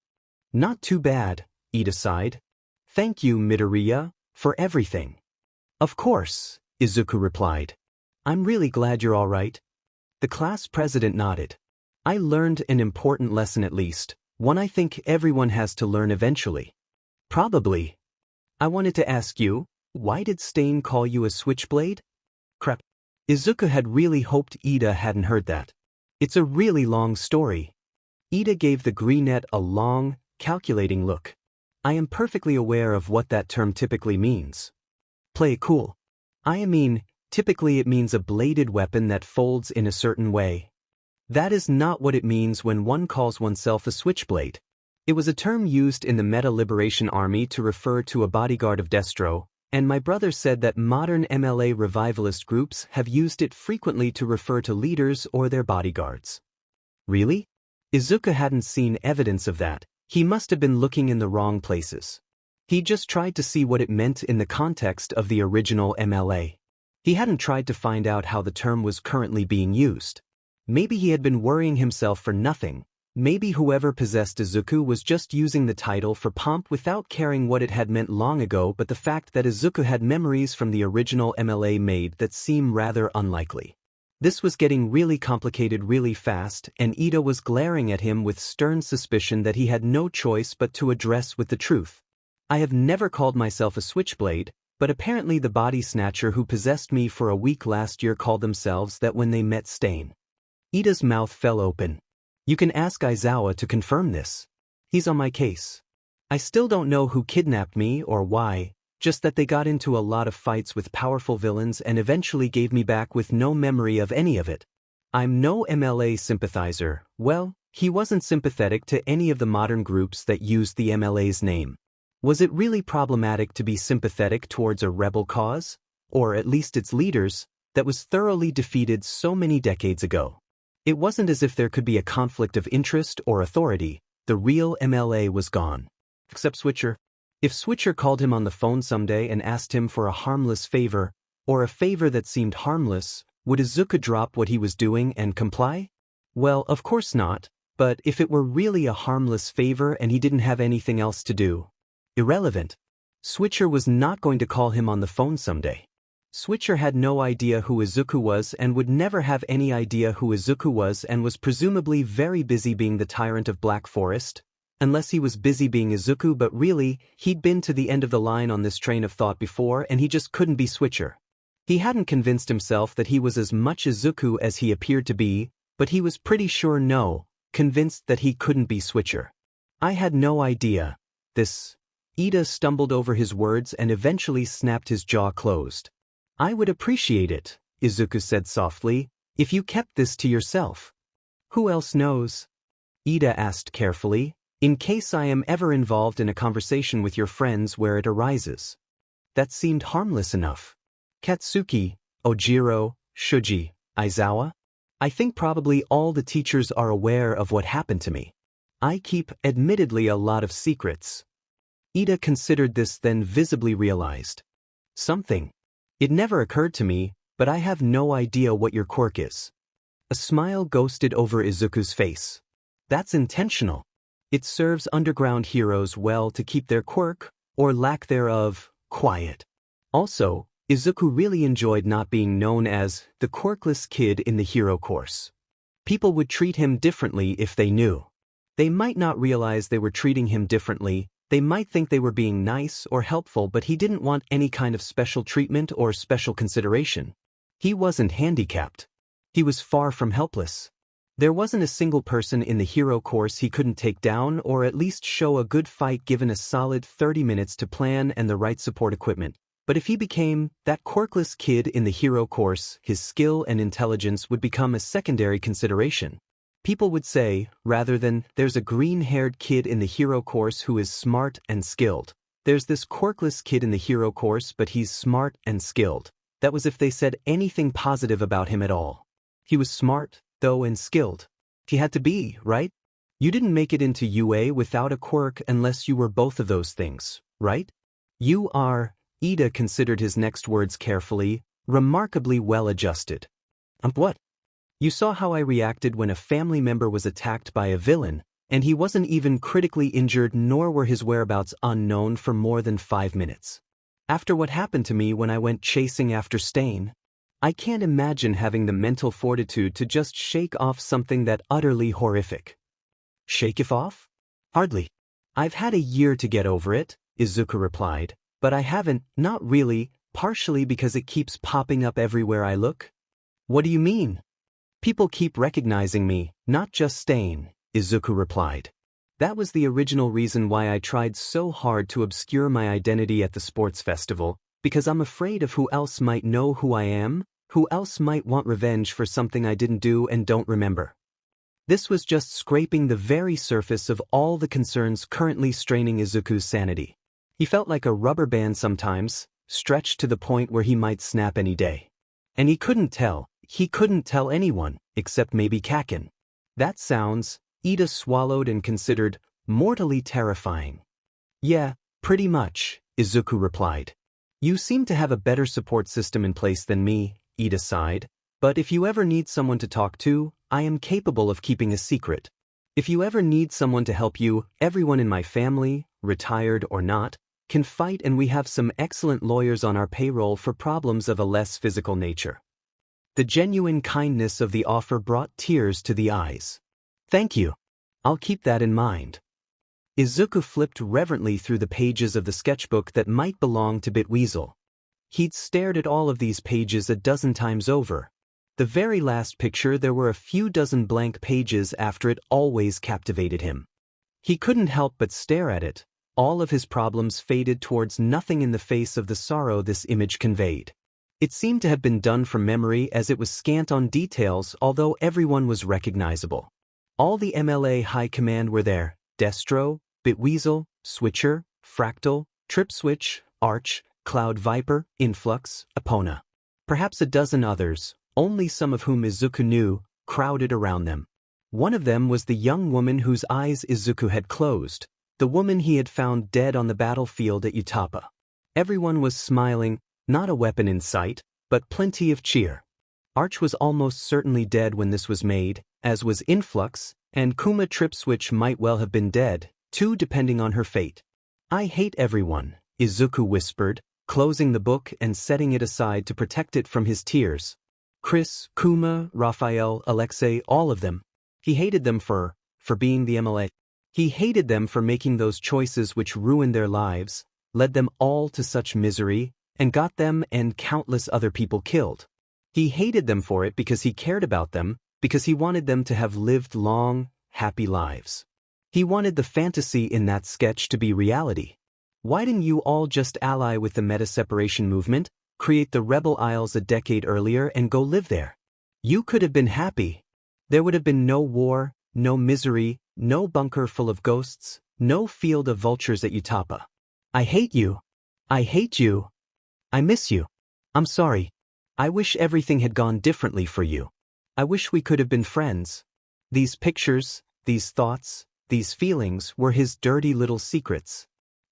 Not too bad, Ida sighed. Thank you, Midoriya, for everything. Of course, Izuku replied. I'm really glad you're all right. The class president nodded. I learned an important lesson, at least, one I think everyone has to learn eventually. Probably. I wanted to ask you, why did Stain call you a switchblade? Crap. Izuku had really hoped Ida hadn't heard that. It's a really long story. Ida gave the greenette a long, calculating look. I am perfectly aware of what that term typically means. Play it cool. I mean, typically it means a bladed weapon that folds in a certain way. That is not what it means when one calls oneself a switchblade. It was a term used in the Meta Liberation Army to refer to a bodyguard of Destro, and my brother said that modern MLA revivalist groups have used it frequently to refer to leaders or their bodyguards. Really? Izuku hadn't seen evidence of that. He must have been looking in the wrong places. He just tried to see what it meant in the context of the original MLA. He hadn't tried to find out how the term was currently being used. Maybe he had been worrying himself for nothing. Maybe whoever possessed Izuku was just using the title for pomp without caring what it had meant long ago, but the fact that Izuku had memories from the original MLA made that seem rather unlikely. This was getting really complicated really fast, and Ida was glaring at him with stern suspicion that he had no choice but to address with the truth. I have never called myself a switchblade, but apparently the body snatcher who possessed me for a week last year called themselves that when they met Stain. Ida's mouth fell open. You can ask Aizawa to confirm this. He's on my case. I still don't know who kidnapped me or why, just that they got into a lot of fights with powerful villains and eventually gave me back with no memory of any of it. I'm no MLA sympathizer. Well, he wasn't sympathetic to any of the modern groups that used the MLA's name. Was it really problematic to be sympathetic towards a rebel cause, or at least its leaders, that was thoroughly defeated so many decades ago? It wasn't as if there could be a conflict of interest or authority. The real MLA was gone. Except Switcher. If Switcher called him on the phone someday and asked him for a harmless favor, or a favor that seemed harmless, would Izuku drop what he was doing and comply? Well, of course not, but if it were really a harmless favor and he didn't have anything else to do. Irrelevant. Switcher was not going to call him on the phone someday. Switcher had no idea who Izuku was and would never have any idea who Izuku was and was presumably very busy being the tyrant of Black Forest. Unless he was busy being Izuku, but really, he'd been to the end of the line on this train of thought before and he just couldn't be Switcher. He hadn't convinced himself that he was as much Izuku as he appeared to be, but he was pretty sure convinced that he couldn't be Switcher. I had no idea. Ida stumbled over his words and eventually snapped his jaw closed. I would appreciate it, Izuku said softly, if you kept this to yourself. Who else knows? Ida asked carefully. In case I am ever involved in a conversation with your friends where it arises. That seemed harmless enough. Katsuki, Ojiro, Shuji, Aizawa? I think probably all the teachers are aware of what happened to me. I keep, admittedly, a lot of secrets. Ida considered this, then visibly realized. Something. It never occurred to me, but I have no idea what your quirk is. A smile ghosted over Izuku's face. That's intentional. It serves underground heroes well to keep their quirk, or lack thereof, quiet. Also, Izuku really enjoyed not being known as the quirkless kid in the hero course. People would treat him differently if they knew. They might not realize they were treating him differently, they might think they were being nice or helpful, but he didn't want any kind of special treatment or special consideration. He wasn't handicapped. He was far from helpless. There wasn't a single person in the hero course he couldn't take down or at least show a good fight given a solid 30 minutes to plan and the right support equipment. But if he became that quirkless kid in the hero course, his skill and intelligence would become a secondary consideration. People would say, rather than, there's a green-haired kid in the hero course who is smart and skilled. There's this quirkless kid in the hero course but he's smart and skilled. That was if they said anything positive about him at all. He was smart, though, and skilled. He had to be, right? You didn't make it into UA without a quirk unless you were both of those things, right? You are, Ida considered his next words carefully, remarkably well adjusted. What? You saw how I reacted when a family member was attacked by a villain, and he wasn't even critically injured nor were his whereabouts unknown for more than 5 minutes. After what happened to me when I went chasing after Stain, I can't imagine having the mental fortitude to just shake off something that utterly horrific. Shake it off? Hardly. I've had a year to get over it, Izuku replied, but I haven't, not really, partially because it keeps popping up everywhere I look. What do you mean? People keep recognizing me, not just Stain, Izuku replied. That was the original reason why I tried so hard to obscure my identity at the sports festival, because I'm afraid of who else might know who I am, who else might want revenge for something I didn't do and don't remember. This was just scraping the very surface of all the concerns currently straining Izuku's sanity. He felt like a rubber band sometimes, stretched to the point where he might snap any day. And he couldn't tell anyone, except maybe Kaken. That sounds, Ida swallowed and considered, mortally terrifying. Yeah, pretty much, Izuku replied. You seem to have a better support system in place than me, Ida sighed, but if you ever need someone to talk to, I am capable of keeping a secret. If you ever need someone to help you, everyone in my family, retired or not, can fight, and we have some excellent lawyers on our payroll for problems of a less physical nature. The genuine kindness of the offer brought tears to the eyes. Thank you. I'll keep that in mind. Izuku flipped reverently through the pages of the sketchbook that might belong to Bitweasel. He'd stared at all of these pages a dozen times over. The very last picture, there were a few dozen blank pages after it, always captivated him. He couldn't help but stare at it. All of his problems faded towards nothing in the face of the sorrow this image conveyed. It seemed to have been done from memory, as it was scant on details, although everyone was recognizable. All the MLA High Command were there: Destro, Bitweasel, Switcher, Fractal, Tripswitch, Arch, Cloud Viper, Influx, Epona. Perhaps a dozen others, only some of whom Izuku knew, crowded around them. One of them was the young woman whose eyes Izuku had closed, the woman he had found dead on the battlefield at Utapa. Everyone was smiling, not a weapon in sight, but plenty of cheer. Arch was almost certainly dead when this was made, as was Influx, and Kuma Tripswitch might well have been dead, too, depending on her fate. I hate everyone, Izuku whispered, closing the book and setting it aside to protect it from his tears. Chris, Kuma, Raphael, Alexei, all of them. He hated them for being the MLA. He hated them for making those choices which ruined their lives, led them all to such misery, and got them and countless other people killed. He hated them for it because he cared about them, because he wanted them to have lived long, happy lives. He wanted the fantasy in that sketch to be reality. Why didn't you all just ally with the meta-separation movement, create the Rebel Isles a decade earlier and go live there? You could have been happy. There would have been no war, no misery, no bunker full of ghosts, no field of vultures at Utapa. I hate you. I hate you. I miss you. I'm sorry. I wish everything had gone differently for you. I wish we could have been friends. These pictures, these thoughts, these feelings were his dirty little secrets.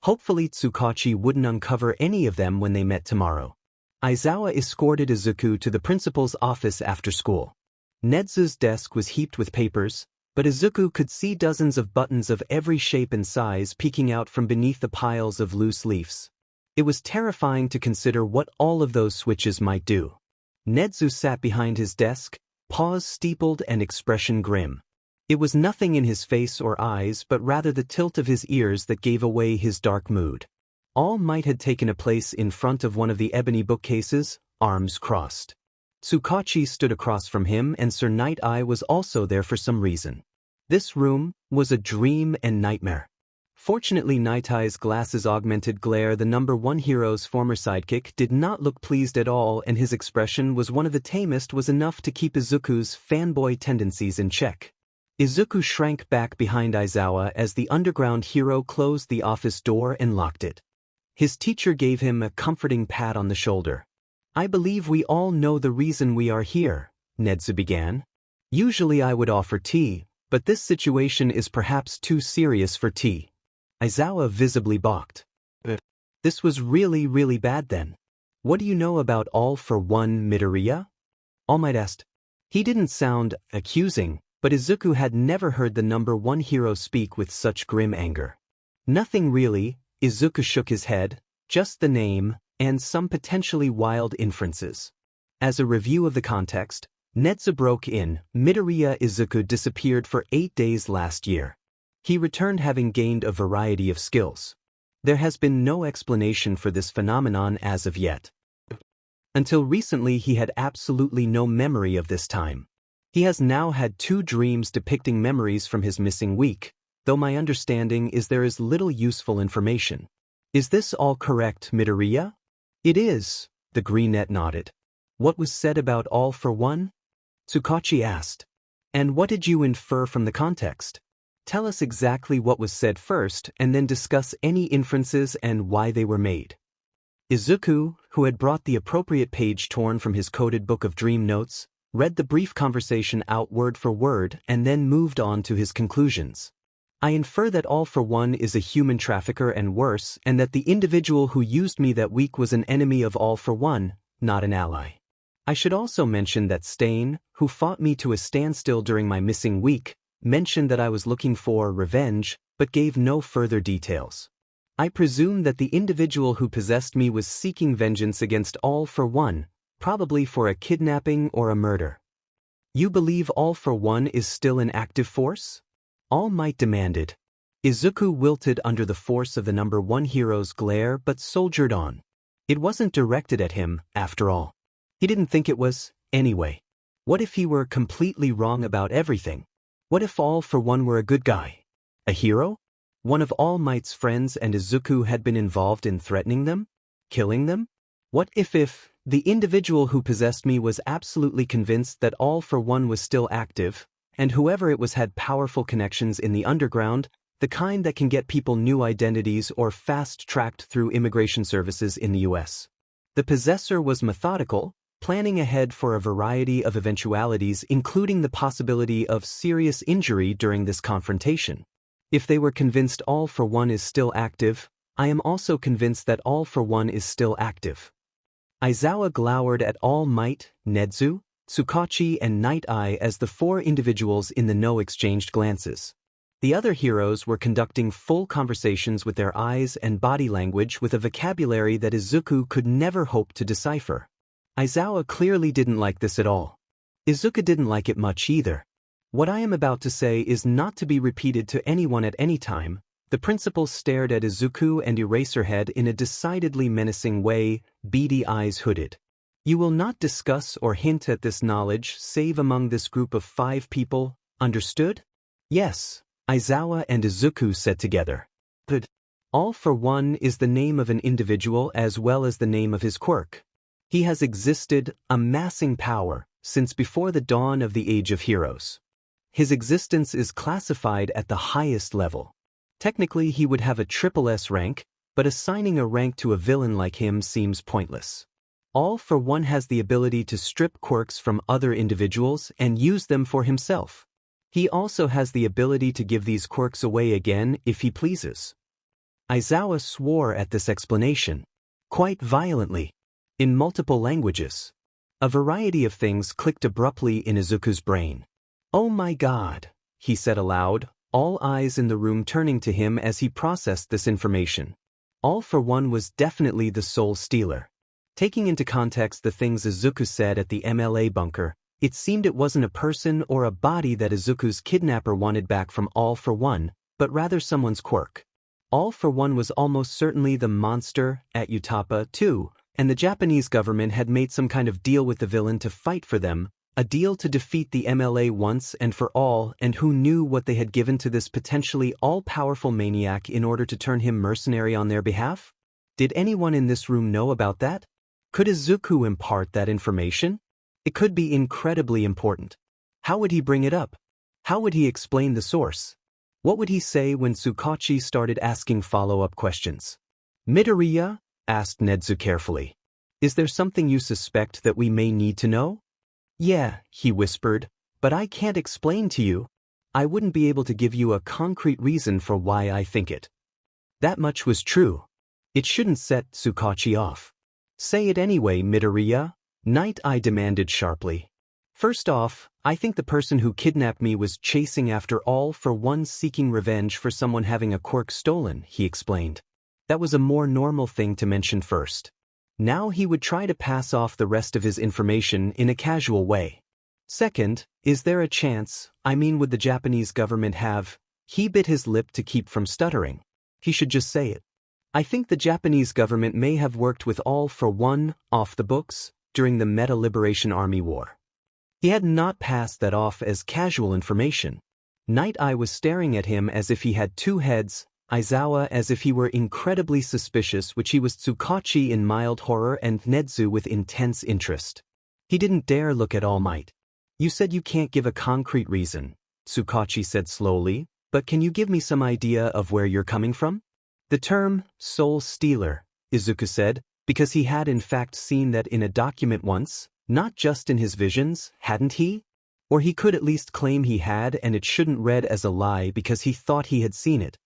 Hopefully Tsukachi wouldn't uncover any of them when they met tomorrow. Aizawa escorted Izuku to the principal's office after school. Nedzu's desk was heaped with papers, but Izuku could see dozens of buttons of every shape and size peeking out from beneath the piles of loose leaves. It was terrifying to consider what all of those switches might do. Nedzu sat behind his desk, paws steepled and expression grim. It was nothing in his face or eyes, but rather the tilt of his ears that gave away his dark mood. All Might had taken a place in front of one of the ebony bookcases, arms crossed. Tsukachi stood across from him, and Sir Night Eye was also there for some reason. This room was a dream and nightmare. Fortunately, Night Eye's glasses augmented glare. The number one hero's former sidekick did not look pleased at all, and his expression was one of the tamest, was enough to keep Izuku's fanboy tendencies in check. Izuku shrank back behind Aizawa as the underground hero closed the office door and locked it. His teacher gave him a comforting pat on the shoulder. I believe we all know the reason we are here, Nedzu began. Usually I would offer tea, but this situation is perhaps too serious for tea. Aizawa visibly balked. This was really, really bad then. What do you know about All for One, Midoriya? All Might asked. He didn't sound accusing, but Izuku had never heard the number one hero speak with such grim anger. Nothing really, Izuku shook his head, just the name, and some potentially wild inferences. As a review of the context, Nedzu broke in. Midoriya Izuku disappeared for 8 days last year. He returned having gained a variety of skills. There has been no explanation for this phenomenon as of yet. Until recently he had absolutely no memory of this time. He has now had 2 dreams depicting memories from his missing week, though my understanding is there is little useful information. Is this all correct, Midoriya? It is, the Greenette nodded. What was said about All for One? Tsukachi asked. And what did you infer from the context? Tell us exactly what was said first, and then discuss any inferences and why they were made. Izuku, who had brought the appropriate page torn from his coded book of dream notes, read the brief conversation out word for word and then moved on to his conclusions. I infer that All for One is a human trafficker and worse, and that the individual who used me that week was an enemy of All for One, not an ally. I should also mention that Stain, who fought me to a standstill during my missing week, mentioned that I was looking for revenge, but gave no further details. I presume that the individual who possessed me was seeking vengeance against All for One, Probably for a kidnapping or a murder. You believe All for One is still an active force? All Might demanded. Izuku wilted under the force of the number one hero's glare but soldiered on. It wasn't directed at him, after all. He didn't think it was, anyway. What if he were completely wrong about everything? What if All for One were a good guy? A hero? One of All Might's friends and Izuku had been involved in threatening them? Killing them? What if the individual who possessed me was absolutely convinced that All for One was still active, and whoever it was had powerful connections in the underground, the kind that can get people new identities or fast-tracked through immigration services in the US. The possessor was methodical, planning ahead for a variety of eventualities including the possibility of serious injury during this confrontation. If they were convinced All for One is still active, I am also convinced that All for One is still active. Aizawa glowered at All Might, Nedzu, Tsukachi and Night Eye as the four individuals in the know exchanged glances. The other heroes were conducting full conversations with their eyes and body language with a vocabulary that Izuku could never hope to decipher. Aizawa clearly didn't like this at all. Izuku didn't like it much either. What I am about to say is not to be repeated to anyone at any time. The principal stared at Izuku and Eraserhead in a decidedly menacing way, beady eyes hooded. You will not discuss or hint at this knowledge save among this group of 5 people, understood? Yes, Aizawa and Izuku said together. But All for One is the name of an individual as well as the name of his quirk. He has existed, amassing power, since before the dawn of the Age of Heroes. His existence is classified at the highest level. Technically he would have a triple S rank, but assigning a rank to a villain like him seems pointless. All for One has the ability to strip quirks from other individuals and use them for himself. He also has the ability to give these quirks away again if he pleases. Aizawa swore at this explanation, quite violently, in multiple languages. A variety of things clicked abruptly in Izuku's brain. Oh my God, he said aloud, all eyes in the room turning to him as he processed this information. All for One was definitely the soul stealer. Taking into context the things Izuku said at the MLA bunker, it seemed it wasn't a person or a body that Izuku's kidnapper wanted back from All for One, but rather someone's quirk. All for One was almost certainly the monster at Utapa too, and the Japanese government had made some kind of deal with the villain to fight for them, a deal to defeat the MLA once and for all, and who knew what they had given to this potentially all-powerful maniac in order to turn him mercenary on their behalf? Did anyone in this room know about that? Could Izuku impart that information? It could be incredibly important. How would he bring it up? How would he explain the source? What would he say when Tsukachi started asking follow-up questions? Midoriya? Asked Nedzu carefully. Is there something you suspect that we may need to know? Yeah, he whispered, but I can't explain to you. I wouldn't be able to give you a concrete reason for why I think it. That much was true. It shouldn't set Tsukachi off. Say it anyway, Midoriya, Night Eye demanded sharply. First off, I think the person who kidnapped me was chasing after All for One, seeking revenge for someone having a quirk stolen, he explained. That was a more normal thing to mention first. Now he would try to pass off the rest of his information in a casual way. Second, is there a chance, would the Japanese government have? He bit his lip to keep from stuttering. He should just say it. I think the Japanese government may have worked with All for One, off the books, during the Meta Liberation Army War. He had not passed that off as casual information. Night Eye was staring at him as if he had two heads, Aizawa as if he were incredibly suspicious, which he was, Tsukachi in mild horror, and Nedzu with intense interest. He didn't dare look at All Might. You said you can't give a concrete reason, Tsukachi said slowly, but can you give me some idea of where you're coming from? The term, soul stealer, Izuku said, because he had in fact seen that in a document once, not just in his visions, hadn't he? Or he could at least claim he had, and it shouldn't read as a lie because he thought he had seen it.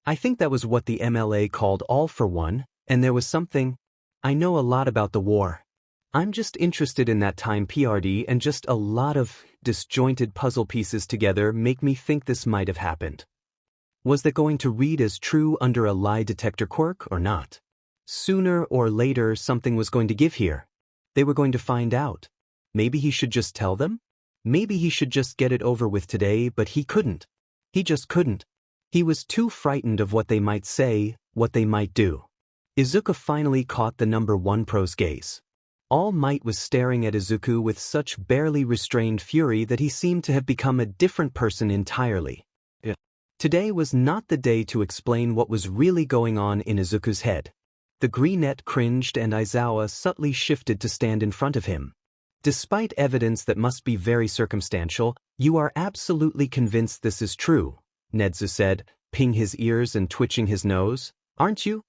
I think that was what the MLA called All for One, and there was something. I know a lot about the war. I'm just interested in that time PRD, and just a lot of disjointed puzzle pieces together make me think this might have happened. Was that going to read as true under a lie detector quirk or not? Sooner or later something was going to give here. They were going to find out. Maybe he should just tell them? Maybe he should just get it over with today, but he couldn't. He just couldn't. He was too frightened of what they might say, what they might do. Izuku finally caught the number 1 pro's gaze. All Might was staring at Izuku with such barely restrained fury that he seemed to have become a different person entirely. Today was not the day to explain what was really going on in Izuku's head. The greenette cringed and Aizawa subtly shifted to stand in front of him. Despite evidence that must be very circumstantial, you are absolutely convinced this is true, Nedzu said, pinching his ears and twitching his nose. Aren't you?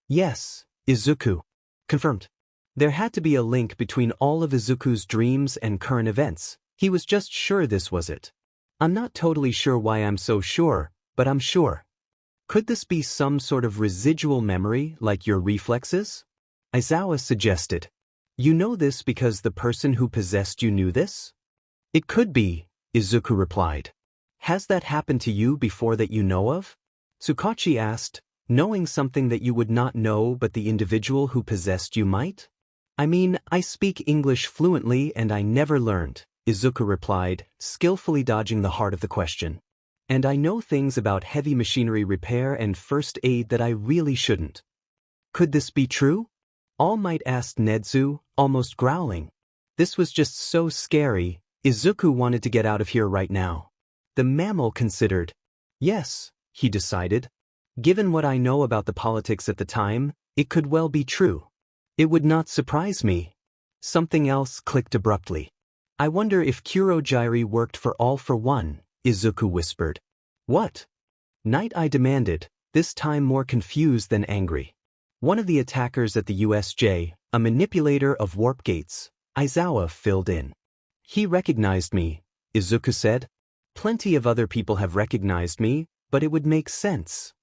Yes, Izuku confirmed. There had to be a link between all of Izuku's dreams and current events. He was just sure this was it. I'm not totally sure why I'm so sure, but I'm sure. Could this be some sort of residual memory, like your reflexes? Aizawa suggested. You know this because the person who possessed you knew this? It could be, Izuku replied. Has that happened to you before that you know of? Tsukachi asked, knowing something that you would not know but the individual who possessed you might? I mean, I speak English fluently and I never learned, Izuku replied, skillfully dodging the heart of the question. And I know things about heavy machinery repair and first aid that I really shouldn't. Could this be true? All Might asked Nedzu, almost growling. This was just so scary, Izuku wanted to get out of here right now. The mammal considered. Yes, he decided. Given what I know about the politics at the time, it could well be true. It would not surprise me. Something else clicked abruptly. I wonder if Kurogiri worked for All for One, Izuku whispered. What? Night Eye demanded, this time more confused than angry. One of the attackers at the USJ, a manipulator of warp gates, Aizawa filled in. He recognized me, Izuku said. Plenty of other people have recognized me, but it would make sense.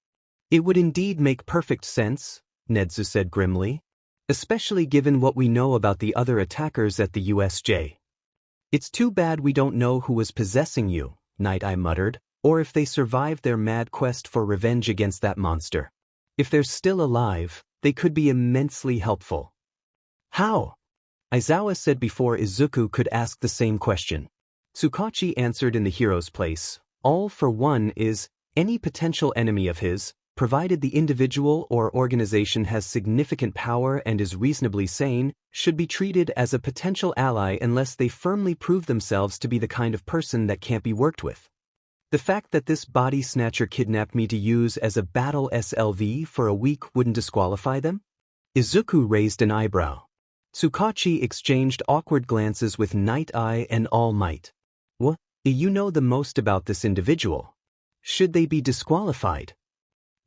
It would indeed make perfect sense, Nedzu said grimly. Especially given what we know about the other attackers at the USJ. It's too bad we don't know who was possessing you, Night Eye muttered, or if they survived their mad quest for revenge against that monster. If they're still alive, they could be immensely helpful. How? Aizawa said before Izuku could ask the same question. Tsukachi answered in the hero's place. All for One is any potential enemy of his, provided the individual or organization has significant power and is reasonably sane, should be treated as a potential ally unless they firmly prove themselves to be the kind of person that can't be worked with. The fact that this body snatcher kidnapped me to use as a battle SLV for a week wouldn't disqualify them? Izuku raised an eyebrow. Tsukachi exchanged awkward glances with Night Eye and All Might. What? You know the most about this individual. Should they be disqualified?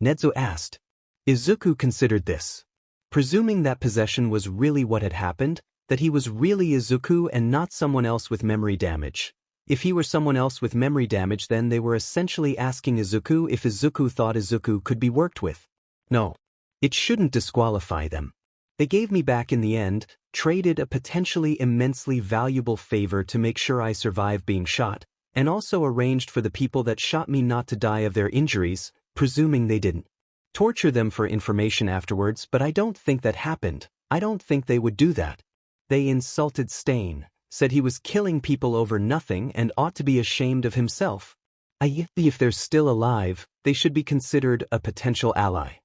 Nedzu asked. Izuku considered this. Presuming that possession was really what had happened, that he was really Izuku and not someone else with memory damage. If he were someone else with memory damage, then they were essentially asking Izuku if Izuku thought Izuku could be worked with. No. It shouldn't disqualify them. They gave me back in the end, traded a potentially immensely valuable favor to make sure I survive being shot, and also arranged for the people that shot me not to die of their injuries, presuming they didn't. Torture them for information afterwards, but I don't think that happened. I don't think they would do that. They insulted Stain, said he was killing people over nothing and ought to be ashamed of himself. If they're still alive, they should be considered a potential ally.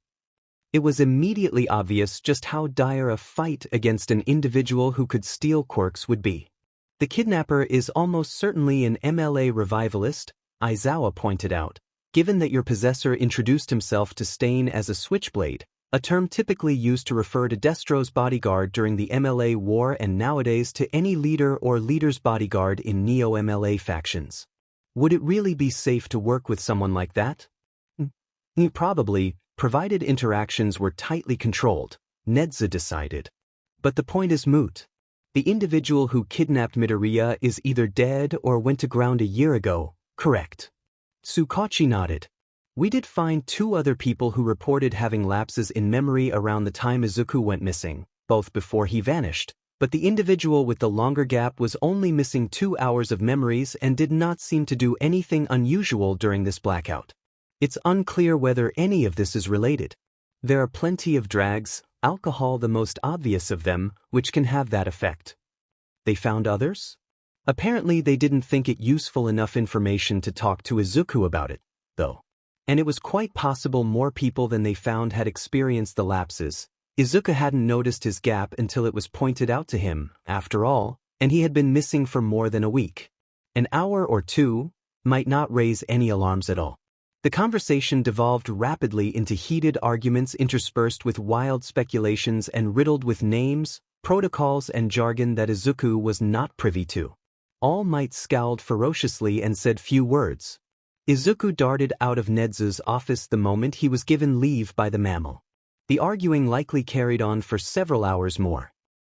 It was immediately obvious just how dire a fight against an individual who could steal quirks would be. The kidnapper is almost certainly an MLA revivalist, Aizawa pointed out. Given that your possessor introduced himself to Stain as a switchblade, a term typically used to refer to Destro's bodyguard during the MLA war and nowadays to any leader or leader's bodyguard in Neo-MLA factions. Would it really be safe to work with someone like that? Probably, provided interactions were tightly controlled, Nedzu decided. But the point is moot. The individual who kidnapped Midoriya is either dead or went to ground a year ago, correct? Tsukachi nodded. We did find 2 other people who reported having lapses in memory around the time Izuku went missing, both before he vanished, but the individual with the longer gap was only missing 2 hours of memories and did not seem to do anything unusual during this blackout. It's unclear whether any of this is related. There are plenty of drags, alcohol the most obvious of them, which can have that effect. They found others? Apparently they didn't think it useful enough information to talk to Izuku about it, though. And it was quite possible more people than they found had experienced the lapses. Izuku hadn't noticed his gap until it was pointed out to him, after all, and he had been missing for more than a week. An hour or two might not raise any alarms at all. The conversation devolved rapidly into heated arguments interspersed with wild speculations and riddled with names, protocols and jargon that Izuku was not privy to. All Might scowled ferociously and said few words. Izuku darted out of Nedzu's office the moment he was given leave by the mammal. The arguing likely carried on for several hours more.